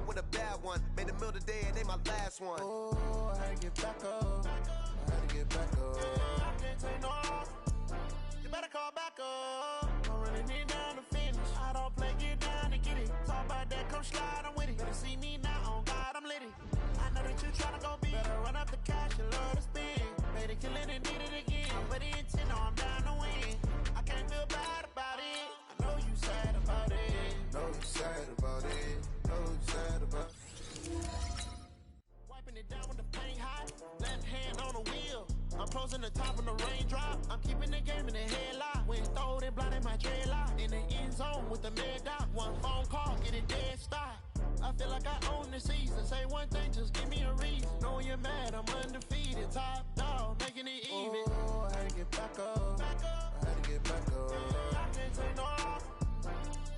T: With a bad one. Made a meal today and they my last one.
J: Oh, I had to get back up.
I: I had to get back up.
J: I can't take no off. You better call back up. I'm running it down to finish. I don't play, get down to get it. Talk about that, come slide, I'm with it. Better see me now, on God, I'm lit it. I know that you tryna go big. Better run up the cash, you love to spend. Better kill it and did it again. But the intent, no, I'm down to win. I can't feel bad about it. I know you sad about it.
I: Know you sad about it. Know you sad about it.
J: Wiping it down with the paint hot. Left hand on the wheel. I'm closing the top of the raindrop. I'm keeping the game in the headlock. When throwed and blinded my dreadlock. In the end zone with the mad dot. One phone call, get it dead stop. I feel like I own the season. Say one thing, just give me a reason. Knowing you're mad, I'm undefeated. Top dog, making it even.
I: Oh, I had to get back up. I had to get back up.
J: I can't take no off.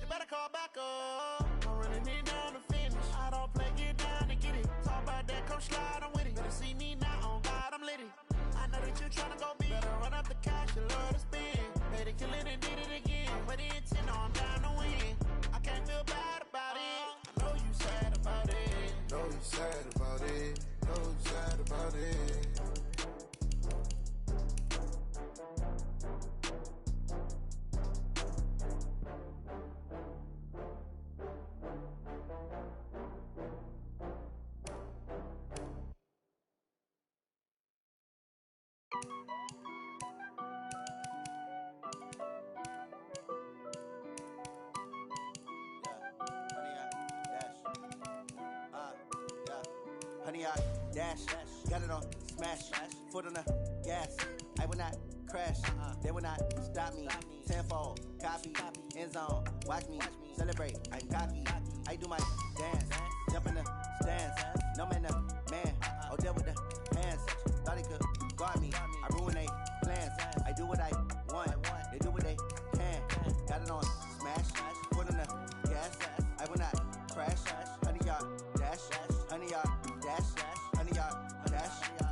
J: You better call back up. I'm running it down to finish. I don't play, get down to get it. Talk about that, come slide, I'm with it. Better see me now, on God, I'm lit it. I know that you tryna go big. Better run up the cash, you love to spend. Better kill it and did it again. But the intent, no, I'm down to win. I can't feel bad about it. I know you sad about it.
I: Know you sad about it. Know you sad about it.
U: Honey, I dash, got it on smash, foot on the gas. I will not crash, they will not stop me. Tenfold, copy, end zone, watch me celebrate. I'm cocky, I do my dance, jump in the stands. No man, the man, oh, deal with the hands. Thought he could guard me, I ruin they plans. I do what I want, they do what they can. Got it on smash, foot on the gas. I will not crash, honey, y'all dash, honey, y'all dash, honey, y'all dash,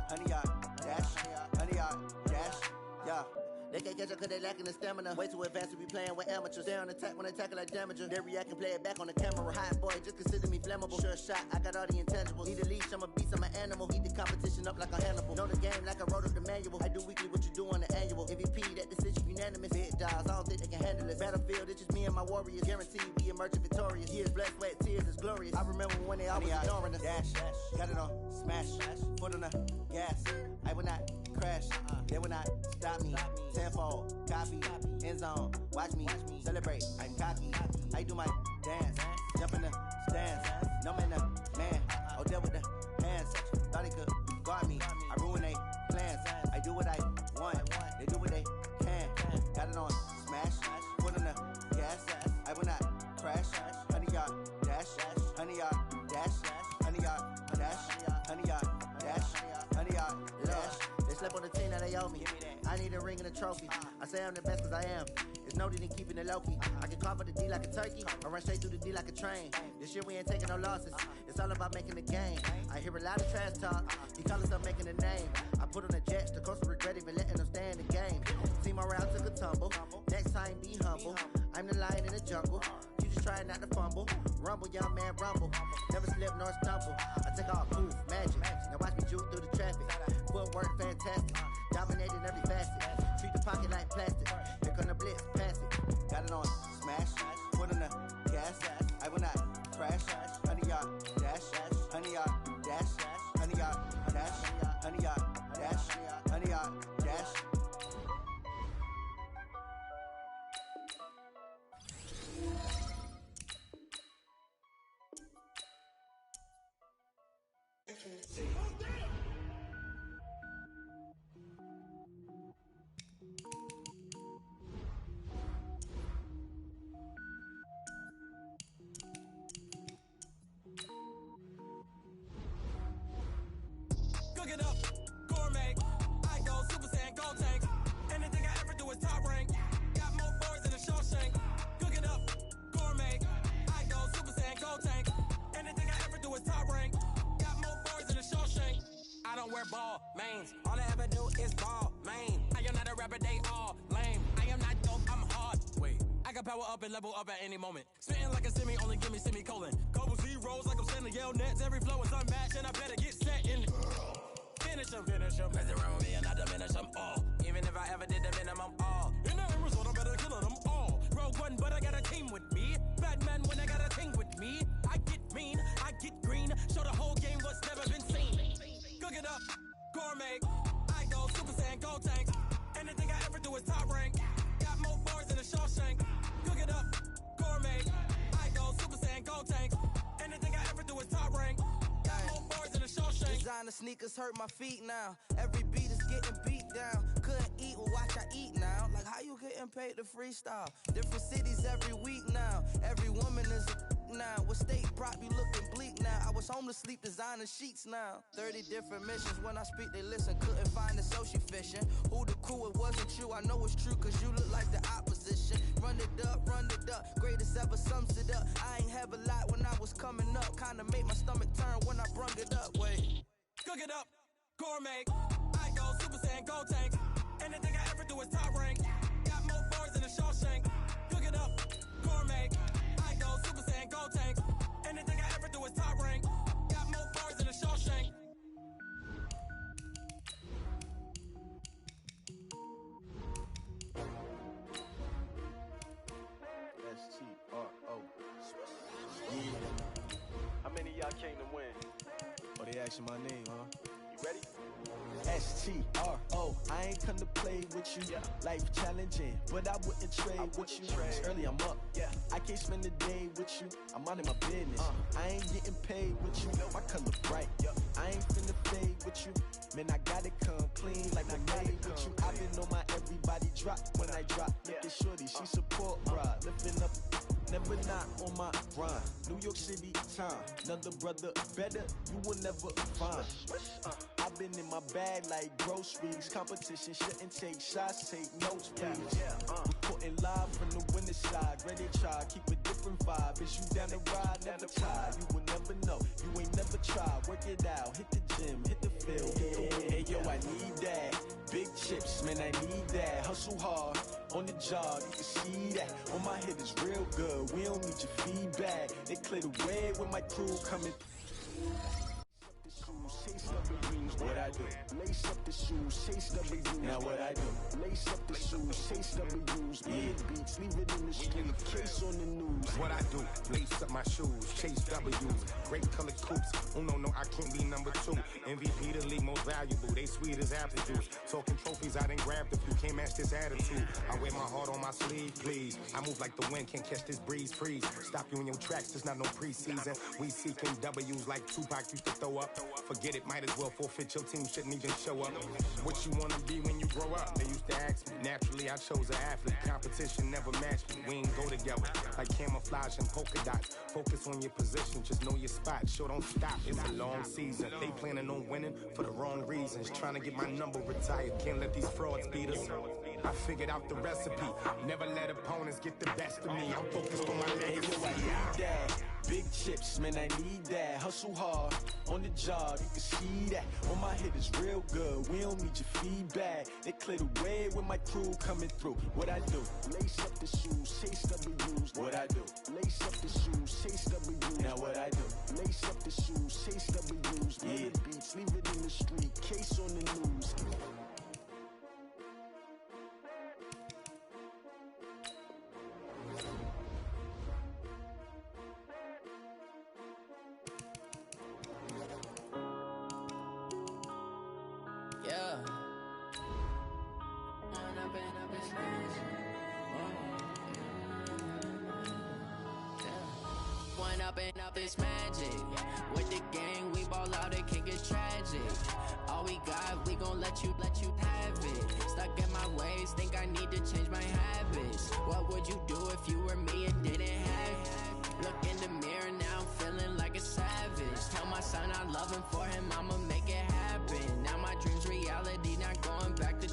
U: honey, y'all dash, honey, y'all dash, yeah. They can't catch up cause they lacking the stamina. Way too advanced to be playing with amateurs. Stay on attack when they tackle like damager. They react and play it back on the camera. Hot boy, just consider me flammable. Sure shot, I got all the intangibles. Need a leash, I'm a beast, I'm an animal. Heat the competition up like a Hannibal. Know the game like I wrote up the manual. I do weekly what you do on the annual. MVP, that decision unanimous. Big dogs, I don't think they can handle it. Battlefield, it's just me and my warriors. Guaranteed we emerging victorious. Years, blood, sweat, tears, it's glorious. I remember when they always ignoring us. Dash, got it on smash, foot on the gas. I will not crash, they will not stop me. Tenfold, copy, end zone, watch me celebrate. I'm cocky, I do my dance, jump in the stands. No man, the man, oh, deal with the hands. Thought he could guard me, I ruin they plans. I do what I want, they do what they can. Got it on smash, foot on the gas. I will not crash, honey, y'all dash, honey, y'all dash, honey, y'all dash, honey, y'all dash, honey, y'all dash. They slept on the team that they owe me. I need a ring and a trophy. I say I'm the best cause I am. It's no need in keeping it low-key. I can carve up the D like a turkey, or run straight through the D like a train. This year we ain't taking no losses. It's all about making the game. I hear a lot of trash talk. He call us up making a name. I put on the jets, the coast will regret even letting them stay in the game. Team around took a tumble. Next time be humble. I'm the lion in the jungle. You just try not to fumble. Rumble, young man, rumble. Never slip nor stumble. I take all proof, magic. Now watch me juke through the traffic. Footwork fantastic. Dominating every facet. Treat the pocket like plastic. Here come the blitz, pass it. Got it on smash. Foot on the gas. I will not crash. Honey, y'all dash. Honey, y'all dash. Honey, y'all dash. Honey, y'all dash. Honey, y'all dash.
K: power up and level up at any moment. Spitting like a semi, only give me semicolon. Couple zeros like I'm sending yell nets. Every flow is unmatched, and I better get set in. Finish him. Mess around with me and I diminish them all. Even if I ever did the minimum, all. In the end result, I'm better killing them all. Rogue One, but I got a team with me. Batman when I got a team with me. I get mean, I get green. Show the whole game what's never been seen. Cook it up, gourmet. I go Super Saiyan, Gold Tank. Anything I ever do is top rank. Got more bars than a Shawshank. Cook it up, gourmet. I go Super Saiyan, Gold Tank. Anything I ever do is top rank. Got more bars than a Shawshank.
B: Designer sneakers hurt my feet now. Every beat is getting beat down. Couldn't eat, well watch I eat now. Like how you getting paid to freestyle? Different cities every week now. Every woman is a now. What state prop be looking bleak now? I was home to sleep designer sheets now. 30 different missions. When I speak they listen. Couldn't find the social fishing. Who the crew, it wasn't you. I know it's true cause you look like the opposition. Run it up. Greatest ever sums it up. I ain't have a lot when I was coming up. Kinda made my stomach turn when I brung it up. Wait.
K: Cook it up, gourmet. I go Super Saiyan, Gold Tank. Anything I ever do is top rank. Got more bars than a Shawshank. Cook it up, gourmet. I go Super Saiyan, Gold Tank. Anything I ever do is top rank. Got more bars than a Shawshank.
J: S-T-R-O. Yeah. How many of y'all came to win? Oh, they asking my name, huh? You ready? S-T-R-O. I ain't come to play with you. Yeah. Life challenging, but I wouldn't trade with you. It's early, I'm up. Yeah. I can't spend the day with you. I'm minding my business. I ain't getting paid with you. My color bright. I ain't finna fade with you. Man, I got it come clean like I made with you. I been on my everybody drop when I drop. Look at shorty, she support, bruh. Lifting up. Never not on my grind. New York City time. Another brother better, you will never find. I've been in my bag like groceries. Competition shouldn't take shots, take notes, please. Reporting live from the winning side. Ready to try, keep a different vibe. Is you down the ride, never tired. You will never know, you ain't never tried. Work it out, hit the gym, hit the field. Hey yo, I need that. Big chips, man, I need that. Hustle hard, on the job, you can see that. On my head is real good, we don't need your feedback. They clear the way when my crew coming. Chase up the rings, what I do? Lace up the shoes, chase W's. Now what I do? Lace up the shoes, chase W's. Big beats, leave it in the street, case on the news.
C: What I do? Lace up my shoes, chase W's. Great colored coops. Oh no, I can't be number 2. MVP the league most valuable. They sweet as apple juice. Talking trophies, I done grabbed a few. Can't match this attitude. I wear my heart on my sleeve, please. I move like the wind, can't catch this breeze, freeze. Stop you in your tracks, there's not no preseason. We seeking W's like Tupac used to throw up. Forget it, might as well forfeit. Your team shouldn't even show up. What you wanna be when you grow up? They used to ask me. Naturally, I chose an athlete. Competition never matched me. We ain't go together like camouflage and polka dots. Focus on your position, just know your spot. Sure, don't stop. It's a long season. They planning on winning for the wrong reasons. Trying to get my number retired. Can't let these frauds beat us. I figured out the recipe. Never let opponents get the best of me. I'm focused on my legacy.
J: I need that. Big chips, man, I need that. Hustle hard, on the job, you can see that. On my head is real good, we don't need your feedback. They clear the way when my crew coming through. What I do? Lace up the shoes, chase W's. What I do? Lace up the shoes, chase W's. Now what I do? Lace up the shoes, chase W's. Yeah. Beats, leave it in the street, case on the news.
G: Yeah. One up and up is magic. With the gang, we ball out, it can get tragic. All we got, we gon' let you have it. Stuck in my ways, think I need to change my habits. What would you do if you were me and didn't have it? Look in the mirror, now I'm feeling like a savage. Tell my son I love him, for him I'ma make it happen. Now my dream's reality, not going back to.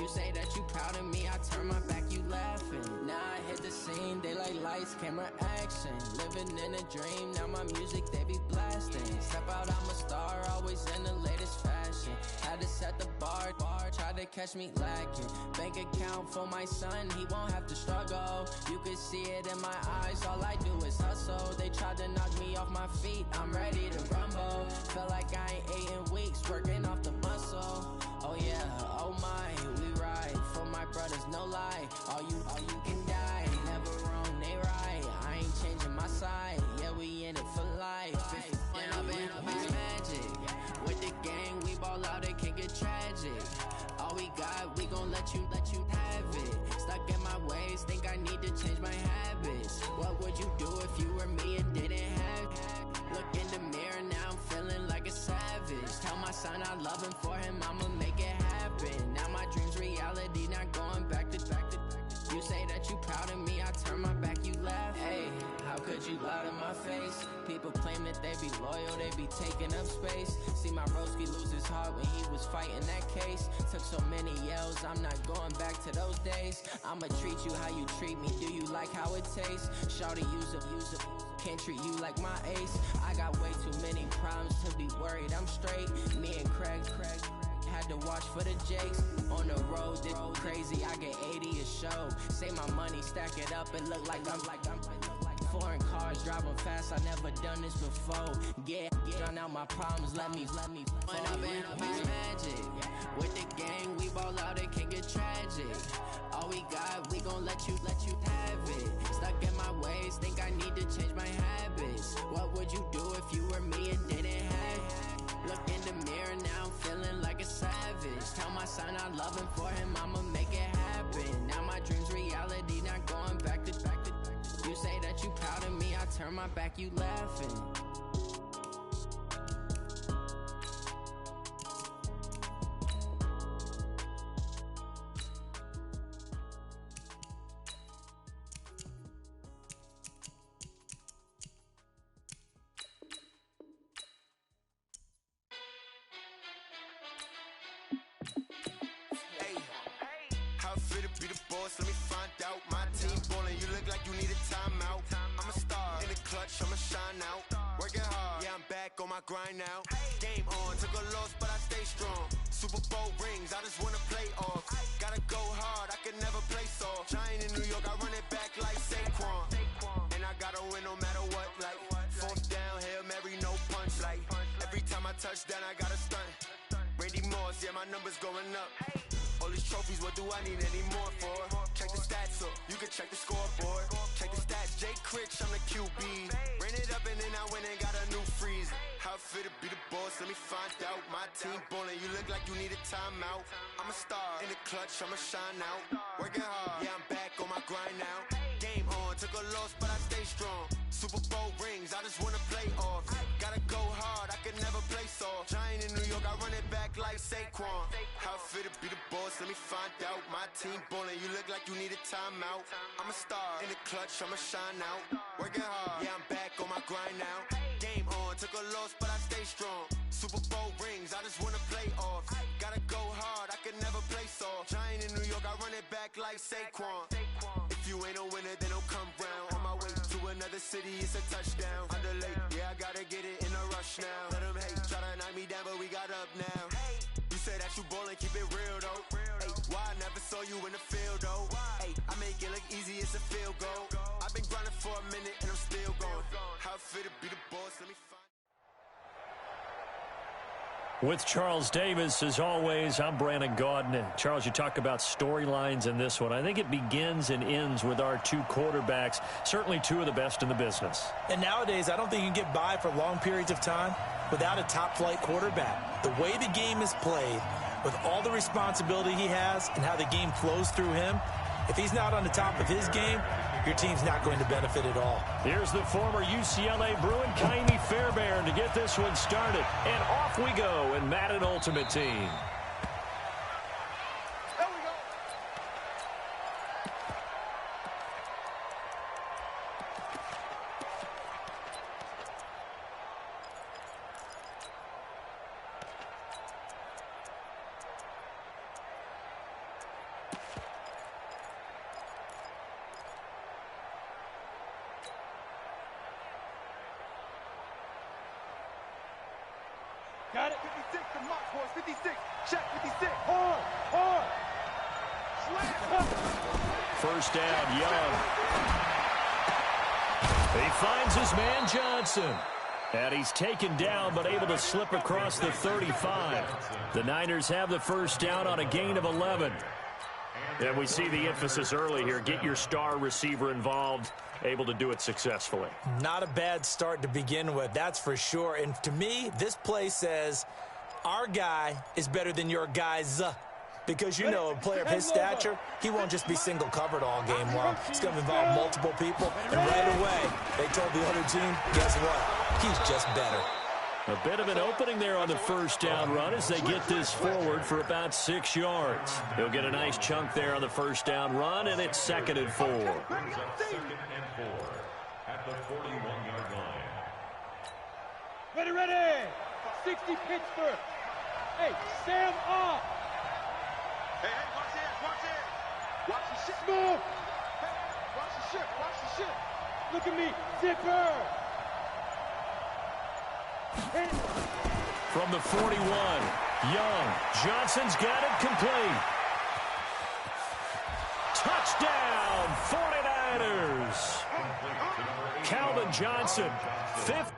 G: You say that you proud of me, I turn my back, you laughing. Now I hit the scene, they like lights, camera, action. Living in a dream, now my music, they be blasting. Step out, I'm a star, always in the latest fashion. Had to set the bar, tried to catch me lacking. Bank account for my son, he won't have to struggle. You could see it in my eyes, all I do is hustle. They tried to knock me off my feet, I'm ready to rumble. Feel like I ain't ate in weeks, working off the muscle. Oh yeah, oh my, we ride for my brothers, no lie. All you can die, never wrong, they right. I ain't changing my side, yeah, we in it for life. And I've been magic. With the gang, we ball out, it can get tragic. All we got, we gon' let you have it. Stuck in my ways, think I need to change my habits. What would you do if you were me and didn't have it? Look in the mirror, now I'm feeling like a savage. Tell my son I love him, for him I'ma make it happen. Now my dream's reality, not going back to. You say that you proud of me, I turn my back, you laugh. Hey, how could you lie to my face? People claim that they be loyal, they be taking up space. See my broski lose his heart when he was fighting that case. Took so many yells, I'm not going back to those days. I'ma treat you how you treat me, do you like how it tastes? Shawty, use up, can't treat you like my ace. I got way too many problems to be worried, I'm straight. Me and Craig had to watch for the Jakes. On the road, this crazy, I get 80 a show. Say my money, stack it up, and look like I'm foreign cars, driving fast, I never done this before. Yeah, drown out my problems, let me When I've been magic. With the gang, we ball out, it can get tragic. All we got, we gon' let you have it. Stuck in my ways, think I need to change my habits. What would you do if you were me and didn't have it? Look in the mirror, now I'm feeling like a savage. Tell my son I love him, for him I'ma make it happen. Now my dream's reality, not going back to. You say that you proud of me, I turn my back, you laughing.
T: How fit to be the boss, let me find out. My team ballin', you look like you need a timeout. I'm a star, in the clutch, I'ma shine out. Working hard, yeah, I'm back on my grind now. Game on, took a loss, but I stay strong. Super Bowl rings, I just wanna play off. Gotta go hard, I can never play soft. Giant in New York, I run it back like Saquon. And I gotta win no matter what, like fourth down, Hail Mary, no punch. Like every time I touch down, I gotta stunt. Randy Moss, yeah, my numbers going up. All these trophies, what do I need any more for? Check the stats up, you can check the scoreboard. Check the stats, Jay Critch, I'm the QB. Ran it up and then I went and got a new freeze. How fit to be the boss, let me find out. My team ballin', you look like you need a timeout. I'm a star, in the clutch, I'ma shine out. Working hard, yeah, I'm back on my grind now. Game on, took a loss, but I stay strong. Super Bowl rings, I just wanna play off. Gotta go hard, I can never play soft. Giant in New York, I run it back like Saquon. How fit to be the boss, let me find out. My team ballin', you look like you need a timeout. I'm a star, in the clutch, I'ma shine out. Working hard, yeah, I'm back on my grind now. Game on, took a loss, but I stay strong. Super Bowl rings, I just wanna play off. Gotta go hard, I can never play soft. Giant in New York, I run it back like Saquon. If you ain't a winner, then don't come round. On my way to another city, it's a touchdown. Underlay, yeah, I gotta get it in a rush now. Let them hate, try to knock me down, but we got up now. You say that you ballin', keep it real though. Hey, why I never saw you in the field though? Hey, I make it look easy, it's a field goal. I've been grinding for a minute and I'm still going. How fit to be the boss, let me find.
E: With Charles Davis, as always, I'm Brandon Gaudin. Charles, you talk about storylines in this one. I think it begins and ends with our two quarterbacks, certainly two of the best in the business.
O: And nowadays, I don't think you can get by for long periods of time without a top-flight quarterback. The way the game is played, with all the responsibility he has and how the game flows through him, if he's not on the top of his game, your team's not going to benefit at all.
E: Here's the former UCLA Bruin, Kaimi Fairbairn, to get this one started. And off we go in Madden Ultimate Team.
Q: boys. 56. Check 56. Hard. Slam.
E: First down, Young. He finds his man Johnson. And he's taken down, but able to slip across the 35. The Niners have the first down on a gain of 11.
L: And we see the emphasis early here. Get your star receiver involved, able to do it successfully.
O: Not a bad start to begin with, that's for sure. And to me, this play says our guy is better than your guys. Because, you know, a player of his stature, he won't just be single covered all game long. It's going to involve multiple people. And right away, they told the other team, guess what? He's just better.
E: A bit of an opening there on the first down run as they get this forward for about 6 yards. He'll get a nice chunk there on the first down run, and it's 2nd and 4.
P: Second and 4 at the 41-yard line.
Q: Ready. 60 Pittsburgh. Hey, Sam off. Hey, watch it. Watch the shit. Move. Hey, watch the shit. Look at me. Zipper.
E: From the 41, Young. Johnson's got it complete. Touchdown, 49ers. Calvin Johnson, 5th.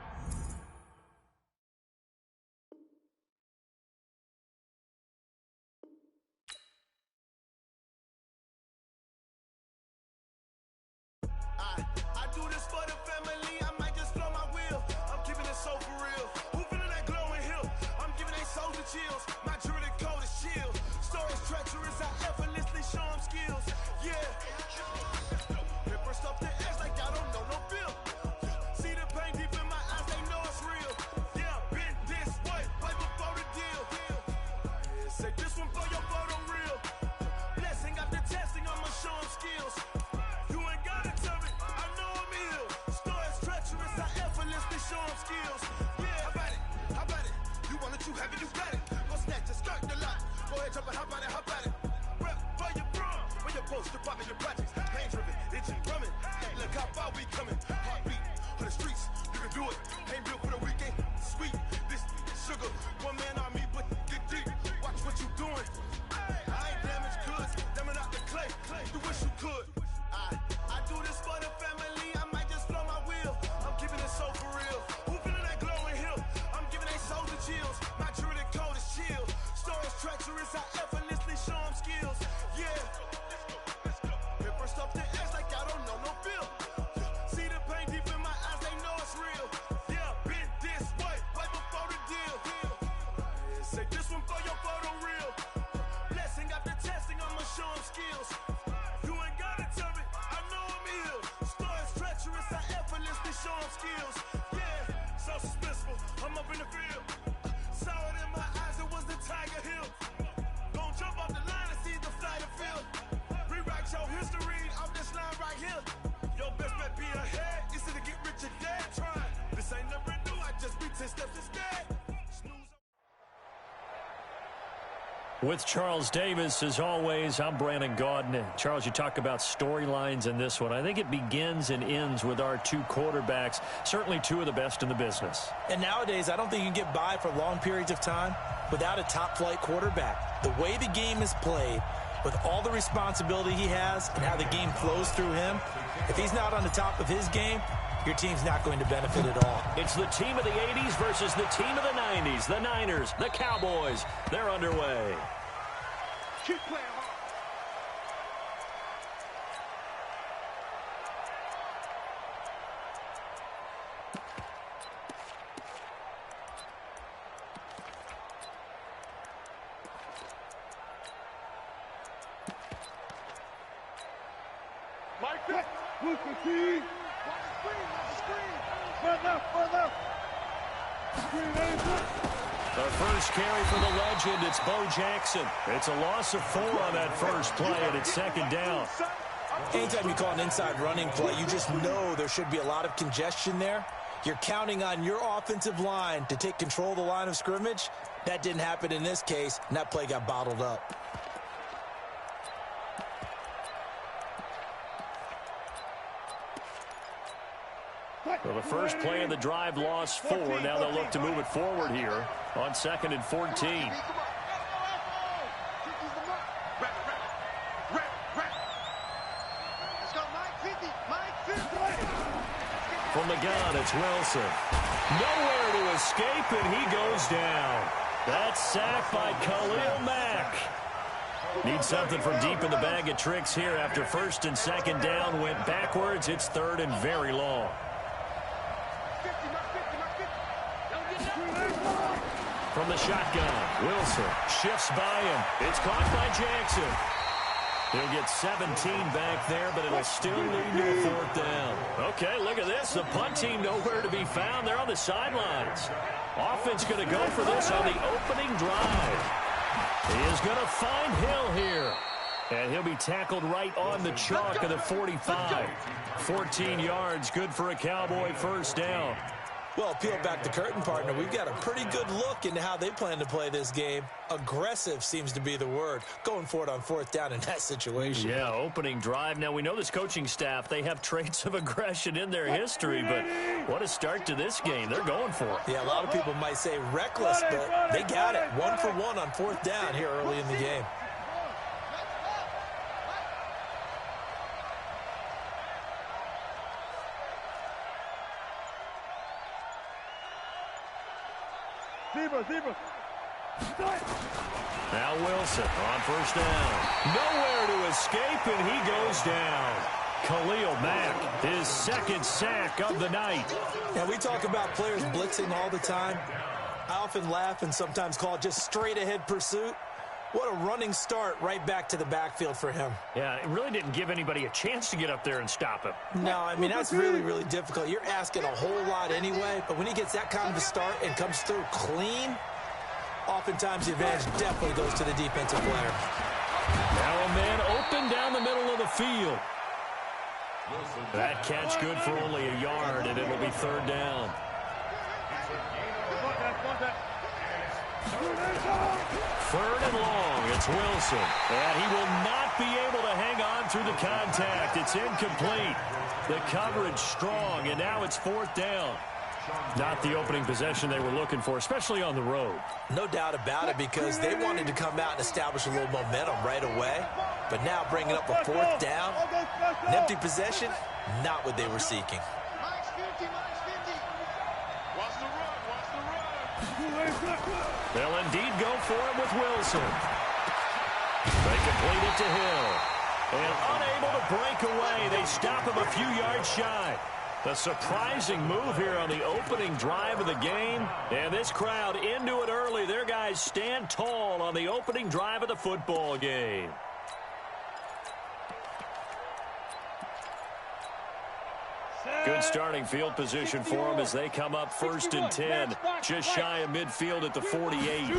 T: I do this for the family, I might just blow my wheel. I'm keeping it so for real. Who feeling that glowing hill? I'm giving they soldier chills. My jewelry code is chill. Stories treacherous, I effortlessly show them skills. Yeah. Paper stuff the edge like I don't know no bill. See the pain deep in my eyes, they know it's real. Yeah, been this way before the deal. Yeah, say this one for your photo real. Blessing after testing, I'ma show them skills. You ain't gotta tell me, I know I'm ill. Stories treacherous, I effortlessly show them skills. Yeah, how about it? You want it, you have it, you got it. Go snatch it, start the lot. Go ahead, jump it, how about it? Rep for your bro, for your poster, popping your projects. Pain driven, itching, drumming. Look how far we coming. Heartbeat for the streets, you can do it. Ain't built for the weekend, sweet. This sugar, one man army, but get deep. Watch what you doing. I ain't damaged goods, damn out the clay. You wish you could. I do this for the family, I might just blow my wheel. I'm keeping it so for real. Who feeling that glowing hill? I'm giving they soldier chills. My jewelry code is chill. Stories treacherous, I effortlessly show them skills. Yeah. Paper stuff the edge like I don't know no bill. See the pain deep in my eyes, they know it's real. Yeah, been this way before the deal. Yeah, say this one for your photo real. Blessing after testing, I'ma show them skills. You ain't gotta tell me, I know I'm ill. Stories treacherous, I effortlessly show them skills. Yeah, so suspenseful, I'm up in the field. Saw it in my eyes, it was the Tiger Hill. Gon' jump off the line and see the flight of field. Rewrite your history off this line right here. Your best bet be ahead, easy to get rich or dead. Trying, this ain't never new, I just be 10 steps instead.
E: With Charles Davis, as always, I'm Brandon Gaudin. Charles, you talk about storylines in this one. I think it begins and ends with our two quarterbacks, certainly two of the best in the business.
O: And nowadays, I don't think you can get by for long periods of time without a top-flight quarterback. The way the game is played, with all the responsibility he has and how the game flows through him, if he's not on the top of his game, your team's not going to benefit at all.
E: It's the team of the 80s versus the team of the 90s. The Niners, the Cowboys, they're underway.
Q: Keep playing hard. Mike, that. Look at me. Watch the screen. Further.
E: The first carry for the legend, it's Bo Jackson. It's a loss of 4 on that first play, and it's 2nd down.
O: Anytime you call an inside running play, you just know there should be a lot of congestion there. You're counting on your offensive line to take control of the line of scrimmage. That didn't happen in this case, and that play got bottled up.
E: Well, the first play of the drive lost 4. Now they'll look to move it forward here on 2nd and 14. From the gun, it's Wilson. Nowhere to escape, and he goes down. That's sacked by Khalil Mack. Need something from deep in the bag of tricks here after 1st and 2nd down went backwards. It's 3rd and very long. From the shotgun, Wilson shifts by him. It's caught by Jackson. He'll get 17 back there, but it'll still lead to a 4th down. Okay, look at this. The punt team nowhere to be found. They're on the sidelines. Offense going to go for this on the opening drive. He is going to find Hill here. And he'll be tackled right on the chalk of the 45. 14 yards, good for a Cowboy 1st down.
O: Well, peel back the curtain, partner. We've got a pretty good look into how they plan to play this game. Aggressive seems to be the word. Going for it on 4th down in that situation.
E: Yeah, opening drive. Now, we know this coaching staff, they have traits of aggression in their history, but what a start to this game. They're going for it.
O: Yeah, a lot of people might say reckless, but they got it. 1 for 1 on 4th down here early in the game.
E: Now Wilson on 1st down. Nowhere to escape, and he goes down. Khalil Mack, his 2nd sack of the night.
O: Yeah, we talk about players blitzing all the time. I often laugh and sometimes call it just straight-ahead pursuit. What a running start right back to the backfield for him.
E: Yeah, it really didn't give anybody a chance to get up there and stop him.
O: No, I mean, that's really, really difficult. You're asking a whole lot anyway, but when he gets that kind of a start and comes through clean, oftentimes the advantage definitely goes to the defensive player.
E: Now a man open down the middle of the field. That catch good for only a yard, and it'll be 3rd down. 3rd and long, it's Wilson. And he will not be able to hang on through the contact. It's incomplete. The coverage strong, and now it's 4th down. Not the opening possession they were looking for, especially on the road.
O: No doubt about it, because they wanted to come out and establish a little momentum right away. But now bringing up a 4th down, an empty possession, not what they were seeking.
E: They'll indeed go for it with Wilson. They complete it to Hill. And unable to break away, they stop him a few yards shy. A surprising move here on the opening drive of the game. And this crowd into it early. Their guys stand tall on the opening drive of the football game. Good starting field position for them as they come up 1st and 10. Just shy of midfield at the 48.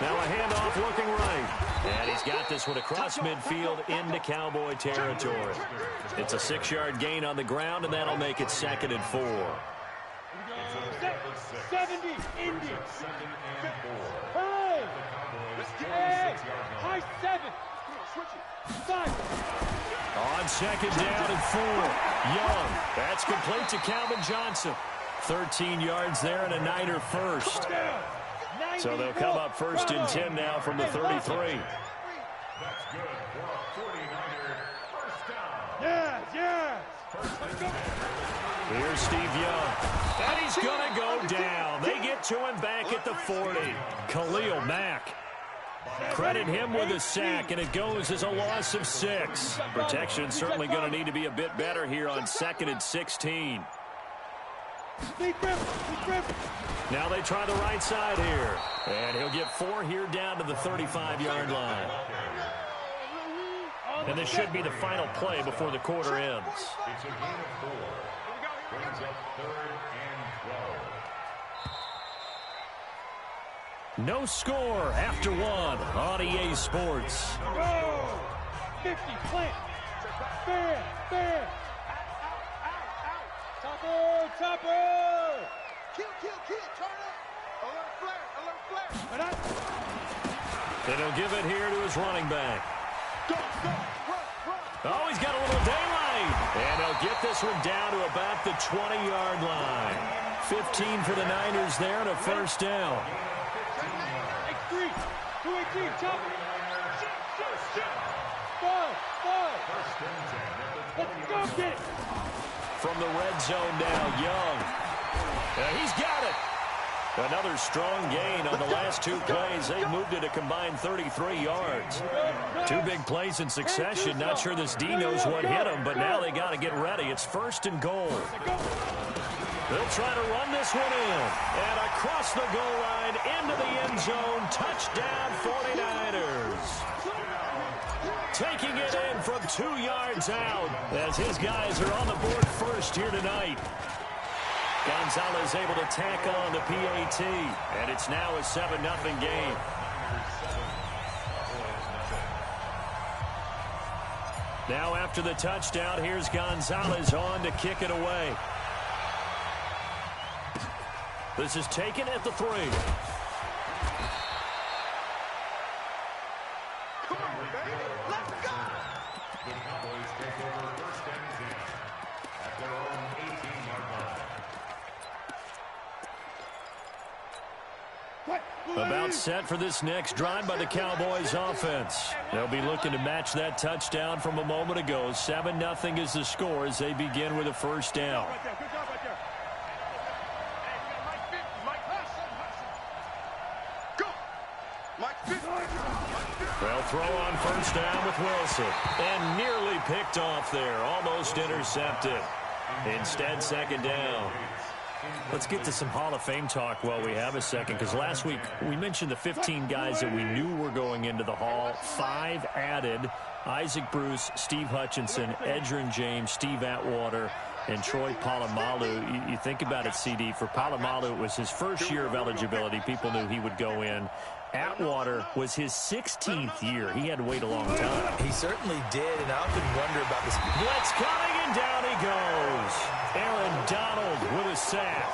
E: Now a handoff looking right. And he's got this one across midfield into Cowboy territory. It's a 6-yard gain on the ground, and that'll make it 2nd and 4.
Q: 70, Indy. Hurry! High 7. Switch it. 5.
E: On 2nd down and 4. Young. That's complete to Calvin Johnson. 13 yards there and a Niner first. So they'll come up 1st and 10 now from the 33.
H: That's good for a 49er first down.
Q: Yeah.
E: Here's Steve Young. And he's going to go down. They get to him back at the 40. Khalil Mack. Credit him with a sack, and it goes as a loss of 6. Protection certainly going to need to be a bit better here on 2nd and 16. Now they try the right side here. And he'll get 4 here down to the 35-yard line. And this should be the final play before the quarter ends.
P: It's a gain of 4. Brings up 3rd and 12.
E: No score after 1 on EA Sports.
Q: Go! 50, plant. Fair. Topper. Kill, turn up. Alert flare.
E: And he'll give it here to his running back.
Q: Go, run.
E: Oh, he's got a little daylight. And he'll get this one down to about the 20-yard line. 15 for the Niners there and a first down.
Q: X3, 218, chop. Let's go get it.
E: From the red zone now, Young. He's got it. Another strong gain on the last two plays. They moved it a combined 33 yards. Two big plays in succession. Not sure this D knows what hit him, but now they got to get ready. It's 1st and goal. They'll try to run this one in. And across the goal line, into the end zone. Touchdown, 49ers. Taking it in from 2 yards out as his guys are on the board first here tonight. Gonzalez able to tack on the PAT, and it's now a 7-0 game. Now after the touchdown, here's Gonzalez on to kick it away. This is taken at the 3. About set for this next drive by the Cowboys offense. They'll be looking to match that touchdown from a moment ago. 7-0 is the score as they begin with a first down. They'll throw on first down with Wilson. And nearly picked off there. Almost intercepted. Instead, 2nd down. Let's get to some Hall of Fame talk while we have a second, because last week we mentioned the 15 guys that we knew were going into the Hall. 5 added: Isaac Bruce, Steve Hutchinson, Edgerrin James, Steve Atwater, and Troy Polamalu. You think about it, CD. For Polamalu, it was his first year of eligibility. People knew he would go in. Atwater was his 16th year. He had to wait a long time.
O: He certainly did, and I often wonder about this.
E: Blitz coming, and down he goes. Aaron Donald with a sack.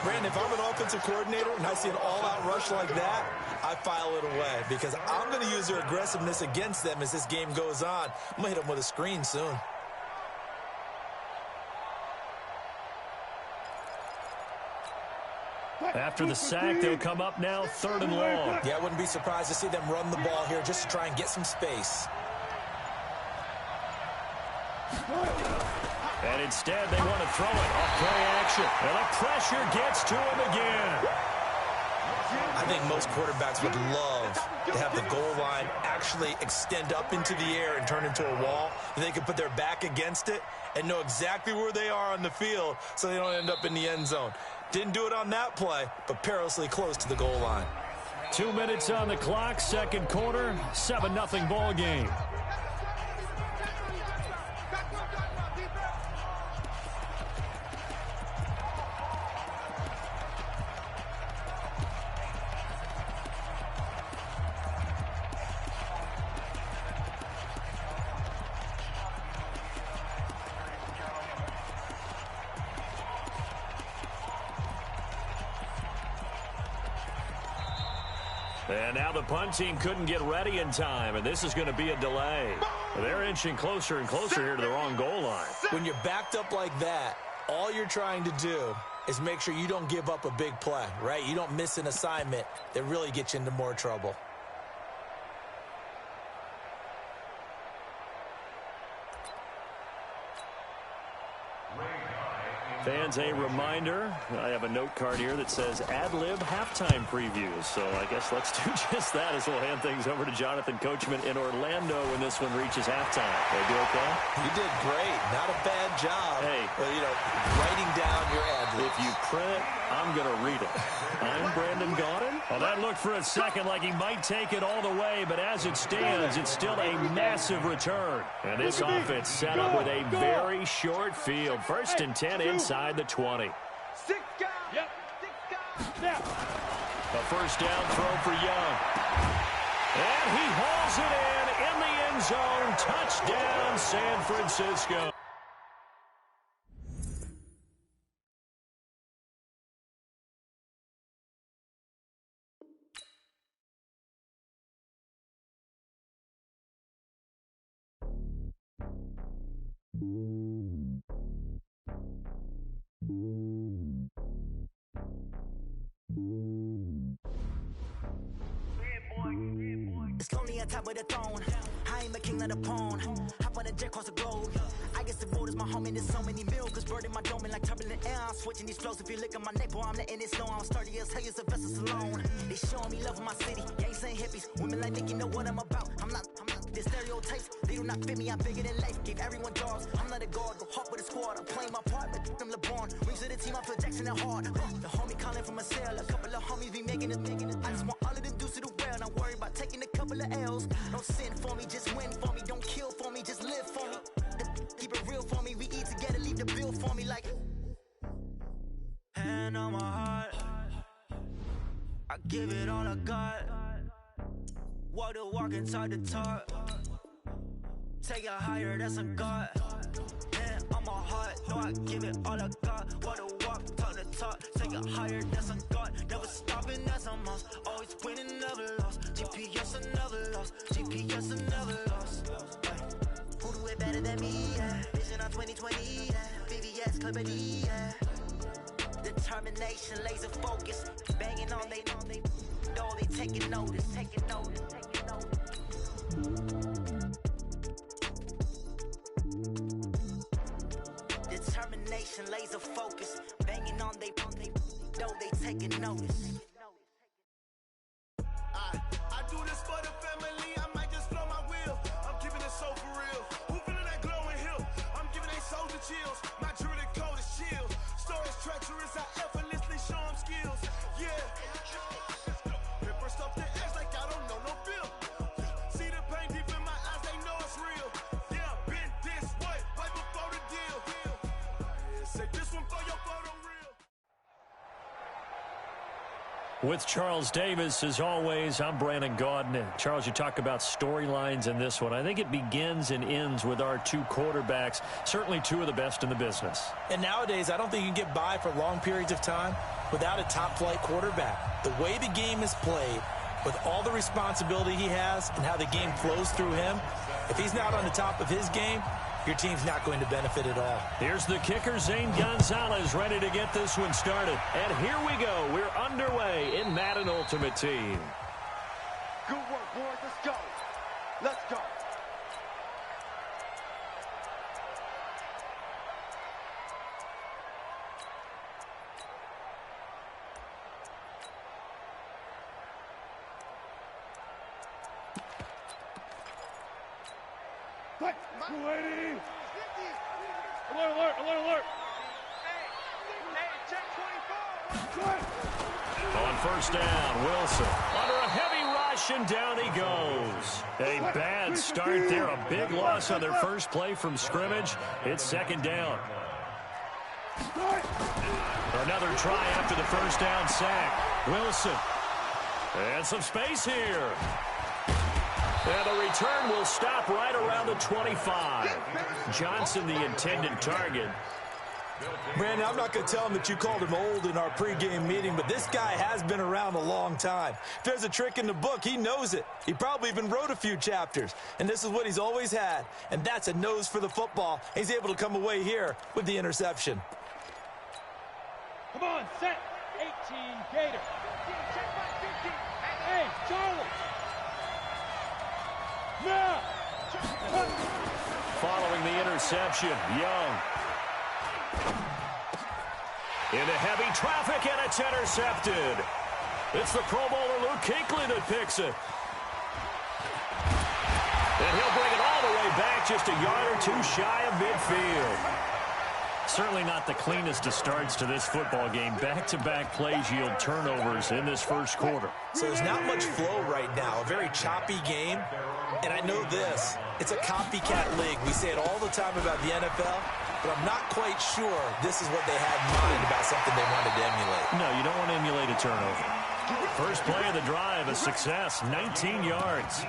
O: Brandon, if I'm an offensive coordinator and I see an all-out rush like that, I file it away because I'm going to use their aggressiveness against them as this game goes on. I'm going to hit them with a screen soon.
E: After the sack, they'll come up now 3rd and long.
O: Yeah, I wouldn't be surprised to see them run the ball here just to try and get some space.
E: And instead, they want to throw it off play action. And the pressure gets to him again.
O: I think most quarterbacks would love to have the goal line actually extend up into the air and turn into a wall. They can put their back against it and know exactly where they are on the field so they don't end up in the end zone. Didn't do it on that play, but perilously close to the goal line.
E: 2 minutes on the clock, 2nd quarter, 7-0 ball game. And now the punt team couldn't get ready in time, and this is going to be a delay. They're inching closer and closer here to the wrong goal line.
O: When you're backed up like that, all you're trying to do is make sure you don't give up a big play, right? You don't miss an assignment that really gets you into more trouble.
E: Fans, a reminder, I have a note card here that says ad-lib halftime previews. So I guess let's do just that as we'll hand things over to Jonathan Coachman in Orlando when this one reaches halftime. Did I do okay?
O: You did great. Not a bad job.
E: Hey.
O: But, writing down your ad-libs.
E: If you print, I'm going to read it. I'm Brandon Gaudin. Well, that looked for a second like he might take it all the way, but as it stands, it's still a massive return. And this offense set up with a very short field. 1st and 10 inside the 20.
Q: 6 guys. Yep. 6 guys. Now.
E: A first down throw for Young. And he hauls it in the end zone. Touchdown, San Francisco.
V: It's lonely on top of the throne. I ain't a king of the pawn. Hop on a jet across the globe. I guess the world is my home and there's so many milk. Bird in my dome and like turbulent air. I'm switching these flows. If you look at my neck, boy, I'm letting it slow. I'm sturdy as hell, as Sylvester Stallone. They showing me love in my city. Gangs and hippies. Women like Nick, you know what I'm about. I'm not the stereotypes. They do not fit me. I'm bigger than life. Gave everyone jobs. I'm not a guard. Go hard with a squad. I'm playing my part, but I'm LeBron. Rings to the team. I feel Jackson and hard. The homie calling from a cell. A couple of homies be making it. I just want all of them dudes to do well. Not worry about taking a couple of L's. Don't sin for me, just win for me. Don't kill for me, just live for me. Keep it real for me. We eat together, leave the bill for me like. Hand on my heart, I give it all I got. Walk the walk and talk the talk. Take it higher, that's a God. Hand on my heart, no, I give it all I got. Walk the walk, talk the talk. Take it higher, that's a God. Never stopping, that's a must. Always winning, never lost. GPS, I never lost. GPS, I never lost. Who do it better than me? Yeah. Vision on 2020. Yeah. VVS, Clarity. Yeah. Determination, laser focus. Banging on they know they taking notice. Taking notice. Taking notice. Determination, laser focus. Banging on they know they taking notice.
M: I do this for the family. I might just blow my wheel. I'm keeping it so for real. Who feeling that glowing hill? I'm giving they soldier chills. My jewelry code is chill. Stories treacherous. I effortlessly show them skills. Yeah. Paper stuff the edge like I don't know no bill. See the pain deep in my eyes. They know it's real. Yeah, been this way right before the deal. Say this one for your photo reel.
E: With Charles Davis, as always, I'm Brandon Gaudin. Charles, you talk about storylines in this one. I think it begins and ends with our two quarterbacks, certainly two of the best in the business.
O: And nowadays, I don't think you can get by for long periods of time without a top-flight quarterback. The way the game is played, with all the responsibility he has and how the game flows through him, if he's not on the top of his game, your team's not going to benefit at all.
E: Here's the kicker, Zane Gonzalez, ready to get this one started. And here we go. We're underway in Madden Ultimate Team.
Q: Good work, boys. Let's go. Let's go. Quick, 280. Alert, alert, alert, alert. Hey, check 24.
E: On first down, Wilson under a heavy rush, and down he goes. A bad start there, a big loss on their first play from scrimmage. It's second down. Another try after the first down sack. Wilson. And some space here. And the return will stop right around the 25. Johnson, the intended target.
O: Brandon, I'm not going to tell him that you called him old in our pregame meeting, but this guy has been around a long time. If there's a trick in the book, he knows it. He probably even wrote a few chapters. And this is what he's always had, and that's a nose for the football. He's able to come away here with the interception.
Q: Come on, set. 18, Gator. Hey, Charlie. Now.
E: Following the interception, Young. Into heavy traffic, and it's intercepted. It's the Pro Bowler Luke Kuechly that picks it. And he'll bring it all the way back, just a yard or two shy of midfield. Certainly not the cleanest of starts to this football game. Back-to-back plays yield turnovers in this first quarter.
O: So there's not much flow right now. A very choppy game. And I know this. It's a copycat league. We say it all the time about the NFL, but I'm not quite sure this is what they had in mind about something they wanted to emulate.
E: No, you don't want to emulate a turnover. First play of the drive, a success, 19 yards.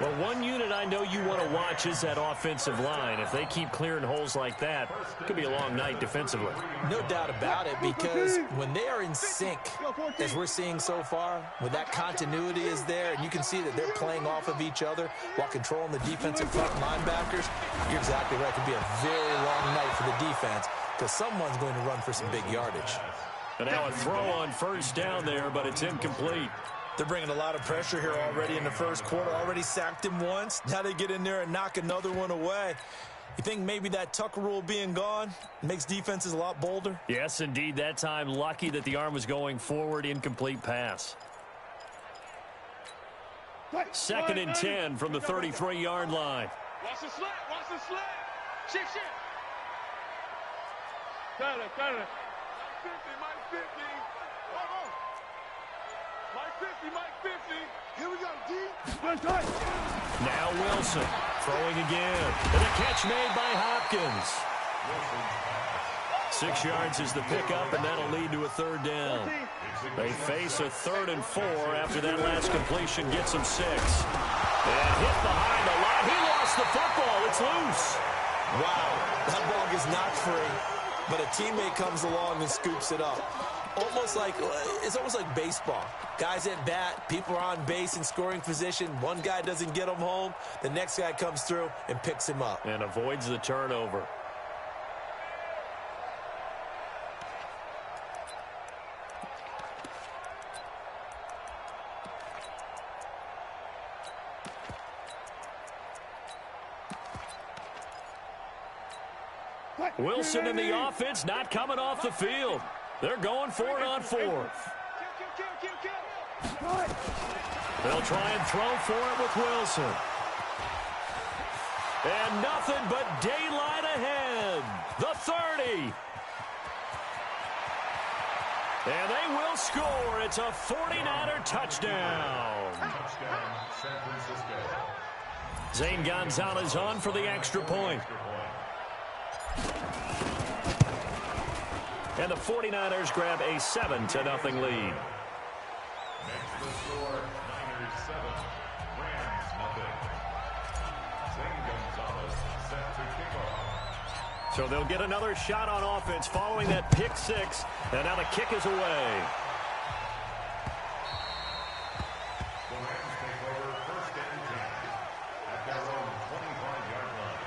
E: Well, one unit I know you want to watch is that offensive line. If they keep clearing holes like that, it could be a long night defensively.
O: No doubt about it, because when they are in sync, as we're seeing so far, when that continuity is there, and you can see that they're playing off of each other while controlling the defensive front linebackers, you're exactly right. It could be a very long night for the defense because someone's going to run for some big yardage.
E: And now a throw on first down there, but it's incomplete.
O: They're bringing a lot of pressure here already in the first quarter. Already sacked him once. Now they get in there and knock another one away. You think maybe that Tucker rule being gone makes defenses a lot bolder?
E: Yes, indeed. That time, lucky that the arm was going forward. Incomplete pass. 2nd and 10 from the 33-yard line.
Q: Watch the slant. Watch the slant. Shift, shift. Got it. 50, Mike 50. Oh. Mike 50, Mike 50. Here we go, D.
E: Now Wilson throwing again. And a catch made by Hopkins. 6 yards is the pickup, and that'll lead to a third down. They face a 3rd and 4 after that last completion gets them 6. And hit behind the line. He lost the football. It's loose.
O: Wow, that ball gets knocked free, but a teammate comes along and scoops it up. It's almost like baseball. Guys at bat, people are on base in scoring position. One guy doesn't get him home. The next guy comes through and picks him up.
E: And avoids the turnover. Wilson in the offense, not coming off the field. They're going for it on 4th. They'll try and throw for it with Wilson. And nothing but daylight ahead. The 30. And they will score. It's a 49er touchdown.
P: Touchdown, San Francisco.
E: Zane Gonzalez on for the extra point. And the 49ers grab a 7-0 lead.
P: Next the score, Niners 7, Rams nothing. Zane Gonzalez set to kick off.
E: So they'll get another shot on offense following that pick 6. And now the kick is away.
P: The Rams take over 1st and 10 at their own 25-yard line.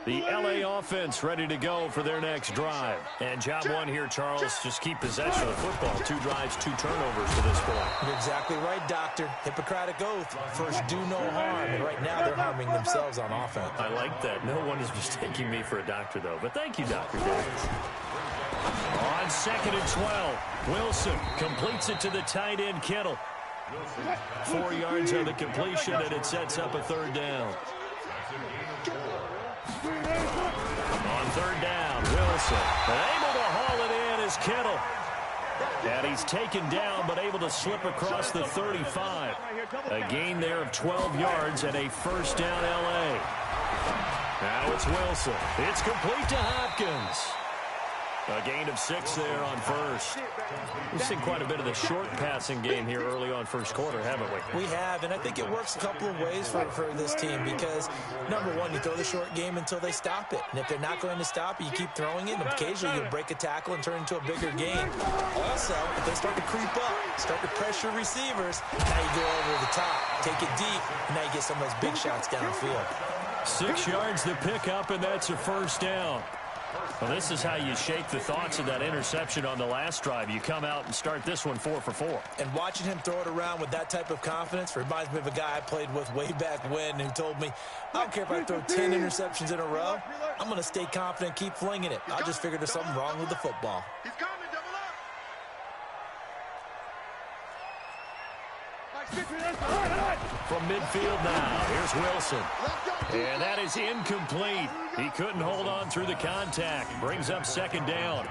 E: The LA offense ready to go for their next drive. And job one here, Charles, just keep possession of the football. 2 drives, 2 turnovers to this point.
O: You're exactly right, Doctor. Hippocratic oath. First, do no harm. And right now, they're harming themselves on offense.
E: I like that. No one is mistaking me for a doctor, though. But thank you, Dr. Davis. On 2nd and 12, Wilson completes it to the tight end, Kittle. 4 yards on the completion, and it sets up a 3rd down. On 3rd down, Wilson able to haul it in is Kittle. And he's taken down but able to slip across the 35. A gain there of 12 yards and a 1st down LA. Now it's Wilson. It's complete to Hopkins. A gain of 6 there on 1st. We've seen quite a bit of the short passing game here early on 1st quarter, haven't we?
O: We have, and I think it works a couple of ways for this team because, number one, you throw the short game until they stop it. And if they're not going to stop it, you keep throwing it, and occasionally you'll break a tackle and turn into a bigger game. Also, if they start to creep up, start to pressure receivers, now you go over the top, take it deep, and now you get some of those big shots downfield.
E: 6 yards the pickup, and that's a 1st down. Well, this is how you shake the thoughts of that interception on the last drive. You come out and start this one 4 for 4.
O: And watching him throw it around with that type of confidence reminds me of a guy I played with way back when who told me, I don't care if I throw 10 interceptions in a row. I'm going to stay confident, keep flinging it. I just figured there's something wrong with the football.
Q: He's coming, double up.
E: From midfield now, here's Wilson. And that is incomplete. He couldn't hold on through the contact. Brings up 2nd down.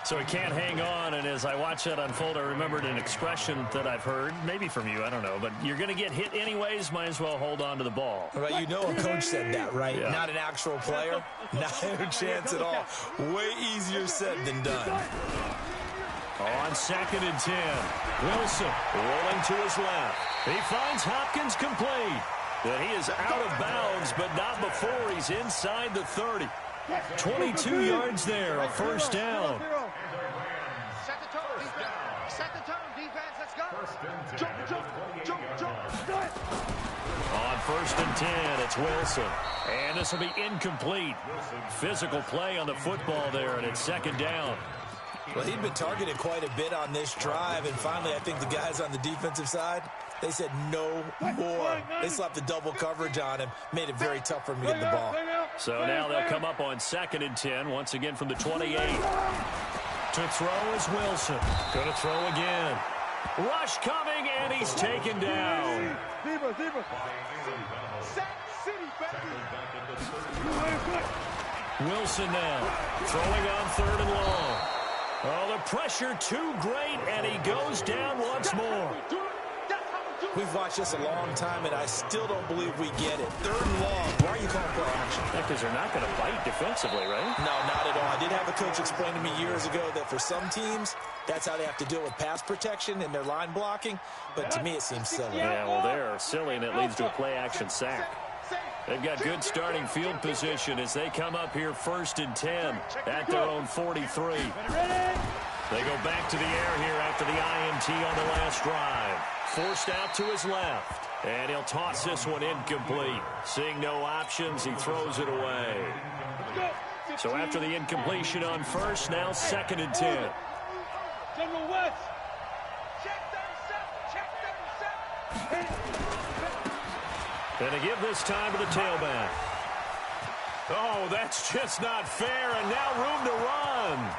E: So he can't hang on, and as I watch that unfold, I remembered an expression that I've heard, maybe from you, I don't know, but you're going to get hit anyways, might as well hold on to the ball.
O: Right, you know a coach said that, right? Yeah. Not an actual player. Not a chance at all. Way easier said than done.
E: On 2nd and 10, Wilson rolling to his left. He finds Hopkins complete. But he is out of bounds, but not before he's inside the 30. 22 yards there, a first down.
Q: Set the tone, defense. Set the tone, defense. Let's go. Jump.
E: On 1st and 10, it's Wilson. And this will be incomplete. Physical play on the football there, and it's 2nd down.
O: Well, he'd been targeted quite a bit on this drive, and finally I think the guys on the defensive side, they said no more. They slapped the double coverage on him, made it very tough for him to get the ball.
E: So now they'll come up on 2nd and 10, once again from the 28. To throw is Wilson. Going to throw again. Rush coming, and he's taken down. Wilson now throwing on 3rd and long. Oh, the pressure too great, and he goes down once more.
O: We've watched this a long time, and I still don't believe we get it. 3rd and long. Why are you calling play action?
E: Because they're not going to bite defensively, right?
O: No, not at all. I did have a coach explain to me years ago that for some teams, that's how they have to deal with pass protection and their line blocking. But to me, it seems silly.
E: Yeah, well, they're silly, and it leads to a play-action sack. They've got good starting field position as they come up here 1st and 10 at their own 43. They go back to the air here after the INT on the last drive. Forced out to his left. And he'll toss this one incomplete. Seeing no options, he throws it away. So after the incompletion on 1st, now 2nd and 10.
Q: General West. Check 37.
E: And to give this time to the tailback. Oh, that's just not fair, and now room to run.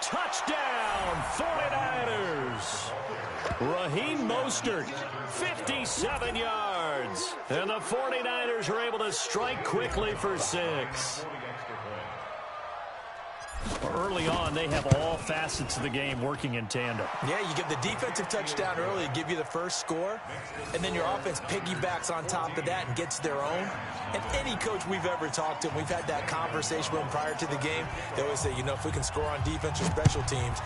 E: Touchdown, 49ers. Raheem Mostert, 57 yards. And the 49ers are able to strike quickly for 6. Early on, they have all facets of the game working in tandem.
O: Yeah, you get the defensive touchdown early to give you the first score, and then your offense piggybacks on top of that and gets their own. And any coach we've ever talked to, we've had that conversation with them prior to the game, they always say, you know, if we can score on defense or special teams,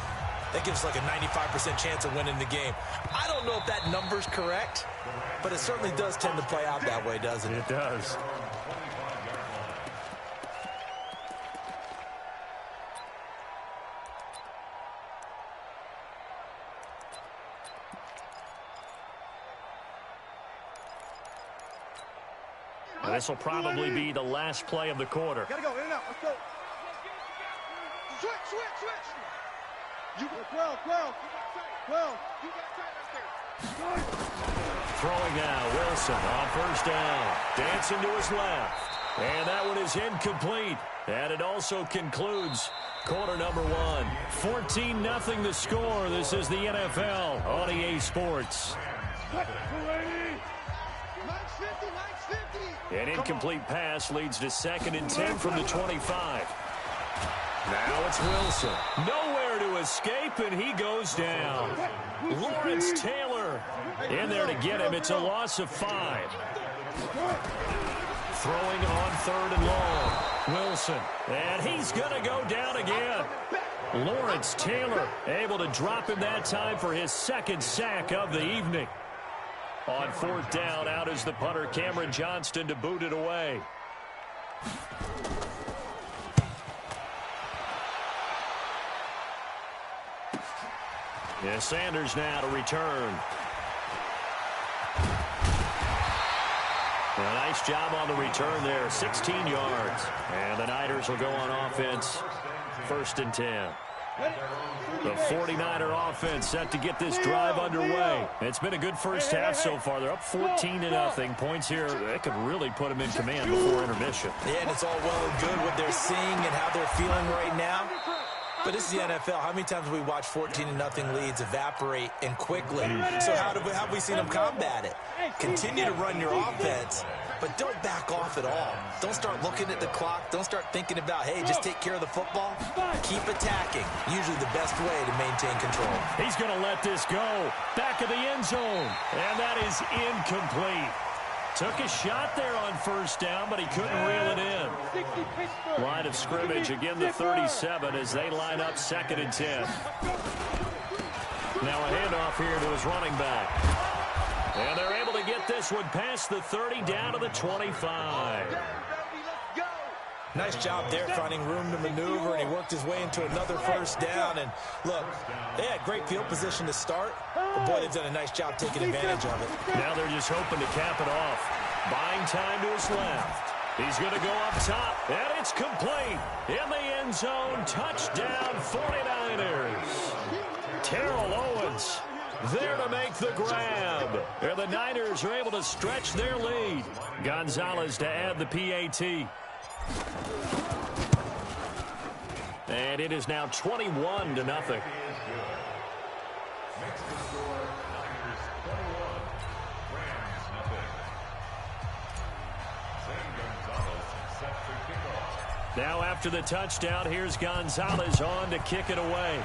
O: that gives us like a 95% chance of winning the game. I don't know if that number's correct, but it certainly does tend to play out that way, doesn't it?
E: It does. This will probably be the last play of the quarter.
Q: Gotta go, in and out, let's go. Switch. You got 12. You got 10 right there.
E: Throwing now, Wilson on 1st down. Dancing to his left. And that one is incomplete. And it also concludes quarter number 1. 14-0 the score. This is the NFL on EA Sports. An incomplete pass leads to 2nd and 10 from the 25. Now it's Wilson. Nowhere to escape, and he goes down. Lawrence Taylor in there to get him. It's a loss of 5. Throwing on 3rd and long. Wilson. And he's going to go down again. Lawrence Taylor able to drop him that time for his 2nd sack of the evening. On 4th down, out is the punter, Cameron Johnston, to boot it away. Yeah, Sanders now to return. A nice job on the return there, 16 yards. And the Niners will go on offense, 1st and 10. The 49er offense set to get this drive underway. It's been a good first half so far. They're up 14-0. Points here, that could really put them in command before intermission.
O: Yeah, and it's all well and good what they're seeing and how they're feeling right now. But this is the NFL. How many times have we watched 14-0 leads evaporate and quickly? So how have we seen them combat it? Continue to run your offense, but don't back off at all. Don't start looking at the clock. Don't start thinking about, hey, just take care of the football. Keep attacking. Usually the best way to maintain control.
E: He's going to let this go. Back of the end zone. And that is incomplete. Took a shot there on first down, but he couldn't reel it in. Line of scrimmage, again the 37 as they line up 2nd and 10. Now a handoff here to his running back. And they're able to get this one past the 30 down to the 25.
O: Nice job there finding room to maneuver, and he worked his way into another first down. And look, they had great field position to start, but boy, they've done a nice job taking advantage of it.
E: Now they're just hoping to cap it off. Buying time to his left. He's going to go up top, and it's complete. In the end zone, touchdown 49ers. Terrell Owens there to make the grab. And the Niners are able to stretch their lead. Gonzalez to add the PAT. And it is now 21-0. Now after the touchdown, here's Gonzalez on to kick it away.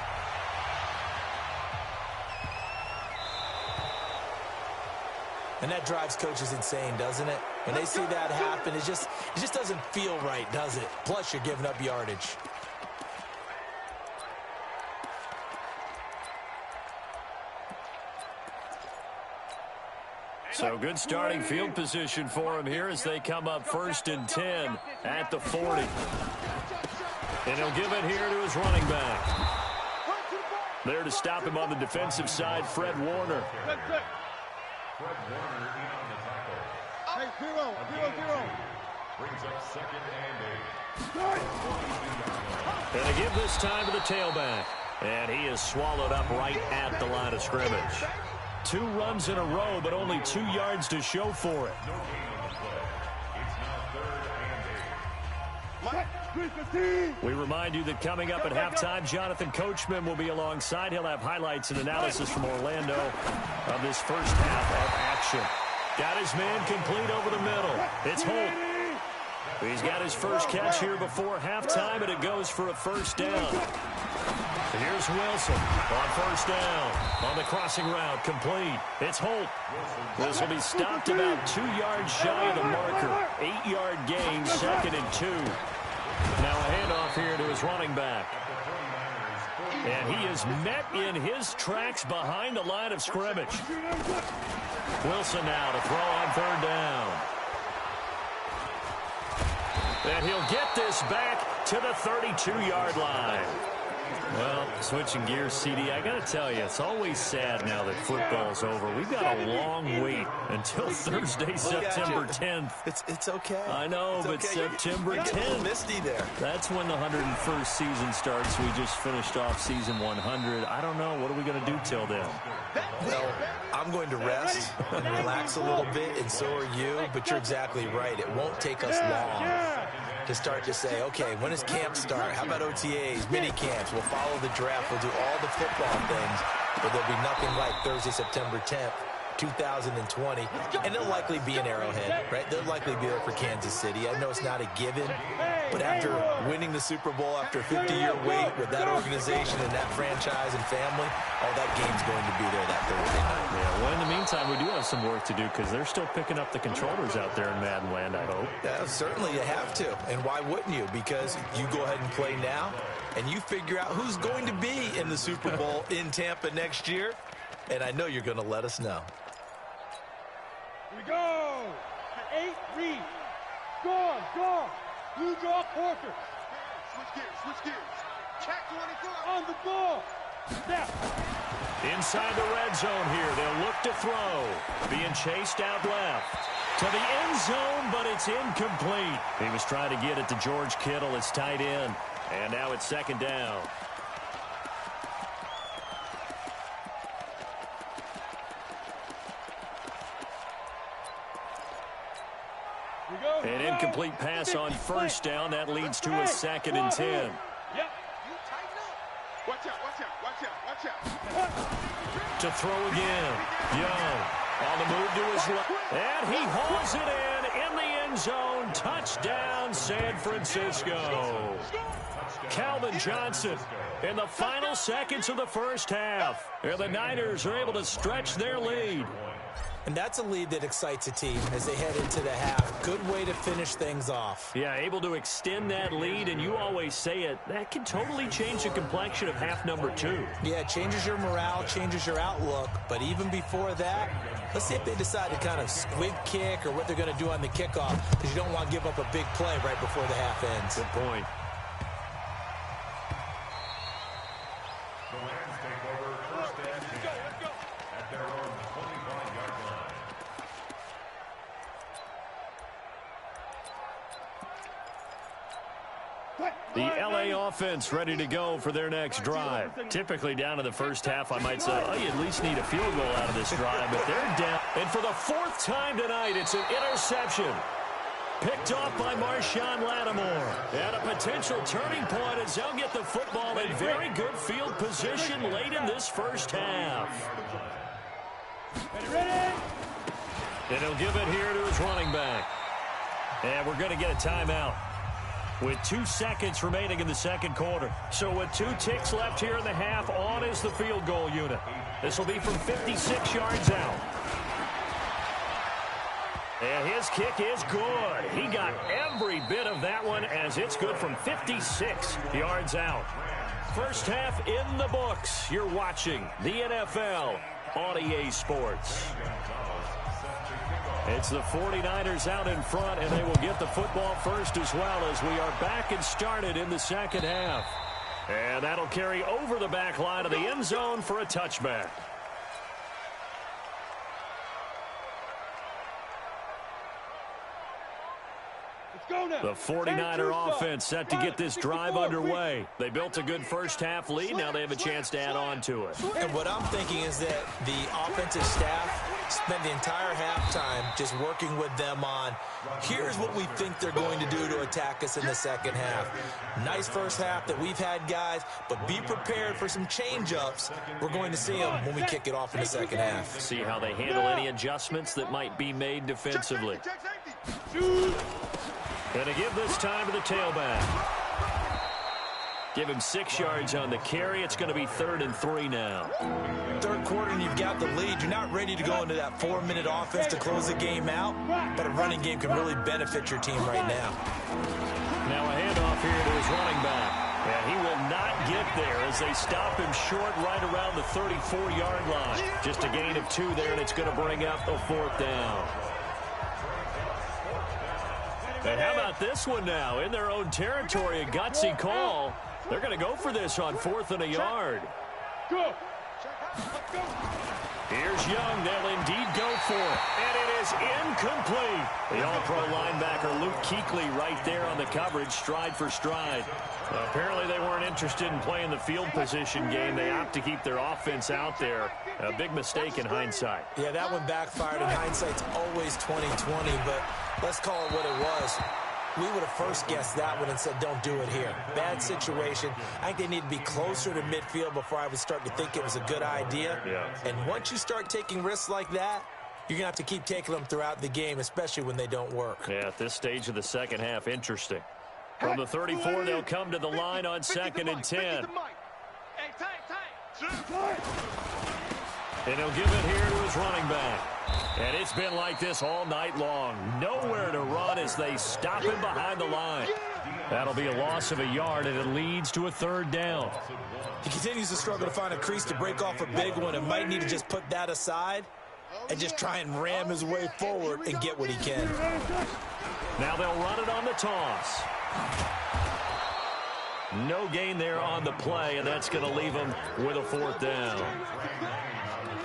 O: And that drives coaches insane, doesn't it? When they see that happen, it just doesn't feel right, does it? Plus, you're giving up yardage.
E: So good starting field position for him here as they come up 1st and 10 at the 40. And he'll give it here to his running back. There to stop him on the defensive side, Fred Warner.
P: Fred Warner in on the tackle.
Q: Hey, 0.
P: Brings up 2nd and 8.
E: And they give this time to the tailback. And he is swallowed up right at the line of scrimmage. 2 runs in a row, but only 2 yards to show for it.
P: No gain on the play. It's now 3rd and 8.
E: We remind you that coming up at halftime, Jonathan Coachman will be alongside. He'll have highlights and analysis from Orlando of this first half of action. Got his man complete over the middle. It's Holt. He's got his first catch here before halftime, and it goes for a first down. Here's Wilson on first down. On the crossing route, complete. It's Holt. This will be stopped about 2 yards shy of the marker. 8-yard gain, 2nd and 2. Now a handoff here to his running back. And he is met in his tracks behind the line of scrimmage. Wilson now to throw on 3rd down. And he'll get this back to the 32-yard line. Well, switching gears, CD, I got to tell you, it's always sad now that football's over. We've got a long wait until Thursday, September 10th.
O: It's okay.
E: I know, but
O: okay.
E: September 10th.
O: Misty there.
E: That's when the 101st season starts. We just finished off season 100. I don't know. What are we going to do till then?
O: Well, I'm going to rest and relax a little bit, and so are you, but you're exactly right. It won't take us long to start to say, okay, when does camp start? How about OTAs, mini camps? We'll follow the draft. We'll do all the football things, but there'll be nothing like Thursday, September 10th, 2020, and it'll likely be an Arrowhead, right? They'll likely be there for Kansas City. I know it's not a given, but after winning the Super Bowl, after a 50-year wait with that organization and that franchise and family, that game's going to be there that Thursday night.
E: Yeah, well, in the meantime, we do have some work to do because they're still picking up the controllers out there in Madden land, I hope.
O: Yeah, certainly you have to, and why wouldn't you? Because you go ahead and play now, and you figure out who's going to be in the Super Bowl in Tampa next year, and I know you're going to let us know.
Q: Here we go. 8 read. Gone. Blue draw quarter. Switch gears. Check 24. On the ball. Step.
E: Inside the red zone here. They'll look to throw. Being chased out left. To the end zone, but it's incomplete. He was trying to get it to George Kittle. It's tight end. And now it's 2nd down. An incomplete pass on first down. That leads to a 2nd and 10.
Q: Watch out, watch out, watch out, watch out.
E: To throw again. Young on the move to his left. And he hauls it in the end zone. Touchdown, San Francisco. Calvin Johnson in the final seconds of the first half. And the Niners are able to stretch their lead.
O: And that's a lead that excites a team as they head into the half. Good way to finish things off.
E: Yeah, able to extend that lead, and you always say it, that can totally change the complexion of half number 2.
O: Yeah, it changes your morale, changes your outlook. But even before that, let's see if they decide to kind of squib kick or what they're going to do on the kickoff, because you don't want to give up a big play right before the half ends.
E: Good point.
P: The Rams take over first and 10 at their own 25-yard line.
E: The LA offense ready to go for their next drive. Typically down in the first half, I might say, oh, you at least need a field goal out of this drive, but they're down. And for the 4th time tonight, it's an interception. Picked off by Marshawn Lattimore. And a potential turning point as they'll get the football in very good field position late in this first half. And he'll give it here to his running back. And we're going to get a timeout with 2 seconds remaining in the second quarter. So with 2 ticks left here in the half, on is the field goal unit. This will be from 56 yards out. And his kick is good. He got every bit of that one as it's good from 56 yards out. First half in the books. You're watching the NFL on EA Sports. It's the 49ers out in front, and they will get the football first as well as we are back and started in the second half. And that'll carry over the back line of the end zone for a touchback. The 49er offense set to get this drive underway. They built a good first half lead. Now they have a chance to add on to it.
O: And what I'm thinking is that the offensive staff spent the entire halftime just working with them on, here's what we think they're going to do to attack us in the second half. Nice first half that we've had, guys, but be prepared for some change-ups. We're going to see them when we kick it off in the second half.
E: See how they handle any adjustments that might be made defensively. And to give this time to the tailback. Give him 6 yards on the carry. It's going to be 3rd and 3 now.
O: Third quarter and you've got the lead. You're not ready to go into that 4-minute offense to close the game out, but a running game can really benefit your team right now.
E: Now a handoff here to his running back. And he will not get there as they stop him short right around the 34-yard line. Just a gain of 2 there, and it's going to bring up a 4th down. And how about this one now? In their own territory, a gutsy call. They're going to go for this on 4th and a yard. Here's Young. They'll indeed go for it. And it is incomplete. The all-pro linebacker Luke Kuechly right there on the coverage, stride for stride. Apparently they weren't interested in playing the field position game. They opt to keep their offense out there. A big mistake in hindsight.
O: Yeah, that one backfired, and hindsight's always 20/20, but let's call it what it was. We would have first guessed that one and said, don't do it here. Bad situation. I think they need to be closer to midfield before I would start to think it was a good idea.
E: Yeah.
O: And once you start taking risks like that, you're going to have to keep taking them throughout the game, especially when they don't work.
E: Yeah, at this stage of the second half, interesting. From the 34, they'll come to the line on 2nd and 10. And he'll give it here to his running back. And it's been like this all night long. Nowhere to run as they stop him behind the line. That'll be a loss of a yard, and it leads to a 3rd down.
O: He continues to struggle to find a crease to break off a big one and might need to just put that aside and just try and ram his way forward and get what he can.
E: Now they'll run it on the toss. No gain there on the play, and that's going to leave them with a 4th down.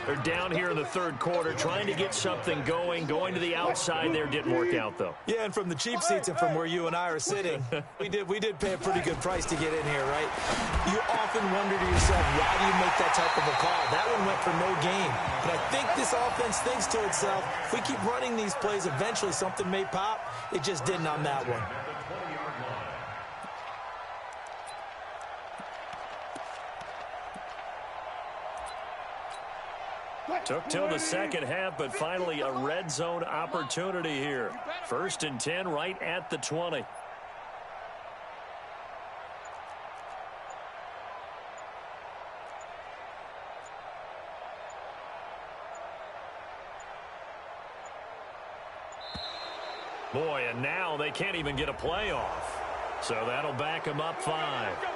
E: They're down here in the 3rd quarter, trying to get something going. Going to the outside there didn't work out, though.
O: Yeah, and from the cheap seats and from where you and I are sitting, we did pay a pretty good price to get in here, right? You often wonder to yourself, why do you make that type of a call? That one went for no gain. But I think this offense thinks to itself, if we keep running these plays, eventually something may pop. It just didn't on that one.
E: Took till the second half, but finally a red zone opportunity here. 1st and 10 right at the 20. Boy, and now they can't even get a play off. So that'll back them up 5.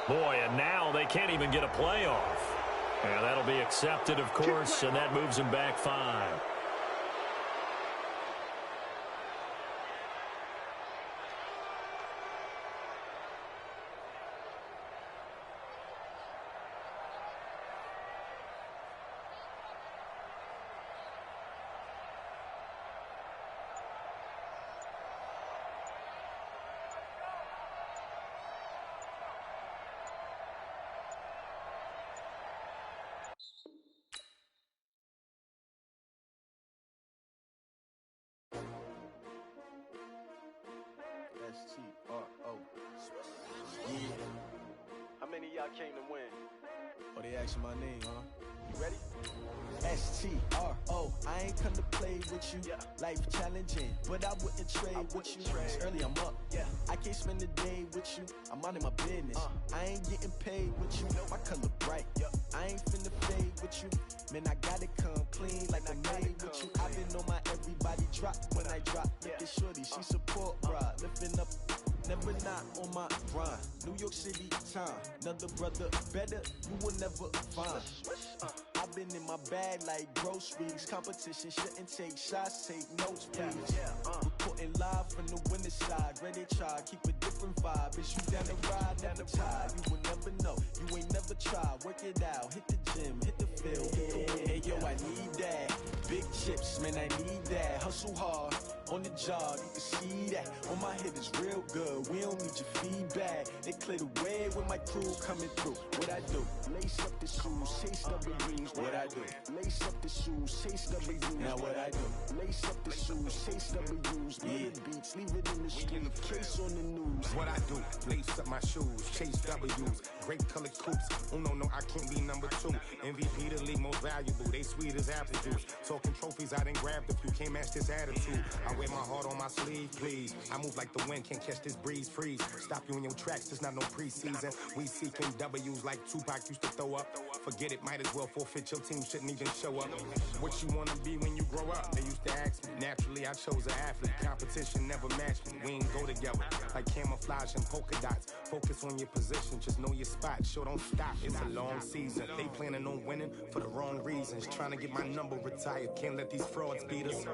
E: Boy, and now they can't even get a play off. And that'll be accepted, of course, and that moves them back 5.
J: S-T-R-O. Yeah. How many of y'all came to win? Oh, they asking my name, huh? You ready? S-T-R-O. I ain't come to play with you. Life challenging, but I wouldn't trade with you. It's early, I'm up. I can't spend the day with you. I'm minding my business. I ain't getting paid with you. My color bright. I ain't finna fade with you. Man, I gotta come clean like I made with you. I been on my everybody drop when I drop. Look at shorty, she support, bruh. Lifting up, never not on my grind. New York City time, another brother better, you will never find. I've been in my bag like groceries. Competition shouldn't take shots, take notes, please. Reporting live from the winning side. Ready to try, keep a different vibe. Is you down the ride, never tired. You will never know, you ain't never tried. Work it out, hit the gym, hit the field, hit the win. Hey yo, I need that. Big chips, man, I need that. Hustle hard, on the job, you can see that. On my head is real good, we don't need your feedback. They clear the way with my crew coming through. What I do? Lace up the shoes, chase W's. What I do? Lace up the shoes, chase W's. Now what I do? Lace up the shoes, chase W's. Yeah, beats, leave it in the street, case on the news.
C: What I do? Lace up my shoes, chase W's. Great colored coops. Oh no, I can't be number 2. MVP the league most valuable. They sweet as apple juice. Talking trophies, I done grabbed a few. Can't match this attitude. I wear my heart on my sleeve, please. I move like the wind, can't catch this breeze, freeze. Stop you in your tracks, there's not no preseason. We seeking W's like Tupac used to throw up. Forget it, might as well forfeit. Your team shouldn't even show up. What you wanna be when you grow up? They used to ask me. Naturally, I chose an athlete. Competition never matched me. We ain't go together like camouflage and polka dots. Focus on your position, just know your spot. Sure, don't stop. It's a long season. They planning on winning for the wrong reasons. Trying to get my number retired. Can't let these frauds beat us.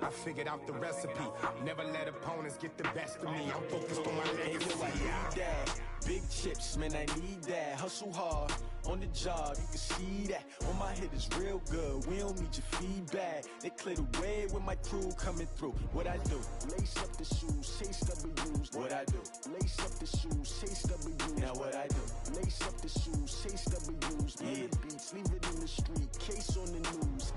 C: I figured out the recipe. Never let opponents get the best of me. I'm focused on my legacy.
J: I need that. Big chips, man, I need that. Hustle hard, on the job, you can see that. On my head is real good, we don't need your feedback. They clear the way with my crew coming through. What I do? Lace up the shoes, chase W's. What I do? Lace up the shoes, chase W's. Now what I do? Lace up the shoes, chase W's. Yeah, beats, leave it in the street, case on the news.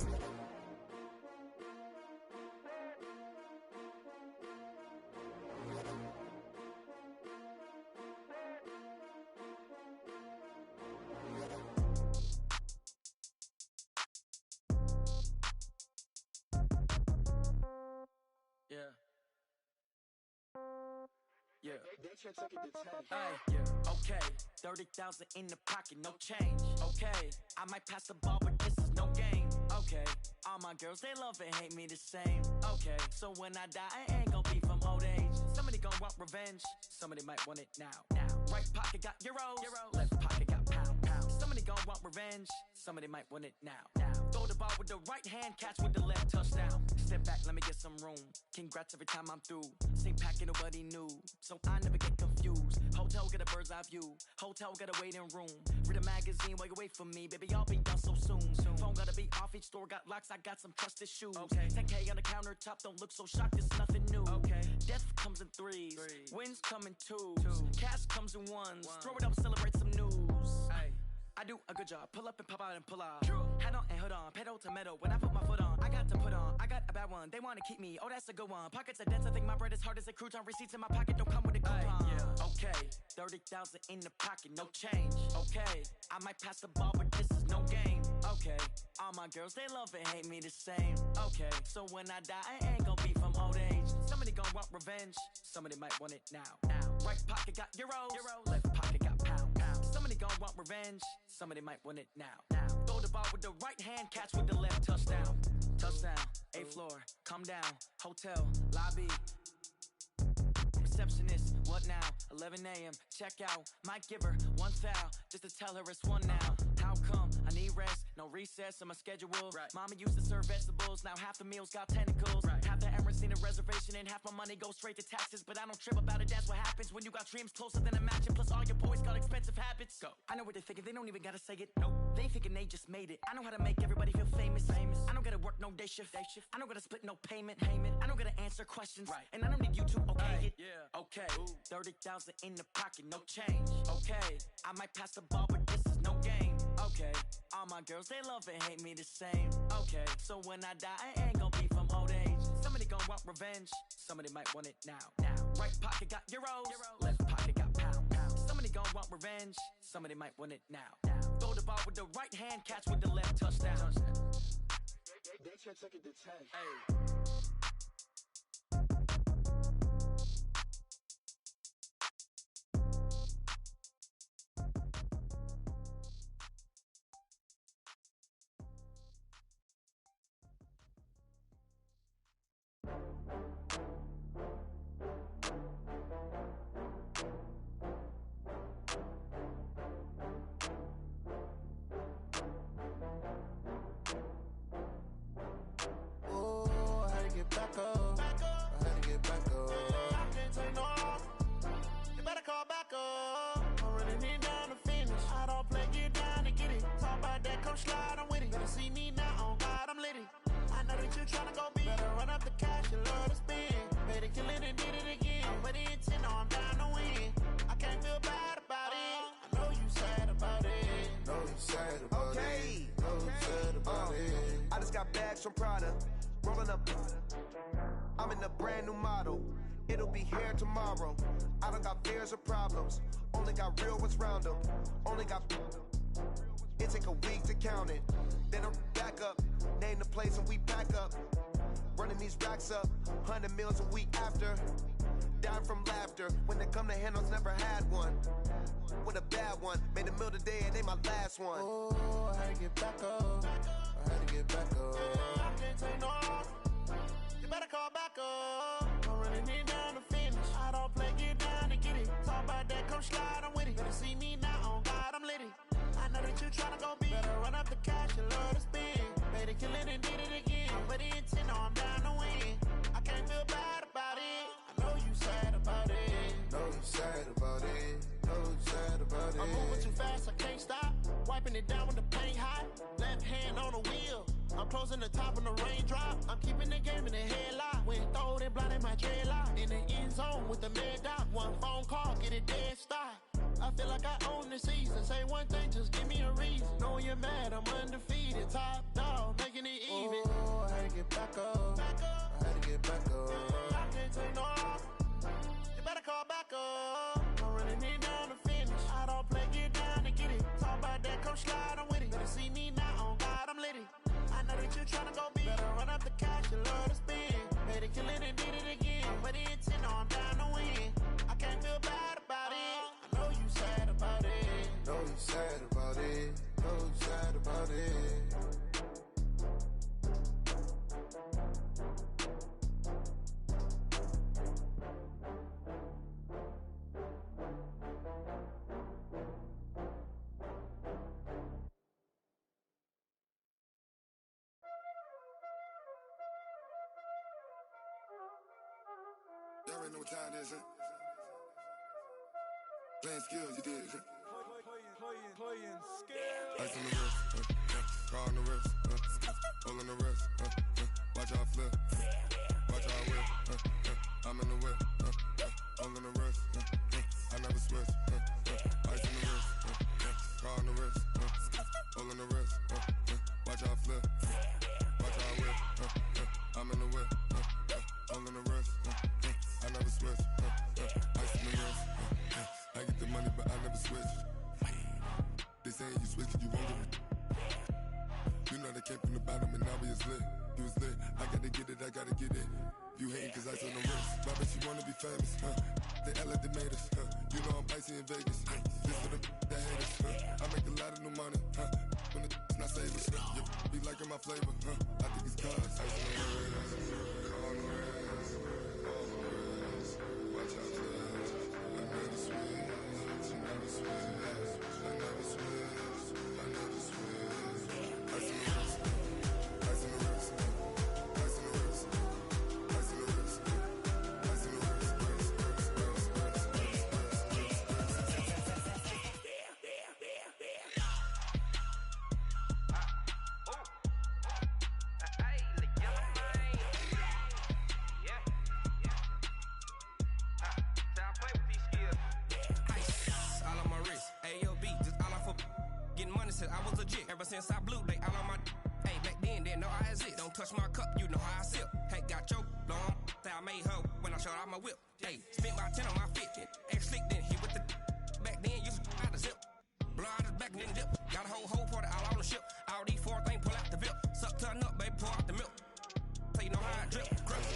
S: Okay, 30,000 in the pocket, no change. Okay, I might pass the ball, but this is no game. Okay, all my girls, they love and hate me the same. Okay, so when I die, I ain't gon' be from old age. Somebody gon' want revenge, somebody might want it now. Right pocket got euros, left pocket got pounds. Somebody gon' want revenge, somebody might want it now. Throw the ball with the right hand, catch with the left, touchdown. Step back, let me get some room. Congrats every time I'm through. Same packet, nobody knew, so I never get confused. Hold
V: Hotel get a bird's eye view. Hotel got a waiting room. Read a magazine while you wait for me. Baby, I'll be done so soon. Phone gotta be off. Each store got locks. I got some trusted shoes. Okay. 10K on the countertop. Don't look so shocked. It's nothing new. Okay. Death comes in threes. Wins come in twos. Cash comes in ones. Throw it up, celebrate some news. Ay. I do a good job. Pull up and pop out and pull out. Head on and hood on. Pedal to metal. When I put my foot on, I got to put on. I got a bad one. They want to keep me. Oh, that's a good one. Pockets are dense. I think my bread is hard as a crouton. Receipts in my pocket don't come with a coupon. Yeah. Okay. 30,000 in the pocket. No change. Okay. I might pass the ball, but this is no game. Okay. All my girls, they love and hate me the same. Okay. So when I die, I ain't gonna be from old age. Somebody gonna want revenge. Somebody might want it now. Right pocket got euros. Left pocket got pounds. Somebody gon' want revenge. Somebody might want it now. Throw the ball with the right hand, catch with the left. Touchdown. Touchdown. 8th floor. Come down. Hotel. Lobby. Receptionist. What now? 11 a.m. Check out. Might give her one foul just to tell her it's one now. How come? I need rest. No recess in my schedule. Right. Mama used to serve vegetables. Now half the meals got tentacles. Right. Half the Emirates need a reservation and half my money goes straight to taxes. But I don't trip about it. That's what happens when you got dreams closer than a mansion. Plus all your boys got expensive habits. Go. I know what they're thinking. They don't even gotta say it. Nope. They thinking they just made it. I know how to make everybody feel famous. I don't gotta work no day shift. I don't gotta split no payment. I don't gotta answer questions. Right. And I don't need you to okay it. Yeah. Okay. 30,000 in the pocket. No change. Okay. I might pass the ball, but this is no game. Okay. All my girls, they love and hate me the same. Okay. So when I die, I ain't gonna be from old age. Somebody gon' want revenge. Somebody might want it now. Right pocket got euros. Left pocket got pounds. Somebody gon' want revenge. Somebody might want it now. Throw the ball with the right hand, catch with the left. Touchdown.
N: They try to take it to 10.
V: Hey.
N: Back up. I had to get back up. I can't take no loss. You better call back up. I'm running in down to finish. I don't play, get down to get it. Talk about that, come slide, I'm with it. Better see me now, on God, I'm litty. I know that you tryna go big. Better run up the cash, you love to spend. Better kill it and did it again. I'm with the intent, no, I'm down to win. I can't feel bad about it. I know you sad about it.
T: Know you sad about it. Know you sad about it. I just got bags from Prada. Rolling up. I'm in a brand new model. It'll be here tomorrow. I don't got fears or problems. Only got real ones round them. Only got. It take a week to count it. Then I'm back up. Name the place and we pack up. Running these racks up. 100 meals a week after. Dying from laughter. When they come to handles, never had one. With a bad one. Made a meal today and they my last one.
N: Oh, I had to get back up. I had to get back up. I can't take no loss. You better call back up. I'm running in down to finish. I don't play, get down to get it. Talk about that, come slide, I'm with it. Better see me now, on God, I'm litty. I know that you tryna go big. Better run up the cash, you love to spend. Better kill it and did it again. I'm with the intent, no, I'm down to win. I can't feel bad about it. I know you sad about it.
T: Know you sad about it. Know you sad about it.
N: I'm moving too fast, I can't stop. Wiping it down with the paint hot. Left hand on the wheel. I'm closing the top when the raindrop. I'm keeping the game in the headlock. When throwed and blinded my dreadlock. In the end zone with the mad dot. One phone call, get it dead stop. I feel like I own the season. Say one thing, just give me a reason. Knowing you're mad, I'm undefeated. Top dog, making it even. Oh, I had to get back up. I had to get back up. I can't take no loss. You better call back up. I'm running in down to finish. I don't play, get down to get it. Talk about that, come slide, I'm with it. Better see me now, on God, I'm litty. I know that you tryna go big. Better run up the cash, you love to spend. Better kill it and did it again. I'm with the intent, no, I'm down to win. I can't feel bad about it. I know you sad about it.
T: Know you sad about it. Know you sad about it.
H: Y'all already know what time it is, huh?
F: Playing skills, you did.
J: Playing skills.
F: Ice on the wrist, car on the wrist, hole in the wrist, watch how I flip, watch how I whip, I'm in the whip, hole in the wrist, I never switch, ice on the wrist, car on the wrist, hole in the wrist, watch how I flip, watch how I whip, I'm in the whip, hole in the wrist, I never switch, ice on the wrist, I get the money but I never switch. They saying you switch 'cause you won't get it. You know they came from the bottom and now we is lit. You was lit, I gotta get it, I gotta get it. You hating 'cause ice on the wrist. Why bet you wanna be famous, They act like they made us, You know I'm icy in Vegas, This for the that hate us, I make a lot of new money, When the not savers, You be liking my flavor, I think it's cause ice on the wrist, on the wrist, on the wrist. Watch out for this, I never switch, I never switch. I never switch, I never switch. Ice in the wrist, ice in the wrist, ice in the wrist, ice in the wrist, ice in the wrist,
K: Said I was legit ever since I blew they all on my hey back then didn't know I exist. Don't touch my cup, you know how I sip. Hey, got your long that I made her when I showed out my whip. Hey, spent my 10 on my fit, X slick then hit with the back then used to out the zip. Blow out his back and then dip. Got a whole party all on the ship. All these four things pull out the VIP. Suck to a nut, baby, pour out the milk. So you know how I drip. Crust.